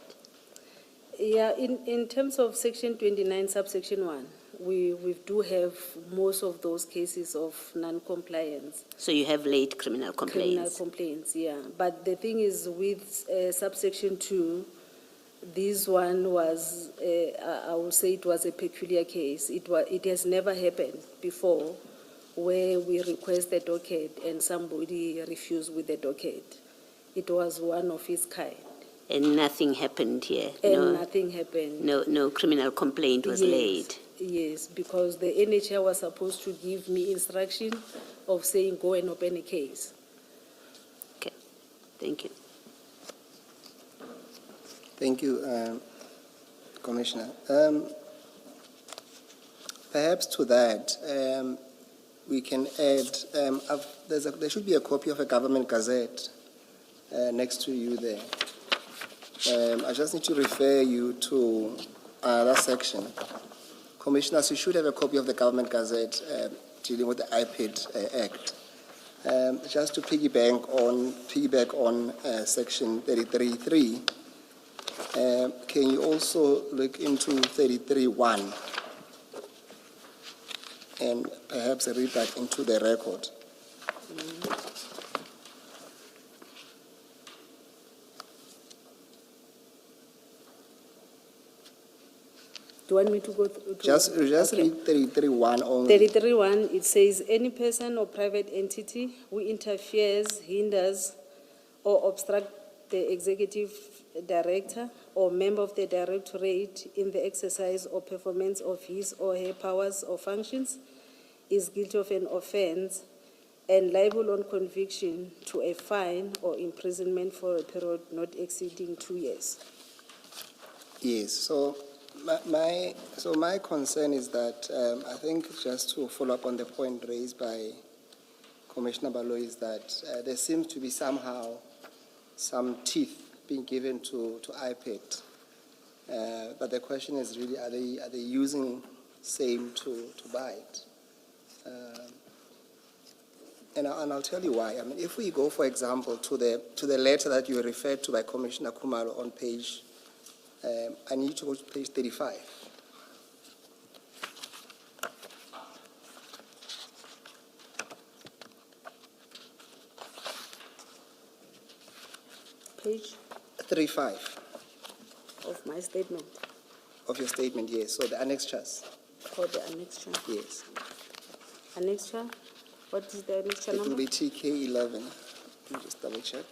Yeah, in terms of section 29, subsection 1, we do have most of those cases of non-compliance. So you have laid criminal complaints? Criminal complaints, yeah. But the thing is with subsection 2, this one was, I would say it was a peculiar case. It has never happened before where we request a docket and somebody refused with the docket. It was one of its kind. And nothing happened here? And nothing happened. No criminal complaint was laid? Yes, because the NHR was supposed to give me instruction of saying go and open a case. Okay, thank you. Thank you, Commissioner. Perhaps to that, we can add, there should be a copy of a government gazette next to you there. I just need to refer you to that section. Commissioners, you should have a copy of the government gazette dealing with the IPID Act. Just to piggyback on section 33.3, can you also look into 33.1 and perhaps read that into the record? Do you want me to go through? Just Okay. read 33.1 only. 33.1, it says, any person or private entity who interferes, hinders, or obstructs the executive director or member of the directorate in the exercise or performance of his or her powers or functions is guilty of an offense and liable on conviction to a fine or imprisonment for a period not exceeding 2 years. Yes, so my concern is that I think just to follow up on the point raised by Commissioner Balo is that there seems to be somehow some teeth being given to IPID. But the question is really, are they using same to bite? And I'll tell you why. I mean, if we go, for example, to the letter that you referred to by Commissioner Kumalo on page I need to go to page 35. Page 35 of my statement, of your statement, yes. So the annexures, or the annexure. yes. Annexure, what is the annexure It will number? be TK 11. Let me just double check.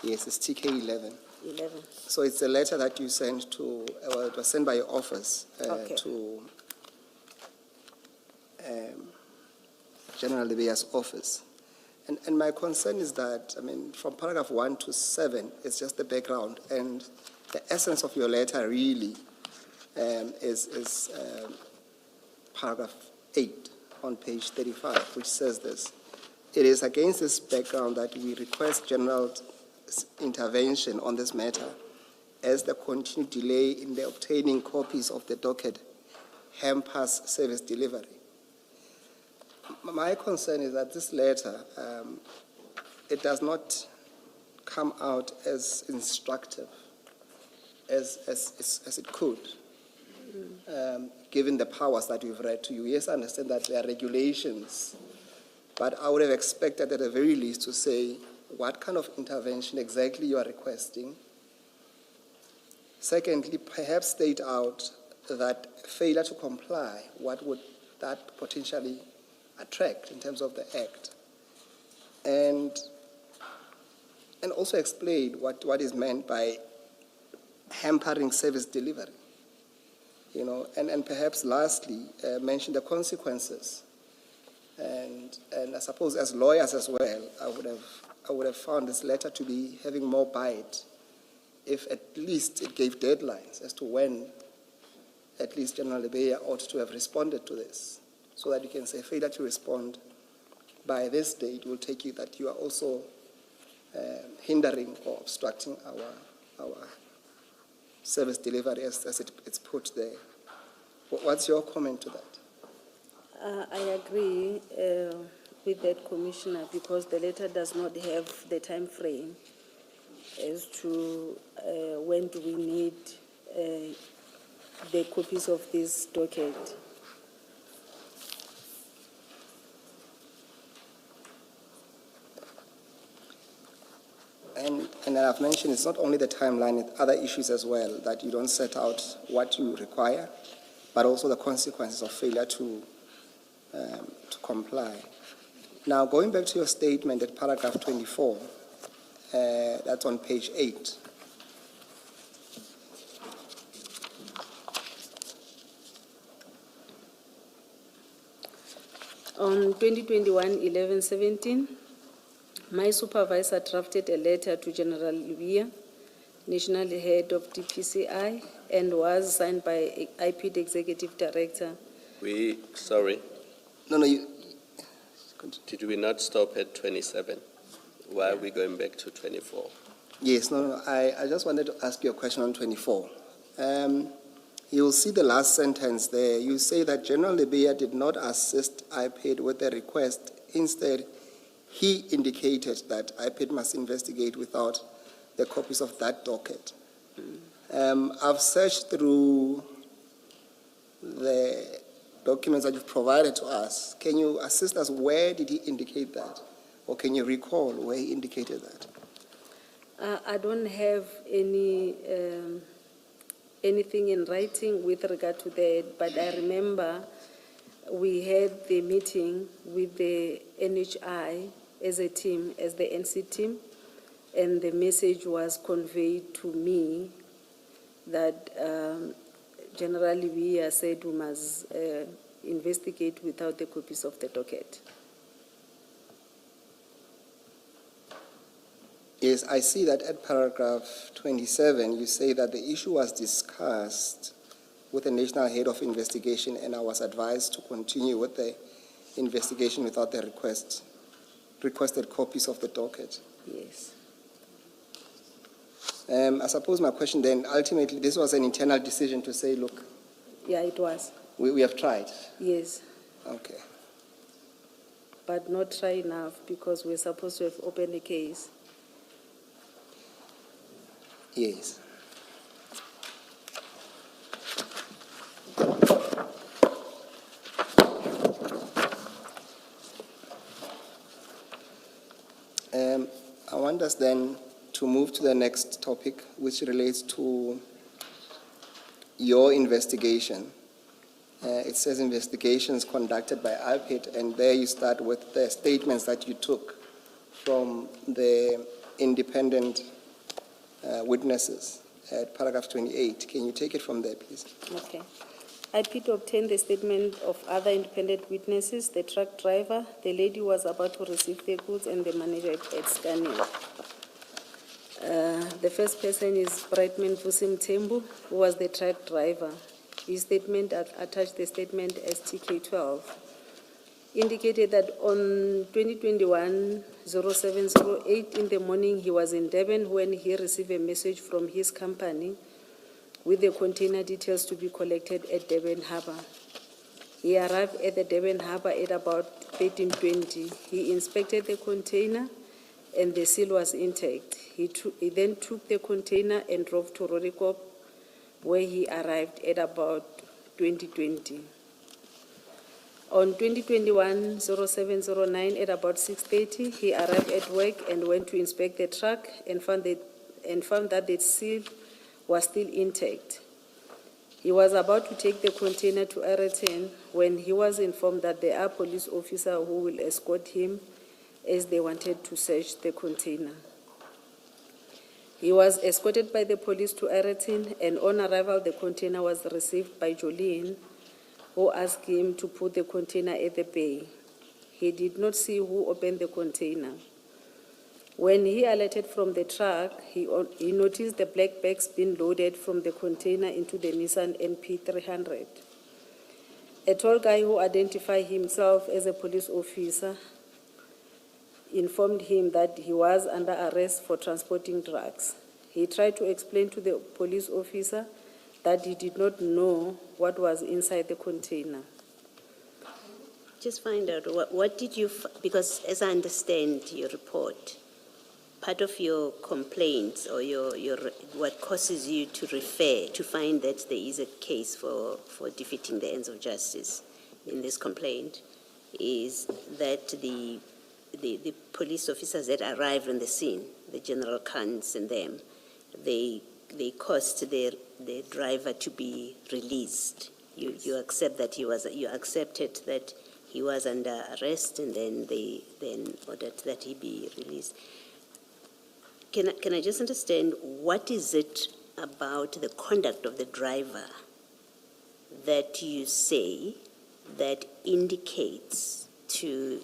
Yes, it's TK 11. 11. So it's a letter that you sent to, well, it was sent by your office Okay. to General Lebeya's office. And my concern is that, I mean, from paragraph 1 to 7, it's just the background. And the essence of your letter really is paragraph 8 on page 35, which says this. It is against this background that we request general intervention on this matter, as the continued delay in the obtaining copies of the docket hampers service delivery. My concern is that this letter, it does not come out as instructive as it could, given the powers that we've read to you. Yes, I understand that there are regulations, but I would have expected at the very least to say what kind of intervention exactly you are requesting. Secondly, perhaps state out that failure to comply, what would that potentially attract in terms of the act, and also explain what is meant by hampering service delivery, you know, and perhaps lastly mention the consequences, and I suppose as lawyers as well, I would have found this letter to be having more bite if at least it gave deadlines as to when at least General Lebeya ought to have responded to this, so that you can say failure to respond by this date will take you that you are also hindering or obstructing our service delivery as it's put there. What's your comment to that? I agree with that, Commissioner, because the letter does not have the time frame as to when do we need the copies of this docket. And I've mentioned it's not only the timeline, it's other issues as well, that you don't set out what you require, but also the consequences of failure to comply. Now, going back to your statement at paragraph 24, that's on page 8. On 2021-11-17, my supervisor drafted a letter to General Lebeya, National Head of DPCI, and was signed by IPD Executive Director. Sorry, No, you. did we not stop at 27? Why are we going back to 24? Yes, no, I just wanted to ask you a question on 24. You'll see the last sentence there. You say that General Lebeya did not assist IPID with the request. Instead, he indicated that IPID must investigate without the copies of that docket. I've searched through the documents that you've provided to us. Can you assist us? Where did he indicate that? Or can you recall where he indicated that? I don't have anything in writing with regard to that, but I remember we had the meeting with the NHI as a team, as the NC team, and the message was conveyed to me that General Lebeya said we must investigate without the copies of the docket. Yes, I see that at paragraph 27, you say that the issue was discussed with the National Head of Investigation, and I was advised to continue with the investigation without the requested copies of the docket. Yes. I suppose my question then, ultimately, this was an internal decision to say, look, Yeah, it was. we have tried. Yes, Okay. but not try enough because we're supposed to have opened a case. Yes. I want us then to move to the next topic, which relates to your investigation. It says investigations conducted by IPIT, and there you start with the statements that you took from the independent witnesses at paragraph 28. Can you take it from there, please? Okay. IPIT obtained the statement of other independent witnesses, the truck driver, the lady who was about to receive the goods, and the manager at Scania. The first person is Brightman Vusim Tembu, who was the truck driver. His statement attached the statement STK12 indicated that on 2021-0708 in the morning he was in Durban when he received a message from his company with the container details to be collected at Durban Harbour. He arrived at the Durban Harbour at about 13:20. He inspected the container and the seal was intact. He then took the container and drove to Rorikop, where he arrived at about 20:20. On 2021-0709 at about 6:30, he arrived at work and went to inspect the truck and found that the seal was still intact. He was about to take the container to Ayrton when he was informed that there are police officers who will escort him as they wanted to search the container. He was escorted by the police to Ayrton, and on arrival, the container was received by Jolene, who asked him to put the container at the bay. He did not see who opened the container. When he alighted from the truck, he noticed the black bags being loaded from the container into the Nissan NP300. A tall guy who identified himself as a police officer informed him that he was under arrest for transporting drugs. He tried to explain to the police officer that he did not know what was inside the container. Just find out, what did you, because as I understand your report, part of your complaints or your what causes you to refer, to find that there is a case for defeating the ends of justice in this complaint, is that the police officers that arrived on the scene, the General Khans and them, they caused the driver to be released. You accept that you accepted that he was under arrest, and then they ordered that he be released. Can I just understand, what is it about the conduct of the driver that you say that indicates to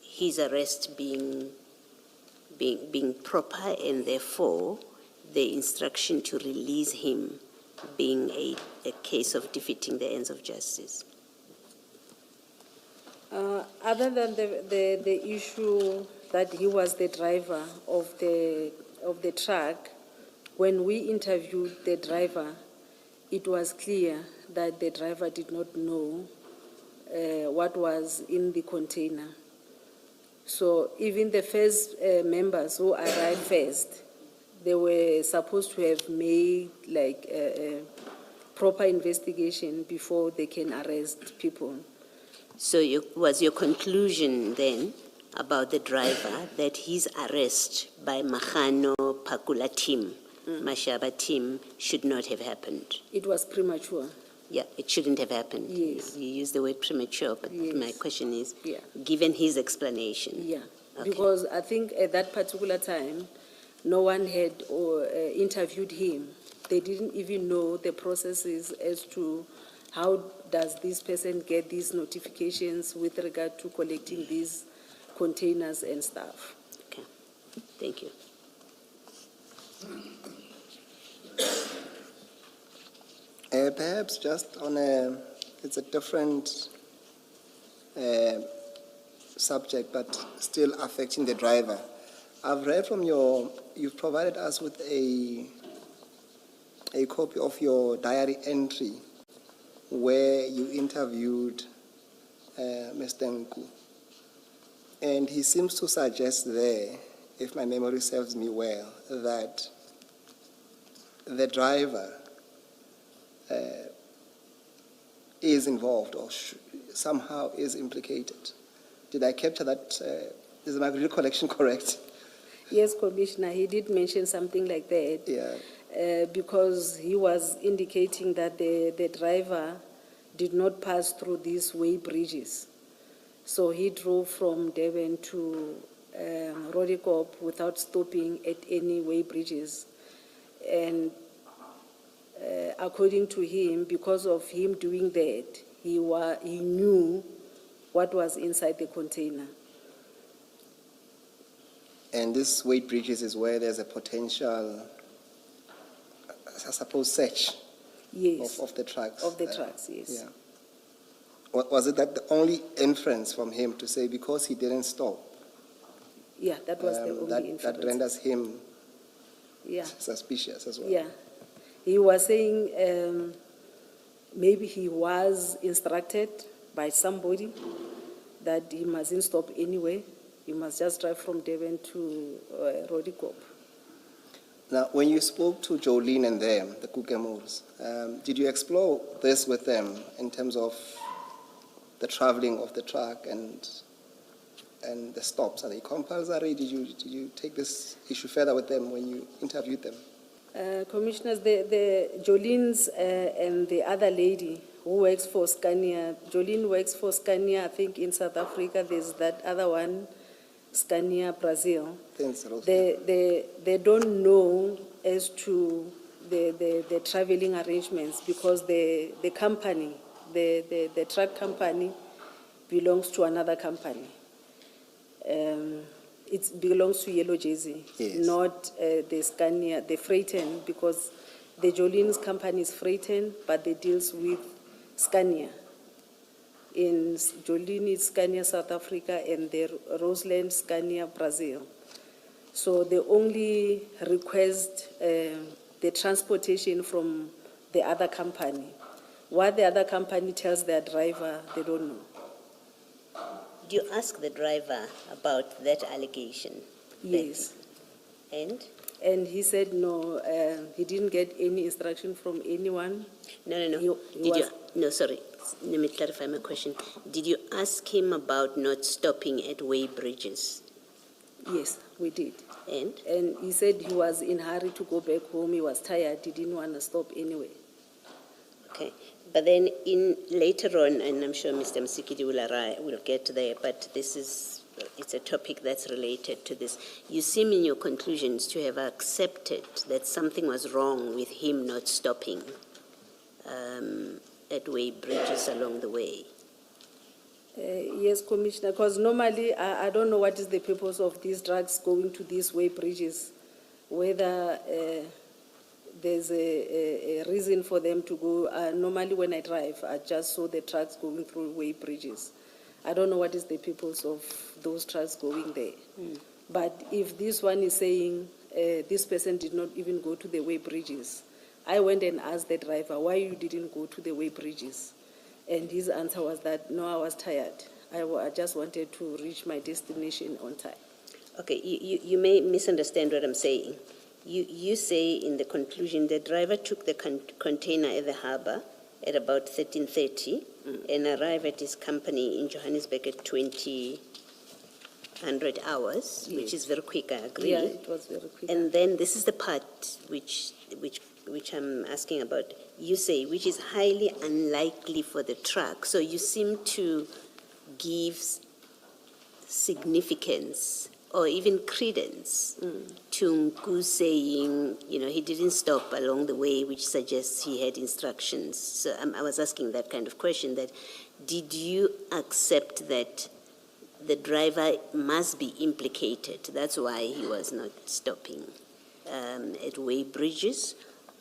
his arrest being proper, and therefore the instruction to release him being a case of defeating the ends of justice? Other than the issue that he was the driver of the truck, when we interviewed the driver, it was clear that the driver did not know what was in the container. So even the first members who arrived first, they were supposed to have made like a proper investigation before they can arrest people. So was your conclusion then about the driver that his arrest by Mahano Pakula team, Mashaba team, should not have happened? It was premature. Yeah, it shouldn't have happened. Yes. You used the word premature, but Yes. my question is, Yeah. given his explanation. Yeah, Okay. because I think at that particular time, no one had interviewed him. They didn't even know the processes as to how does this person get these notifications with regard to collecting these containers and stuff. Okay, thank you. Perhaps just on it's a different subject, but still affecting the driver. I've read from you've provided us with a copy of your diary entry where you interviewed Mr. Nku. And he seems to suggest there, if my memory serves me well, that the driver is involved or somehow is implicated. Did I capture that? Is my recollection correct? Yes, Commissioner, he did mention something like that. Yeah. Because he was indicating that the driver did not pass through these way bridges. So he drove from Durban to Rodikop without stopping at any way bridges. And according to him, because of him doing that, he knew what was inside the container. And this weight bridges is where there's a potential, I suppose, search Yes. of the trucks. Of the trucks, yes. Yeah. Was it that the only inference from him to say because he didn't stop, Yeah, that was the only that inference. renders him Yeah. suspicious as well? Yeah. He was saying maybe he was instructed by somebody that he mustn't stop anyway. He must just drive from Durban to Rodikop. Now, when you spoke to Jolene and them, the Kukemurs, did you explore this with them in terms of the traveling of the truck and the stops? Are they compulsory? Did you take this issue further with them when you interviewed them? Commissioners, the Jolene's and the other lady who works for Scania, Jolene works for Scania, I think in South Africa. There's that other one, Scania Brazil. They don't know as to the traveling arrangements because the company, the truck company belongs to another company. It belongs to Yellow Jersey, Yes. not the Scania, the Freighten, because the Jolene's company is Freighten, but they deals with Scania. In Jolene is Scania South Africa and the Roseland Scania Brazil. So they only request the transportation from the other company. What the other company tells their driver, they don't know. Do you ask the driver about that allegation? Yes. And? And he said no, he didn't get any instruction from anyone. No. He No, sorry. Let me clarify my question. Did you ask him about not stopping at way bridges? Yes, we did. And? And he said he was in a hurry to go back home. He was tired. He didn't want to stop anyway. Okay. But then later on, and I'm sure Mr. Msikidi will get there, but it's a topic that's related to this. You seem in your conclusions to have accepted that something was wrong with him not stopping at way bridges along the way. Yes, Commissioner, because normally I don't know what is the purpose of these drugs going to these way bridges, whether there's a reason for them to go. Normally when I drive, I just saw the trucks going through way bridges. I don't know what is the purpose of those trucks going there. But if this one is saying this person did not even go to the way bridges, I went and asked the driver, why you didn't go to the way bridges? And his answer was that, no, I was tired. I just wanted to reach my destination on time. Okay, you may misunderstand what I'm saying. You say in the conclusion the driver took the container at the harbour at about 13:30 and arrived at his company in Johannesburg at 2000 hours, which is very quick, I agree. Yeah, it was very quick. And then this is the part which I'm asking about. You say, which is highly unlikely for the truck. So you seem to give significance or even credence to Nku saying, he didn't stop along the way, which suggests he had instructions. So I was asking that kind of question, that did you accept that the driver must be implicated? That's why he was not stopping at way bridges?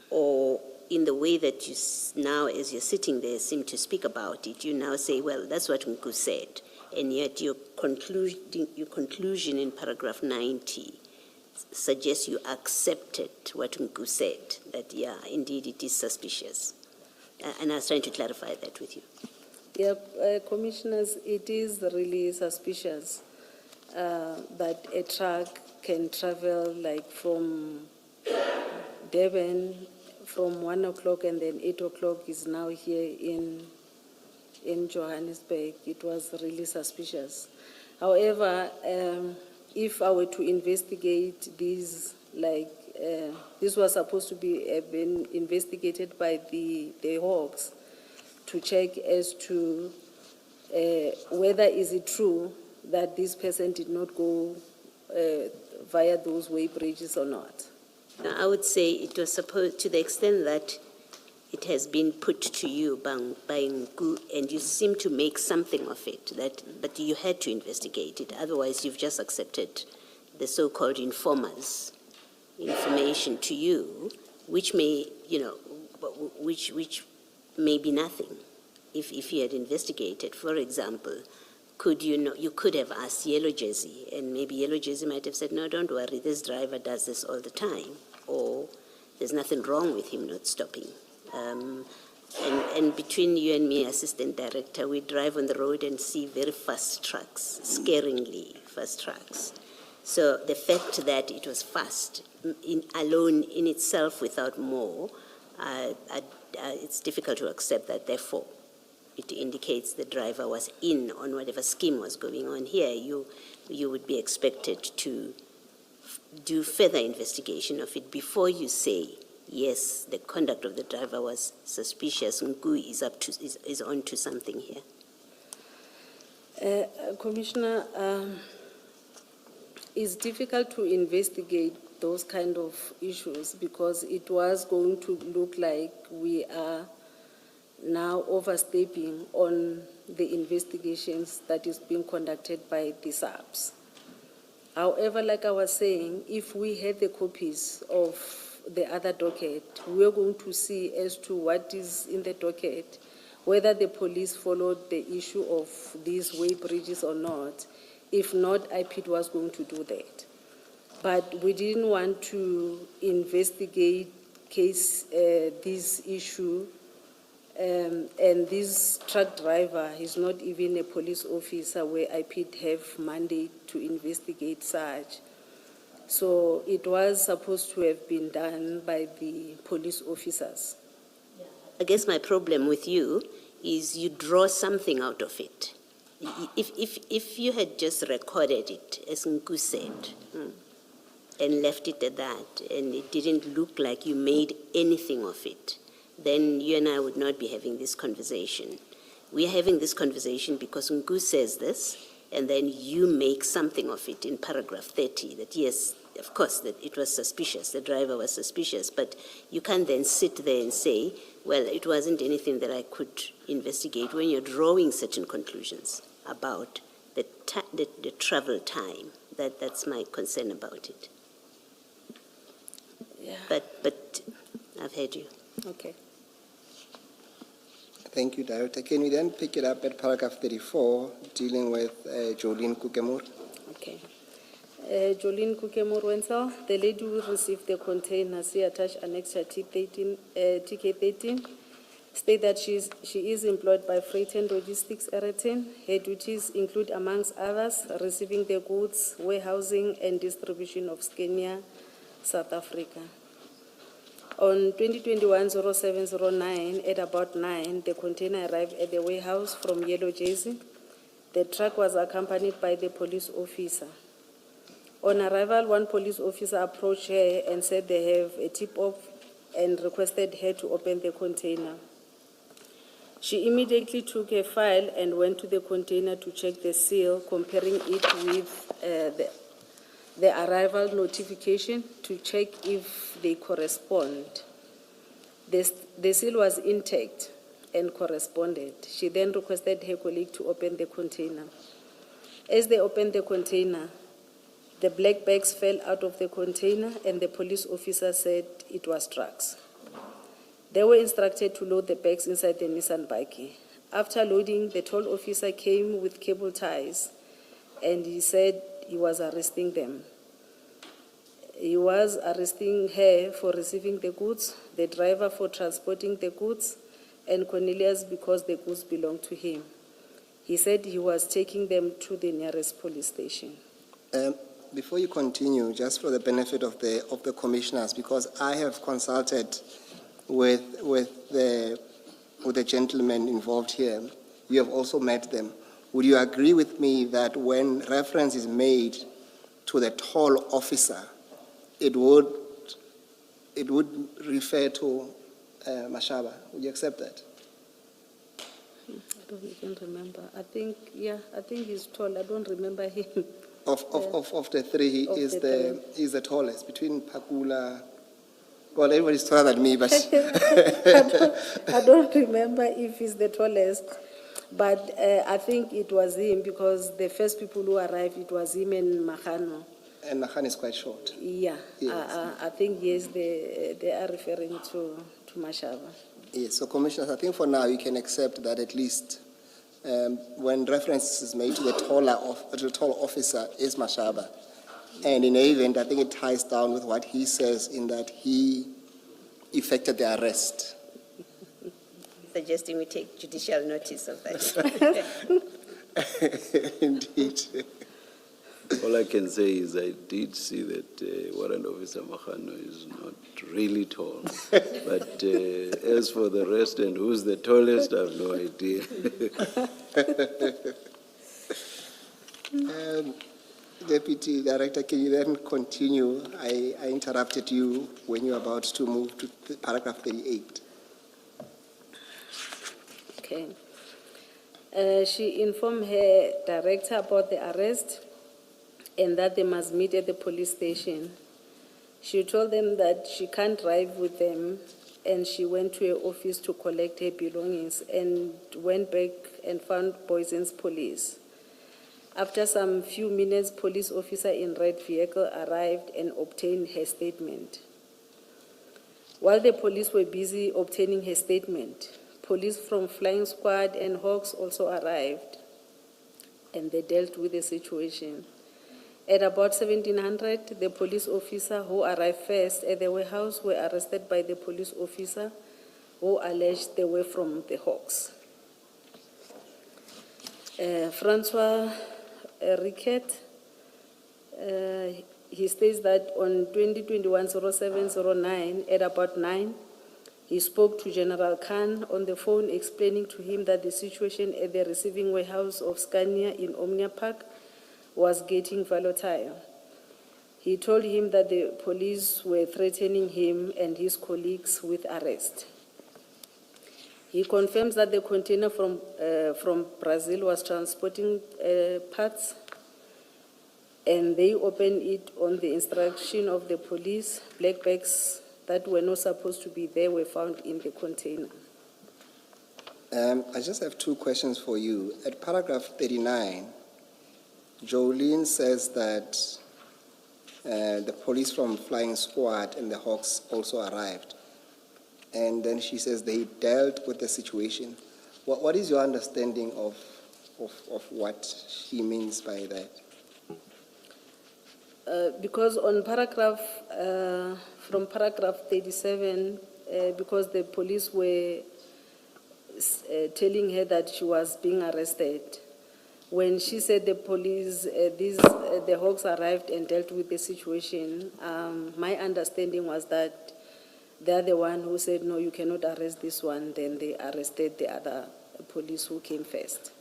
Or in the way that you now, as you're sitting there, seem to speak about it, you now say, well, that's what Nku said. And yet your conclusion in paragraph 90 suggests you accepted what Nku said, that, yeah, indeed it is suspicious. And I was trying to clarify that with you. Yeah, Commissioners, it is really suspicious that a truck can travel like from Durban from 1 o'clock and then 8 o'clock is now here in Johannesburg. It was really suspicious. However, if I were to investigate these, this was supposed to be been investigated by the Hawks to check as to whether is it true that this person did not go via those way bridges or not. Now, I would say it was supposed, to the extent that it has been put to you by Nku, and you seem to make something of it, but you had to investigate it. Otherwise, you've just accepted the so-called informers' information to you, which may, which may be nothing. If you had investigated, for example, you could have asked Yellow Jersey, and maybe Yellow Jersey might have said, no, don't worry, this driver does this all the time, or there's nothing wrong with him not stopping. And between you and me, Assistant Director, we drive on the road and see very fast trucks, scaringly fast trucks. So the fact that it was fast, alone in itself without more, it's difficult to accept that, therefore, it indicates the driver was in on whatever scheme was going on here. You would be expected to do further investigation of it before you say, yes, the conduct of the driver was suspicious. Nku is on to something here. Commissioner, it's difficult to investigate those kind of issues because it was going to look like we are now overstepping on the investigations that is being conducted by the SAPS. However, like I was saying, if we had the copies of the other docket, we're going to see as to what is in the docket, whether the police followed the issue of these way bridges or not. If not, IPID was going to do that. But we didn't want to investigate this issue. And this truck driver is not even a police officer where IPID have mandate to investigate such. So it was supposed to have been done by the police officers. I guess my problem with you is you draw something out of it. If you had just recorded it, as Nku said, and left it at that, and it didn't look like you made anything of it, then you and I would not be having this conversation. We are having this conversation because Nku says this, and then you make something of it in paragraph 30, that yes, of course, that it was suspicious, the driver was suspicious, but you can't then sit there and say, well, it wasn't anything that I could investigate when you're drawing certain conclusions about the travel time. That's my concern about it. Yeah. But I've heard you. Okay. Thank you, Director. Can we then pick it up at paragraph 34, dealing with Jolene Kukemur? Okay. Jolene Kukemur-Wenzel, the lady who received the container, see attached annexure TK13, state that she is employed by Freight and Logistics Ereton. Her duties include, amongst others, receiving the goods, warehousing, and distribution of Scania, South Africa. On 2021-0709, at about 9, the container arrived at the warehouse from Yellow Jersey. The truck was accompanied by the police officer. On arrival, one police officer approached her and said they have a tip-off and requested her to open the container. She immediately took a file and went to the container to check the seal, comparing it with the arrival notification to check if they correspond. The seal was intact and corresponded. She then requested her colleague to open the container. As they opened the container, the black bags fell out of the container and the police officer said it was drugs. They were instructed to load the bags inside the Nissan buggy. After loading, the tall officer came with cable ties and he said he was arresting them. He was arresting her for receiving the goods, the driver for transporting the goods, and Cornelius because the goods belonged to him. He said he was taking them to the nearest police station. Before you continue, just for the benefit of the commissioners, because I have consulted with the gentleman involved here. You have also met them. Would you agree with me that when reference is made to the tall officer, it would refer to Mashaba? Would you accept that? I don't even remember. I think he's tall. I don't remember him. Of the three, he Of is the is the tallest between Pakula. Well, everybody's taller than me, but I don't remember if he's the tallest, but I think it was him because the first people who arrived, it was him and Mahano. and Nahan is quite short. Yeah, Yes. I think, yes, they are referring to Mashaba. Yes, so Commissioners, I think for now you can accept that at least when reference is made to the tall officer is Mashaba. And in any event, I think it ties down with what he says in that he effected the arrest. Suggesting we take judicial notice of that. Indeed. All I can say is I did see that Warrant Officer Mahano is not really tall. But as for the rest and who's the tallest, I have no idea. Deputy Director, can you then continue? I interrupted you when you were about to move to paragraph 38. Okay. She informed her director about the arrest and that they must meet at the police station. She told them that she can't drive with them, and she went to her office to collect her belongings and went back and found Boysen's police. After some few minutes, police officer in red vehicle arrived and obtained her statement. While the police were busy obtaining her statement, police from Flying Squad and Hawks also arrived, and they dealt with the situation. At about 1700, the police officer who arrived first at the warehouse were arrested by the police officer who alleged they were from the Hawks. Francois Riquet, he states that on 2021-07-09, at about 9, he spoke to General Khan on the phone explaining to him that the situation at the receiving warehouse of Scania in Omnia Park was getting volatile. He told him that the police were threatening him and his colleagues with arrest. He confirms that the container from Brazil was transporting parts, and they opened it on the instruction of the police. Black bags that were not supposed to be there were found in the container. I just have two questions for you. At paragraph 39, Jolene says that the police from Flying Squad and the Hawks also arrived. And then she says they dealt with the situation. What is your understanding of what she means by that? Because on from paragraph 37, because the police were telling her that she was being arrested, when she said the police, the Hawks arrived and dealt with the situation, my understanding was that they're the one who said, no, you cannot arrest this one. Then they arrested the other police who came first.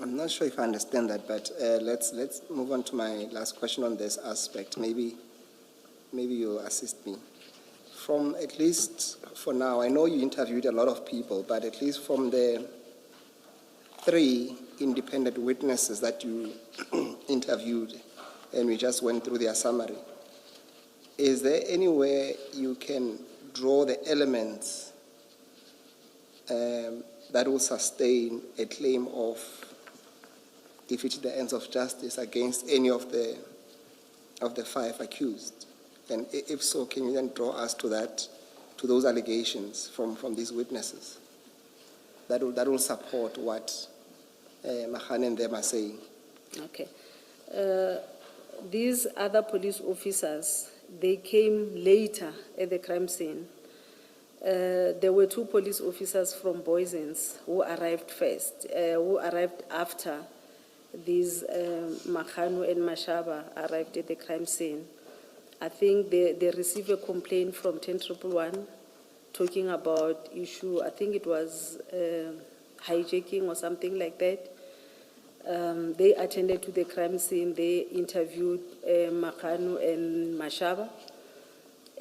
I'm not sure if I understand that, but let's move on to my last question on this aspect. Maybe you'll assist me. From at least for now, I know you interviewed a lot of people, but at least from the 3 independent witnesses that you interviewed, and we just went through their summary, is there any way you can draw the elements that will sustain a claim of defeat the ends of justice against any of the 5 accused? And if so, can you then draw us to those allegations from these witnesses that will support what Mahan and them are saying? Okay. These other police officers, they came later at the crime scene. There were 2 police officers from Boysens who arrived first, who arrived after these Makhanu and Mashaba arrived at the crime scene. I think they received a complaint from 10111 talking about issue, I think it was hijacking or something like that. They attended to the crime scene, they interviewed Makanu and Mashaba.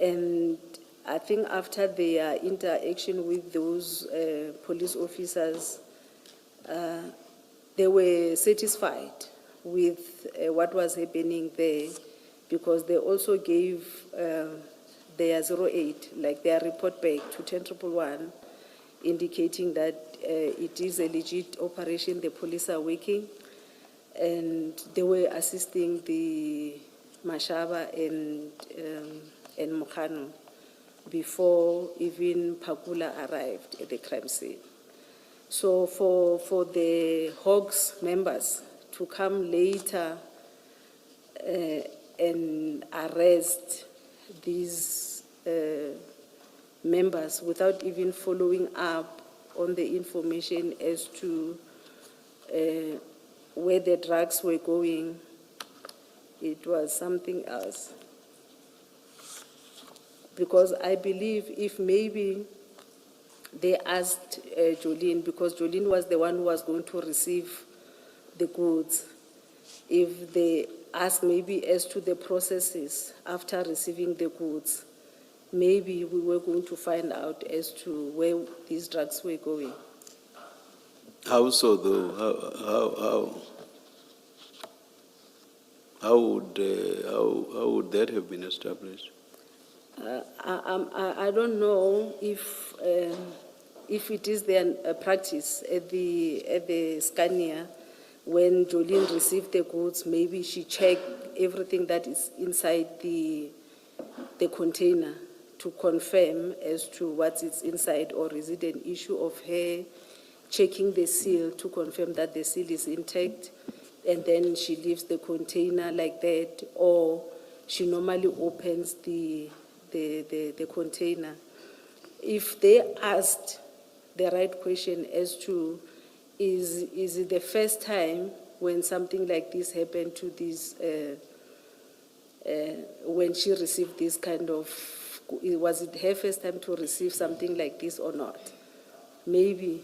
And I think after their interaction with those police officers, they were satisfied with what was happening there, because they also gave their 08, like their report back to 10111, indicating that it is a legit operation, the police are working, and they were assisting the Mashaba and Mokano before even Pakula arrived at the crime scene. So for the Hawks members to come later and arrest these members without even following up on the information as to where the drugs were going, it was something else. Because I believe if maybe they asked Jolene, because Jolene was the one who was going to receive the goods, if they asked maybe as to the processes after receiving the goods, maybe we were going to find out as to where these drugs were going. How so, though? How would that have been established? I don't know if it is their practice at the Scania, when Jolene received the goods, maybe she checked everything that is inside the container to confirm as to what is inside, or is it an issue of her checking the seal to confirm that the seal is intact, and then she leaves the container like that, or she normally opens the container. If they asked the right question as to is it the first time when something like this happened to this, when she received this kind of, was it her first time to receive something like this or not? Maybe.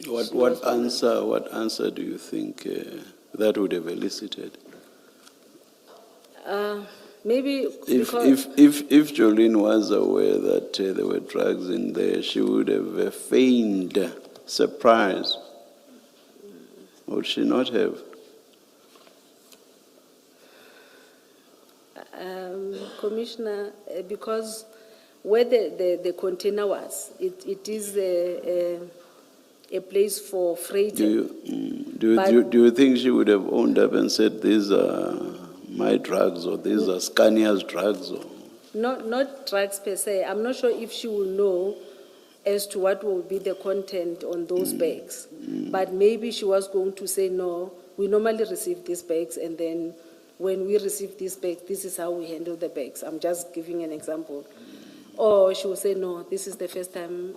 What answer do you think that would have elicited? Maybe If Jolene was aware that there were drugs in there, she would have feigned surprise. Would she not have? Commissioner, because where the container was, it is a place for freighting. Do you think she would have owned up and said, these are my drugs, or these are Scania's drugs? Or? Not drugs per se. I'm not sure if she will know as to what will be the content on those bags. But maybe she was going to say, no, we normally receive these bags, and then when we receive these bags, this is how we handle the bags. I'm just giving an example. Or she will say, no, this is the first time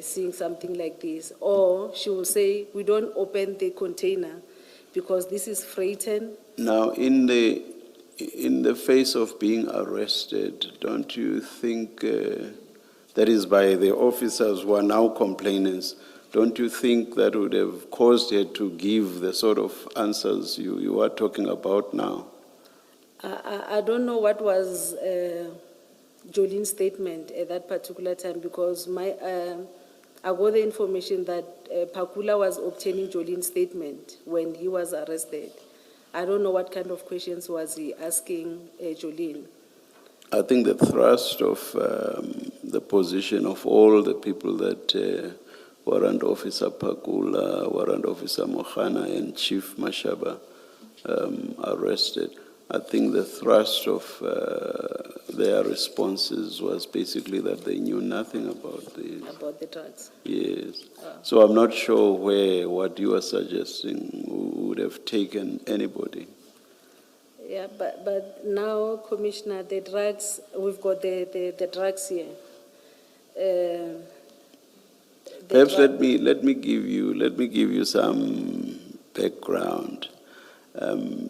seeing something like this. Or she will say, we don't open the container because this is freighted. Now, in the face of being arrested, don't you think, that is by the officers who are now complainants, don't you think that would have caused her to give the sort of answers you are talking about now? I don't know what was Jolene's statement at that particular time, because I got the information that Pakula was obtaining Jolene's statement when he was arrested. I don't know what kind of questions was he asking Jolene. I think the thrust of the position of all the people that Warrant Officer Pakula, Warrant Officer Mohana, and Chief Mashaba arrested, I think the thrust of their responses was basically that they knew nothing about this. About the drugs? Yes. So I'm not sure where what you are suggesting would have taken anybody. Yeah, but now, Commissioner, the drugs, we've got the drugs here. Perhaps let me give you some background.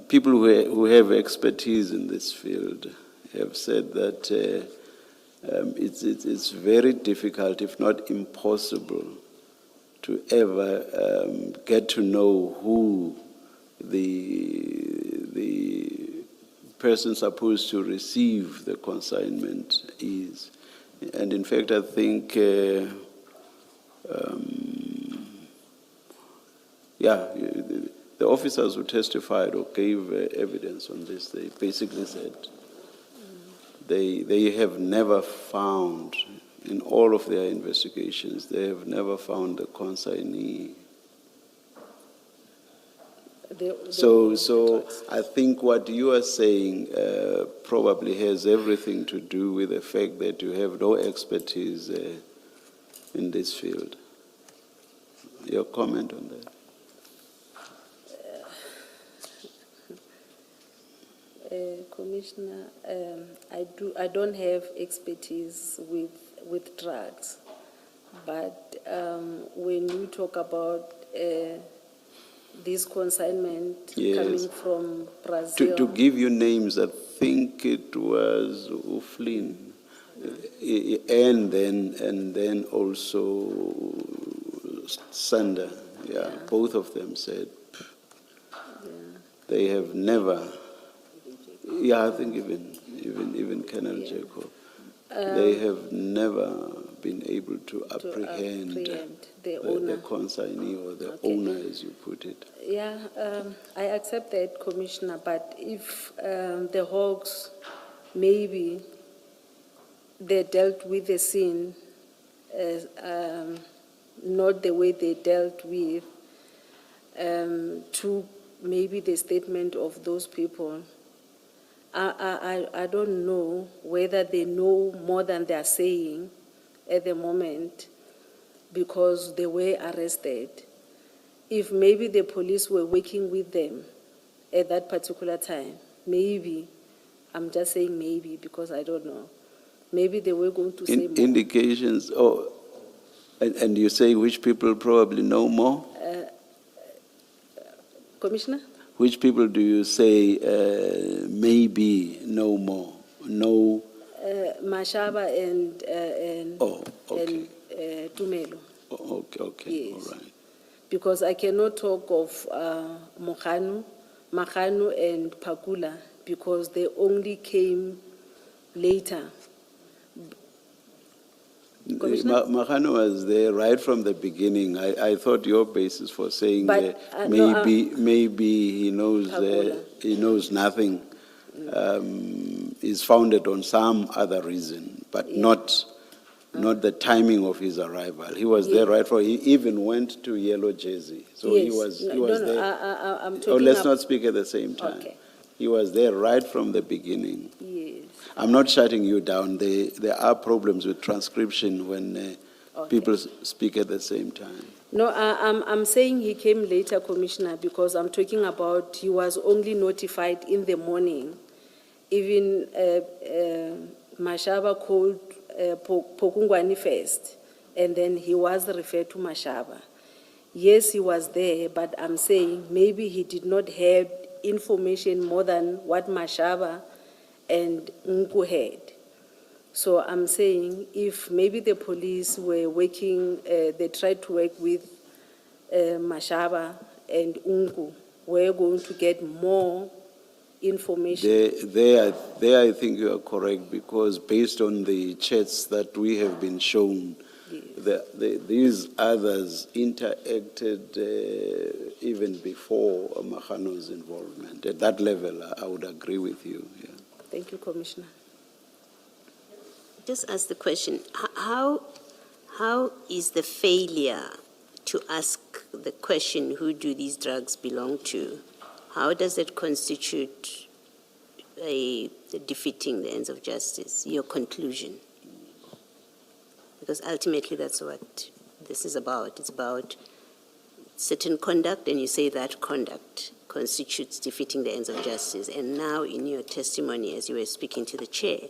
People who have expertise in this field have said that it's very difficult, if not impossible, to ever get to know who the person supposed to receive the consignment is. And in fact, I think, the officers who testified or gave evidence on this, they basically said they have never found, in all of their investigations, they have never found the consignee. So I think what you are saying probably has everything to do with the fact that you have no expertise in this field. Your comment on that? Commissioner, I don't have expertise with drugs, but when you talk about this consignment Yes. coming from Brazil. To give you names, I think it was Uflin, and then also Sander. Yeah, both of them said they have never. Yeah, I think even Colonel Jacob, they have never been able to apprehend the owner. the consignee or the owner, as you put it. Yeah, I accept that, Commissioner, but if the Hawks, maybe they dealt with the scene not the way they dealt with to maybe the statement of those people, I don't know whether they know more than they are saying at the moment because they were arrested. If maybe the police were working with them at that particular time, maybe, I'm just saying maybe because I don't know, maybe they were going to say more. Indications, and you say which people probably know more? Commissioner? Which people do you say maybe know more? No. Mashaba and Tumelo. Okay, Yes. all right. Because I cannot talk of Makanu and Pakula because they only came later. Commissioner? Mahano was there right from the beginning. I thought your basis for saying But, maybe he knows nothing is founded on some other reason, but not the timing of his arrival. He was there right from. He even went to Yellow Jersey, so he was there. I'm talking let's not speak at the same time. Okay. He was there right from the beginning. Yes. I'm not shutting you down. There are problems with transcription when people speak at the same time. No, I'm saying he came later, Commissioner, because I'm talking about he was only notified in the morning. Even Mashaba called Pokungwani first, and then he was referred to Mashaba. Yes, he was there, but I'm saying maybe he did not have information more than what Mashaba and Nku had. So I'm saying if maybe the police were working, they tried to work with Mashaba and Nku, we're going to get more information. There, I think you are correct because based on the chats that we have been shown, these others interacted even before Mahano's involvement. At that level, I would agree with you. Yeah. Thank you, Commissioner. Just ask the question, how is the failure to ask the question, who do these drugs belong to, how does it constitute defeating the ends of justice, your conclusion? Because ultimately that's what this is about. It's about certain conduct, and you say that conduct constitutes defeating the ends of justice. And now in your testimony, as you were speaking to the chair,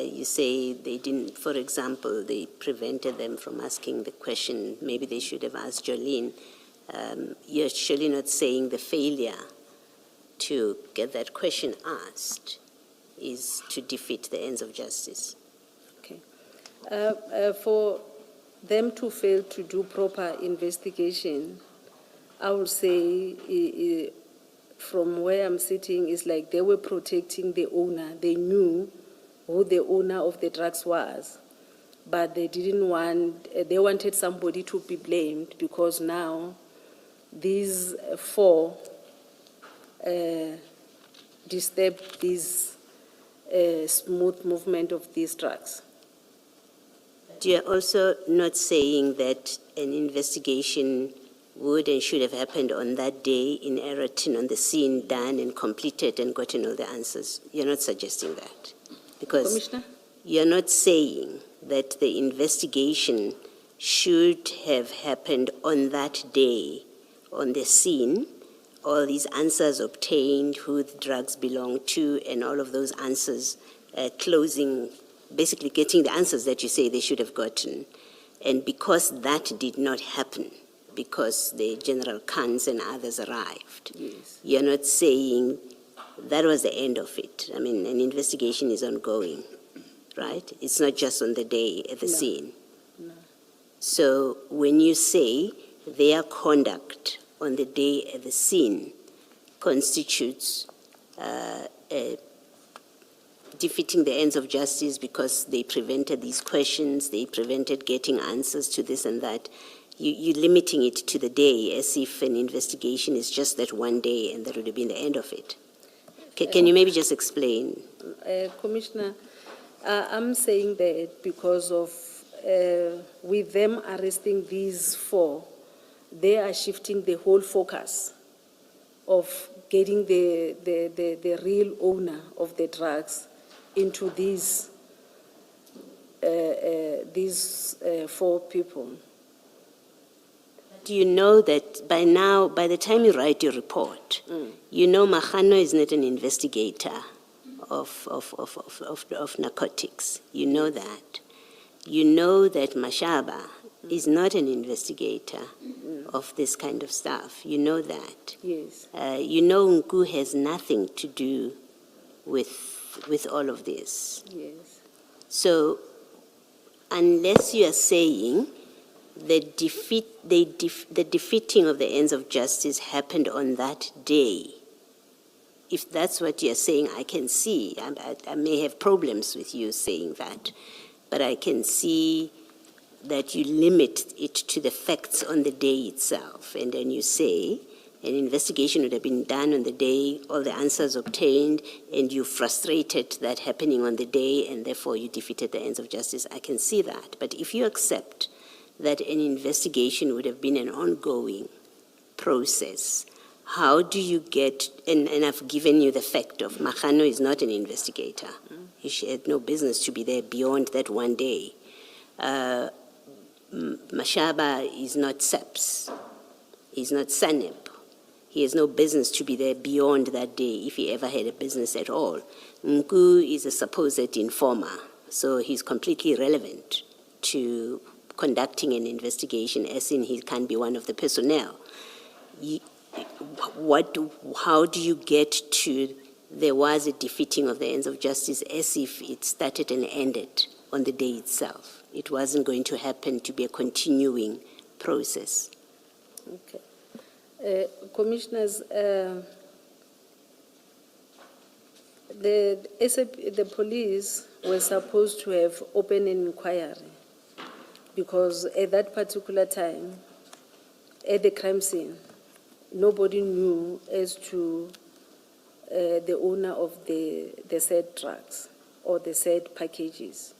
you say they didn't, for example, they prevented them from asking the question, maybe they should have asked Jolene. You're surely not saying the failure to get that question asked is to defeat the ends of justice. Okay. For them to fail to do proper investigation, I would say, from where I'm sitting, is like they were protecting the owner. They knew who the owner of the drugs was, but they didn't want, they wanted somebody to be blamed because now these four disturbed this smooth movement of these drugs. You're also not saying that an investigation would and should have happened on that day in Eriton, on the scene, done and completed and gotten all the answers. You're not suggesting that. Because Commissioner? you're not saying that the investigation should have happened on that day, on the scene, all these answers obtained, who the drugs belong to, and all of those answers closing, basically getting the answers that you say they should have gotten. And because that did not happen, because the General Khans and others arrived, Yes. you're not saying that was the end of it. I mean, an investigation is ongoing, right? It's not just on the day at the No. scene. No. So when you say their conduct on the day at the scene constitutes defeating the ends of justice because they prevented these questions, they prevented getting answers to this and that, you're limiting it to the day as if an investigation is just that one day and that would have been the end of it. Can you maybe just explain? Commissioner, I'm saying that because of, with them arresting these four, they are shifting the whole focus of getting the real owner of the drugs into these four people. Do you know that by now, by the time you write your report, you know Mahano is not an investigator of narcotics. You know that. You know that Mashaba is not an investigator of this kind of stuff. You know that. Yes. You know Nku has nothing to do with all of this. Yes. So unless you are saying the defeating of the ends of justice happened on that day, if that's what you're saying, I can see. I may have problems with you saying that, but I can see that you limit it to the facts on the day itself, and then you say an investigation would have been done on the day, all the answers obtained, and you frustrated that happening on the day, and therefore you defeated the ends of justice. I can see that. But if you accept that an investigation would have been an ongoing process, how do you get, and I've given you the fact of Mahano is not an investigator. He had no business to be there beyond that one day. Mashaba is not SEPS. He's not SANEP. He has no business to be there beyond that day, if he ever had a business at all. Nku is a supposed informer, so he's completely irrelevant to conducting an investigation, as in he can be one of the personnel. How do you get to there was a defeating of the ends of justice as if it started and ended on the day itself? It wasn't going to happen to be a continuing process. Okay. Commissioners, the police were supposed to have opened an inquiry because at that particular time, at the crime scene, nobody knew as to the owner of the said drugs or the said packages.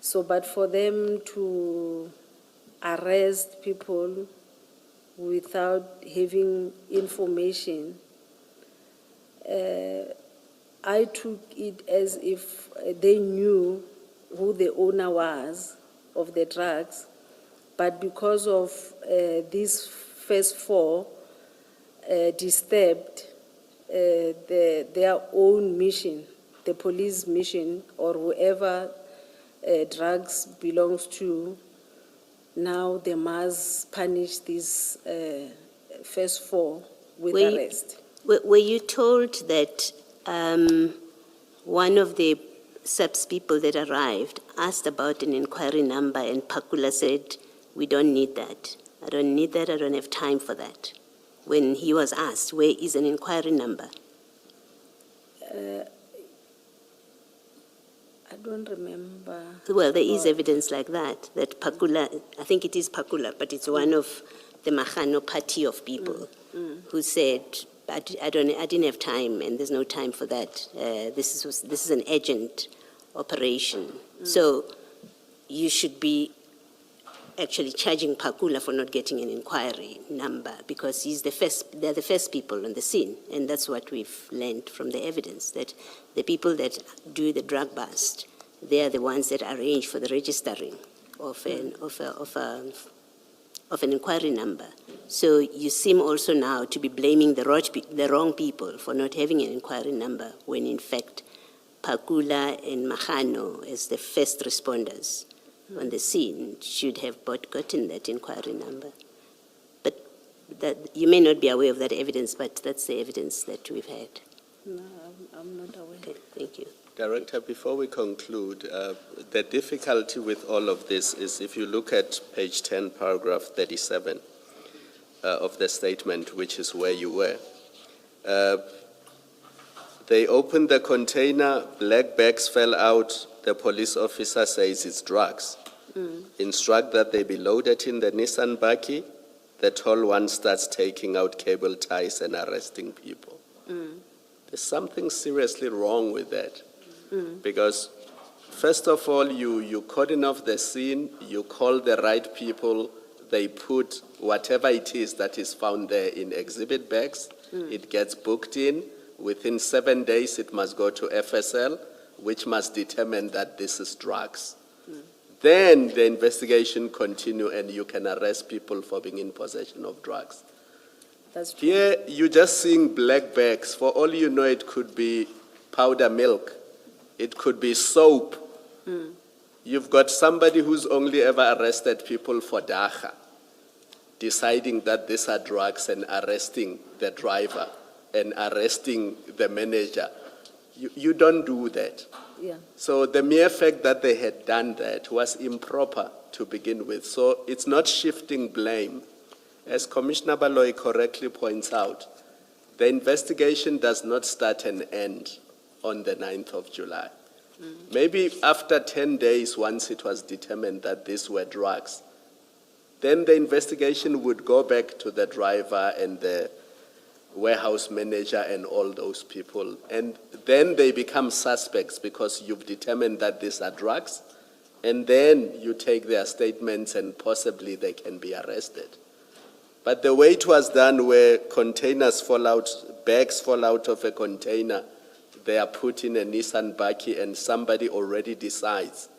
So, but for them to arrest people without having information, I took it as if they knew who the owner was of the drugs, but because of these first four disturbed their own mission, the police mission, or whoever drugs belongs to, now they must punish these first four with arrest. Were you told that one of the SAPS people that arrived asked about an inquiry number, and Pakula said, "We don't need that. I don't need that. I don't have time for that." When he was asked, "Where is an inquiry number?" I don't remember. Well, there is evidence like that Pakula, I think it is Pakula, but it's one of the Mahano party of people who said, I didn't have time, and there's no time for that. This is an urgent operation. So you should be actually charging Pakula for not getting an inquiry number, because they're the first people on the scene, and that's what we've learned from the evidence, that the people that do the drug bust, they are the ones that arrange for the registering of an inquiry number. So you seem also now to be blaming the wrong people for not having an inquiry number, when in fact Pakula and Mahano, as the first responders on the scene, should have gotten that inquiry number. But that, you may not be aware of that evidence, but that's the evidence that we've had. No, I'm not aware. Okay, thank you. Director, before we conclude, the difficulty with all of this is if you look at page 10, paragraph 37 of the statement, which is where you were, they opened the container, black bags fell out, the police officer says it's drugs. Instruct that they be loaded in the Nissan Baki, the tall one starts taking out cable ties and arresting people. There's something seriously wrong with that. Because first of all, you cordon off the scene, you call the right people, they put whatever it is that is found there in exhibit bags, it gets booked in, within 7 days it must go to FSL, which must determine that this is drugs. Then the investigation continue and you can arrest people for being in possession of drugs. That's true. Here, you're just seeing black bags. For all you know, it could be powder milk. It could be soap. You've got somebody who's only ever arrested people for dacha, deciding that these are drugs and arresting the driver and arresting the manager. You don't do that. Yeah. So the mere fact that they had done that was improper to begin with. So it's not shifting blame. As Commissioner Baloy correctly points out, the investigation does not start and end on the 9th of July. Maybe after 10 days, once it was determined that these were drugs, then the investigation would go back to the driver and the warehouse manager and all those people. And then they become suspects because you've determined that these are drugs, and then you take their statements and possibly they can be arrested. But the way it was done, where containers fall out, bags fall out of a container, they are put in a Nissan Baki and somebody already decides,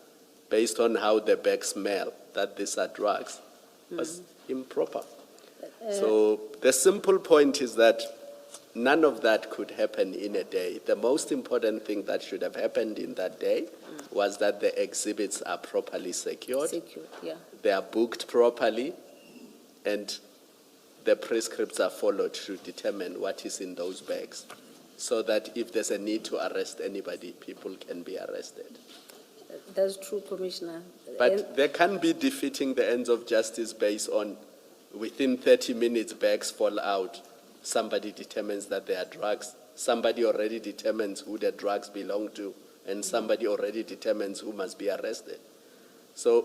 based on how the bags smell, that these are drugs, was improper. So the simple point is that none of that could happen in a day. The most important thing that should have happened in that day was that the exhibits are properly secured, Yeah. they are booked properly, and the prescripts are followed to determine what is in those bags, so that if there's a need to arrest anybody, people can be arrested. That's true, Commissioner. But there can be defeating the ends of justice based on within 30 minutes bags fall out, somebody determines that they are drugs, somebody already determines who the drugs belong to, and somebody already determines who must be arrested. So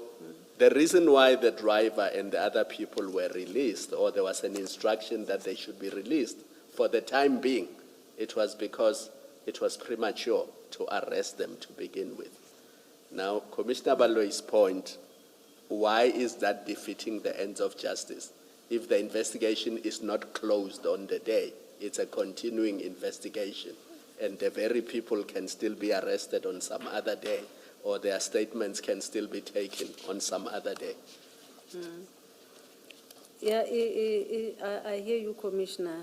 the reason why the driver and the other people were released, or there was an instruction that they should be released, for the time being, it was because it was premature to arrest them to begin with. Now, Commissioner Baloy's point, why is that defeating the ends of justice? If the investigation is not closed on the day, it's a continuing investigation, and the very people can still be arrested on some other day, or their statements can still be taken on some other day. Yeah, I hear you, Commissioner.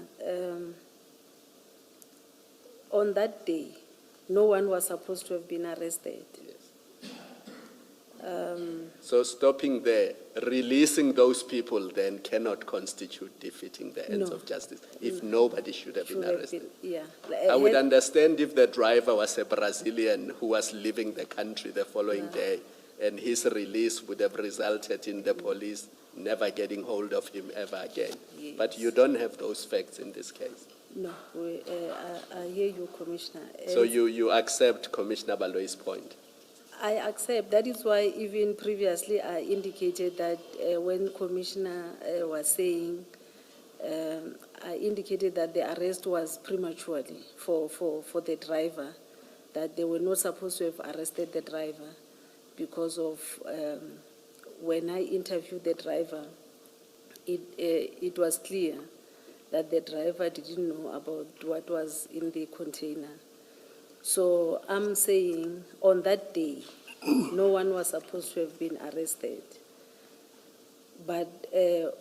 On that day, no one was supposed to have been arrested. So stopping there, releasing those people then cannot constitute defeating the ends No. of justice if nobody should have been should have arrested. been- yeah. I would Had- understand if the driver was a Brazilian who was leaving the country the following day, and his release would have resulted in the police never getting hold of him ever again. But you don't have those facts in this case. No, I hear you, Commissioner. So And you accept Commissioner Baloi's point? I accept. That is why even previously I indicated that when Commissioner was saying, I indicated that the arrest was prematurely for the driver, that they were not supposed to have arrested the driver because of, when I interviewed the driver, it was clear that the driver didn't know about what was in the container. So I'm saying on that day, no one was supposed to have been arrested. But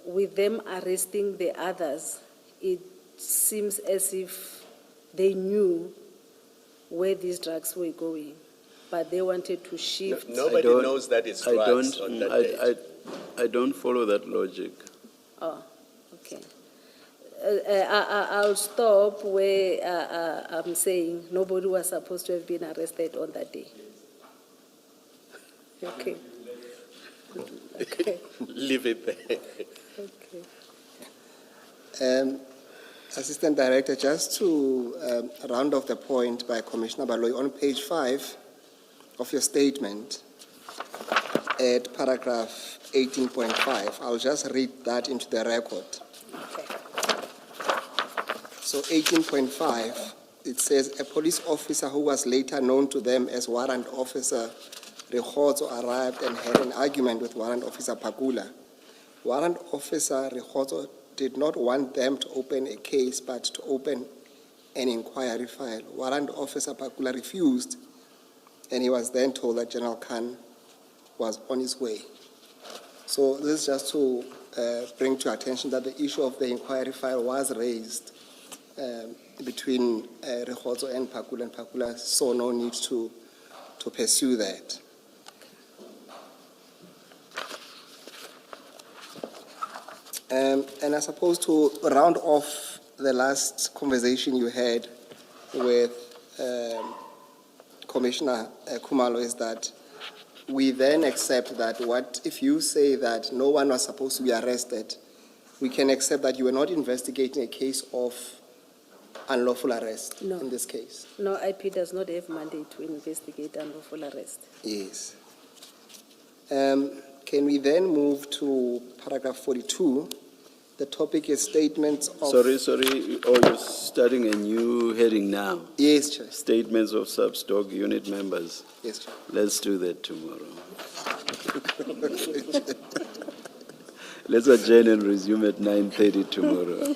with them arresting the others, it seems as if they knew where these drugs were going, but they wanted to shift. Nobody don't- knows that it's I drugs don't, on that day. I don't follow that logic. Oh, okay. I'll stop where I'm saying nobody was supposed to have been arrested on that day. Okay. Okay, Leave it there. okay. Assistant Director, just to round off the point by Commissioner Baloyi, on page 5 of your statement, at paragraph 18.5, I'll just read that into the record. Okay. So 18.5, it says, a police officer who was later known to them as Warrant Officer Rekotso arrived and had an argument with Warrant Officer Pakula. Warrant Officer Rekotso did not want them to open a case, but to open an inquiry file. Warrant Officer Pakula refused, and he was then told that General Khan was on his way. So this is just to bring to attention that the issue of the inquiry file was raised between Rekotso and Pakula saw no need to pursue that. And I suppose to round off the last conversation you had with Commissioner Khumalo is that we then accept that what if you say that no one was supposed to be arrested, we can accept that you were not investigating a case of unlawful arrest No. in this case. No, IP does not have mandate to investigate unlawful arrest. Yes. Can we then move to paragraph 42? The topic is statements of... Sorry, oh, you're starting a new heading now. Yes, Chair. Statements of sub-stock unit members. Yes, Chair. Let's do that tomorrow. Let's adjourn and resume at 9:30 tomorrow.